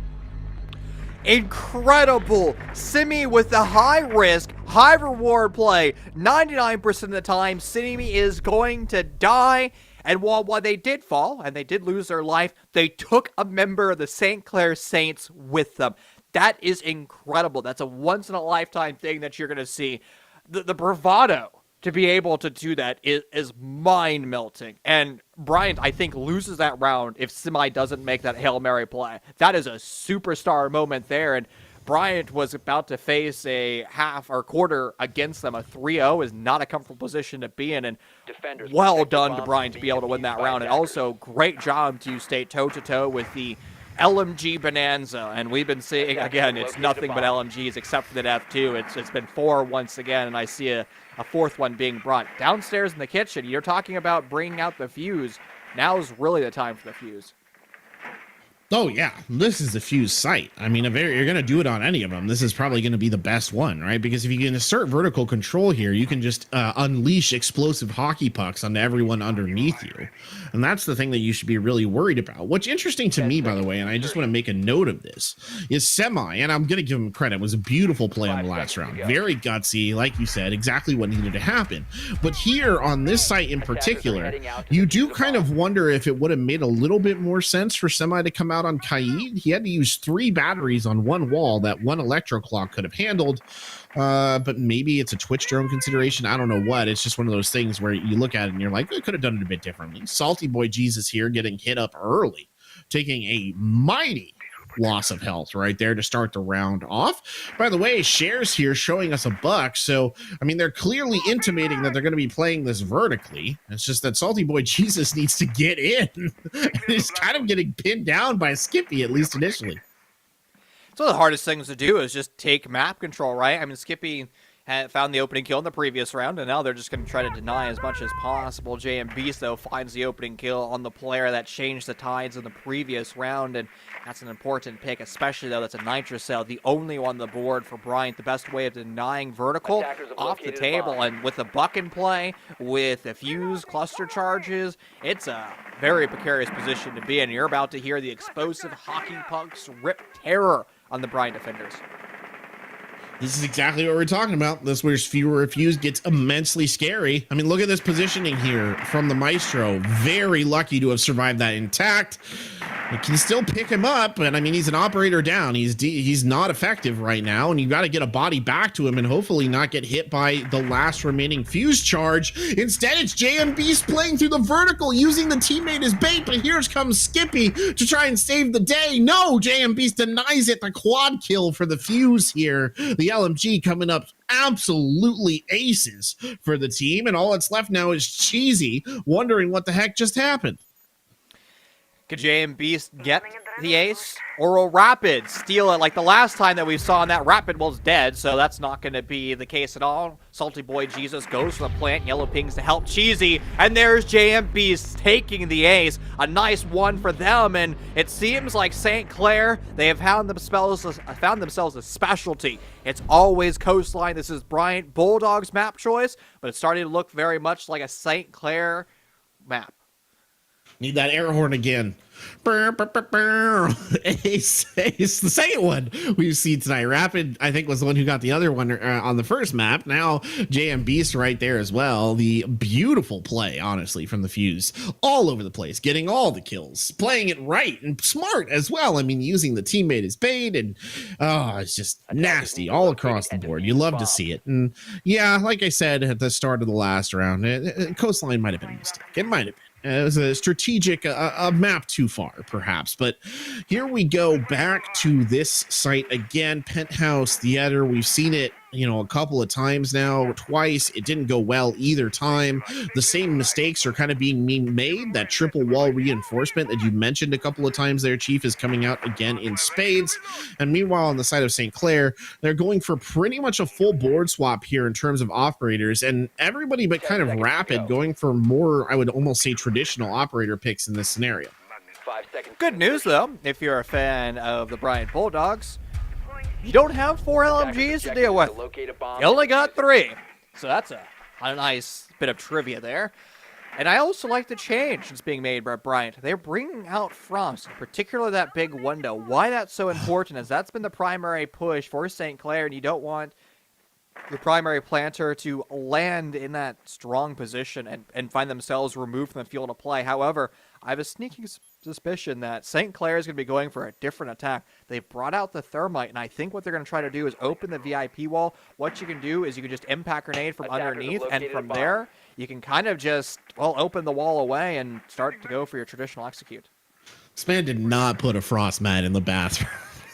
Incredible. Simi with the high risk, high reward play. 99% of the time, Simi is going to die. And while they did fall, and they did lose their life, they took a member of the St. Clair Saints with them. That is incredible. That's a once-in-a-lifetime thing that you're going to see. The bravado to be able to do that is mind-melting. And Bryant, I think, loses that round if Semi doesn't make that Hail Mary play. That is a superstar moment there, and Bryant was about to face a half or quarter against them. A 3-0 is not a comfortable position to be in, and well done to Bryant to be able to win that round. And also, great job to stay toe-to-toe with the LMG Bonanza, and we've been seeing, again, it's nothing but LMGs except for that F2. It's been 4 once again, and I see a 4th one being brought downstairs in the kitchen. You're talking about bringing out the fuse. Now's really the time for the fuse. Oh, yeah. This is the fuse site. I mean, you're going to do it on any of them. This is probably going to be the best one, right? Because if you can assert vertical control here, you can just unleash explosive hockey pucks onto everyone underneath you. And that's the thing that you should be really worried about. What's interesting to me, by the way, and I just want to make a note of this, is Semi, and I'm going to give him credit, was a beautiful play on the last round. Very gutsy, like you said, exactly what needed to happen. But here on this site in particular, you do kind of wonder if it would have made a little bit more sense for Semi to come out on Kaid. He had to use 3 batteries on one wall that one electro clock could have handled, but maybe it's a Twitch drone consideration. I don't know what. It's just one of those things where you look at it and you're like, I could have done it a bit differently. Salty Boy Jesus here getting hit up early, taking a mighty loss of health right there to start the round off. By the way, Shares here showing us a buck. So, I mean, they're clearly intimating that they're going to be playing this vertically. It's just that Salty Boy Jesus needs to get in. He's kind of getting pinned down by Skippy, at least initially. So the hardest things to do is just take map control, right? I mean, Skippy had found the opening kill in the previous round, and now they're just going to try to deny as much as possible. JMB, though, finds the opening kill on the player that changed the tides in the previous round, and that's an important pick, especially, though, that's a Nitrocell, the only one on the board for Bryant. The best way of denying vertical off the table, and with a buck in play, with a fuse, cluster charges, it's a very precarious position to be in. You're about to hear the explosive hockey pucks rip terror on the Bryant defenders. This is exactly what we're talking about. This where fewer fuse gets immensely scary. I mean, look at this positioning here from the Maestro. Very lucky to have survived that intact. It can still pick him up, and I mean, he's an operator down. He's not effective right now, and you got to get a body back to him and hopefully not get hit by the last remaining fuse charge. Instead, it's JMB's playing through the vertical, using the teammate as bait, but here comes Skippy to try and save the day. No, JMB's denies it. The quad kill for the fuse here. The LMG coming up absolutely aces for the team, and all that's left now is Cheesy wondering what the heck just happened. Could JMB get the ace, or will Rapid steal it like the last time that we saw? And that Rapid was dead, so that's not going to be the case at all. Salty Boy Jesus goes for the plant. Yellow pings to help Cheesy, and there's JMB's taking the ace. A nice one for them, and it seems like St. Clair, they have found themselves a specialty. It's always coastline. This is Bryant Bulldogs map choice, but it's starting to look very much like a St. Clair map. Need that air horn again. Brr, brr, brr, brr. Ace, ace. The second one we've seen tonight. Rapid, I think, was the one who got the other one on the first map. Now JM Beast right there as well. The beautiful play, honestly, from the Fuse. All over the place, getting all the kills, playing it right and smart as well. I mean, using the teammate as bait, and it's just nasty all across the board. You love to see it. And yeah, like I said at the start of the last round, Coastline might have been a mistake. It might have been. It was a strategic a map too far, perhaps. But here we go back to this site again. Penthouse Theater. We've seen it, a couple of times now, twice. It didn't go well either time. The same mistakes are kind of being made. That triple wall reinforcement that you mentioned a couple of times there, Chief, is coming out again in spades. And meanwhile, on the side of St. Clair, they're going for pretty much a full board swap here in terms of operators, and everybody but kind of Rapid going for more, I would almost say, traditional operator picks in this scenario. 5 seconds. Good news, though, if you're a fan of the Bryant Bulldogs. You don't have 4 LMGs to deal with. You only got 3. So that's a nice bit of trivia there. And I also like the change that's being made by Bryant. They're bringing out Frost, particularly that big window. Why that's so important is that's been the primary push for St. Clair, and you don't want your primary planter to land in that strong position and find themselves removed from the field of play. However, I have a sneaking suspicion that St. Clair is going to be going for a different attack. They've brought out the thermite, and I think what they're going to try to do is open the VIP wall. What you can do is you can just impact grenade from underneath, and from there, you can kind of just, open the wall away and start to go for your traditional execute. This man did not put a frost mat in the bathroom.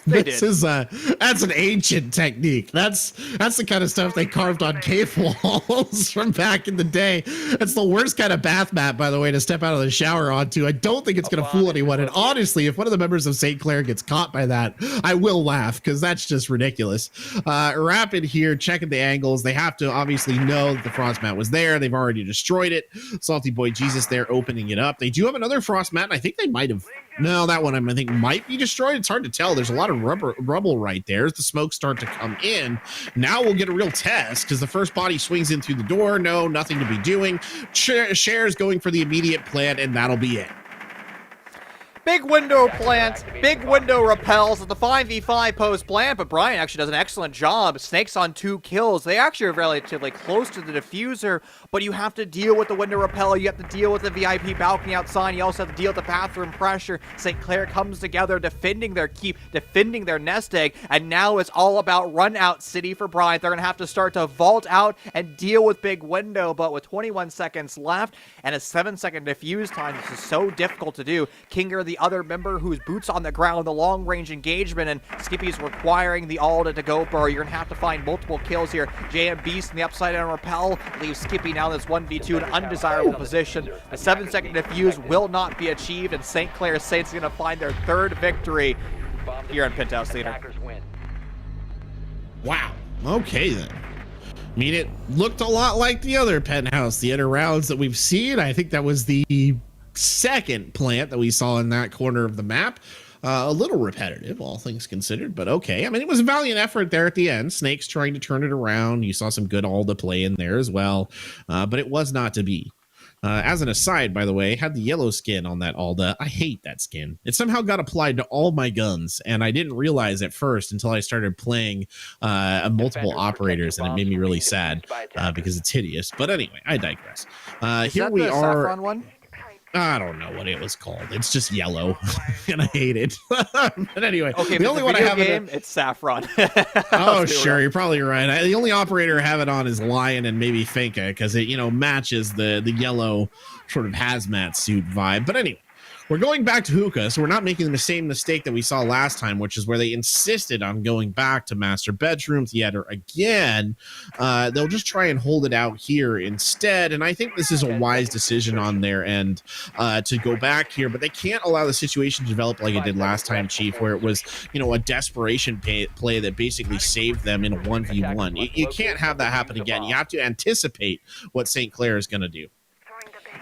That's an ancient technique. That's the kind of stuff they carved on cave walls from back in the day. That's the worst kind of bath mat, by the way, to step out of the shower onto. I don't think it's going to fool anyone. And honestly, if one of the members of St. Clair gets caught by that, I will laugh because that's just ridiculous. Rapid here, checking the angles. They have to obviously know that the frost mat was there. They've already destroyed it. Salty Boy Jesus there opening it up. They do have another frost mat, and I think they might have. No, that one I think might be destroyed. It's hard to tell. There's a lot of rubble right there as the smoke start to come in. Now we'll get a real test because the first body swings in through the door. No, nothing to be doing. Shares going for the immediate plant, and that'll be it. Big window plant, big window repels at the 5v5 post plant, but Brian actually does an excellent job. Snakes on 2 kills. They actually are relatively close to the diffuser, but you have to deal with the window repel. You have to deal with the VIP balcony outside. You also have to deal with the bathroom pressure. St. Clair comes together, defending their keep, defending their nest egg, and now it's all about run out city for Brian. They're going to have to start to vault out and deal with big window, but with 21 seconds left and a 7-second diffuse time, this is so difficult to do. Kinger, the other member who's boots on the ground, the long-range engagement, and Skippy's requiring the Alda to go for. You're going to have to find multiple kills here. JM Beast in the upside down repel leaves Skippy now in this 1v2 in an undesirable position. A 7-second diffuse will not be achieved, and St. Clair Saints going to find their 3rd victory here in Penthouse Theater. Wow. Okay, then. I mean, it looked a lot like the other Penthouse Theater rounds that we've seen. I think that was the second plant that we saw in that corner of the map. A little repetitive, all things considered, but okay. I mean, it was a valiant effort there at the end. Snakes trying to turn it around. You saw some good Alda play in there as well, but it was not to be. As an aside, by the way, had the yellow skin on that Alda. I hate that skin. It somehow got applied to all my guns, and I didn't realize at first until I started playing multiple operators, and it made me really sad because it's hideous. But anyway, I digress. Here we are. Saffron one? I don't know what it was called. It's just yellow, and I hate it. But anyway, okay, the only one I have it's Saffron. Oh, sure, you're probably right. The only operator I have it on is Lion and maybe Finka because it, matches the yellow sort of hazmat suit vibe. But anyway, we're going back to hookah, so we're not making the same mistake that we saw last time, which is where they insisted on going back to master bedrooms yet or again. They'll just try and hold it out here instead, and I think this is a wise decision on their end to go back here, but they can't allow the situation to develop like it did last time, Chief, where it was, you know, a desperation play that basically saved them in a 1v1. You can't have that happen again. You have to anticipate what St. Clair is going to do.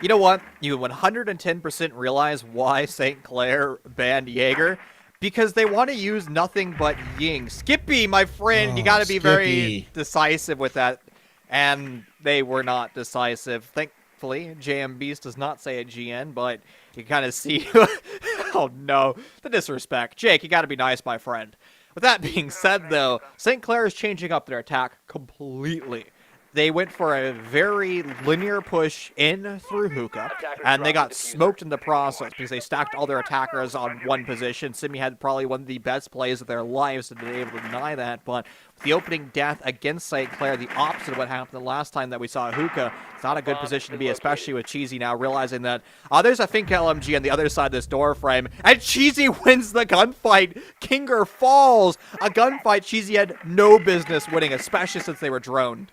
You know what? You 110% realize why St. Clair banned Jaeger. Because they want to use nothing but Ying. Skippy, my friend, you got to be very decisive with that. And they were not decisive. Thankfully, JM Beast does not say a GN, but you kind of see... oh, no. The disrespect. Jake, you got to be nice, my friend. With that being said, though, St. Clair is changing up their attack completely. They went for a very linear push in through hookah, and they got smoked in the process because they stacked all their attackers on one position. Simi had probably one of the best plays of their lives, and they were able to deny that. But with the opening death against St. Clair, the opposite of what happened the last time that we saw hookah, it's not a good position to be, especially with Cheesy now realizing that, there's a Fink LMG on the other side of this door frame, and Cheesy wins the gunfight. Kinger falls. A gunfight Cheesy had no business winning, especially since they were droned.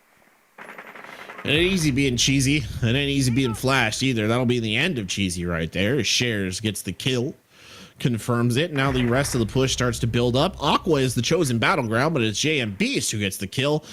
It ain't easy being Cheesy. It ain't easy being flashed either. That'll be the end of Cheesy right there. Shares gets the kill. Confirms it. Now the rest of the push starts to build up. Aqua is the chosen battleground, but it's JM Beast who gets the kill.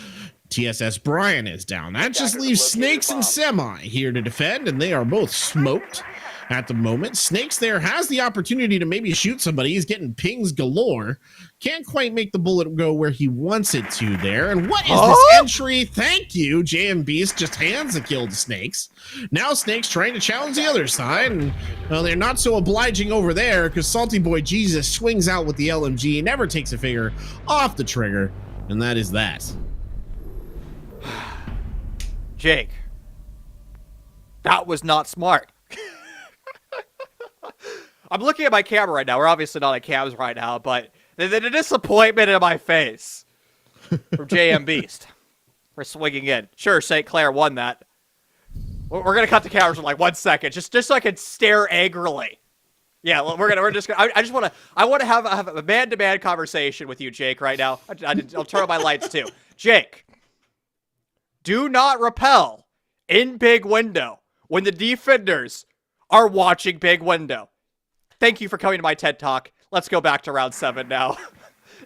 TSS Brian is down. That just leaves Snakes and Semi here to defend, and they are both smoked at the moment. Snakes there has the opportunity to maybe shoot somebody. He's getting pings galore. Can't quite make the bullet go where he wants it to there. And what is this entry? Thank you. JM Beast just hands the kill to Snakes. Now Snakes trying to challenge the other side. And well, they're not so obliging over there because Salty Boy Jesus swings out with the LMG. Never takes a finger off the trigger. And that is that. Jake, that was not smart. I'm looking at my camera right now. We're obviously not at cams right now, but the disappointment in my face from JM Beast for swinging in. Sure, St. Clair won that. We're gonna cut the cameras for like 1 second, just so I can stare angrily. Yeah, we're just gonna. I want to have a man-to-man conversation with you, Jake, right now. I'll turn on my lights too. Jake, do not rappel in big window when the defenders are watching big window. Thank you for coming to my TED Talk. Let's go back to round 7 now.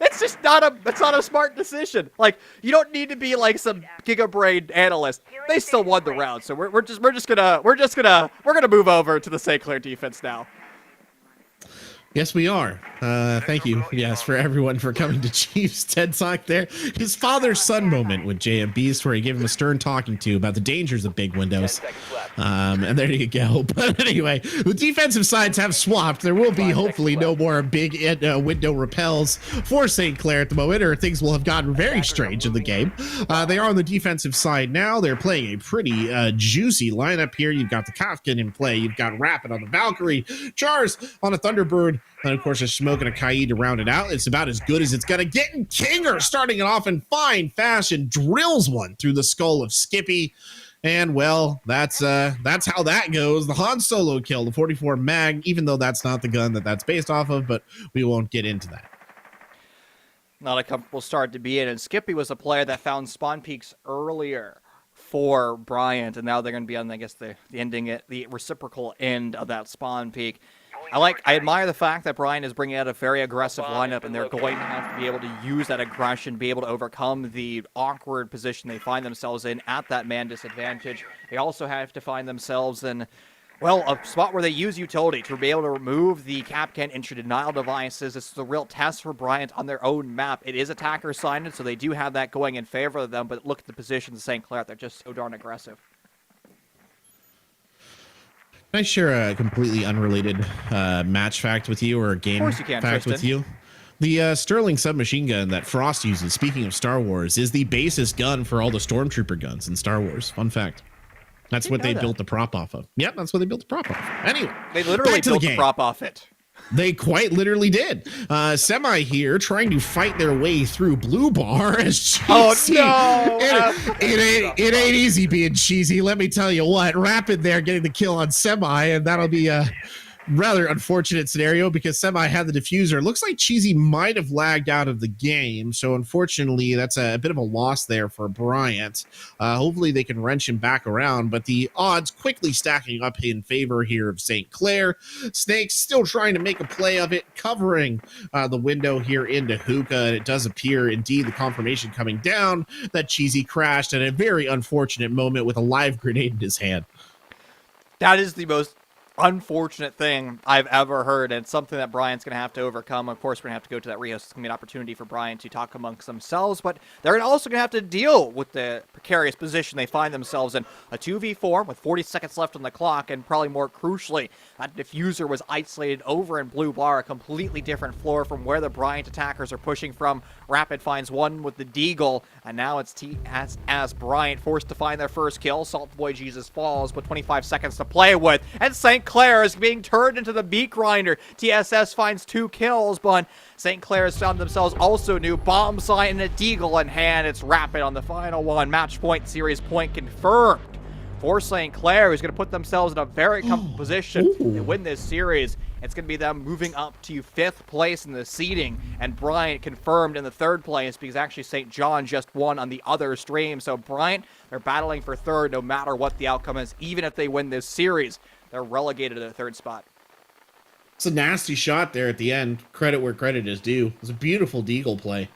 It's just not a smart decision. Like, you don't need to be like some gigabrain analyst. They still won the round, so we're gonna move over to the St. Clair defense now. Yes, we are. Thank you, yes, for everyone for coming to Chief's TED Talk there. His father's son moment with JM Beast, where he gave him a stern talking to about the dangers of big windows. And there you go. But anyway, the defensive sides have swapped. There will be hopefully no more big window repels for St. Clair at the moment, or things will have gotten very strange in the game. They are on the defensive side now. They're playing a pretty juicy lineup here. You've got the Kafkin in play. You've got Rapid on the Valkyrie, Jars on a Thunderbird, and of course, a Smoke and a Kaid to round it out. It's about as good as it's gonna get. And Kinger starting it off in fine fashion, drills one through the skull of Skippy. And well, that's how that goes. The Han Solo kill, the 44 mag, even though that's not the gun that's based off of, but we won't get into that. Not a comfortable start to be in, and Skippy was a player that found spawn peaks earlier for Bryant, and now they're going to be on, I guess, the reciprocal end of that spawn peak. I admire the fact that Brian is bringing out a very aggressive lineup, and they're going to have to be able to use that aggression, be able to overcome the awkward position they find themselves in at that man disadvantage. They also have to find themselves in, well, a spot where they use utility to be able to remove the Capcan entry denial devices. This is a real test for Bryant on their own map. It is attacker-sided, so they do have that going in favor of them, but look at the positions of St. Clair. They're just so darn aggressive. Can I share a completely unrelated match fact with you, or a game fact with you? The Sterling submachine gun that Frost uses, speaking of Star Wars, is the basis gun for all the Stormtrooper guns in Star Wars. Fun fact. That's what they built the prop off of. Yep, that's what they built the prop off of. Anyway, they literally built the prop off it. They quite literally did. Semi here trying to fight their way through Blue Bar as Cheesy. Oh no! It ain't easy being Cheesy. Let me tell you what. Rapid there getting the kill on Semi, and that'll be rather unfortunate scenario because Semi had the diffuser. Looks like Cheesy might have lagged out of the game, so unfortunately that's a bit of a loss there for Bryant. Hopefully they can wrench him back around, but the odds quickly stacking up in favor here of St. Clair. Snakes still trying to make a play of it, covering the window here into Hookah, and it does appear indeed the confirmation coming down that Cheesy crashed at a very unfortunate moment with a live grenade in his hand. That is the most unfortunate thing I've ever heard, and something that Brian's going to have to overcome. Of course, we're going to have to go to that rehost. It's going to be an opportunity for Brian to talk amongst themselves, but they're also going to have to deal with the precarious position they find themselves in. A 2v4 with 40 seconds left on the clock, and probably more crucially, that diffuser was isolated over in Blue Bar, a completely different floor from where the Bryant attackers are pushing from. Rapid finds one with the Deagle, and now it's as Bryant forced to find their first kill. Salt Boy Jesus falls with 25 seconds to play with, and St. Clair is being turned into the beat grinder. TSS finds 2 kills, but St. Clair has found themselves also new bomb sign and a Deagle in hand. It's Rapid on the final one. Match point, series point confirmed for St. Clair, who's going to put themselves in a very comfortable position to win this series. It's going to be them moving up to 5th place in the seeding, and Bryant confirmed in the 3rd place because actually St. John just won on the other stream. So Bryant, they're battling for 3rd no matter what the outcome is. Even if they win this series, they're relegated to the 3rd spot. It's a nasty shot there at the end. Credit where credit is due. It was a beautiful Deagle play.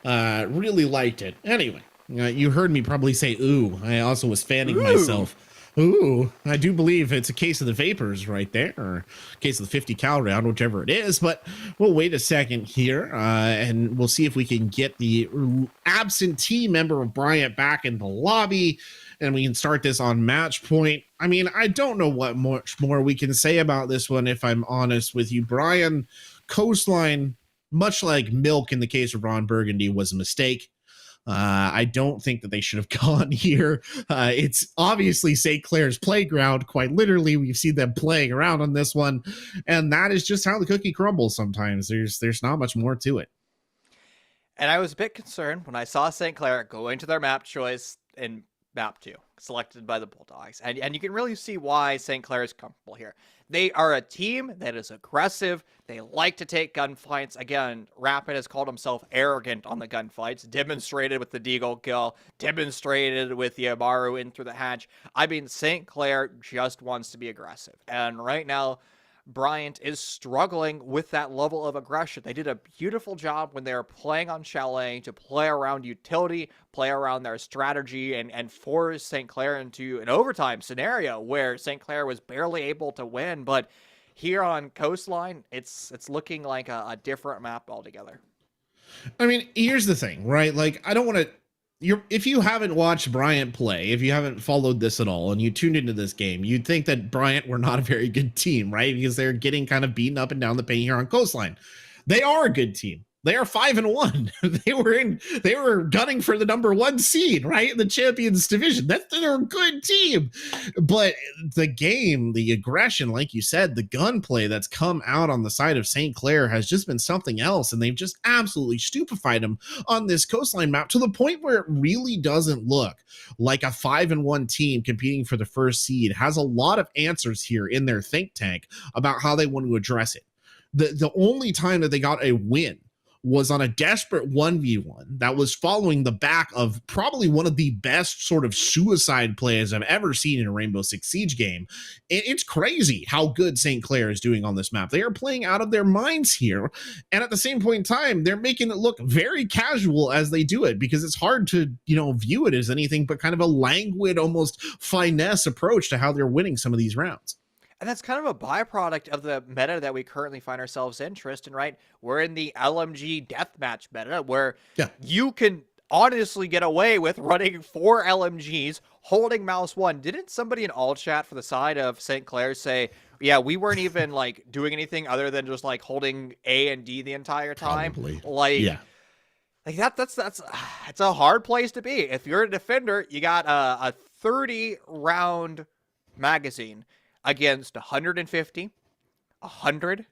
Really liked it. Anyway, you heard me probably say, ooh. I also was fanning myself. Ooh, I do believe it's a case of the vapors right there, or a case of the 50 cal round, whichever it is. But we'll wait a second here, and we'll see if we can get the absentee member of Bryant back in the lobby, and we can start this on match point. I mean, I don't know what much more we can say about this one, if I'm honest with you. Brian, Coastline, much like Milk in the case of Ron Burgundy, was a mistake. I don't think that they should have gone here. It's obviously St. Clair's playground. Quite literally, we've seen them playing around on this one, and that is just how the cookie crumbles sometimes. There's not much more to it. And I was a bit concerned when I saw St. Clair going to their map choice in map 2, selected by the Bulldogs. And you can really see why St. Clair is comfortable here. They are a team that is aggressive. They like to take gunfights. Again, Rapid has called himself arrogant on the gunfights, demonstrated with the Deagle kill, demonstrated with the Amaru in through the hatch. I mean, St. Clair just wants to be aggressive. And right now, Bryant is struggling with that level of aggression. They did a beautiful job when they were playing on Chalet to play around utility, play around their strategy, and force St. Clair into an overtime scenario where St. Clair was barely able to win. But here on Coastline, it's looking like a different map altogether. I mean, here's the thing, right? Like, I don't want to... if you haven't watched Bryant play, if you haven't followed this at all, and you tuned into this game, you'd think that Bryant were not a very good team, right? Because they're getting kind of beaten up and down the paint here on Coastline. They are a good team. They are 5-1. They were gunning for the number 1 seed, right? In the Champions Division. They're a good team. But the game, the aggression, like you said, the gunplay that's come out on the side of St. Clair has just been something else. And they've just absolutely stupefied them on this Coastline map to the point where it really doesn't look like a 5-1 team competing for the first seed has a lot of answers here in their think tank about how they want to address it. The only time that they got a win was on a desperate 1v1 that was following the back of probably one of the best sort of suicide plays I've ever seen in a Rainbow Six Siege game. It's crazy how good St. Clair is doing on this map. They are playing out of their minds here, and at the same point in time, they're making it look very casual as they do it, because it's hard to, view it as anything but kind of a languid, almost finesse approach to how they're winning some of these rounds. And that's kind of a byproduct of the meta that we currently find ourselves in, Tristan, right? We're in the LMG deathmatch meta where you can honestly get away with running 4 LMGs, holding mouse 1. Didn't somebody in all chat for the side of St. Clair say, yeah, we weren't even like doing anything other than just like holding A and D the entire time? Probably. Like that's it's a hard place to be. If you're a defender, you got a 30 round magazine against 150, 100,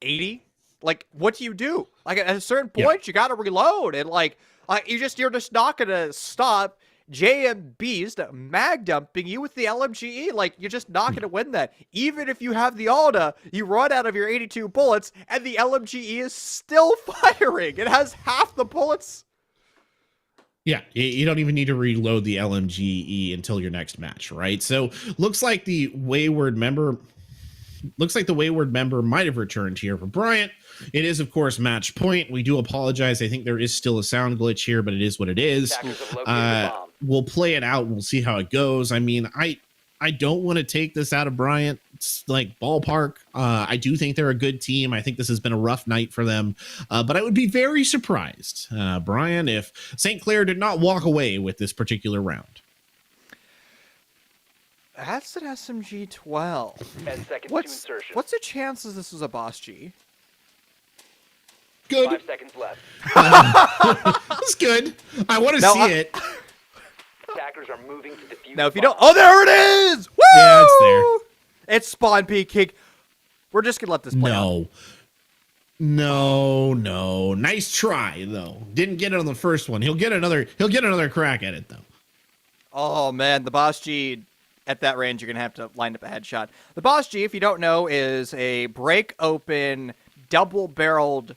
80. Like, what do? Like, at a certain point, you got to reload. And, you're just not going to stop JM Beast mag dumping you with the LMGE. Like, you're just not going to win that. Even if you have the Alda, you run out of your 82 bullets, and the LMGE is still firing. It has half the bullets. Yeah, you don't even need to reload the LMGE until your next match, right? So looks like the wayward member might have returned here for Bryant. It is, of course, match point. We do apologize. I think there is still a sound glitch here, but it is what it is. We'll play it out. We'll see how it goes. I mean, I don't want to take this out of Bryant. It's like ballpark. I do think they're a good team. I think this has been a rough night for them, but I would be very surprised, Brian, if St. Clair did not walk away with this particular round. That's an SMG 12. 10 seconds to insertion. What's the chances this was a boss G? Good. 5 seconds left. That's good. I want to see it. Attackers are moving to defuse. Now, if you don't... Oh, there it is! Woo! Yeah, it's there. It's spawn PK. We're just going to let this play out. No. Nice try, though. Didn't get it on the first one. He'll get another crack at it, though. Oh, man. The boss G... At that range, you're going to have to line up a headshot. The boss G, if you don't know, is a break-open, double-barreled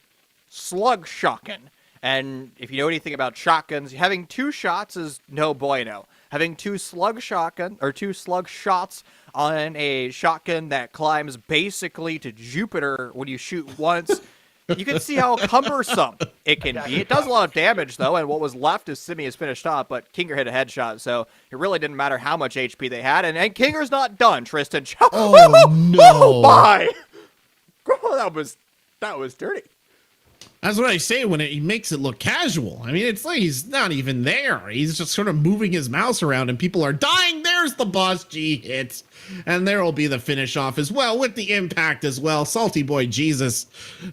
slug shotgun. And if you know anything about shotguns, having 2 shots is no bueno. Having 2 slug shots on a shotgun that climbs basically to Jupiter when you shoot once, you can see how cumbersome it can be. It does a lot of damage, though, and what was left is Simi is finished off, but Kinger hit a headshot, so it really didn't matter how much HP they had, and Kinger's not done, Tristan. Oh, no. Oh, my! Oh, that was dirty. That's what I say when he makes it look casual. I mean, it's like he's not even there. He's just sort of moving his mouse around and people are dying. There's the boss G hit. And there will be the finish off as well with the impact as well. Salty Boy Jesus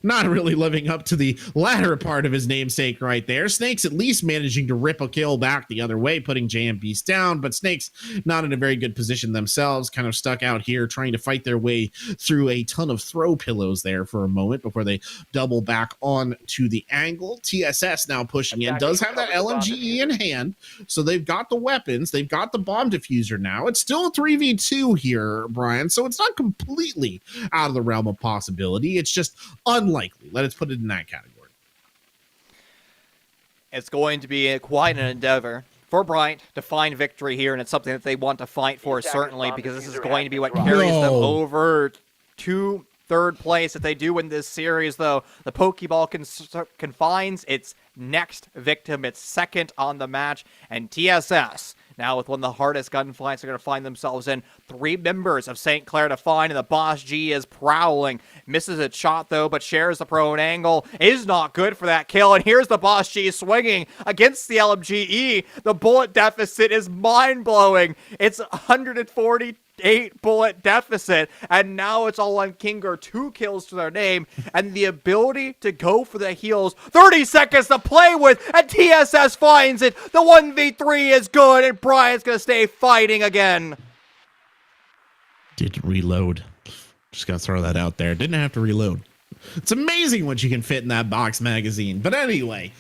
not really living up to the latter part of his namesake right there. Snake's at least managing to rip a kill back the other way, putting JM Beast down. But Snake's not in a very good position themselves, kind of stuck out here trying to fight their way through a ton of throw pillows there for a moment before they double back on to the angle. TSS now pushing in, does have that LMGE in hand, so they've got the weapons, they've got the bomb diffuser now. It's still a 3v2 here, Brian, so it's not completely out of the realm of possibility. It's just unlikely. Let's put it in that category. It's going to be quite an endeavor for Bryant to find victory here, and it's something that they want to fight for, certainly, because this is going to be what carries them over to third place. If they do win this series, though, the Pokeball confines its next victim, its second on the match, and TSS, now with one of the hardest gunfights they're going to find themselves in. 3 members of St. Clair to find, and the boss G is prowling. Misses a shot, though, but shares the prone angle. Is not good for that kill, and here's the boss G swinging against the LMGE. The bullet deficit is mind-blowing. It's 148 bullet deficit, and now it's all on Kinger. 2 kills to their name, and the ability to go for the heals. 30 seconds to play with, and TSS finds it. The 1v3 is good, and Bryant's gonna stay fighting again. Didn't reload. Just gotta throw that out there. Didn't have to reload. It's amazing what you can fit in that box magazine. But anyway,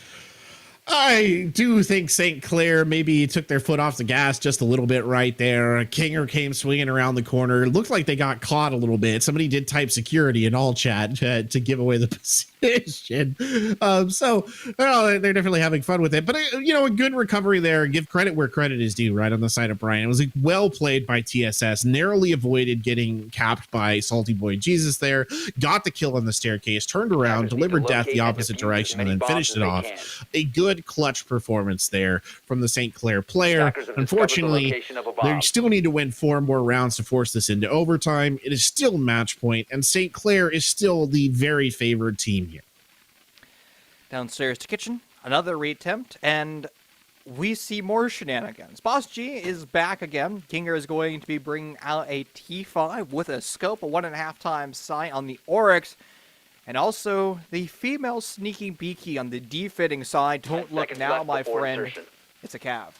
I do think St. Clair maybe took their foot off the gas just a little bit right there. Kinger came swinging around the corner. It looked like they got caught a little bit. Somebody did type security in all chat to give away the position. So they're definitely having fun with it. But, a good recovery there. Give credit where credit is due, right on the side of Brian. It was well played by TSS. Narrowly avoided getting capped by Salty Boy Jesus there. Got the kill on the staircase. Turned around, delivered death the opposite direction, and then finished it off. A good clutch performance there from the St. Clair player. Unfortunately, they still need to win 4 more rounds to force this into overtime. It is still match point, and St. Clair is still the very favored team here. Downstairs to kitchen, another reattempt, and we see more shenanigans. Boss G is back again. Kinger is going to be bringing out a T5 with a scope, a 1.5 times sight on the Oryx. And also, the female sneaking beaky on the defitting side. Don't look now, my friend. Insertion. It's a Cav.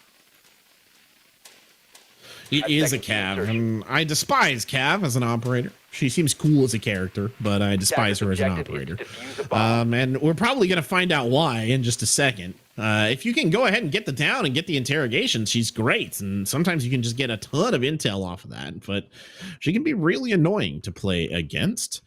It is a Cav, and I despise Cav as an operator. She seems cool as a character, but I despise her as an operator. And we're probably going to find out why in just a second. If you can go ahead and get the down and get the interrogation, she's great. And sometimes you can just get a ton of intel off of that, but she can be really annoying to play against.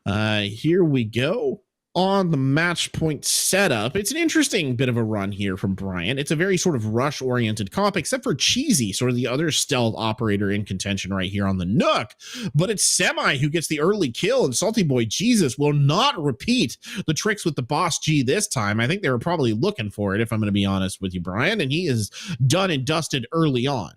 Here we go. On the match point setup, it's an interesting bit of a run here from Bryant. It's a very sort of rush oriented comp, except for Cheesy, sort of the other stealth operator in contention right here on the Nook. But it's Semi who gets the early kill, and Salty Boy Jesus will not repeat the tricks with the Boss G this time. I think they were probably looking for it, if I'm going to be honest with you, Brian, and he is done and dusted early on.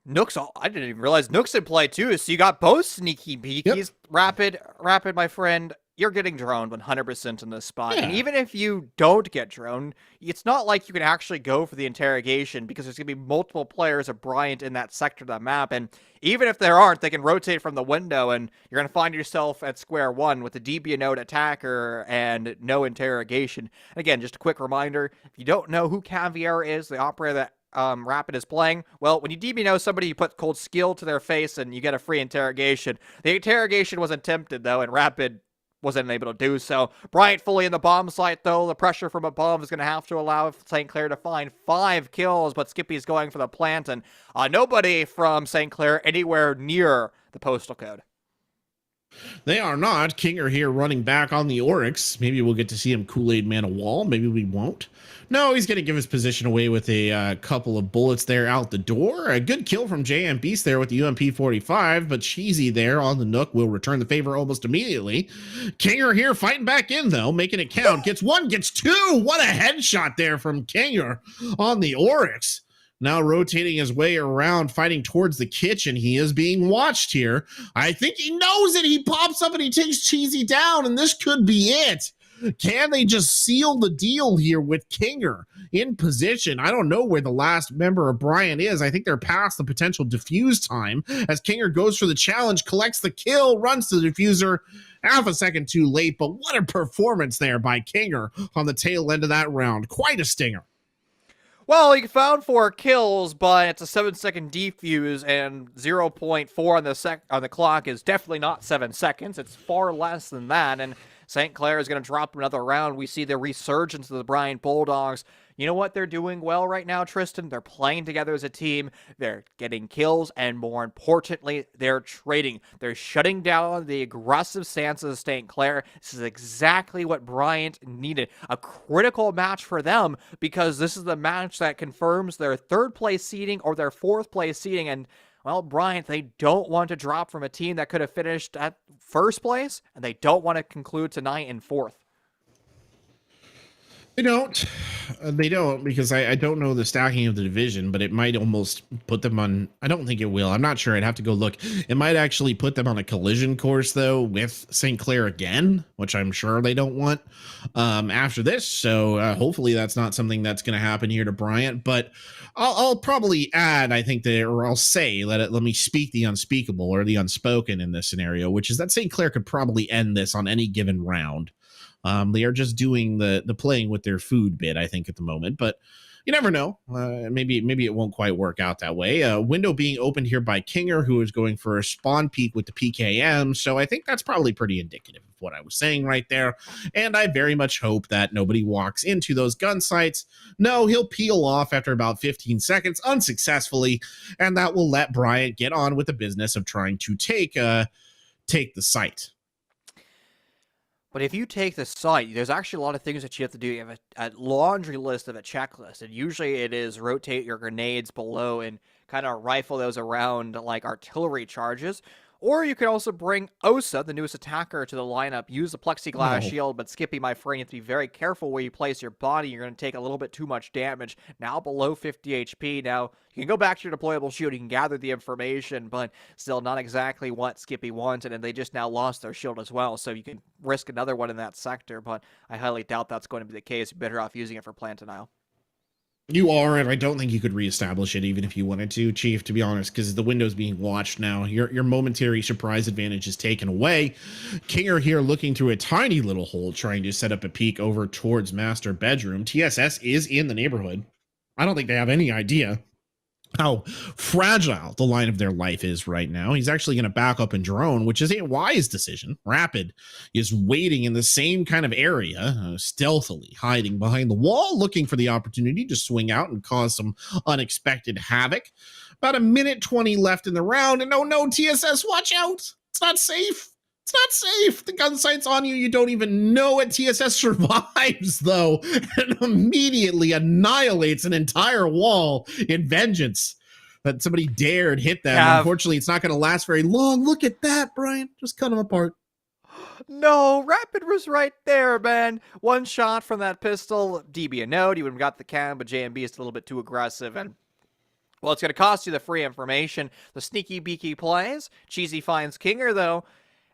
Nook's, I didn't even realize Nook's in play too. So you got both sneaky peekies. Yep. Rapid, my friend. You're getting droned 100% in this spot. Yeah. And even if you don't get droned, it's not like you can actually go for the interrogation because there's going to be multiple players of Bryant in that sector of the map. And even if there aren't, they can rotate from the window and you're going to find yourself at square one with the DB node attacker and no interrogation. And again, just a quick reminder, if you don't know who Caviar is, the operator that Rapid is playing, well, when you DB know somebody, you put cold skill to their face and you get a free interrogation. The interrogation was attempted, though, and Rapid wasn't able to do so. Bryant fully in the bomb site, though. The pressure from above is going to have to allow St. Clair to find 5 kills, but Skippy's going for the plant, and nobody from St. Clair anywhere near the postal code. They are not. Kinger here running back on the Oryx. Maybe we'll get to see him Kool-Aid man a wall. Maybe we won't. No, he's going to give his position away with a couple of bullets there out the door. A good kill from JM Beast there with the UMP-45, but Cheesy there on the Nook will return the favor almost immediately. Kinger here fighting back in, though, making it count. Gets 1, gets 2. What a headshot there from Kinger on the Oryx. Now rotating his way around, fighting towards the kitchen. He is being watched here. I think he knows it. He pops up and he takes Cheesy down, and this could be it. Can they just seal the deal here with Kinger in position? I don't know where the last member of Bryant is. I think they're past the potential defuse time as Kinger goes for the challenge, collects the kill, runs to the diffuser. Half a second too late, but what a performance there by Kinger on the tail end of that round. Quite a stinger. Well, he found 4 kills, but it's a 7-second defuse, and 0.4 on the clock is definitely not 7 seconds. It's far less than that, and St. Clair is going to drop another round. We see the resurgence of the Bryant Bulldogs. You know what they're doing well right now, Tristan? They're playing together as a team. They're getting kills, and more importantly, they're trading. They're shutting down the aggressive stance of St. Clair. This is exactly what Bryant needed. A critical match for them because this is the match that confirms their 3rd place seeding or their 4th place seeding. And well, Bryant, they don't want to drop from a team that could have finished at 1st place, and they don't want to conclude tonight in 4th. They don't because I don't know the stacking of the division, but it might almost put them on. I don't think it will. I'm not sure. I'd have to go look. It might actually put them on a collision course, though, with St. Clair again, which I'm sure they don't want after this. So hopefully that's not something that's going to happen here to Bryant. But I'll probably add, I think, or I'll say, let me speak the unspeakable or the unspoken in this scenario, which is that St. Clair could probably end this on any given round. They are just doing the playing with their food bit, I think, at the moment. But you never know. Maybe it won't quite work out that way. Window being opened here by Kinger, who is going for a spawn peek with the PKM. So I think that's probably pretty indicative of what I was saying right there. And I very much hope that nobody walks into those gun sites. No, he'll peel off after about 15 seconds unsuccessfully. And that will let Bryant get on with the business of trying to take the site. But if you take the site, there's actually a lot of things that you have to do. You have a laundry list of a checklist, and usually it is rotate your grenades below and kind of rifle those around like artillery charges. Or you could also bring Osa, the newest attacker, to the lineup. Use the plexiglass shield, but Skippy, my friend, you have to be very careful where you place your body. You're going to take a little bit too much damage. Now below 50 HP. Now, you can go back to your deployable shield. You can gather the information, but still not exactly what Skippy wanted, and they just now lost their shield as well. So you can risk another one in that sector, but I highly doubt that's going to be the case. You're better off using it for plant denial. You are, and I don't think you could reestablish it even if you wanted to, Chief, to be honest, because the window's being watched now. Your momentary surprise advantage is taken away. Kinger here looking through a tiny little hole, trying to set up a peek over towards master bedroom. TSS is in the neighborhood. I don't think they have any idea how fragile the line of their life is right now. He's actually going to back up and drone, which is a wise decision. Rapid is waiting in the same kind of area, stealthily hiding behind the wall, looking for the opportunity to swing out and cause some unexpected havoc. About a minute 20 left in the round, and no, TSS, watch out. It's not safe. It's not safe. The gun sight's on you. You don't even know it. TSS survives, though, and immediately annihilates an entire wall in vengeance that somebody dared hit them. Unfortunately, it's not going to last very long. Look at that, Brian. Just cut them apart. No, Rapid was right there, man. One shot from that pistol. DB a note. He would have got the cam, but JMB is a little bit too aggressive, and well, it's going to cost you the free information. The sneaky beaky plays. Cheesy finds Kinger, though.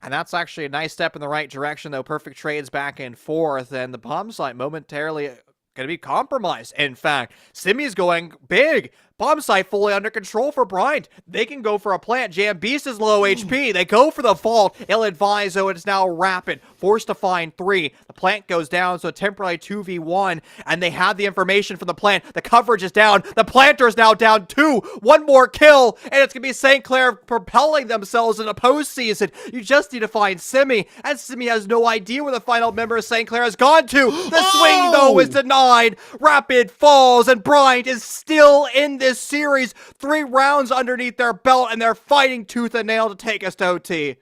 And that's actually a nice step in the right direction, though. Perfect trades back and forth, and the bomb site momentarily going to be compromised. In fact, Simi's going big. Bomb site fully under control for Bryant. They can go for a plant. Jam Beast is low HP. They go for the vault. Ill advised, though. It's now Rapid. Forced to find 3. The plant goes down, so temporarily 2v1. And they have the information from the plant. The coverage is down. The planter is now down 2. One more kill. And it's going to be St. Clair propelling themselves in a postseason. You just need to find Simi. And Simi has no idea where the final member of St. Clair has gone to. The swing, though, is denied. Rapid falls. And Bryant is still in this series. 3 rounds underneath their belt, and they're fighting tooth and nail to take us to OT.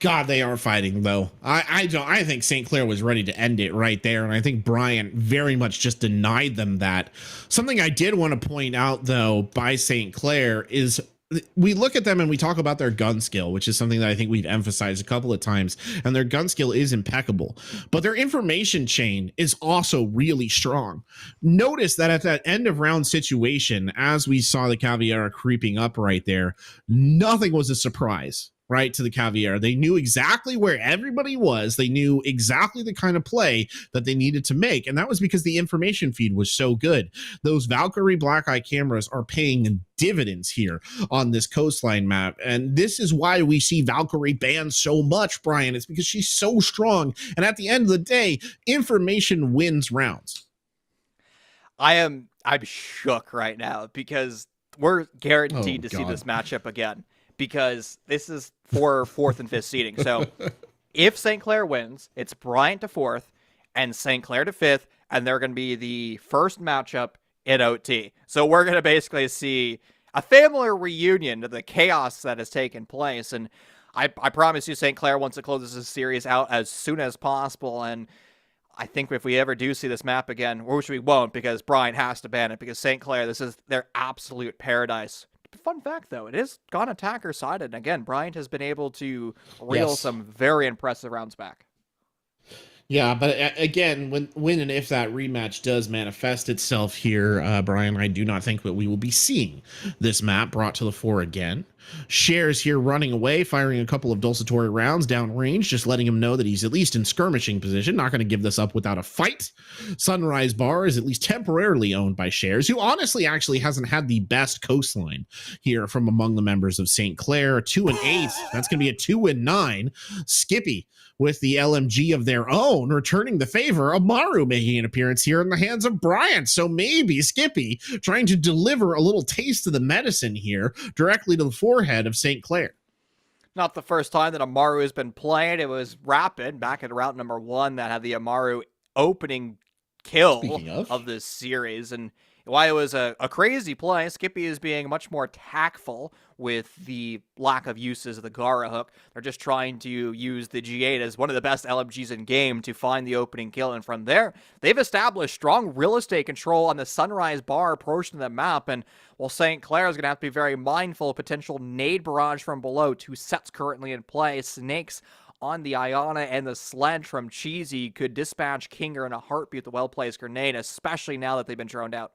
God, they are fighting, though. I think St. Clair was ready to end it right there, and I think Bryant very much just denied them that. Something I did want to point out, though, by St. Clair is we look at them and we talk about their gun skill, which is something that I think we've emphasized a couple of times, and their gun skill is impeccable, but their information chain is also really strong. Notice that at that end of round situation, as we saw the Caveira creeping up right there, nothing was a surprise. Right, to the Caveira. They knew exactly where everybody was. They knew exactly the kind of play that they needed to make. And that was because the information feed was so good. Those Valkyrie Black Eye cameras are paying dividends here on this coastline map. And this is why we see Valkyrie banned so much, Brian. It's because she's so strong. And at the end of the day, information wins rounds. I'm shook right now because we're guaranteed to see this matchup again. Because this is for 4th and 5th seeding. So if St. Clair wins, it's Bryant to 4th and St. Clair to 5th, and they're going to be the first matchup in OT. So we're going to basically see a family reunion of the chaos that has taken place. And I promise you, St. Clair wants to close this series out as soon as possible. And I think if we ever do see this map again, which we won't because Bryant has to ban it, because St. Clair, this is their absolute paradise. Fun fact, though, it is gone attacker-sided. And again, Bryant has been able to reel some very impressive rounds back. Yeah, but again, when and if that rematch does manifest itself here, Brian, I do not think that we will be seeing this map brought to the fore again. Shares here running away, firing a couple of dulcitory rounds downrange, just letting him know that he's at least in skirmishing position, not going to give this up without a fight. Sunrise Bar is at least temporarily owned by Shares, who honestly actually hasn't had the best coastline here from among the members of St. Clair. 2-8, that's going to be a 2-9. Skippy with the LMG of their own, returning the favor. Amaru making an appearance here in the hands of Bryant. So maybe Skippy trying to deliver a little taste of the medicine here directly to the forehead of St. Clair. Not the first time that Amaru has been played. It was Rapid back at route number 1 that had the Amaru opening kill of this series. And while it was a crazy play, Skippy is being much more tactful with the lack of uses of the Gara hook. They're just trying to use the G8 as one of the best LMGs in game to find the opening kill. And from there, they've established strong real estate control on the Sunrise Bar portion of the map. And while St. Clair is going to have to be very mindful of potential nade barrage from below, 2 sets currently in play. Snakes on the Iona and the Sledge from Cheesy could dispatch Kinger in a heartbeat with the well-placed grenade, especially now that they've been droned out.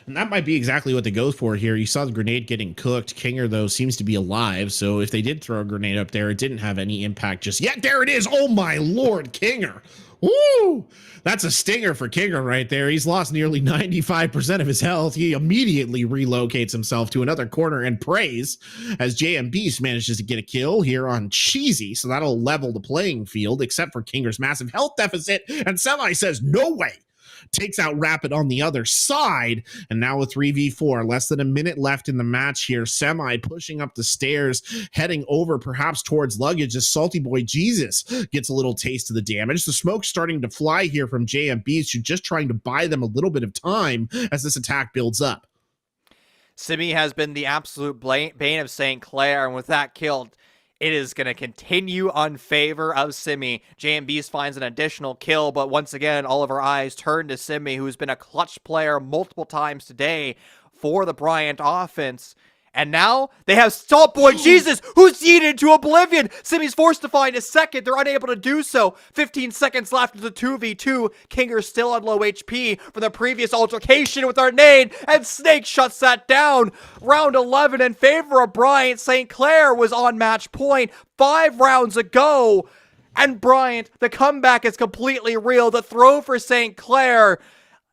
And that might be exactly what they go for here. You saw the grenade getting cooked. Kinger, though, seems to be alive. So if they did throw a grenade up there, it didn't have any impact just yet. There it is. Oh, my Lord, Kinger. Woo! That's a stinger for Kinger right there. He's lost nearly 95% of his health. He immediately relocates himself to another corner and prays as JM Beast manages to get a kill here on Cheesy. So that'll level the playing field, except for Kinger's massive health deficit. And Semi says, no way. takes out Rapid on the other side. And now a 3v4, less than a minute left in the match here. Semi pushing up the stairs, heading over perhaps towards luggage as Salty Boy Jesus gets a little taste of the damage. The smoke's starting to fly here from JMBs, who just trying to buy them a little bit of time as this attack builds up. Simi has been the absolute bane of St. Clair, and with that kill, it is going to continue on favor of Simi. JMBs finds an additional kill, but once again, all of our eyes turn to Simi, who's been a clutch player multiple times today for the Bryant offense. And now they have Salt Boy Jesus, who's yeeted into oblivion. Simi's forced to find a second. They're unable to do so. 15 seconds left of the 2v2. Kinger's still on low HP from the previous altercation with our nade, and Snake shuts that down. Round 11 in favor of Bryant. St. Clair was on match point 5 rounds ago. And Bryant, the comeback is completely real. The throw for St. Clair.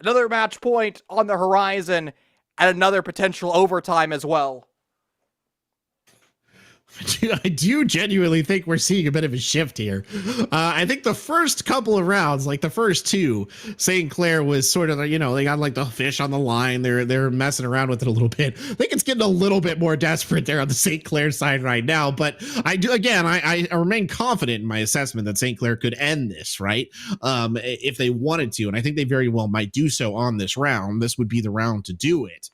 Another match point on the horizon, and another potential overtime as well. I do genuinely think we're seeing a bit of a shift here. I think the first couple of rounds, like the first two, St. Clair was sort of, they got like the fish on the line. They're messing around with it a little bit. I think it's getting a little bit more desperate there on the St. Clair side right now. But I remain confident in my assessment that St. Clair could end this, right? If they wanted to. And I think they very well might do so on this round. This would be the round to do it.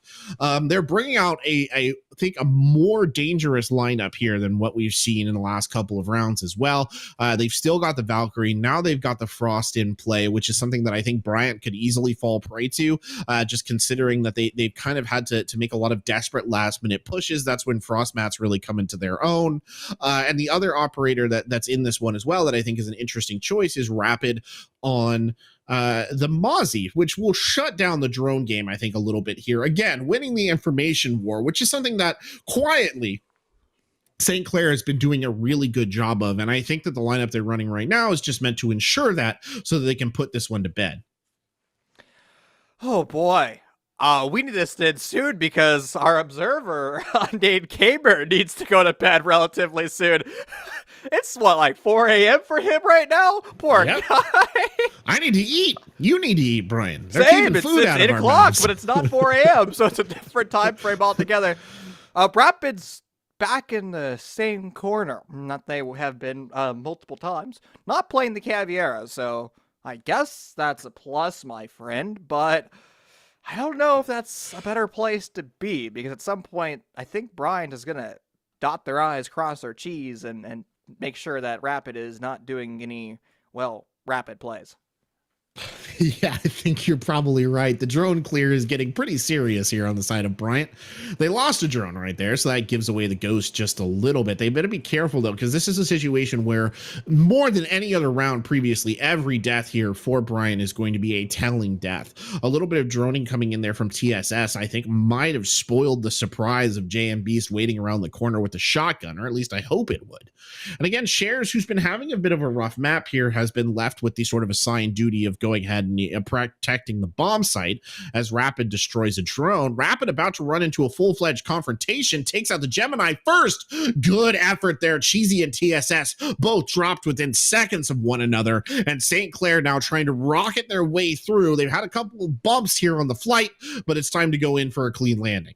They're bringing out I think a more dangerous lineup here than what we've seen in the last couple of rounds as well. They've still got the Valkyrie. Now they've got the Frost in play, which is something that I think Bryant could easily fall prey to, just considering that they've kind of had to make a lot of desperate last minute pushes. That's when Frost mats really come into their own. And the other operator that's in this one as well that I think is an interesting choice is Rapid on the Mozzie, which will shut down the drone game, I think, a little bit here. Again, winning the information war, which is something that quietly St. Clair has been doing a really good job of. And I think that the lineup they're running right now is just meant to ensure that so that they can put this one to bed. Oh boy. We need this did soon because our observer, Nate Kamer, needs to go to bed relatively soon. It's like 4 a.m. for him right now? Poor guy. I need to eat. You need to eat, Brian. They're Same. keeping food out 8 of our o'clock, mouths. but it's not 4 a.m., so it's a different time frame altogether. Rapid's back in the same corner that they have been multiple times. Not playing the Caviera, so I guess that's a plus, my friend, but I don't know if that's a better place to be, because at some point, I think Bryant is going to dot their I's, cross their T's, and make sure that Rapid is not doing any, Rapid plays. Yeah, I think you're probably right. The drone clear is getting pretty serious here on the side of Bryant. They lost a drone right there, so that gives away the ghost just a little bit. They better be careful, though, because this is a situation where more than any other round previously, every death here for Bryant is going to be a telling death. A little bit of droning coming in there from TSS, I think, might have spoiled the surprise of JM Beast waiting around the corner with a shotgun, or at least I hope it would. And again, Shares, who's been having a bit of a rough map here, has been left with the sort of assigned duty of going ahead and protecting the bomb site as Rapid destroys a drone. Rapid about to run into a full-fledged confrontation, takes out the Gemini first. Good effort there. Cheesy and TSS both dropped within seconds of one another, and St. Clair now trying to rocket their way through. They've had a couple of bumps here on the flight, but it's time to go in for a clean landing.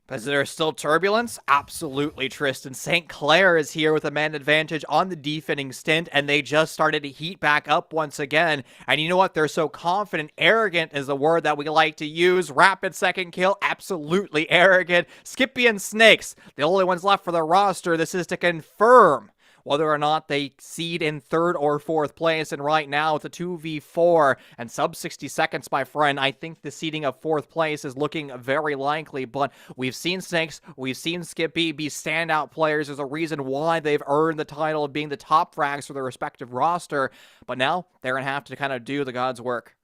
Is there still turbulence? Absolutely, Tristan. St. Clair is here with a man advantage on the defending stint, and they just started to heat back up once again. And you know what? They're so confident. Arrogant is the word that we like to use. Rapid second kill, absolutely arrogant. Skippy and Snakes, the only ones left for the roster. This is to confirm whether or not they seed in 3rd or 4th place. And right now, it's a 2v4 and sub 60 seconds, my friend. I think the seeding of 4th place is looking very likely, but we've seen Snakes, we've seen Skippy be standout players. There's a reason why they've earned the title of being the top frags for their respective roster, but now they're going to have to kind of do the God's work.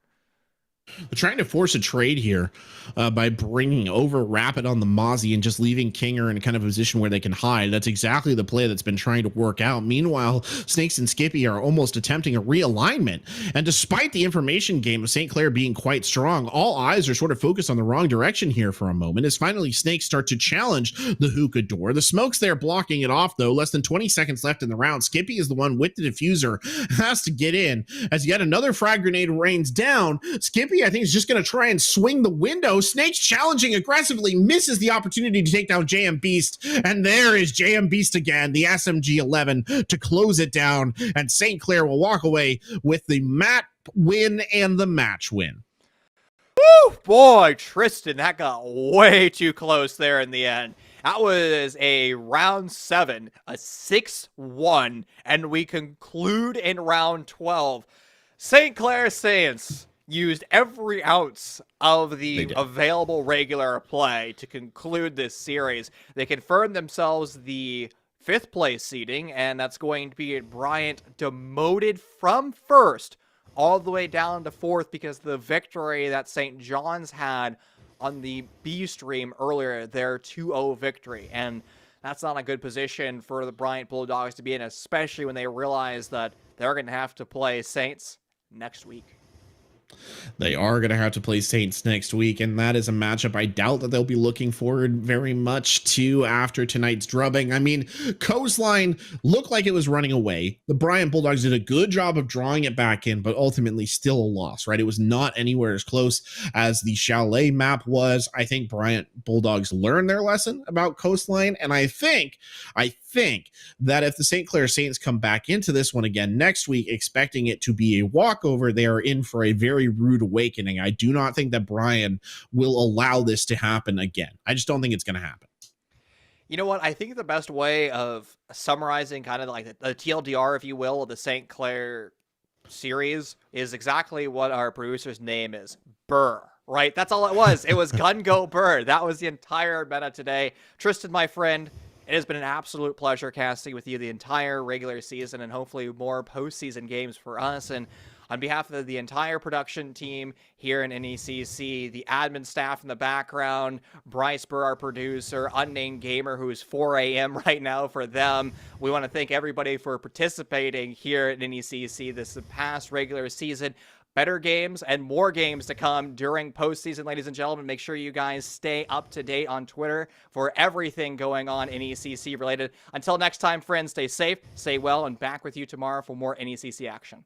Trying to force a trade here by bringing over Rapid on the Mozzie and just leaving Kinger in kind of a position where they can hide. That's exactly the play that's been trying to work out. Meanwhile, Snakes and Skippy are almost attempting a realignment. And despite the information game of St. Clair being quite strong, all eyes are sort of focused on the wrong direction here for a moment as finally Snakes start to challenge the hookah door. The smoke's there blocking it off, though. Less than 20 seconds left in the round. Skippy is the one with the diffuser, has to get in as yet another frag grenade rains down. Skippy, I think, is just going to try and swing the window. Snakes challenging aggressively, misses the opportunity to take down JM Beast. And there is JM Beast again, the SMG 11 to close it down. And St. Clair will walk away with the map win and the match win. Woo! Boy, Tristan, that got way too close there in the end. That was a round 7, a 6-1, and we conclude in round 12. St. Clair Saints used every ounce of the available regular play to conclude this series. They confirmed themselves the 5th place seeding, and that's going to be Bryant demoted from 1st all the way down to 4th because the victory that St. John's had on the B stream earlier, their 2-0 victory. And that's not a good position for the Bryant Bulldogs to be in, especially when they realize that they're going to have to play Saints next week. They are going to have to play Saints next week, and that is a matchup I doubt that they'll be looking forward very much to after tonight's drubbing. I mean, Coastline looked like it was running away. The Bryant Bulldogs did a good job of drawing it back in, but ultimately still a loss, right? It was not anywhere as close as the Chalet map was. I think Bryant Bulldogs learned their lesson about Coastline, and I think that if the St. Clair Saints come back into this one again next week, expecting it to be a walkover, they are in for a very rude awakening. I do not think that Brian will allow this to happen again. I just don't think it's going to happen. You know what? I think the best way of summarizing kind of like the TLDR, if you will, of the St. Clair series is exactly what our producer's name is. Burr. Right? That's all it was. It was Gun Go Burr. That was the entire meta today. Tristan, my friend, it has been an absolute pleasure casting with you the entire regular season and hopefully more postseason games for us. And on behalf of the entire production team here in NECC, the admin staff in the background, Bryce Burr, our producer, Unnamed Gamer, who is 4 a.m. right now for them, we want to thank everybody for participating here at NECC this past regular season. Better games and more games to come during postseason, ladies and gentlemen. Make sure you guys stay up to date on Twitter for everything going on NECC related. Until next time, friends, stay safe, stay well, and back with you tomorrow for more NECC action.